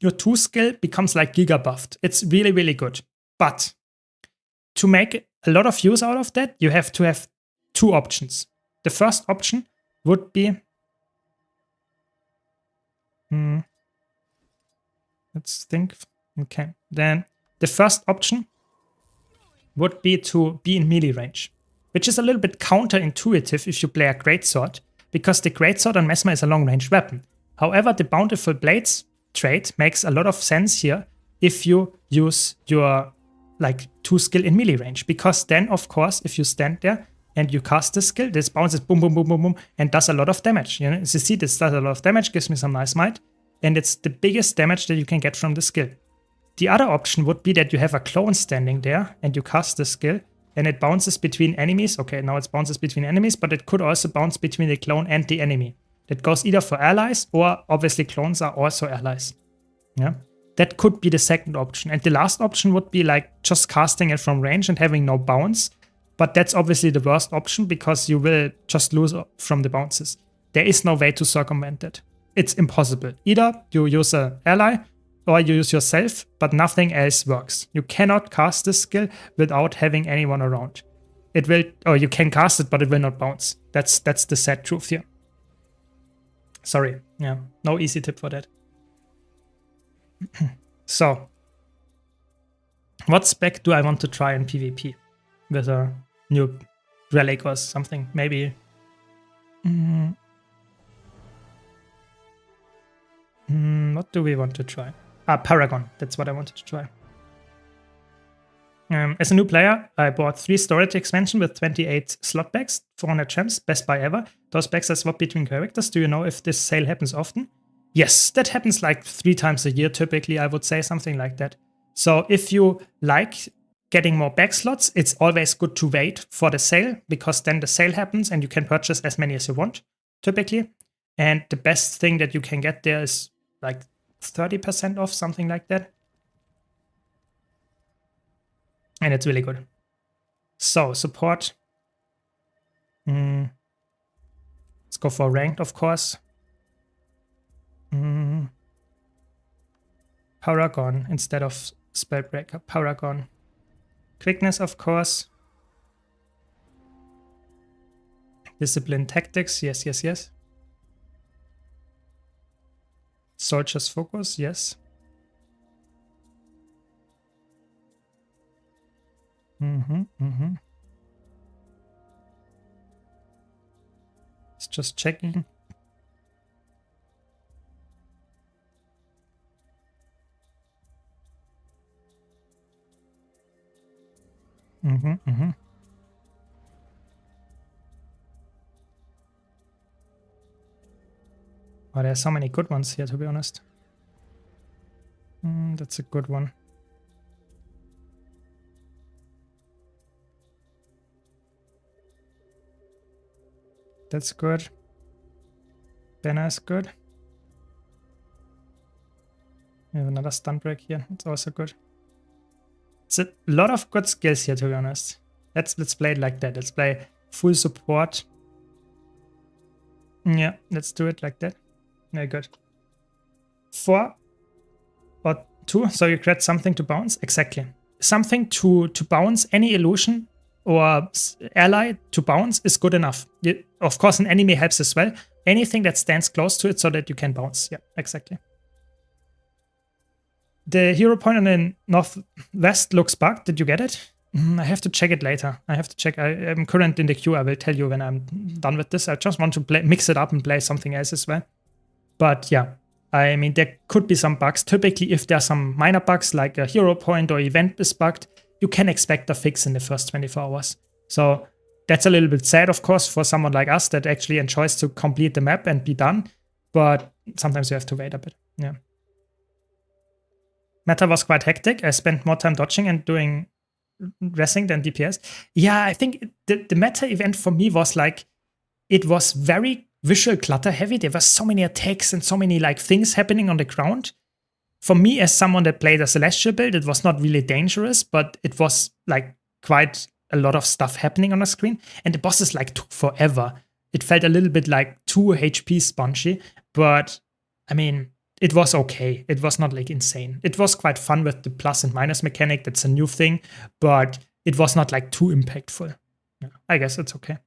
your 2 skill becomes like giga buffed. It's really, really good. But to make a lot of use out of that, you have to have 2 options. The first option would be... Let's think. Okay. Then the first option would be to be in melee range, which is a little bit counterintuitive if you play a Greatsword, because the Greatsword on Mesmer is a long-range weapon. However, the Bountiful Blades trait makes a lot of sense here if you use your like 2 skill in melee range, because then, of course, if you stand there, and you cast this skill, this bounces boom, boom, boom, boom, boom, and does a lot of damage. You know, as you see, this does a lot of damage, gives me some nice might, and it's the biggest damage that you can get from the skill. The other option would be that you have a clone standing there, and you cast this skill, and it bounces between enemies. Okay, now it bounces between enemies, but it could also bounce between the clone and the enemy. That goes either for allies, or obviously clones are also allies. Yeah, that could be the second option. And the last option would be like just casting it from range and having no bounce. But that's obviously the worst option because you will just lose from the bounces. There is no way to circumvent it. It's impossible. Either you use an ally or you use yourself, but nothing else works. You cannot cast this skill without having anyone around. It will, or you can cast it, but it will not bounce. That's the sad truth here. Sorry, yeah, no easy tip for that. So, what spec do I want to try in PvP with a new relic or something? Maybe. What do we want to try? Paragon. That's what I wanted to try. As a new player, I bought 3 storage expansion with 28 slot bags, 400 gems, best buy ever. Those bags are swapped between characters. Do you know if this sale happens often? Yes, that happens like 3 times a year typically, I would say, something like that. So if you like getting more bag slots, it's always good to wait for the sale, because then the sale happens and you can purchase as many as you want, typically. And the best thing that you can get there is like 30% off, something like that. And it's really good. So, support. Let's go for ranked, of course. Paragon instead of Spellbreaker. Paragon. Quickness, of course. Discipline tactics. Yes, yes, yes. Soldier's focus. Yes. It's just checking. Oh, there are so many good ones here, to be honest. That's a good one. That's good. Banner is good. We have another stun break here. It's also good. It's a lot of good skills here, to be honest. Let's play it like that. Let's play full support. Yeah, let's do it like that. Very good. 4 or 2. So you create something to bounce. Exactly. Something to bounce any illusion or ally to bounce is good enough. Of course, an enemy helps as well. Anything that stands close to it so that you can bounce. Yeah, exactly. The hero point on the northwest looks bugged. Did you get it? I have to check it later. I have to check. I'm currently in the queue. I will tell you when I'm done with this. I just want to mix it up and play something else as well. But yeah, I mean, there could be some bugs. Typically, if there are some minor bugs like a hero point or event is bugged, you can expect a fix in the first 24 hours. So that's a little bit sad, of course, for someone like us that actually enjoys to complete the map and be done. But sometimes you have to wait a bit. Yeah. Meta was quite hectic. I spent more time dodging and doing dressing than DPS. Yeah, I think the meta event for me was like, it was very visual clutter heavy. There were so many attacks and so many like things happening on the ground. For me, as someone that played a Celestial build, it was not really dangerous, but it was like quite a lot of stuff happening on the screen. And the bosses like took forever. It felt a little bit like too HP spongy, but I mean, it was okay. It was not like insane. It was quite fun with the plus and minus mechanic. That's a new thing, but it was not like too impactful. Yeah, I guess it's okay.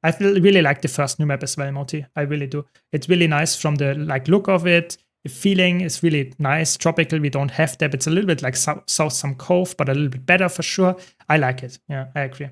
I really like the first new map as well, Moti. I really do. It's really nice from the like look of it. The feeling is really nice. Tropical, we don't have that. It's a little bit like South Some Cove, but a little bit better for sure. I like it. Yeah, I agree.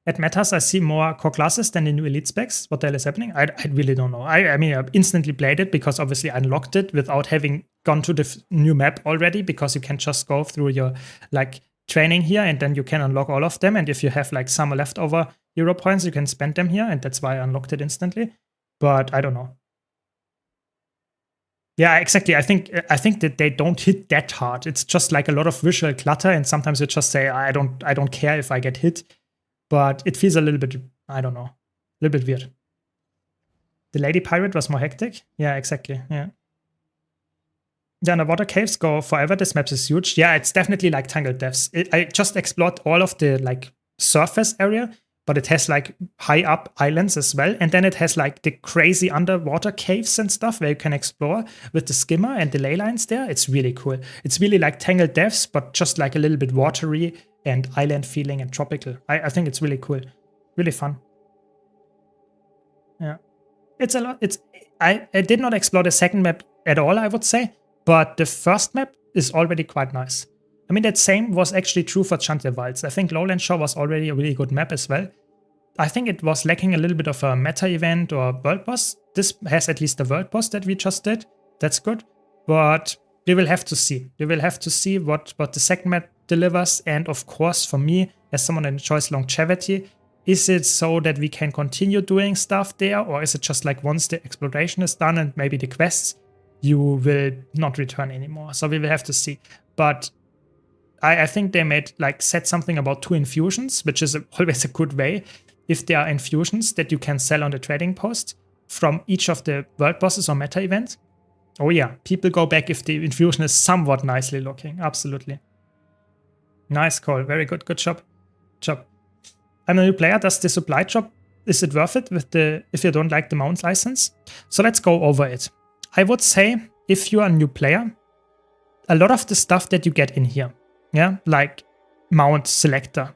At metas, I see more core classes than the new elite specs. What the hell is happening? I really don't know. I mean, I instantly played it because obviously I unlocked it without having gone to the new map already, because you can just go through your like training here, and then you can unlock all of them. And if you have like some leftover hero points, you can spend them here, and that's why I unlocked it instantly. But I don't know. Yeah, exactly. I think that they don't hit that hard. It's just like a lot of visual clutter, and sometimes you just say, I don't care if I get hit. But it feels a little bit, I don't know, a little bit weird. The Lady Pirate was more hectic. Yeah, exactly. Yeah. The underwater caves go forever. This map is huge. Yeah, it's definitely like Tangled Depths. I just explored all of the like surface area, but it has like high up islands as well. And then it has like the crazy underwater caves and stuff where you can explore with the skimmer and the ley lines there. It's really cool. It's really like Tangled Depths, but just like a little bit watery and island feeling and tropical. I think it's really cool. Really fun. Yeah. It's a lot. I did not explore the second map at all, I would say. But the first map is already quite nice. I mean, that same was actually true for Chantier Wilds. I think Lowland Shore was already a really good map as well. I think it was lacking a little bit of a meta event or world boss. This has at least the world boss that we just did. That's good. But we will have to see. We will have to see what the second map delivers. And of course, for me, as someone that enjoys longevity, is it so that we can continue doing stuff there? Or is it just like once the exploration is done and maybe the quests, you will not return anymore? So we will have to see. But I think they made like said something about 2 infusions, which is always a good way. If there are infusions that you can sell on the trading post from each of the world bosses or meta events. Oh yeah, people go back if the infusion is somewhat nicely looking. Absolutely. Nice call. Very good. Good job. I'm a new player. Does the supply drop, is it worth it with the if you don't like the mount license? So let's go over it. I would say if you are a new player, a lot of the stuff that you get in here, yeah, like mount selector,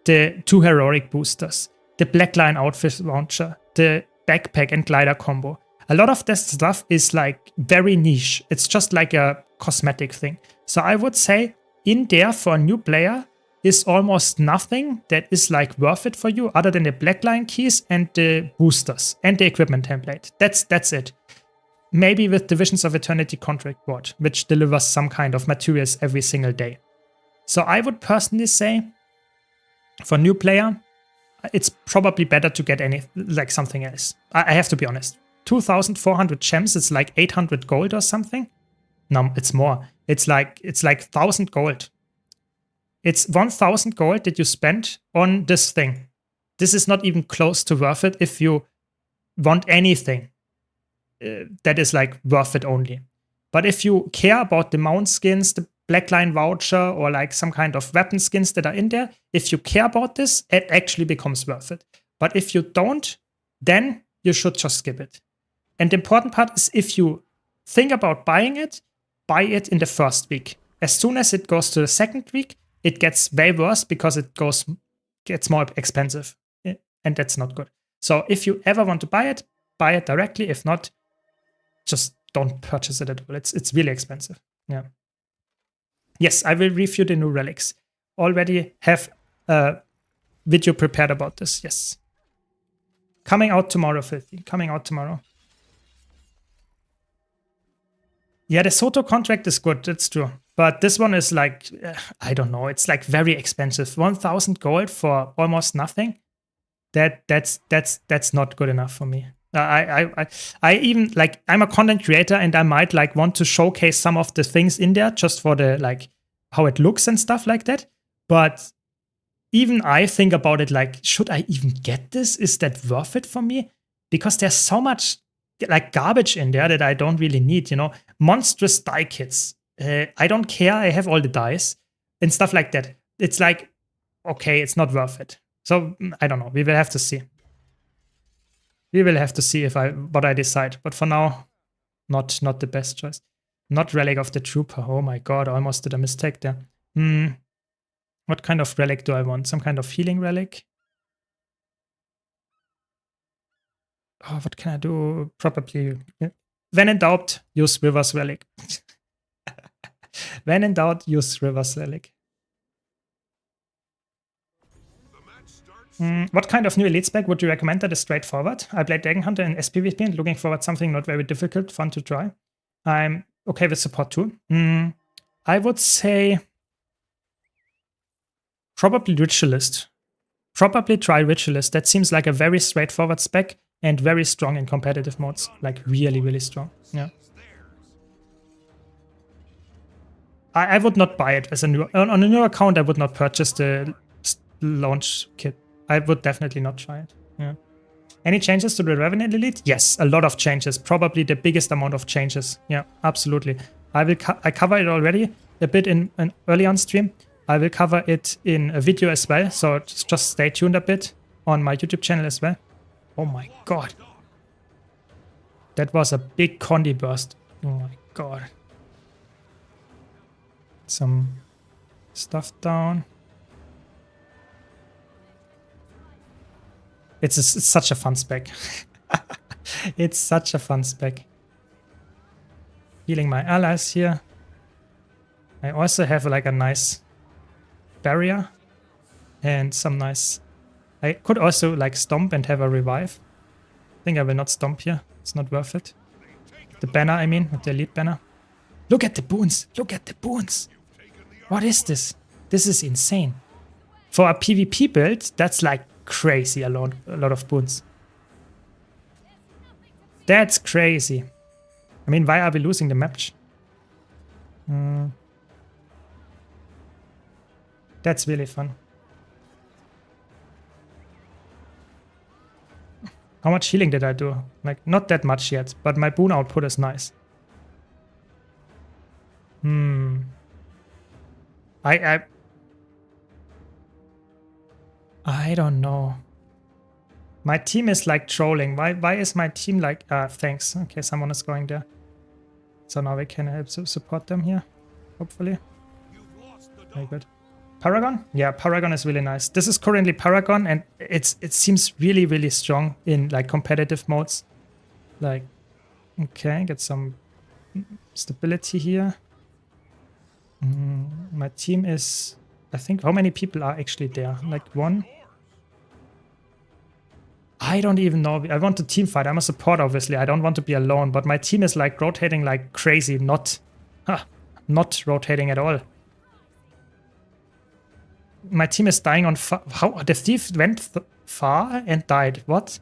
the 2 heroic boosters, the Blackline outfit launcher, the backpack and glider combo, a lot of this stuff is like very niche. It's just like a cosmetic thing. So I would say in there for a new player is almost nothing that is like worth it for you other than the Blackline keys and the boosters and the equipment template. That's it. Maybe with Divisions of Eternity contract board, which delivers some kind of materials every single day. So I would personally say, for new player, it's probably better to get something else. I have to be honest. 2,400 gems, it's like 800 gold or something. No, it's more. It's like 1,000 gold. It's 1,000 gold that you spend on this thing. This is not even close to worth it if you want anything that is like worth it only. But if you care about the mount skins, the Blackline voucher, or like some kind of weapon skins that are in there, if you care about this, it actually becomes worth it. But if you don't, then you should just skip it. And the important part is if you think about buying it, buy it in the first week. As soon as it goes to the second week, it gets way worse because it gets more expensive. And that's not good. So if you ever want to buy it directly. If not, just don't purchase it at all. It's really expensive. Yeah. Yes, I will review the new relics. Already have a video prepared about this. Yes. Coming out tomorrow, Filthy. Coming out tomorrow. Yeah, the Soto contract is good. That's true. But this one is like, I don't know. It's like very expensive. 1,000 gold for almost nothing. That's not good enough for me. I even like, I'm a content creator and I might like want to showcase some of the things in there just for the like how it looks and stuff like that. But even I think about it like, should I even get this? Is that worth it for me? Because there's so much like garbage in there that I don't really need, you know, monstrous die kits. I don't care. I have all the dice and stuff like that. It's like, okay, it's not worth it. So I don't know. We will have to see. We will have to see what I decide. But for now, not the best choice. Not Relic of the Trooper. Oh my god, I almost did a mistake there. What kind of relic do I want? Some kind of healing relic? Oh, what can I do? Probably. When in doubt, use River's Relic. When in doubt, use River's Relic. What kind of new elite spec would you recommend that is straightforward? I played Dragon Hunter in SPVP and looking forward something not very difficult, fun to try. I'm okay with support too. I would say Probably Ritualist. Probably try Ritualist. That seems like a very straightforward spec and very strong in competitive modes. Like really, really strong. Yeah. I would not buy it as a new... On a new account, I would not purchase the launch kit. I would definitely not try it. Yeah. Any changes to the Revenant Elite? Yes, a lot of changes. Probably the biggest amount of changes. Yeah, absolutely. I cover it already a bit in an early on stream. I will cover it in a video as well. So just stay tuned a bit on my YouTube channel as well. Oh my god. That was a big Condi burst. Oh my god. Some stuff down. It's such a fun spec. It's such a fun spec. Healing my allies here. I also have like a nice barrier and some nice... I could also like stomp and have a revive. I think I will not stomp here. It's not worth it. The banner, I mean, the elite banner. Look at the boons. Look at the boons. What is this? This is insane. For a PvP build, that's like crazy a lot of boons. That's crazy. I mean, why are we losing the match? That's really fun. How much healing did I do? Like, not that much yet, but my boon output is nice. I don't know. My team is like trolling. Why is my team like... thanks. Okay, someone is going there. So now we can help support them here. Hopefully. Very good. Paragon? Yeah, Paragon is really nice. This is currently Paragon and it seems really, really strong in like competitive modes. Like, okay, get some stability here. My team is... I think, how many people are actually there? Like one? I don't even know. I want to team fight. I'm a support, obviously. I don't want to be alone, but my team is like rotating like crazy. Not rotating at all. My team is dying on far. How? The thief went far and died. What?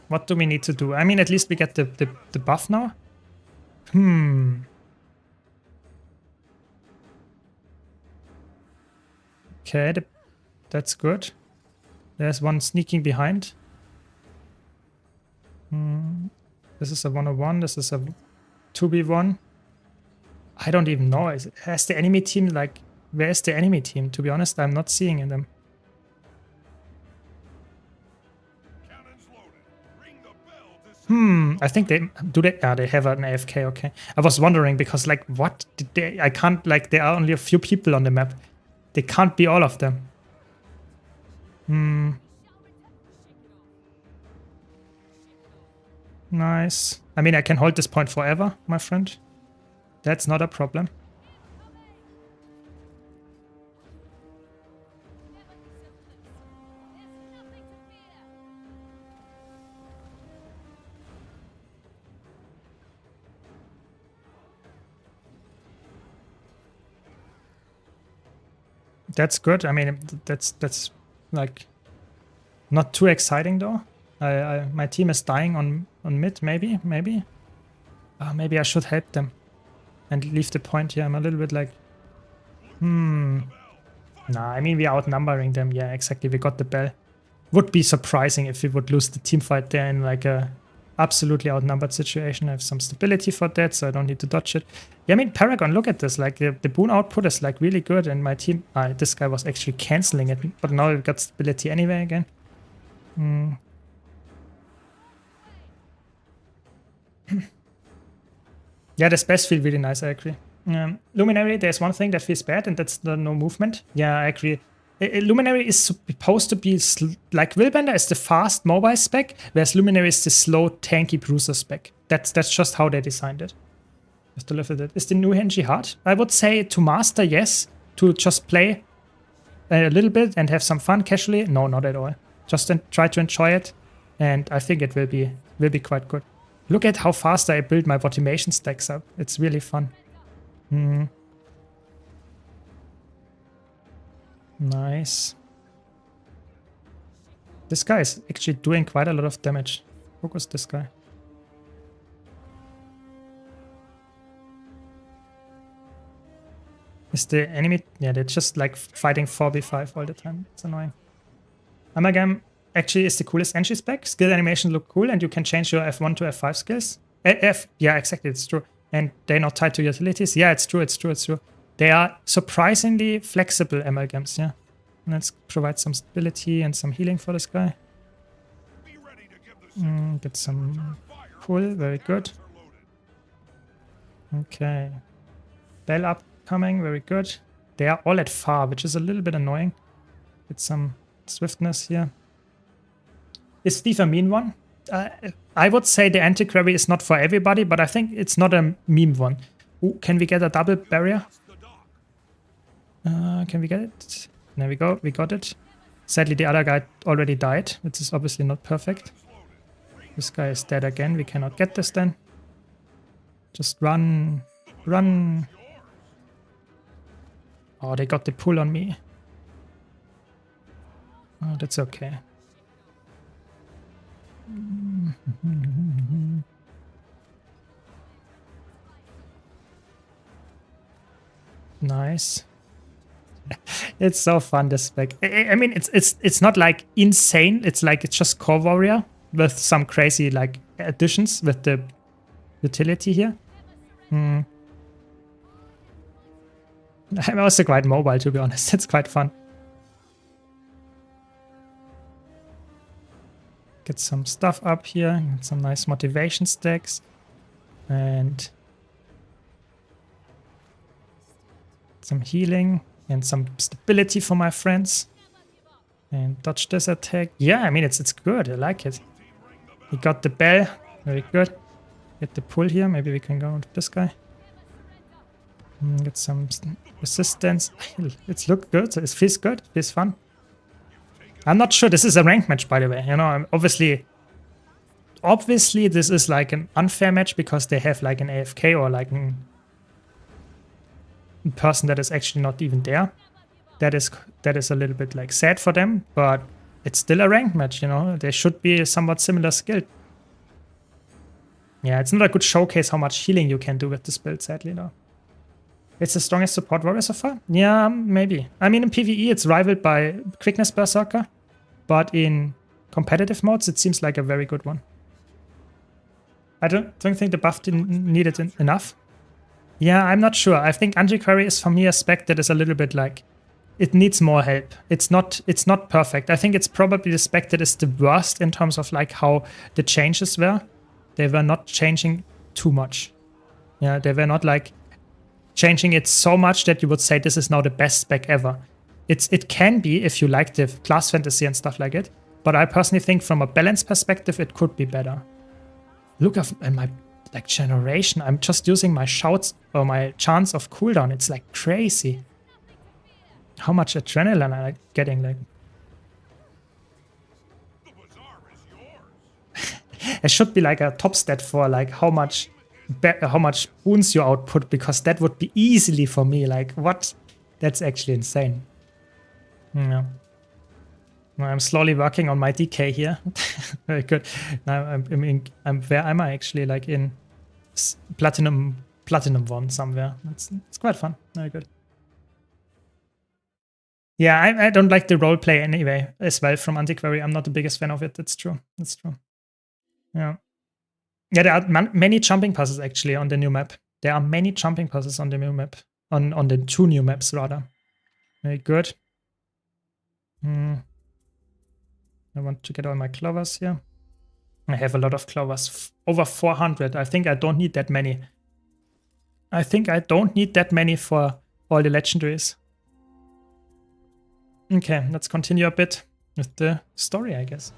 What do we need to do? I mean, at least we get the buff now. Okay, that's good. There's one sneaking behind. This is a 101. This is a 2v1. I don't even know. Has the enemy team like... Where is the enemy team? To be honest, I'm not seeing them. I think they... Do they... Yeah, they have an AFK, okay. I was wondering because like, what did they... I can't... Like, there are only a few people on the map. They can't be all of them. Nice. I mean, I can hold this point forever, my friend. That's not a problem. That's good. I mean, that's like not too exciting though. My team is dying on mid. Maybe. Maybe I should help them and leave the point here. I'm a little bit like, Nah, I mean, we are outnumbering them. Yeah, exactly. We got the bell. Would be surprising if we would lose the team fight there in like a absolutely outnumbered situation. I have some stability for that, so I don't need to dodge it. Yeah, I mean, Paragon, look at this. Like, the boon output is like really good, and my team... this guy was actually canceling it, but now we've got stability anyway again. Yeah, the spells feel really nice, I agree. Luminary, there's one thing that feels bad, and that's the no movement. Yeah, I agree. Luminary is supposed to be like Willbender is the fast mobile spec, whereas Luminary is the slow tanky bruiser spec. That's just how they designed it. Have to live with it. Is the new Henji hard? I would say to master, yes. To just play a little bit and have some fun casually, no, not at all. Just try to enjoy it, and I think it will be quite good. Look at how fast I build my automation stacks up. It's really fun. Nice. This guy is actually doing quite a lot of damage. Focus this guy. Is the enemy... Yeah, they're just like fighting 4v5 all the time. It's annoying. Amalgam actually is the coolest entry spec. Skill animation look cool and you can change your F1 to F5 skills. Yeah, exactly, it's true. And they're not tied to utilities. Yeah, it's true, it's true, it's true. They are surprisingly flexible amalgams, yeah. And let's provide some stability and some healing for this guy. Get some pull, very good. Okay. Bell upcoming, very good. They are all at far, which is a little bit annoying. Get some swiftness here. Is Steve a mean one? I would say the antiquary is not for everybody, but I think it's not a meme one. Ooh, can we get a double barrier? Can we get it? There we go, we got it. Sadly, the other guy already died, which is obviously not perfect. This guy is dead again, we cannot get this then. Just run, run. Oh, they got the pull on me. Oh, that's okay. Nice. It's so fun, this spec. I mean, it's not like insane. It's like it's just core warrior with some crazy like additions with the utility here. I'm also quite mobile, to be honest. It's quite fun. Get some stuff up here, get some nice motivation stacks, and some healing and some stability for my friends. And dodge this attack. Yeah, I mean it's good. I like it. We got the bell, very good. Get the pull here. Maybe we can go into this guy. Get some resistance. It looks good. It feels good. It feels fun. I'm not sure. This is a ranked match, by the way. You know, obviously this is like an unfair match because they have like an AFK or like a person that is actually not even there. That is a little bit like sad for them, but it's still a ranked match. You know, they should be somewhat similar skilled. Yeah, it's not a good showcase how much healing you can do with this build, sadly, though. It's the strongest support warrior so far? Yeah, maybe. I mean, in PvE, it's rivaled by Quickness Berserker, but in competitive modes, it seems like a very good one. I don't think the buff didn't need it enough. Yeah, I'm not sure. I think Antiquary is, for me, a spec that is a little bit like, it needs more help. It's not perfect. I think it's probably the spec that is the worst in terms of like how the changes were. They were not changing too much. Yeah, they were not like changing it so much that you would say this is now the best spec ever. It can be if you like the class fantasy and stuff like it, but I personally think from a balance perspective it could be better. Look at my like generation. I'm just using my shouts or my chance of cooldown. It's like crazy. How much adrenaline am I getting? Like it should be like a top stat for like how much boons you output, because that would be easily for me like what? That's actually insane. Yeah. I'm slowly working on my DK here. Very good. Now where am I actually? Like in Platinum 1 somewhere. It's quite fun. Very good. Yeah, I don't like the roleplay anyway as well from Antiquary. I'm not the biggest fan of it. That's true. That's true. Yeah. Yeah, there are many jumping passes actually on the new map. There are many jumping passes on the new map. On the 2 new maps rather. Very good. I want to get all my clovers here. I have a lot of clovers. Over 400. I think I don't need that many. I think I don't need that many for all the legendaries. Okay, let's continue a bit with the story, I guess.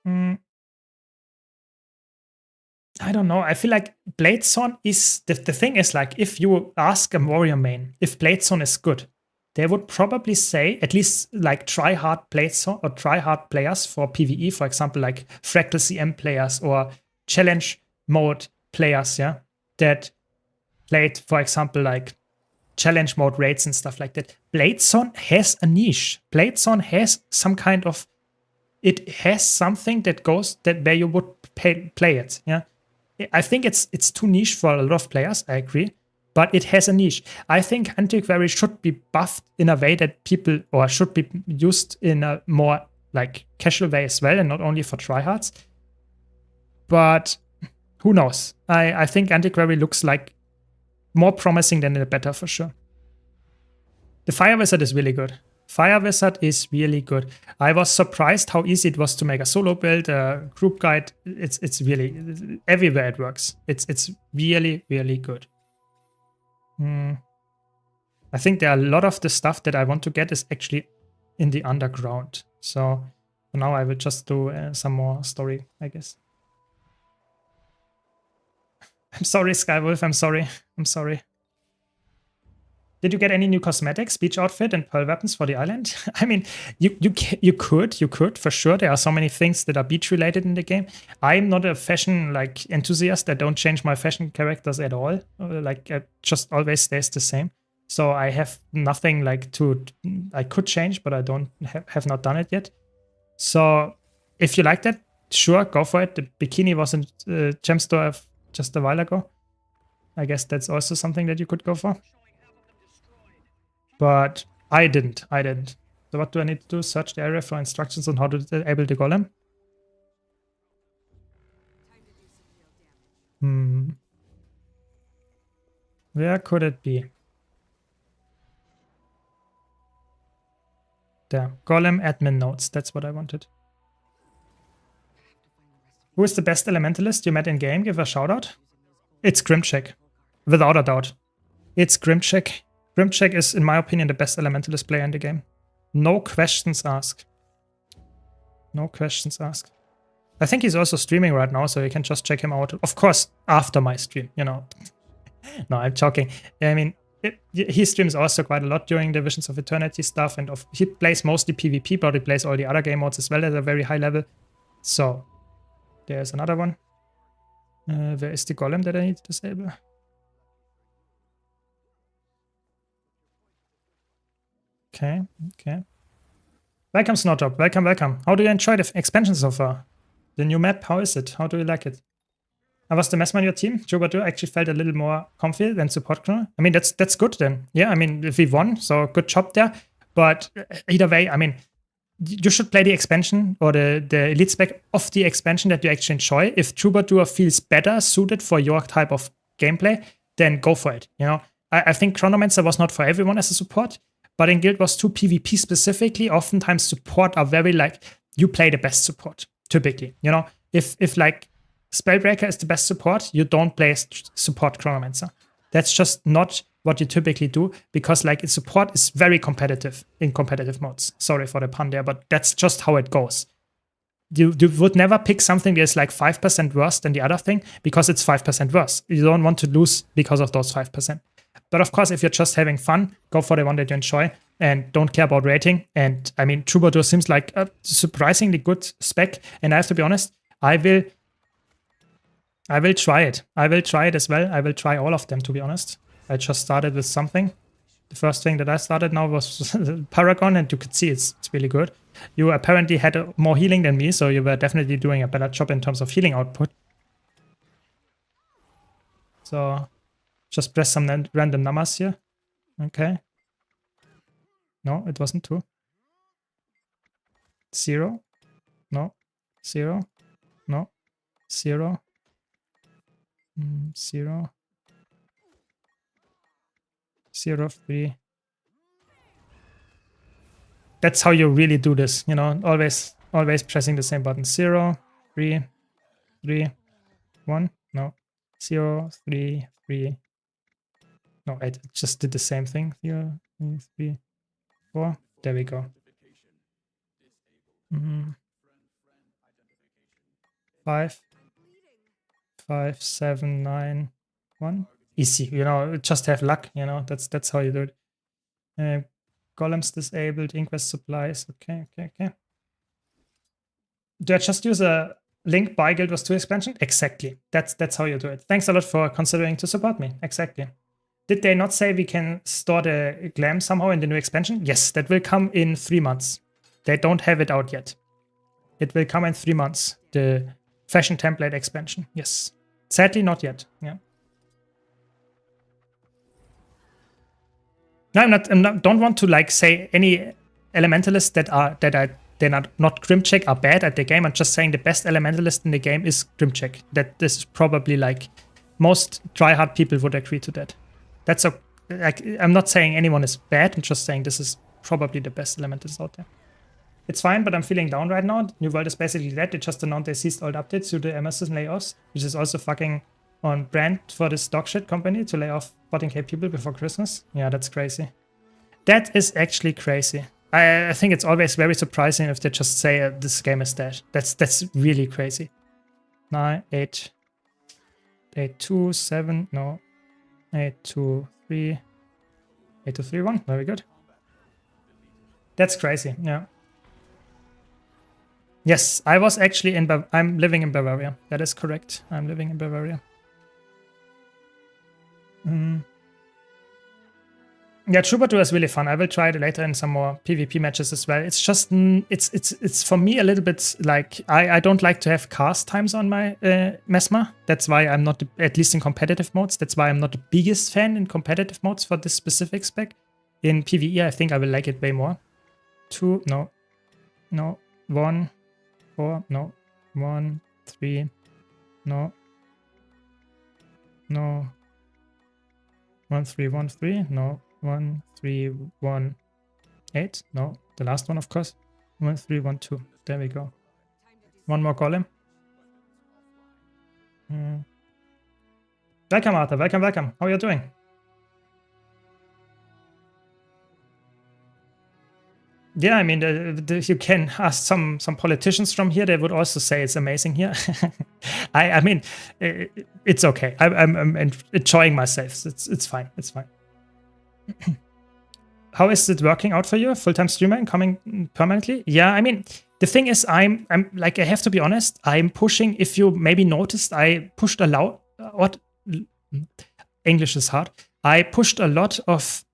I don't know. I feel like Bladezone is... The thing is, like, if you ask a warrior main if Bladezone is good, they would probably say, at least like try-hard Bladezone or try-hard players for PvE, for example, like Fractal CM players or challenge mode players, yeah, that played, for example, like challenge mode raids and stuff like that. Bladezone has a niche. Bladezone has some kind of, it has something that goes that where you would play it. Yeah, I think it's too niche for a lot of players. I agree, but it has a niche. I think Antiquary should be buffed in a way that people, or should be used in a more like casual way as well, and not only for tryhards. But who knows? I think Antiquary looks like more promising than in the beta for sure. The Fire Wizard is really good. Fire Wizard is really good. I was surprised how easy it was to make a solo build, a group guide. It's really everywhere it works. It's really, really good. I think there are a lot of the stuff that I want to get is actually in the underground. So now I will just do some more story, I guess. I'm sorry, Skywolf. I'm sorry. I'm sorry. Did you get any new cosmetics, beach outfit, and pearl weapons for the island? I mean, you could for sure. There are so many things that are beach related in the game. I'm not a fashion like enthusiast. I don't change my fashion characters at all. Like it just always stays the same. So I have nothing like I could change, but I don't have not done it yet. So if you like that, sure, go for it. The bikini was in Gem Store just a while ago. I guess that's also something that you could go for. But I didn't. So what do I need to do? Search the area for instructions on how to disable the golem. Where could it be? There. Golem admin notes. That's what I wanted. Who is the best elementalist you met in game? Give a shout out. It's Grimcheck. Without a doubt. It's Grimcheck. Grimcheck is, in my opinion, the best elementalist player in the game. No questions asked. No questions asked. I think he's also streaming right now, so you can just check him out. Of course, after my stream, you know. No, I'm joking. I mean, he streams also quite a lot during the Visions of Eternity stuff, and he plays mostly PvP, but he plays all the other game modes as well at a very high level. So, there's another one. Where is the golem that I need to disable? Okay, okay. Welcome, Snowdrop. Welcome, welcome. How do you enjoy the expansion so far? The new map, how is it? How do you like it? Was the Messman your team? Troubadour actually felt a little more comfy than support chrono. I mean, that's good then. Yeah, I mean, if we won, so good job there. But either way, I mean, you should play the expansion or the elite spec of the expansion that you actually enjoy. If Troubadour feels better suited for your type of gameplay, then go for it. You know, I think Chronomancer was not for everyone as a support. But in Guild Wars 2 PvP specifically, oftentimes support are very like, you play the best support, typically. You know, if like Spellbreaker is the best support, you don't play support Chronomancer. That's just not what you typically do, because like support is very competitive in competitive modes. Sorry for the pun there, but that's just how it goes. You would never pick something that's like 5% worse than the other thing because it's 5% worse. You don't want to lose because of those 5%. But of course, if you're just having fun, go for the one that you enjoy and don't care about rating. And I mean, Troubadour seems like a surprisingly good spec. And I have to be honest, I will try it. I will try it as well. I will try all of them, to be honest. I just started with something. The first thing that I started now was Paragon, and you could see it's really good. You apparently had more healing than me, so you were definitely doing a better job in terms of healing output. So just press some random numbers here. Okay. No, it wasn't 2. 0. No. 0. No. 0. 0. 0, 3. That's how you really do this, you know, always pressing the same button. 0, 3, 3, 1. No. 0, 3, 3. No, I just did the same thing. 0, 3, 4. There we go. 5, 5, 7, 9, 1. Easy, you know, just have luck, you know, that's how you do it. Golems disabled, Inquest supplies. Okay. Do I just use a link by Guild Wars 2 expansion? Exactly. That's how you do it. Thanks a lot for considering to support me. Exactly. Did they not say we can store the glam somehow in the new expansion? Yes, that will come in 3 months. They don't have it out yet. It will come in 3 months. The fashion template expansion. Yes. Sadly, not yet. Yeah. No, don't want to like say any elementalists they're not Grimcheck are bad at the game. I'm just saying the best elementalist in the game is Grimcheck. That this is probably like most tryhard people would agree to that. That's a like I'm not saying anyone is bad. I'm just saying this is probably the best elementalist out there. It's fine, but I'm feeling down right now. New World is basically dead. They just announced they ceased all the updates to the Amazon layoffs, which is also fucking on brand for this dog shit company to lay off 14k people before Christmas. Yeah, that's crazy. That is actually crazy. I think it's always very surprising if they just say this game is dead. That's really crazy. 9, 8, 8, 2, 7, no. 8, 2, 3, 8, 2, 3, 1. Very good. That's crazy, yeah. Yes, I was actually in I'm living in Bavaria. That is correct. I'm living in Bavaria. Yeah, Troubadour is really fun. I will try it later in some more PvP matches as well. It's just, it's for me a little bit like, I don't like to have cast times on my Mesmer. That's why I'm not, at least in competitive modes, that's why I'm not the biggest fan in competitive modes for this specific spec. In PvE, I think I will like it way more. 2, no, 1, 4, no, 1, 3, no, 1, 3, 1, 3, no. 1, 3, 1, 8. No, the last one, of course. 1, 3, 1, 2. There we go. One more golem. Welcome, Arthur. Welcome. How are you doing? Yeah, I mean, you can ask some politicians from here. They would also say it's amazing here. I mean, it's okay. I'm enjoying myself. It's fine. It's fine. How is it working out for you? Full-time streamer and coming permanently? Yeah, I mean, the thing is, I'm like, I have to be honest, I'm pushing, if you maybe noticed, I pushed a lot, English is hard. I pushed a lot of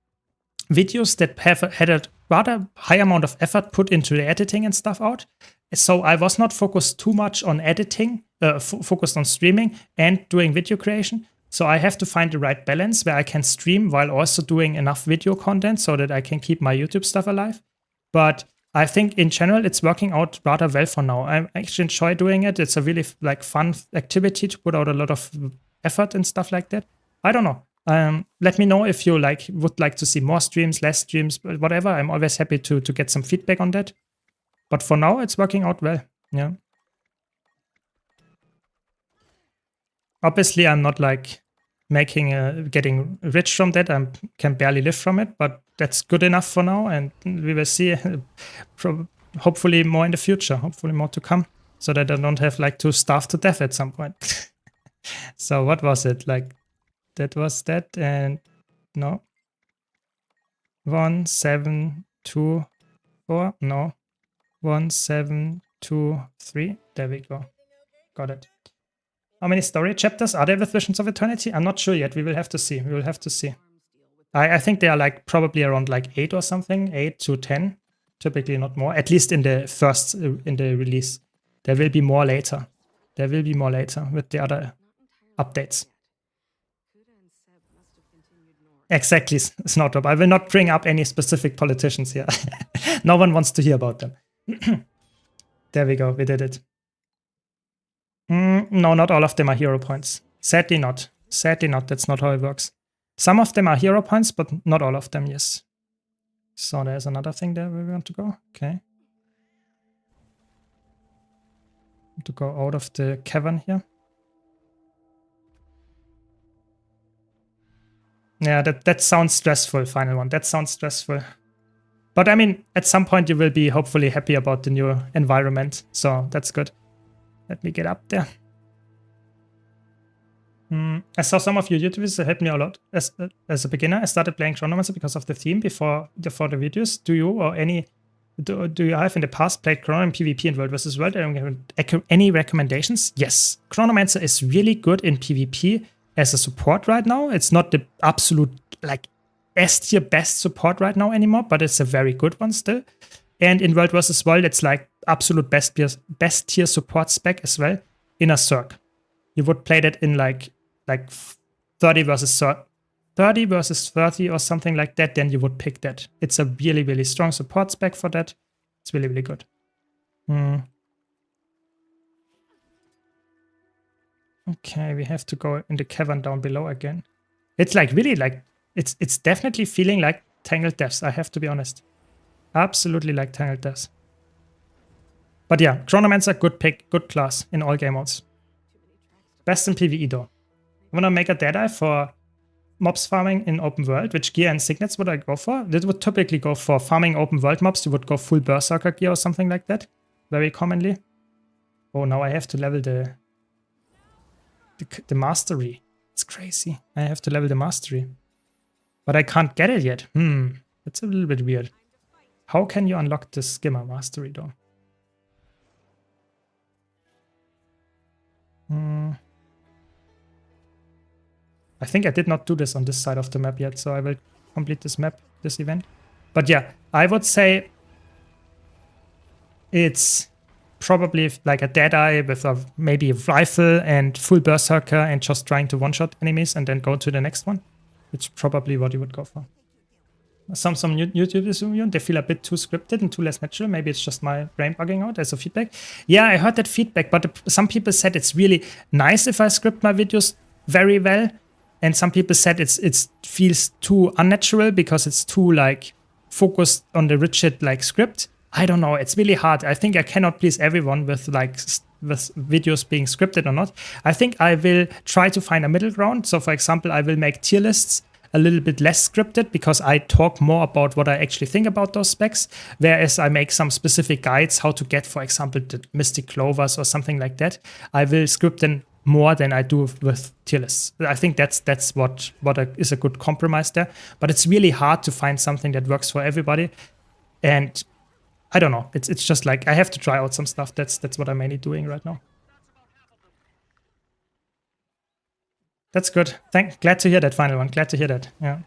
videos that had a rather high amount of effort put into the editing and stuff out. So I was not focused too much on editing, focused on streaming and doing video creation. So I have to find the right balance where I can stream while also doing enough video content so that I can keep my YouTube stuff alive. But I think in general, it's working out rather well for now. I actually enjoy doing it. It's a really like fun activity to put out a lot of effort and stuff like that. I don't know. Let me know if you would like to see more streams, less streams, whatever. I'm always happy to get some feedback on that. But for now, it's working out well. Yeah. Obviously, I'm not like getting rich from that. I can barely live from it, but that's good enough for now. And we will see hopefully more in the future, hopefully more to come, so that I don't have like to starve to death at some point. So what was it? Like that was that, and no. 1, 7, 2, 4, no. 1, 7, 2, 3. There we go. Got it. How many story chapters are there with Visions of Eternity? I'm not sure yet. We will have to see. I think they are like probably around like 8 or something, 8 to 10. Typically not more. At least in the first in the release. There will be more later. With the other updates. Exactly, Snowdrop. I will not bring up any specific politicians here. No one wants to hear about them. There we go. We did it. No, not all of them are hero points. Sadly not. That's not how it works. Some of them are hero points, but not all of them, yes. So there's another thing there where we want to go. Okay. To go out of the cavern here. Yeah, that sounds stressful, final one. That sounds stressful. But I mean, at some point you will be hopefully happy about the new environment. So that's good. Let me get up there. I saw some of your YouTubers that helped me a lot as a beginner. I started playing Chronomancer because of the theme before the videos. Do you or do you have in the past played Chrono in PvP and World vs. World? Any recommendations? Yes. Chronomancer is really good in PvP. as a support right now. It's not the absolute like S tier best support right now anymore, but it's a very good one still. And in World vs. World, it's like absolute best tier support spec as well in a Circ. You would play that in like 30 versus 30 or something like that, then you would pick that. It's a really, really strong support spec for that. It's really, really good. Okay, we have to go in the cavern down below again. It's like really like, it's definitely feeling like Tangled Depths, I have to be honest. Absolutely like Tangled Depths. But yeah, Chronomancer, good pick, good class in all game modes. Best in PvE though. I want to make a Deadeye for mobs farming in open world. Which gear and signets would I go for? This would typically go for farming open world mobs. You would go full Berserker gear or something like that. Very commonly. Oh, now I have to level the mastery. It's crazy. I have to level the mastery. But I can't get it yet. That's a little bit weird. How can you unlock the skimmer mastery though? I think I did not do this on this side of the map yet, so I will complete this map, this event. But yeah, I would say it's probably like a Deadeye with maybe a rifle and full Berserker and just trying to one-shot enemies and then go to the next one. It's probably what you would go for. Some YouTubers, they feel a bit too scripted and too less natural. Maybe it's just my brain bugging out as a feedback. Yeah, I heard that feedback, but some people said it's really nice if I script my videos very well. And some people said it feels too unnatural because it's too like focused on the rigid like script. I don't know. It's really hard. I think I cannot please everyone with like with videos being scripted or not. I think I will try to find a middle ground. So for example, I will make tier lists a little bit less scripted because I talk more about what I actually think about those specs, whereas I make some specific guides how to get, for example, the Mystic Clovers or something like that. I will script them more than I do with tier lists. I think that's what is a good compromise there. But it's really hard to find something that works for everybody. And I don't know. It's just like I have to try out some stuff. That's what I'm mainly doing right now. That's good. Glad to hear that, final one. Glad to hear that. Yeah.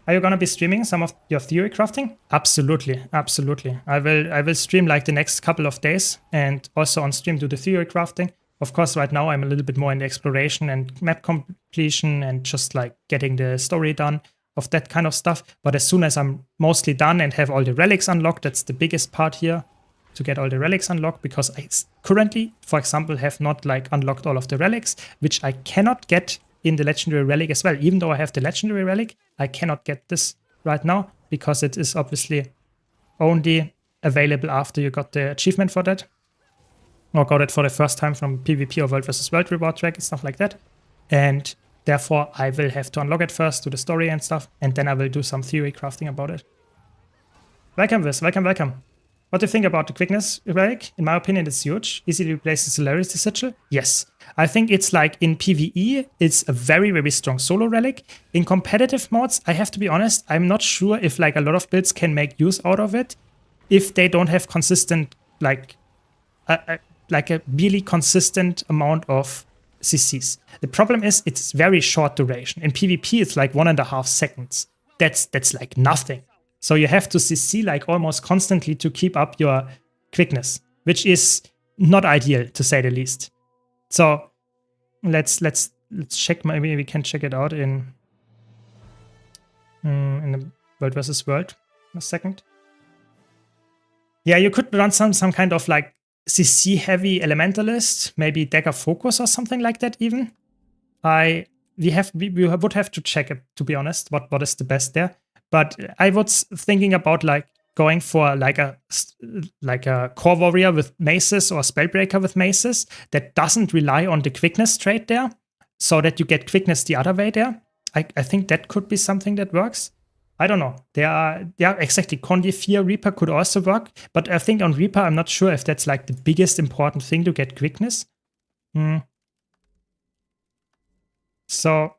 Are you gonna be streaming some of your theory crafting? Absolutely, absolutely. I will stream like the next couple of days and also on stream do the theory crafting. Of course, right now I'm a little bit more in the exploration and map completion and just like getting the story done of that kind of stuff. But as soon as I'm mostly done and have all the relics unlocked, that's the biggest part here, to get all the relics unlocked, because I currently, for example, have not like unlocked all of the relics, which I cannot get in the legendary relic as well. Even though I have the legendary relic, I cannot get this right now because it is obviously only available after you got the achievement for that, or got it for the first time from PvP or World vs. World reward track and stuff like that. And therefore, I will have to unlock it first, do the story and stuff, and then I will do some theory crafting about it. Welcome, Viz. Welcome, welcome. What do you think about the quickness relic? In my opinion, it's huge. Easily replaces Celerity Sigil? Yes. I think it's like in PvE, it's a very, very strong solo relic. In competitive modes, I have to be honest, I'm not sure if like a lot of builds can make use out of it if they don't have consistent, like a really consistent amount of CCs. The problem is it's very short duration. In PvP, it's like 1.5 seconds. That's like nothing. So you have to CC like almost constantly to keep up your quickness, which is not ideal to say the least. So let's check. Maybe we can check it out in the World vs. World. A second. Yeah, you could run some kind of like CC heavy elementalist, maybe dagger focus or something like that. Even we would have to check it, to be honest. What is the best there? But I was thinking about like going for like a core warrior with maces or spellbreaker with maces that doesn't rely on the quickness trait there, so that you get quickness the other way there. I think that could be something that works. I don't know. Yeah, exactly. Condi 4 Reaper could also work, but I think on Reaper I'm not sure if that's like the biggest important thing to get quickness. So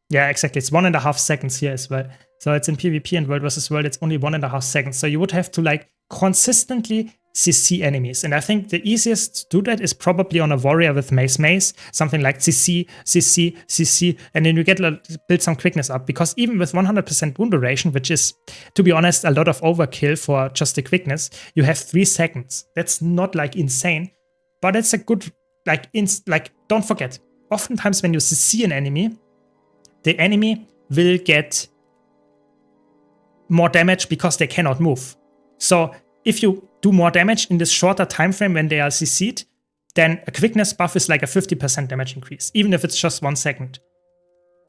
yeah, exactly. It's 1.5 seconds here as well. So it's in PvP and World vs. World, it's only 1.5 seconds. So you would have to like consistently CC enemies. And I think the easiest to do that is probably on a warrior with mace, something like CC, CC, CC, and then you get build some quickness up, because even with 100% wound duration, which is, to be honest, a lot of overkill for just the quickness, you have 3 seconds. That's not like insane, but it's a good, like don't forget, oftentimes when you CC an enemy, the enemy will get more damage because they cannot move. So if you do more damage in this shorter time frame when they are CC'd, then a quickness buff is like a 50% damage increase, even if it's just 1 second.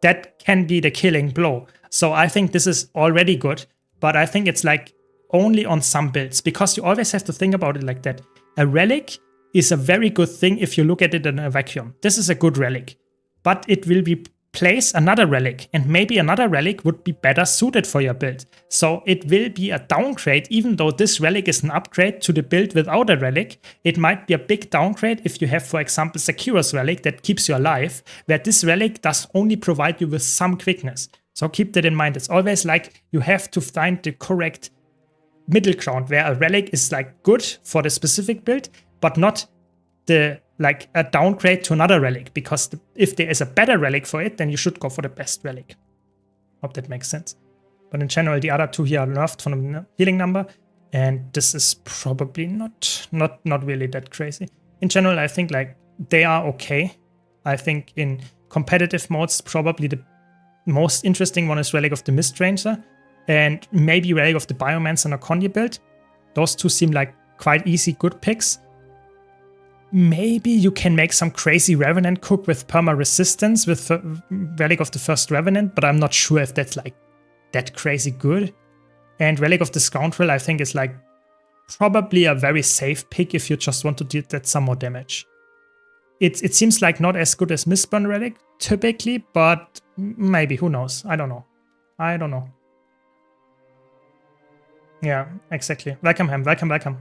That can be the killing blow. So I think this is already good, but I think it's like only on some builds, because you always have to think about it like that. A relic is a very good thing if you look at it in a vacuum. This is a good relic, but it will replace another relic, and maybe another relic would be better suited for your build. So it will be a downgrade. Even though this relic is an upgrade to the build without a relic, it might be a big downgrade if you have, for example, Sakura's relic that keeps you alive, where this relic does only provide you with some quickness. So keep that in mind. It's always like you have to find the correct middle ground, where a relic is like good for the specific build, but not the like a downgrade to another relic, because if there is a better relic for it, then you should go for the best relic. Hope that makes sense. But in general, the other 2 here are nerfed from the healing number, and this is probably not really that crazy. In general, I think like they are okay. I think in competitive modes, probably the most interesting one is Relic of the Mist Ranger, and maybe Relic of the Biomancer and Okonya build. Those 2 seem like quite easy, good picks. Maybe you can make some crazy Revenant cook with perma resistance with Relic of the First Revenant, but I'm not sure if that's like that crazy good. And Relic of the Scoundrel, I think, is like probably a very safe pick if you just want to do that some more damage. It seems like not as good as Mistburn Relic typically, but maybe, who knows? I don't know. Yeah, exactly. Welcome, Ham. Welcome.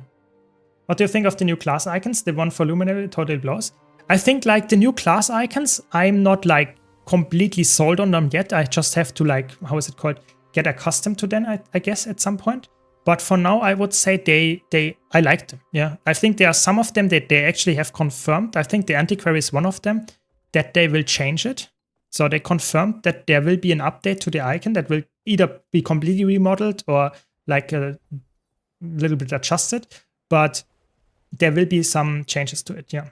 What do you think of the new class icons? The one for Luminary, Total Blows? I think like the new class icons, I'm not like completely sold on them yet. I just have to like, how is it called? Get accustomed to them, I guess, at some point. But for now, I would say I like them. Yeah, I think there are some of them that they actually have confirmed. I think the Antiquary is one of them, that they will change it. So they confirmed that there will be an update to the icon that will either be completely remodeled or like a little bit adjusted. But there will be some changes to it, yeah.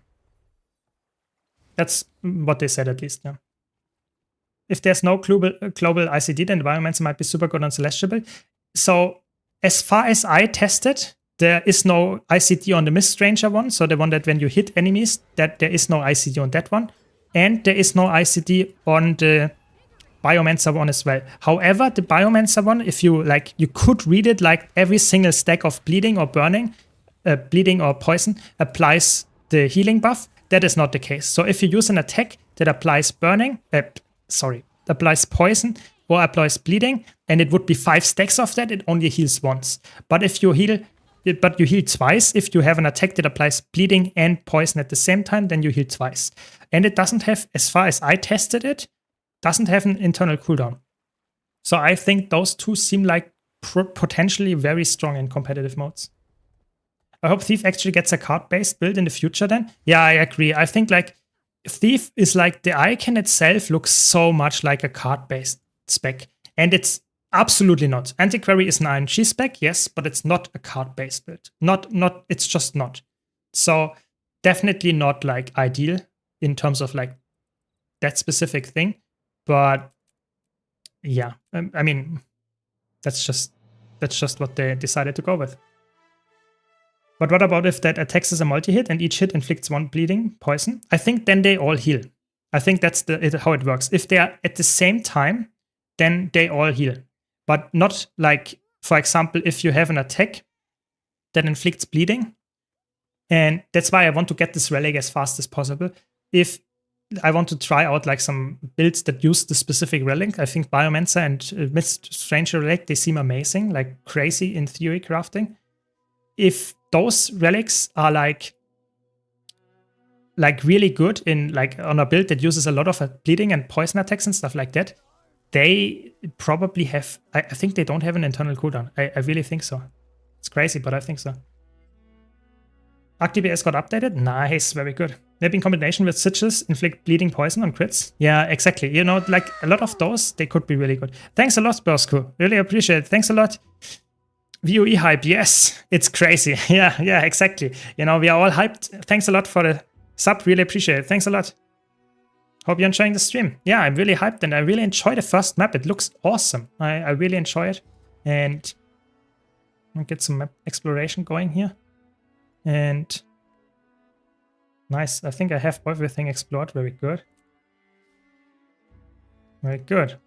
That's what they said, at least, yeah. If there's no global ICD, then the Biomancer might be super good on Celestial build. So as far as I tested, there is no ICD on the Mist Ranger one, so the one that when you hit enemies, that there is no ICD on that one. And there is no ICD on the Biomancer one as well. However, the Biomancer one, if you like, you could read it like every single stack of bleeding or burning, bleeding or poison applies the healing buff. That is not the case. So if you use an attack that applies applies poison or applies bleeding, and it would be 5 stacks of that, it only heals once. But if you heal, you heal twice. If you have an attack that applies bleeding and poison at the same time, then you heal twice. And it doesn't have, as far as I tested it, doesn't have an internal cooldown. So I think those 2 seem like potentially very strong in competitive modes. I hope Thief actually gets a card-based build in the future then. Yeah, I agree. I think like Thief is like the icon itself looks so much like a card-based spec. And it's absolutely not. Antiquary is an RNG spec, yes, but it's not a card-based build. It's just not. So definitely not like ideal in terms of like that specific thing. But yeah, I mean, that's just what they decided to go with. But what about if that attacks as a multi-hit and each hit inflicts 1 bleeding poison? I think then they all heal. I think that's how it works. If they are at the same time, then they all heal. But not like, for example, if you have an attack that inflicts bleeding, and that's why I want to get this relic as fast as possible. If I want to try out like some builds that use the specific relic, I think Biomancer and Mist Stranger relic, they seem amazing, like crazy in theory crafting. If those relics are like really good in like on a build that uses a lot of bleeding and poison attacks and stuff like that, they probably have, I think they don't have an internal cooldown. I really think so. It's crazy, but I think so. ActDPS got updated. Nice, very good. Maybe in combination with Sigils, inflict bleeding poison on crits. Yeah, exactly. You know, like a lot of those, they could be really good. Thanks a lot, Bosco. Really appreciate it. Thanks a lot. VOE hype, yes, it's crazy. Yeah, exactly. You know, we are all hyped. Thanks a lot for the sub. Really appreciate it. Thanks a lot. Hope you're enjoying the stream. Yeah, I'm really hyped and I really enjoy the first map. It looks awesome. I really enjoy it. And I'll get some map exploration going here. And nice. I think I have everything explored. Very good. Very good.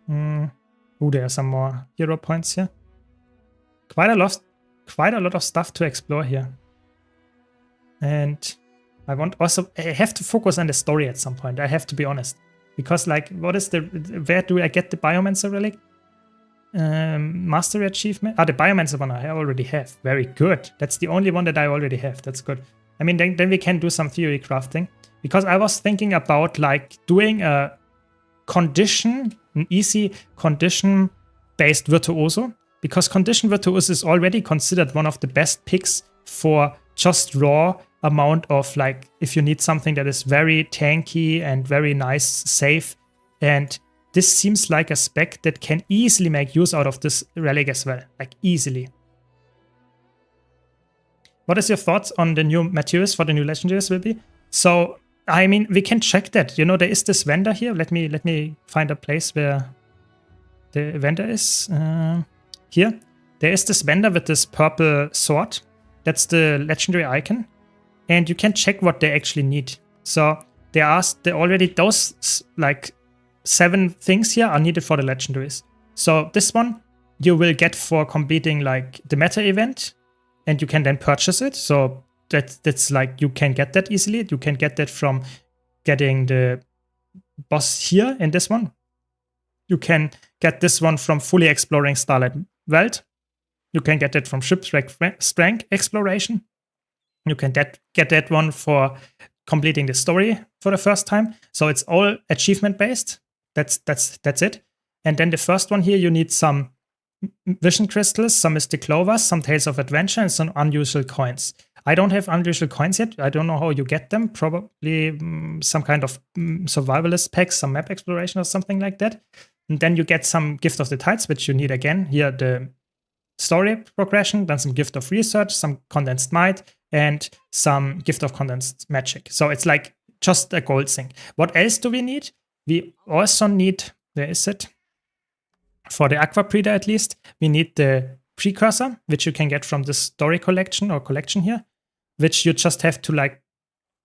Oh, there are some more hero points here. Quite a lot of stuff to explore here. And I have to focus on the story at some point. I have to be honest. Because like, where do I get the Biomancer relic? Mastery achievement? The Biomancer one I already have. Very good. That's the only one that I already have. That's good. I mean, then we can do some theory crafting. Because I was thinking about like doing an easy condition-based Virtuoso. Because Condition Virtuoso is already considered one of the best picks for just raw amount of like, if you need something that is very tanky and very nice, safe. And this seems like a spec that can easily make use out of this relic as well, like easily. What is your thoughts on the new materials for the new legendaries will be? So, I mean, we can check that. You know, there is this vendor here. Let me find a place where the vendor is. Here, there is this vendor with this purple sword. That's the legendary icon. And you can check what they actually need. So they asked, those like 7 things here are needed for the legendaries. So this one you will get for completing like the meta event and you can then purchase it. So that's like, you can get that easily. You can get that from getting the boss here in this one. You can get this one from fully exploring Starlight Welt. You can get it from Shipwreck Sprank exploration. You can get that one for completing the story for the first time. So it's all achievement based. That's it. And then the first one here, you need some vision crystals, some mystic clovers, some tales of adventure, and some unusual coins. I don't have unusual coins yet. I don't know how you get them. Probably some kind of survivalist packs, some map exploration or something like that. And then you get some Gift of the Tides, which you need again. Here, the story progression, then some Gift of Research, some Condensed Might, and some Gift of Condensed Magic. So it's like just a gold sink. What else do we need? We also need, where is it? For the Aqua Breeder at least, we need the Precursor, which you can get from the story collection or collection here, which you just have to like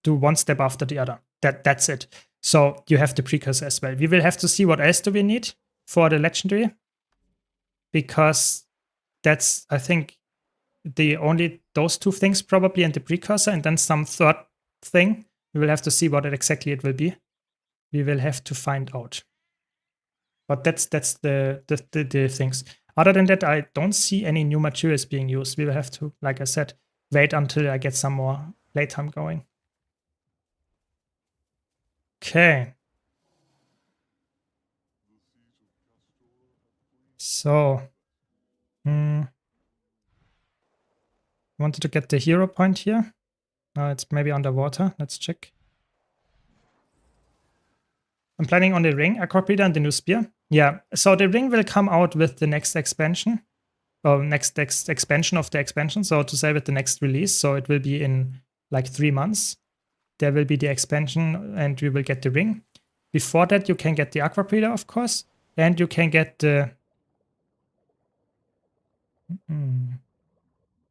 do one step after the other. That's it. So you have the Precursor as well. We will have to see what else do we need for the legendary, because that's, I think, the only those 2 things probably, and the Precursor, and then some third thing. We will have to see what exactly it will be. We will have to find out. But that's the things. Other than that, I don't see any new materials being used. We will have to, like I said, wait until I get some more playtime going. Okay. So, wanted to get the hero point here. It's maybe underwater. Let's check. I'm planning on the ring, Aqua Breeder, and the new spear. Yeah, so the ring will come out with the next expansion. Or next expansion of the expansion, so to say, with the next release. So it will be in like 3 months. There will be the expansion and we will get the ring. Before that, you can get the Aqua Breeder, of course. And you can get the...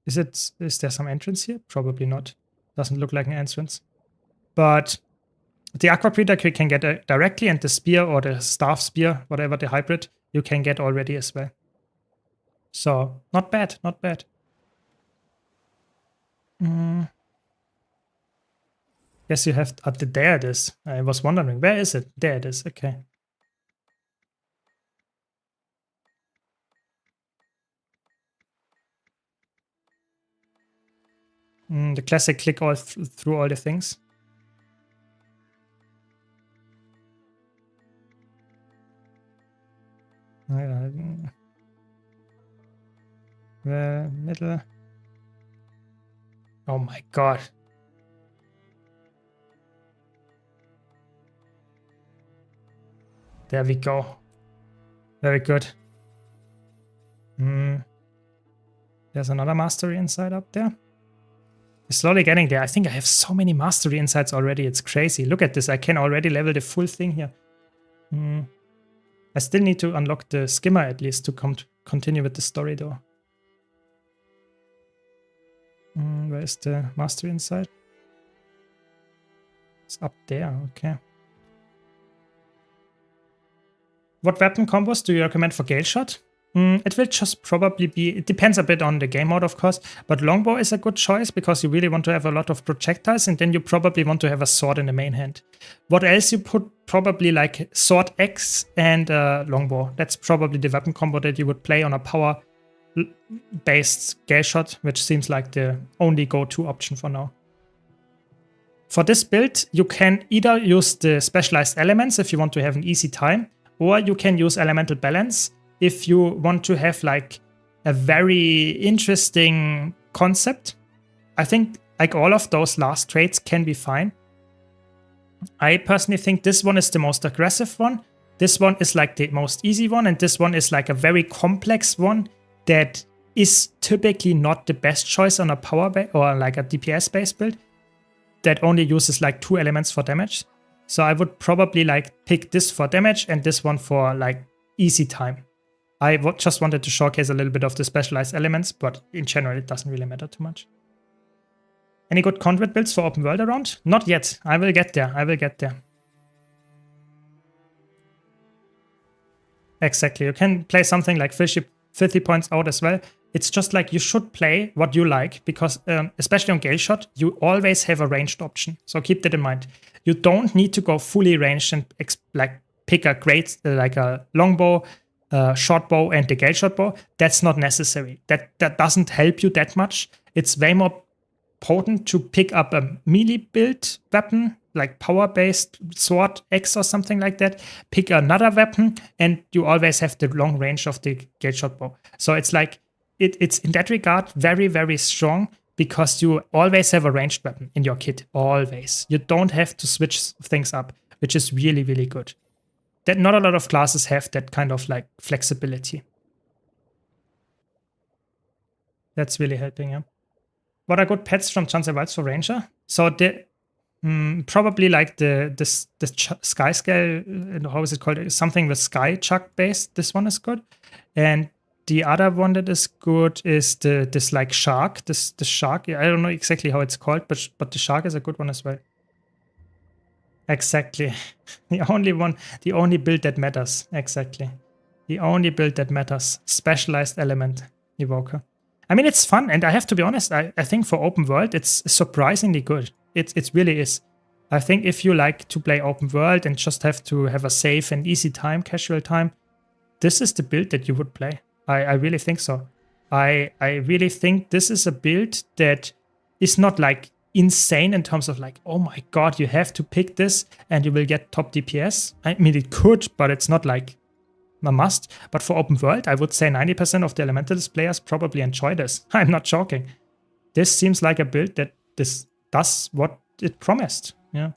Is there some entrance here? Probably not. Doesn't look like an entrance. But the Aqua Breeder you can get directly, and the spear or the staff spear, whatever the hybrid, you can get already as well. So, not bad, not bad. Yes, you have... there it is. I was wondering, where is it? There it is, okay. The classic click all through all the things. The middle. Oh my god. There we go. Very good. There's another mastery insight up there. We're slowly getting there. I think I have so many mastery insights already. It's crazy. Look at this. I can already level the full thing here. I still need to unlock the skimmer at least to continue with the story though. Where's the mastery insight? It's up there. Okay. What weapon combos do you recommend for Gale Shot? It will just probably be, it depends a bit on the game mode, of course, but longbow is a good choice because you really want to have a lot of projectiles and then you probably want to have a sword in the main hand. What else you put? Probably like sword X and longbow. That's probably the weapon combo that you would play on a power-based Gale Shot, which seems like the only go-to option for now. For this build, you can either use the specialized elements if you want to have an easy time, or you can use elemental balance if you want to have like a very interesting concept. I think like all of those last traits can be fine. I personally think this one is the most aggressive one. This one is like the most easy one, and this one is like a very complex one that is typically not the best choice on a power or like a DPS based build that only uses like 2 elements for damage. So I would probably like pick this for damage and this one for like easy time. I just wanted to showcase a little bit of the specialized elements, but in general, it doesn't really matter too much. Any good conduit builds for open world around? Not yet. I will get there. I will get there. Exactly. You can play something like Filthy Points out as well. It's just like you should play what you like because especially on Gale Shot, you always have a ranged option. So keep that in mind. You don't need to go fully ranged and like pick a great like a longbow, short bow and the Gale Shot bow. That's not necessary. That doesn't help you that much. It's way more potent to pick up a melee build weapon like power-based sword X or something like that. Pick another weapon and you always have the long range of the Gale Shot bow. So it's like it's in that regard very, very strong because you always have a ranged weapon in your kit. Always. You don't have to switch things up, which is really, really good. That not a lot of classes have that kind of like flexibility. That's really helping, yeah. What are good pets from Chancellor Wilds for Ranger? So the probably like the Sky Scale, how is it called? Something with Sky Chuck based. This one is good. And the other one that is good is this like shark. This shark. I don't know exactly how it's called, but the shark is a good one as well. Exactly. The only build that matters. Exactly. The only build that matters. Specialized element evoker. I mean, it's fun, and I have to be honest, I think for open world, it's surprisingly good. It really is. I think if you like to play open world and just have to have a safe and easy time, casual time, this is the build that you would play. I really think so. I really think this is a build that is not like insane in terms of like, oh my god, you have to pick this and you will get top DPS. I mean, it could, but it's not like a must. But for open world, I would say 90% of the Elementalist players probably enjoy this. I'm not joking. This seems like a build that this does what it promised. Yeah.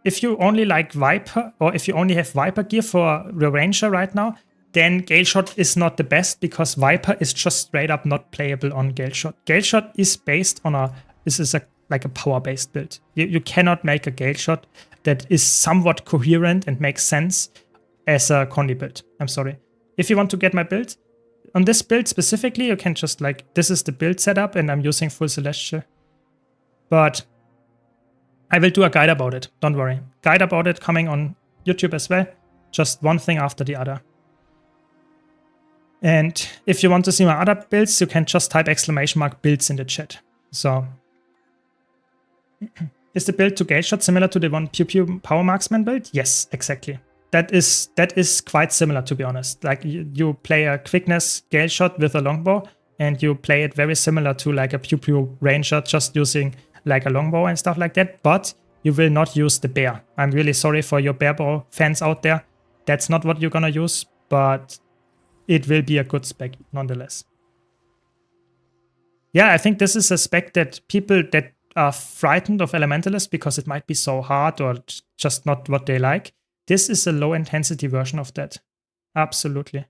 If you only like Viper, or if you only have Viper gear for the Ranger right now, then Gale Shot is not the best because Viper is just straight up not playable on Gale Shot. Gale Shot is based on like a power-based build. You cannot make a Gale Shot that is somewhat coherent and makes sense as a Condi build. I'm sorry. If you want to get my build, on this build specifically, you can just like, this is the build setup and I'm using full Celestial. But I will do a guide about it, don't worry. Guide about it coming on YouTube as well. Just one thing after the other. And if you want to see my other builds, you can just type !builds in the chat. So, is the build to Gale Shot similar to the one Pew Pew Power Marksman build? Yes, exactly. That is quite similar, to be honest. Like you play a quickness Gale Shot with a longbow, and you play it very similar to like a Pew Pew Ranger, just using like a longbow and stuff like that. But you will not use the bear. I'm really sorry for your bear bow fans out there. That's not what you're gonna use, but it will be a good spec nonetheless. Yeah, I think this is a spec that people that are frightened of Elementalist because it might be so hard or just not what they like. This is a low intensity version of that. Absolutely.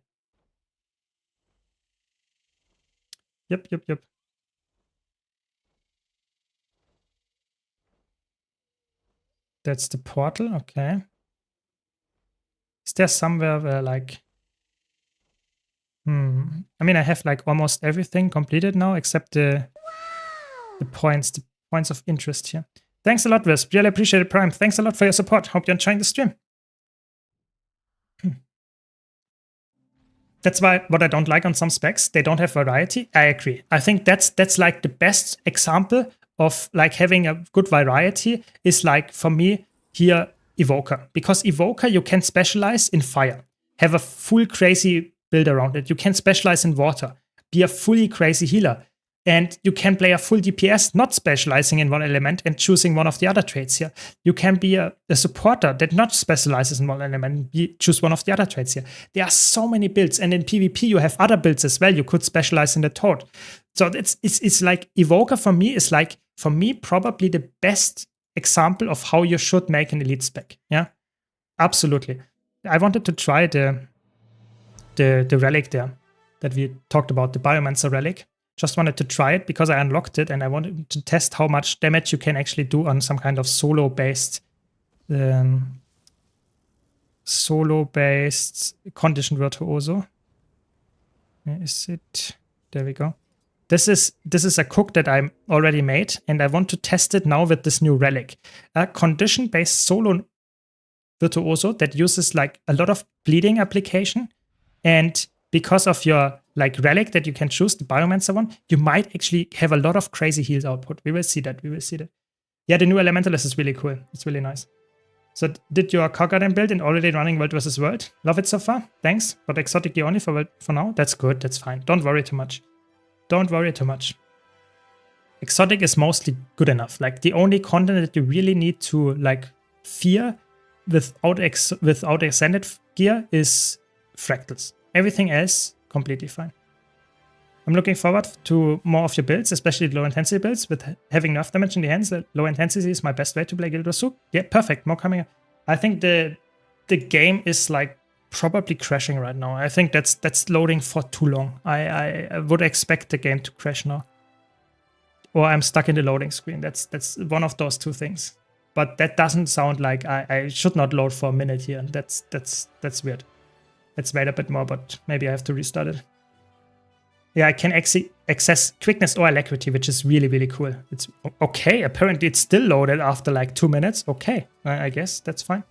Yep. That's the portal, okay. Is there somewhere where like... I mean, I have like almost everything completed now except the points of interest here. Thanks a lot, Wisp. Really appreciate it, Prime. Thanks a lot for your support. Hope you're enjoying the stream. That's why what I don't like on some specs, they don't have variety. I agree. I think that's like the best example of like having a good variety is like for me here Evoker. Because Evoker you can specialize in fire. Have a full crazy build around it. You can specialize in water. Be a fully crazy healer. And you can play a full DPS, not specializing in one element and choosing one of the other traits here. You can be a supporter that not specializes in one element and choose one of the other traits here. There are so many builds, and in PvP you have other builds as well. You could specialize in the Toad. So it's like Evoker for me is like, for me, probably the best example of how you should make an elite spec. Yeah, absolutely. I wanted to try the relic there that we talked about, the Biomancer relic. Just wanted to try it because I unlocked it and I wanted to test how much damage you can actually do on some kind of solo-based condition virtuoso. Where is it? There we go. This is a cook that I already made and I want to test it now with this new relic. A condition-based solo virtuoso that uses like a lot of bleeding application, and because of your like relic that you can choose, the Biomancer one, you might actually have a lot of crazy heals output. We will see that. Yeah, the new Elementalist is really cool. It's really nice. So did your Cogarden build and already running World vs. World? Love it so far. Thanks. But exotically only for now. That's good. That's fine. Don't worry too much. Exotic is mostly good enough. Like the only content that you really need to like fear without extended gear is fractals. Everything else, completely fine. I'm looking forward to more of your builds, especially low intensity builds with having enough damage in the hands. Low intensity is my best way to play Guild Wars 2. Yeah, perfect. More coming. I think the game is like probably crashing right now. I think that's loading for too long. I would expect the game to crash now. Or I'm stuck in the loading screen. That's one of those two things. But that doesn't sound like I should not load for a minute here. That's weird. Let's wait a bit more, but maybe I have to restart it. Yeah, I can access quickness or alacrity, which is really, really cool. It's okay. Apparently, it's still loaded after like 2 minutes. Okay, I guess that's fine.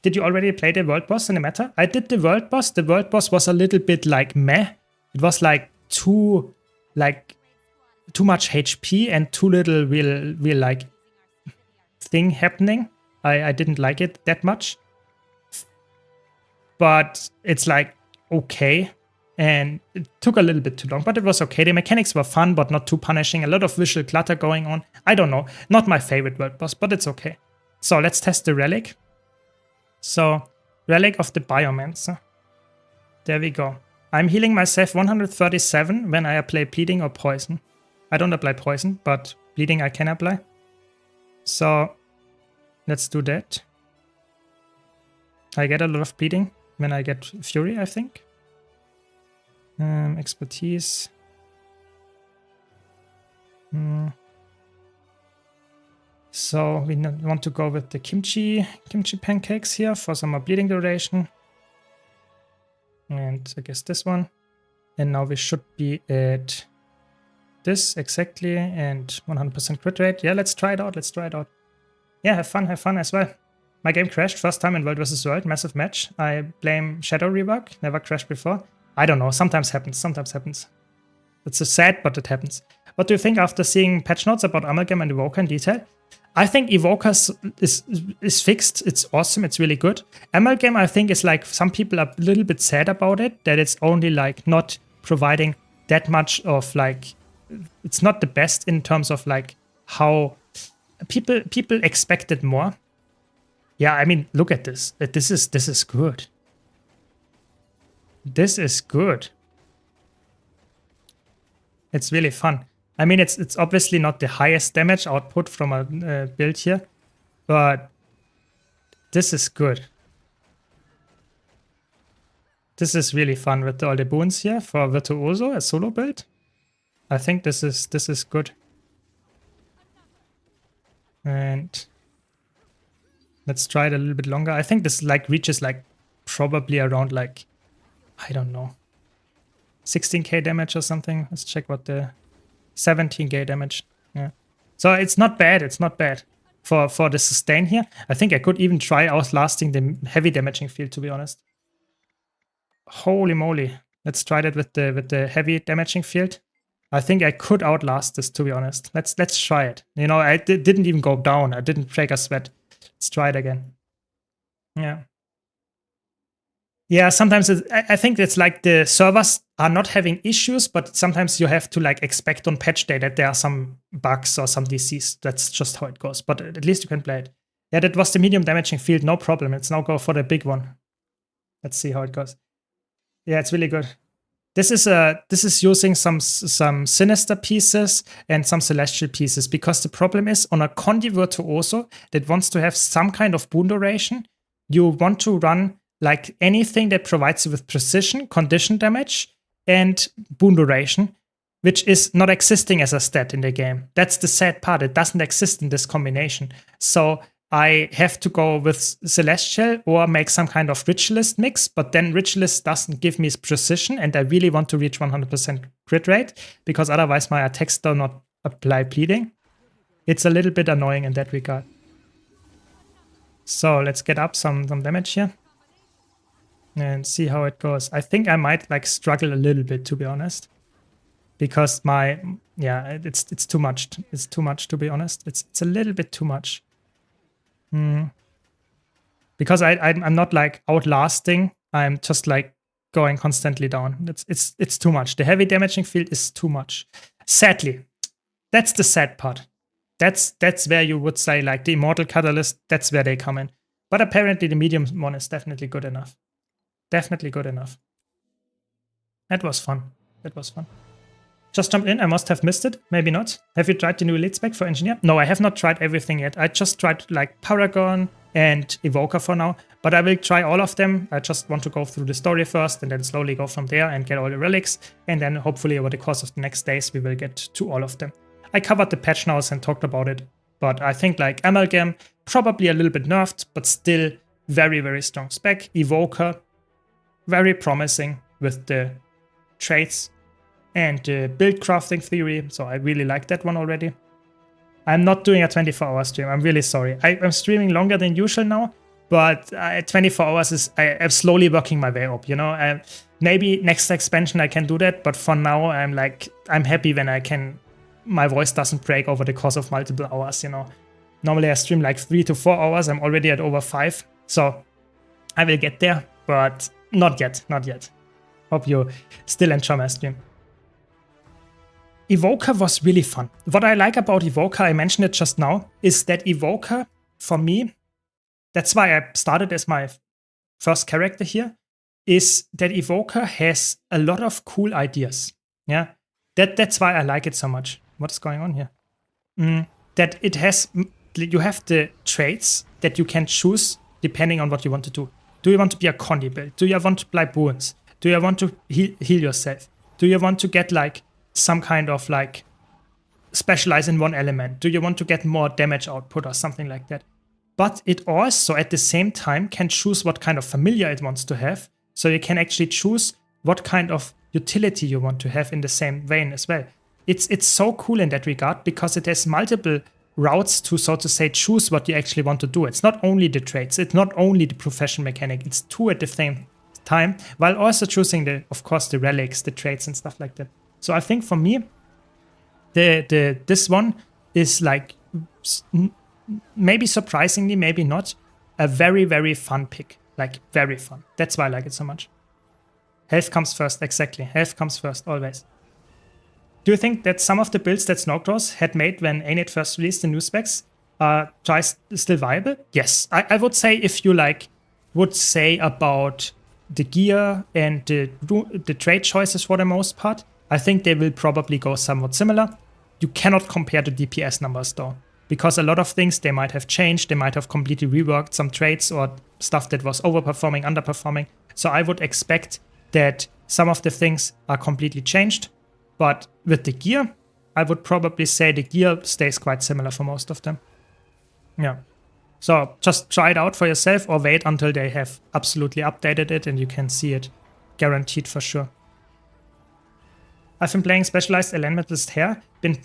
Did you already play the world boss in the meta? I did the world boss. The world boss was a little bit like meh. It was like too much HP and too little real like thing happening. I didn't like it that much. But it's like okay. And it took a little bit too long, but it was okay. The mechanics were fun, but not too punishing. A lot of visual clutter going on. I don't know. Not my favorite world boss, but it's okay. So let's test the relic. So, relic of the Biomancer. There we go. I'm healing myself 137 when I apply bleeding or poison. I don't apply poison, but bleeding I can apply. So, let's do that. I get a lot of bleeding when I get Fury, I think. Expertise. So we want to go with the kimchi pancakes here for some more bleeding duration. And I guess this one. And now we should be at this exactly and 100% crit rate. Yeah, let's try it out. Yeah, have fun as well. My game crashed first time in World vs. World, massive match. I blame Shadow Rework, never crashed before. I don't know, sometimes happens. It's so sad, but it happens. What do you think after seeing patch notes about Amalgam and Evoker in detail? I think Evoker is fixed, it's awesome, it's really good. Amalgam, I think, is like, some people are a little bit sad about it, that it's only like not providing that much of like, it's not the best in terms of like how people expected more. Yeah, I mean, look at this. This is good. This is good. It's really fun. I mean, it's obviously not the highest damage output from a build here, but this is good. This is really fun with all the boons here for Virtuoso, a solo build. I think this is good. And let's try it a little bit longer. I think this like reaches like probably around like, I don't know, 16k damage or something. Let's check what the 17k damage. Yeah. So it's not bad. It's not bad for the sustain here. I think I could even try outlasting the heavy damaging field, to be honest. Holy moly. Let's try that with the heavy damaging field. I think I could outlast this, to be honest. Let's try it. You know, I didn't even go down. I didn't break a sweat. Let's try it again. Yeah. Yeah, sometimes I think it's like the servers are not having issues, but sometimes you have to like expect on patch day that there are some bugs or some DCs. That's just how it goes. But at least you can play it. Yeah, that was the medium damaging field. No problem. Let's now go for the big one. Let's see how it goes. Yeah, it's really good. This is using some Sinister pieces and some Celestial pieces, because the problem is on a Condi Virtuoso that wants to have some kind of boon duration, you want to run like anything that provides you with precision, condition damage, and boon duration, which is not existing as a stat in the game. That's the sad part. It doesn't exist in this combination. So I have to go with Celestial or make some kind of Ritualist mix, but then Ritualist doesn't give me precision, and I really want to reach 100% crit rate, because otherwise my attacks do not apply bleeding. It's a little bit annoying in that regard. So let's get up some damage here and see how it goes. I think I might like struggle a little bit, to be honest, because it's too much. It's too much, to be honest. It's a little bit too much. Because I'm not like outlasting. I'm just like going constantly down. It's too much. The heavy damaging field is too much. Sadly, that's the sad part. That's where you would say like the Immortal Catalyst. That's where they come in. But apparently the medium one is definitely good enough. Definitely good enough. That was fun. That was fun. Just jumped in. I must have missed it. Maybe not. Have you tried the new elite spec for Engineer? No, I have not tried everything yet. I just tried like Paragon and Evoker for now. But I will try all of them. I just want to go through the story first and then slowly go from there and get all the relics. And then hopefully over the course of the next days, we will get to all of them. I covered the patch notes and talked about it. But I think like Amalgam, probably a little bit nerfed, but still very, very strong spec. Evoker, very promising with the traits and the build crafting theory, so I really like that one already. I'm not doing a 24-hour stream, I'm really sorry. I'm streaming longer than usual now, but 24 hours is, I'm slowly working my way up, you know? Maybe next expansion I can do that, but for now I'm happy when my voice doesn't break over the course of multiple hours, you know? Normally I stream like 3 to 4 hours, I'm already at over 5, so I will get there, but not yet, not yet. Hope you still enjoy my stream. Evoker was really fun. What I like about Evoker, I mentioned it just now, is that Evoker, for me, that's why I started as my first character here, is that Evoker has a lot of cool ideas. Yeah, that's why I like it so much. What is going on here? That it has, you have the traits that you can choose depending on what you want to do. Do you want to be a Condi build? Do you want to apply boons? Do you want to heal yourself? Do you want to get like some kind of like specialize in one element? Do you want to get more damage output or something like that? But it also at the same time can choose what kind of familiar it wants to have. So you can actually choose what kind of utility you want to have in the same vein as well. It's so cool in that regard because it has multiple routes to, so to say, choose what you actually want to do. It's not only the traits, it's not only the profession mechanic, it's two at the same time, while also choosing of course the relics, the traits and stuff like that. So I think for me, this one is like, maybe surprisingly, maybe not, a very, very fun pick. Like, very fun. That's why I like it so much. Health comes first, exactly. Health comes first, always. Do you think that some of the builds that Snowcross had made when ANIT first released the new specs are still viable? Yes. I would say if you like, would say about the gear and the trade choices for the most part, I think they will probably go somewhat similar. You cannot compare the DPS numbers though, because a lot of things they might have changed. They might have completely reworked some traits or stuff that was overperforming, underperforming. So I would expect that some of the things are completely changed. But with the gear, I would probably say the gear stays quite similar for most of them. Yeah. So just try it out for yourself or wait until they have absolutely updated it and you can see it. Guaranteed for sure. I've been playing Specialized Elementalist Hair. Been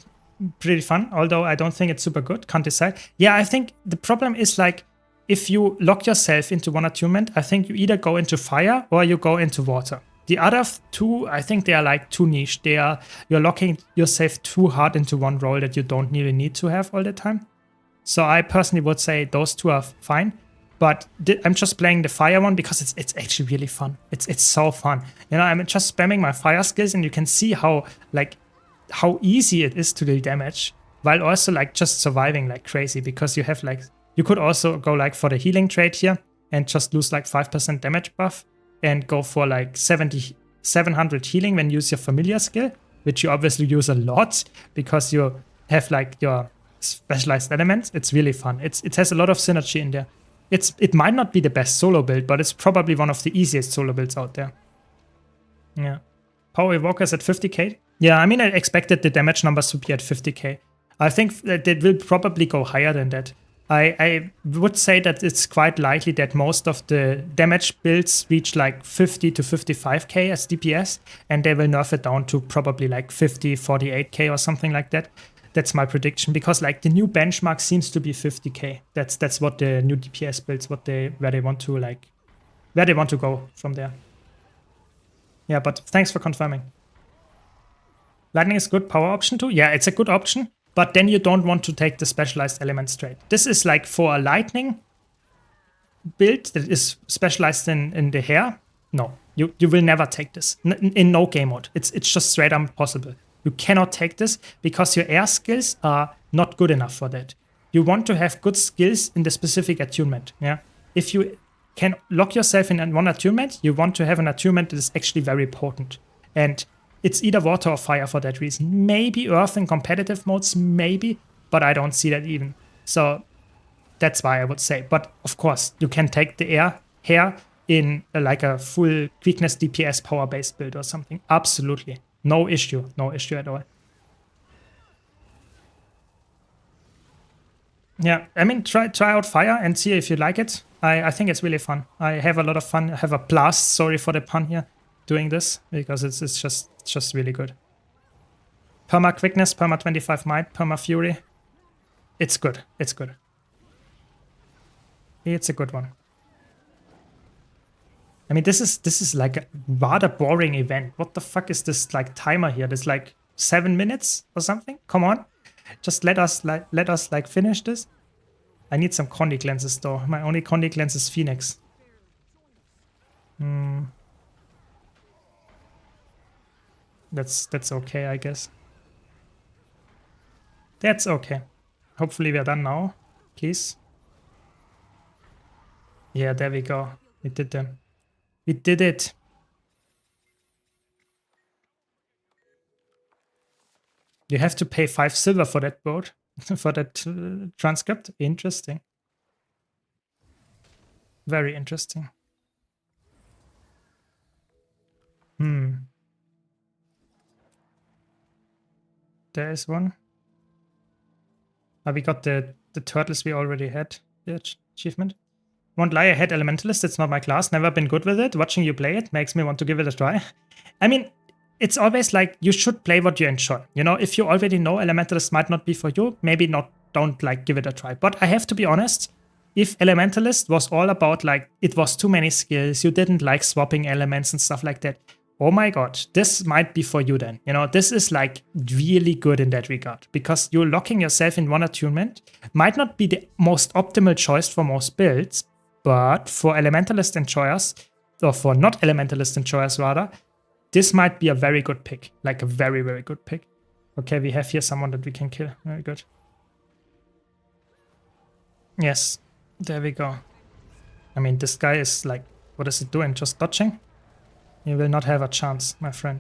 pretty fun, although I don't think it's super good. Can't decide. Yeah, I think the problem is like, if you lock yourself into one attunement, I think you either go into fire or you go into water. The other two, I think they are like too niche. You're locking yourself too hard into one role that you don't really need to have all the time. So I personally would say those two are fine. But I'm just playing the fire one because it's actually really fun. It's so fun. You know, I'm just spamming my fire skills and you can see how easy it is to do damage while also like just surviving like crazy, because you have like, you could also go like for the healing trait here and just lose like 5% damage buff and go for like 700 healing when you use your familiar skill, which you obviously use a lot because you have like your specialized elements. It's really fun. It has a lot of synergy in there. It might not be the best solo build, but it's probably one of the easiest solo builds out there. Yeah. Power Evokers at 50k. Yeah, I mean, I expected the damage numbers to be at 50k. I think that it will probably go higher than that. I would say that it's quite likely that most of the damage builds reach like 50 to 55k as DPS, and they will nerf it down to probably like 50, 48k or something like that. That's my prediction, because like the new benchmark seems to be 50k. That's what the new DPS builds, where they want to go from there. Yeah, but thanks for confirming. Lightning is a good power option too. Yeah, it's a good option, but then you don't want to take the specialized element straight. This is like for a lightning build that is specialized in the hair. No, you will never take this in no game mode. It's just straight impossible. You cannot take this because your air skills are not good enough for that. You want to have good skills in the specific attunement. Yeah, if you can lock yourself in one attunement, you want to have an attunement that is actually very potent. And it's either water or fire for that reason. Maybe earth in competitive modes, maybe, but I don't see that even. So that's why I would say. But of course, you can take the hair in like a full quickness DPS power-based build or something. Absolutely. No issue at all. Yeah, I mean, try out fire and see if you like it. I think it's really fun. I have a lot of fun. I have a blast, sorry for the pun here, doing this, because it's just really good. Perma quickness, perma 25 might, perma fury. It's good. It's good. It's a good one. I mean, this is like a rather boring event. What the fuck is this like timer here? There's like 7 minutes or something. Come on, just let us finish this. I need some Condi cleanses though. My only Condi cleanse is Phoenix. That's okay, I guess. That's okay. Hopefully we're done now. Please. Yeah, there we go. We did them. We did it. You have to pay 5 silver for that boat, for that transcript. Interesting. Very interesting. There is one. We got the turtles we already had. The achievement. Won't lie, I had Elementalist, it's not my class, never been good with it. Watching you play it makes me want to give it a try. I mean, it's always like, you should play what you enjoy. You know, if you already know Elementalist might not be for you, maybe don't like give it a try. But I have to be honest, if Elementalist was all about like, it was too many skills, you didn't like swapping elements and stuff like that, oh my god, this might be for you then. You know, this is like really good in that regard, because you're locking yourself in one attunement. Might not be the most optimal choice for most builds, but for Elementalist enjoyers, or for not Elementalist enjoyers rather, this might be a very good pick. Like a very, very good pick. Okay, we have here someone that we can kill. Very good. Yes, there we go. I mean, this guy is like, what is it doing? Just dodging? You will not have a chance, my friend.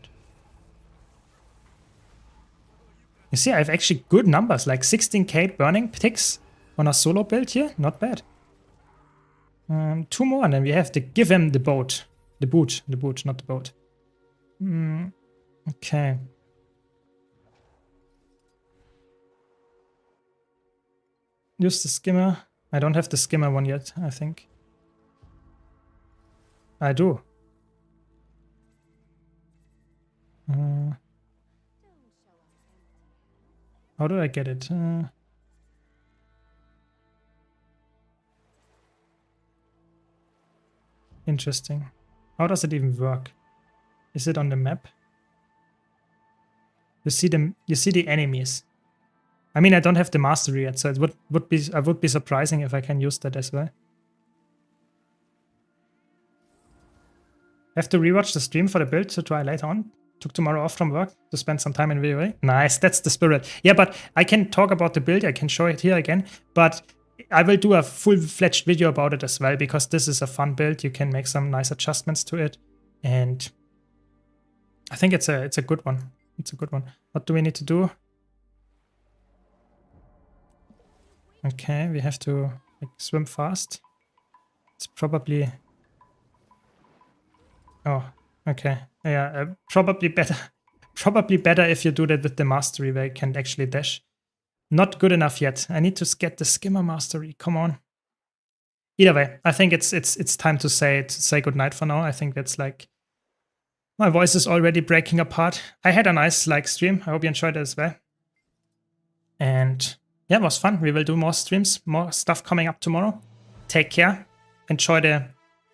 You see, I have actually good numbers, like 16k burning ticks on a solo build here. Not bad. 2 more, and then we have to give him the boat. The boot, not the boat. Okay. Use the skimmer. I don't have the skimmer one yet, I think. I do. How do I get it? Interesting. How does it even work? Is it on the map? You see the enemies. I mean, I don't have the mastery yet, so it would be surprising if I can use that as well. Have to rewatch the stream for the build to try later on. Took tomorrow off from work to spend some time in VOA. Nice, that's the spirit. Yeah, but I can talk about the build. I can show it here again, but I will do a full-fledged video about it as well, because this is a fun build. You can make some nice adjustments to it, and I think it's a good one. It's a good one. What do we need to do? Okay, we have to like, swim fast. It's probably... Oh, okay. Yeah, probably better. Probably better if you do that with the mastery, where you can actually dash. Not good enough yet. I need to get the skimmer mastery. Come on. Either way, I think it's time to say goodnight for now. I think that's like my voice is already breaking apart. I had a nice like stream. I hope you enjoyed it as well. And yeah, it was fun. We will do more streams, more stuff coming up tomorrow. Take care. Enjoy the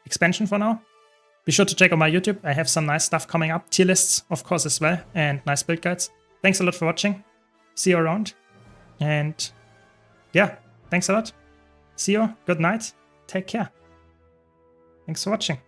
expansion for now. Be sure to check out my YouTube. I have some nice stuff coming up. Tier lists, of course, as well. And nice build guides. Thanks a lot for watching. See you around. And yeah, thanks a lot. See you. Good night. Take care. Thanks for watching.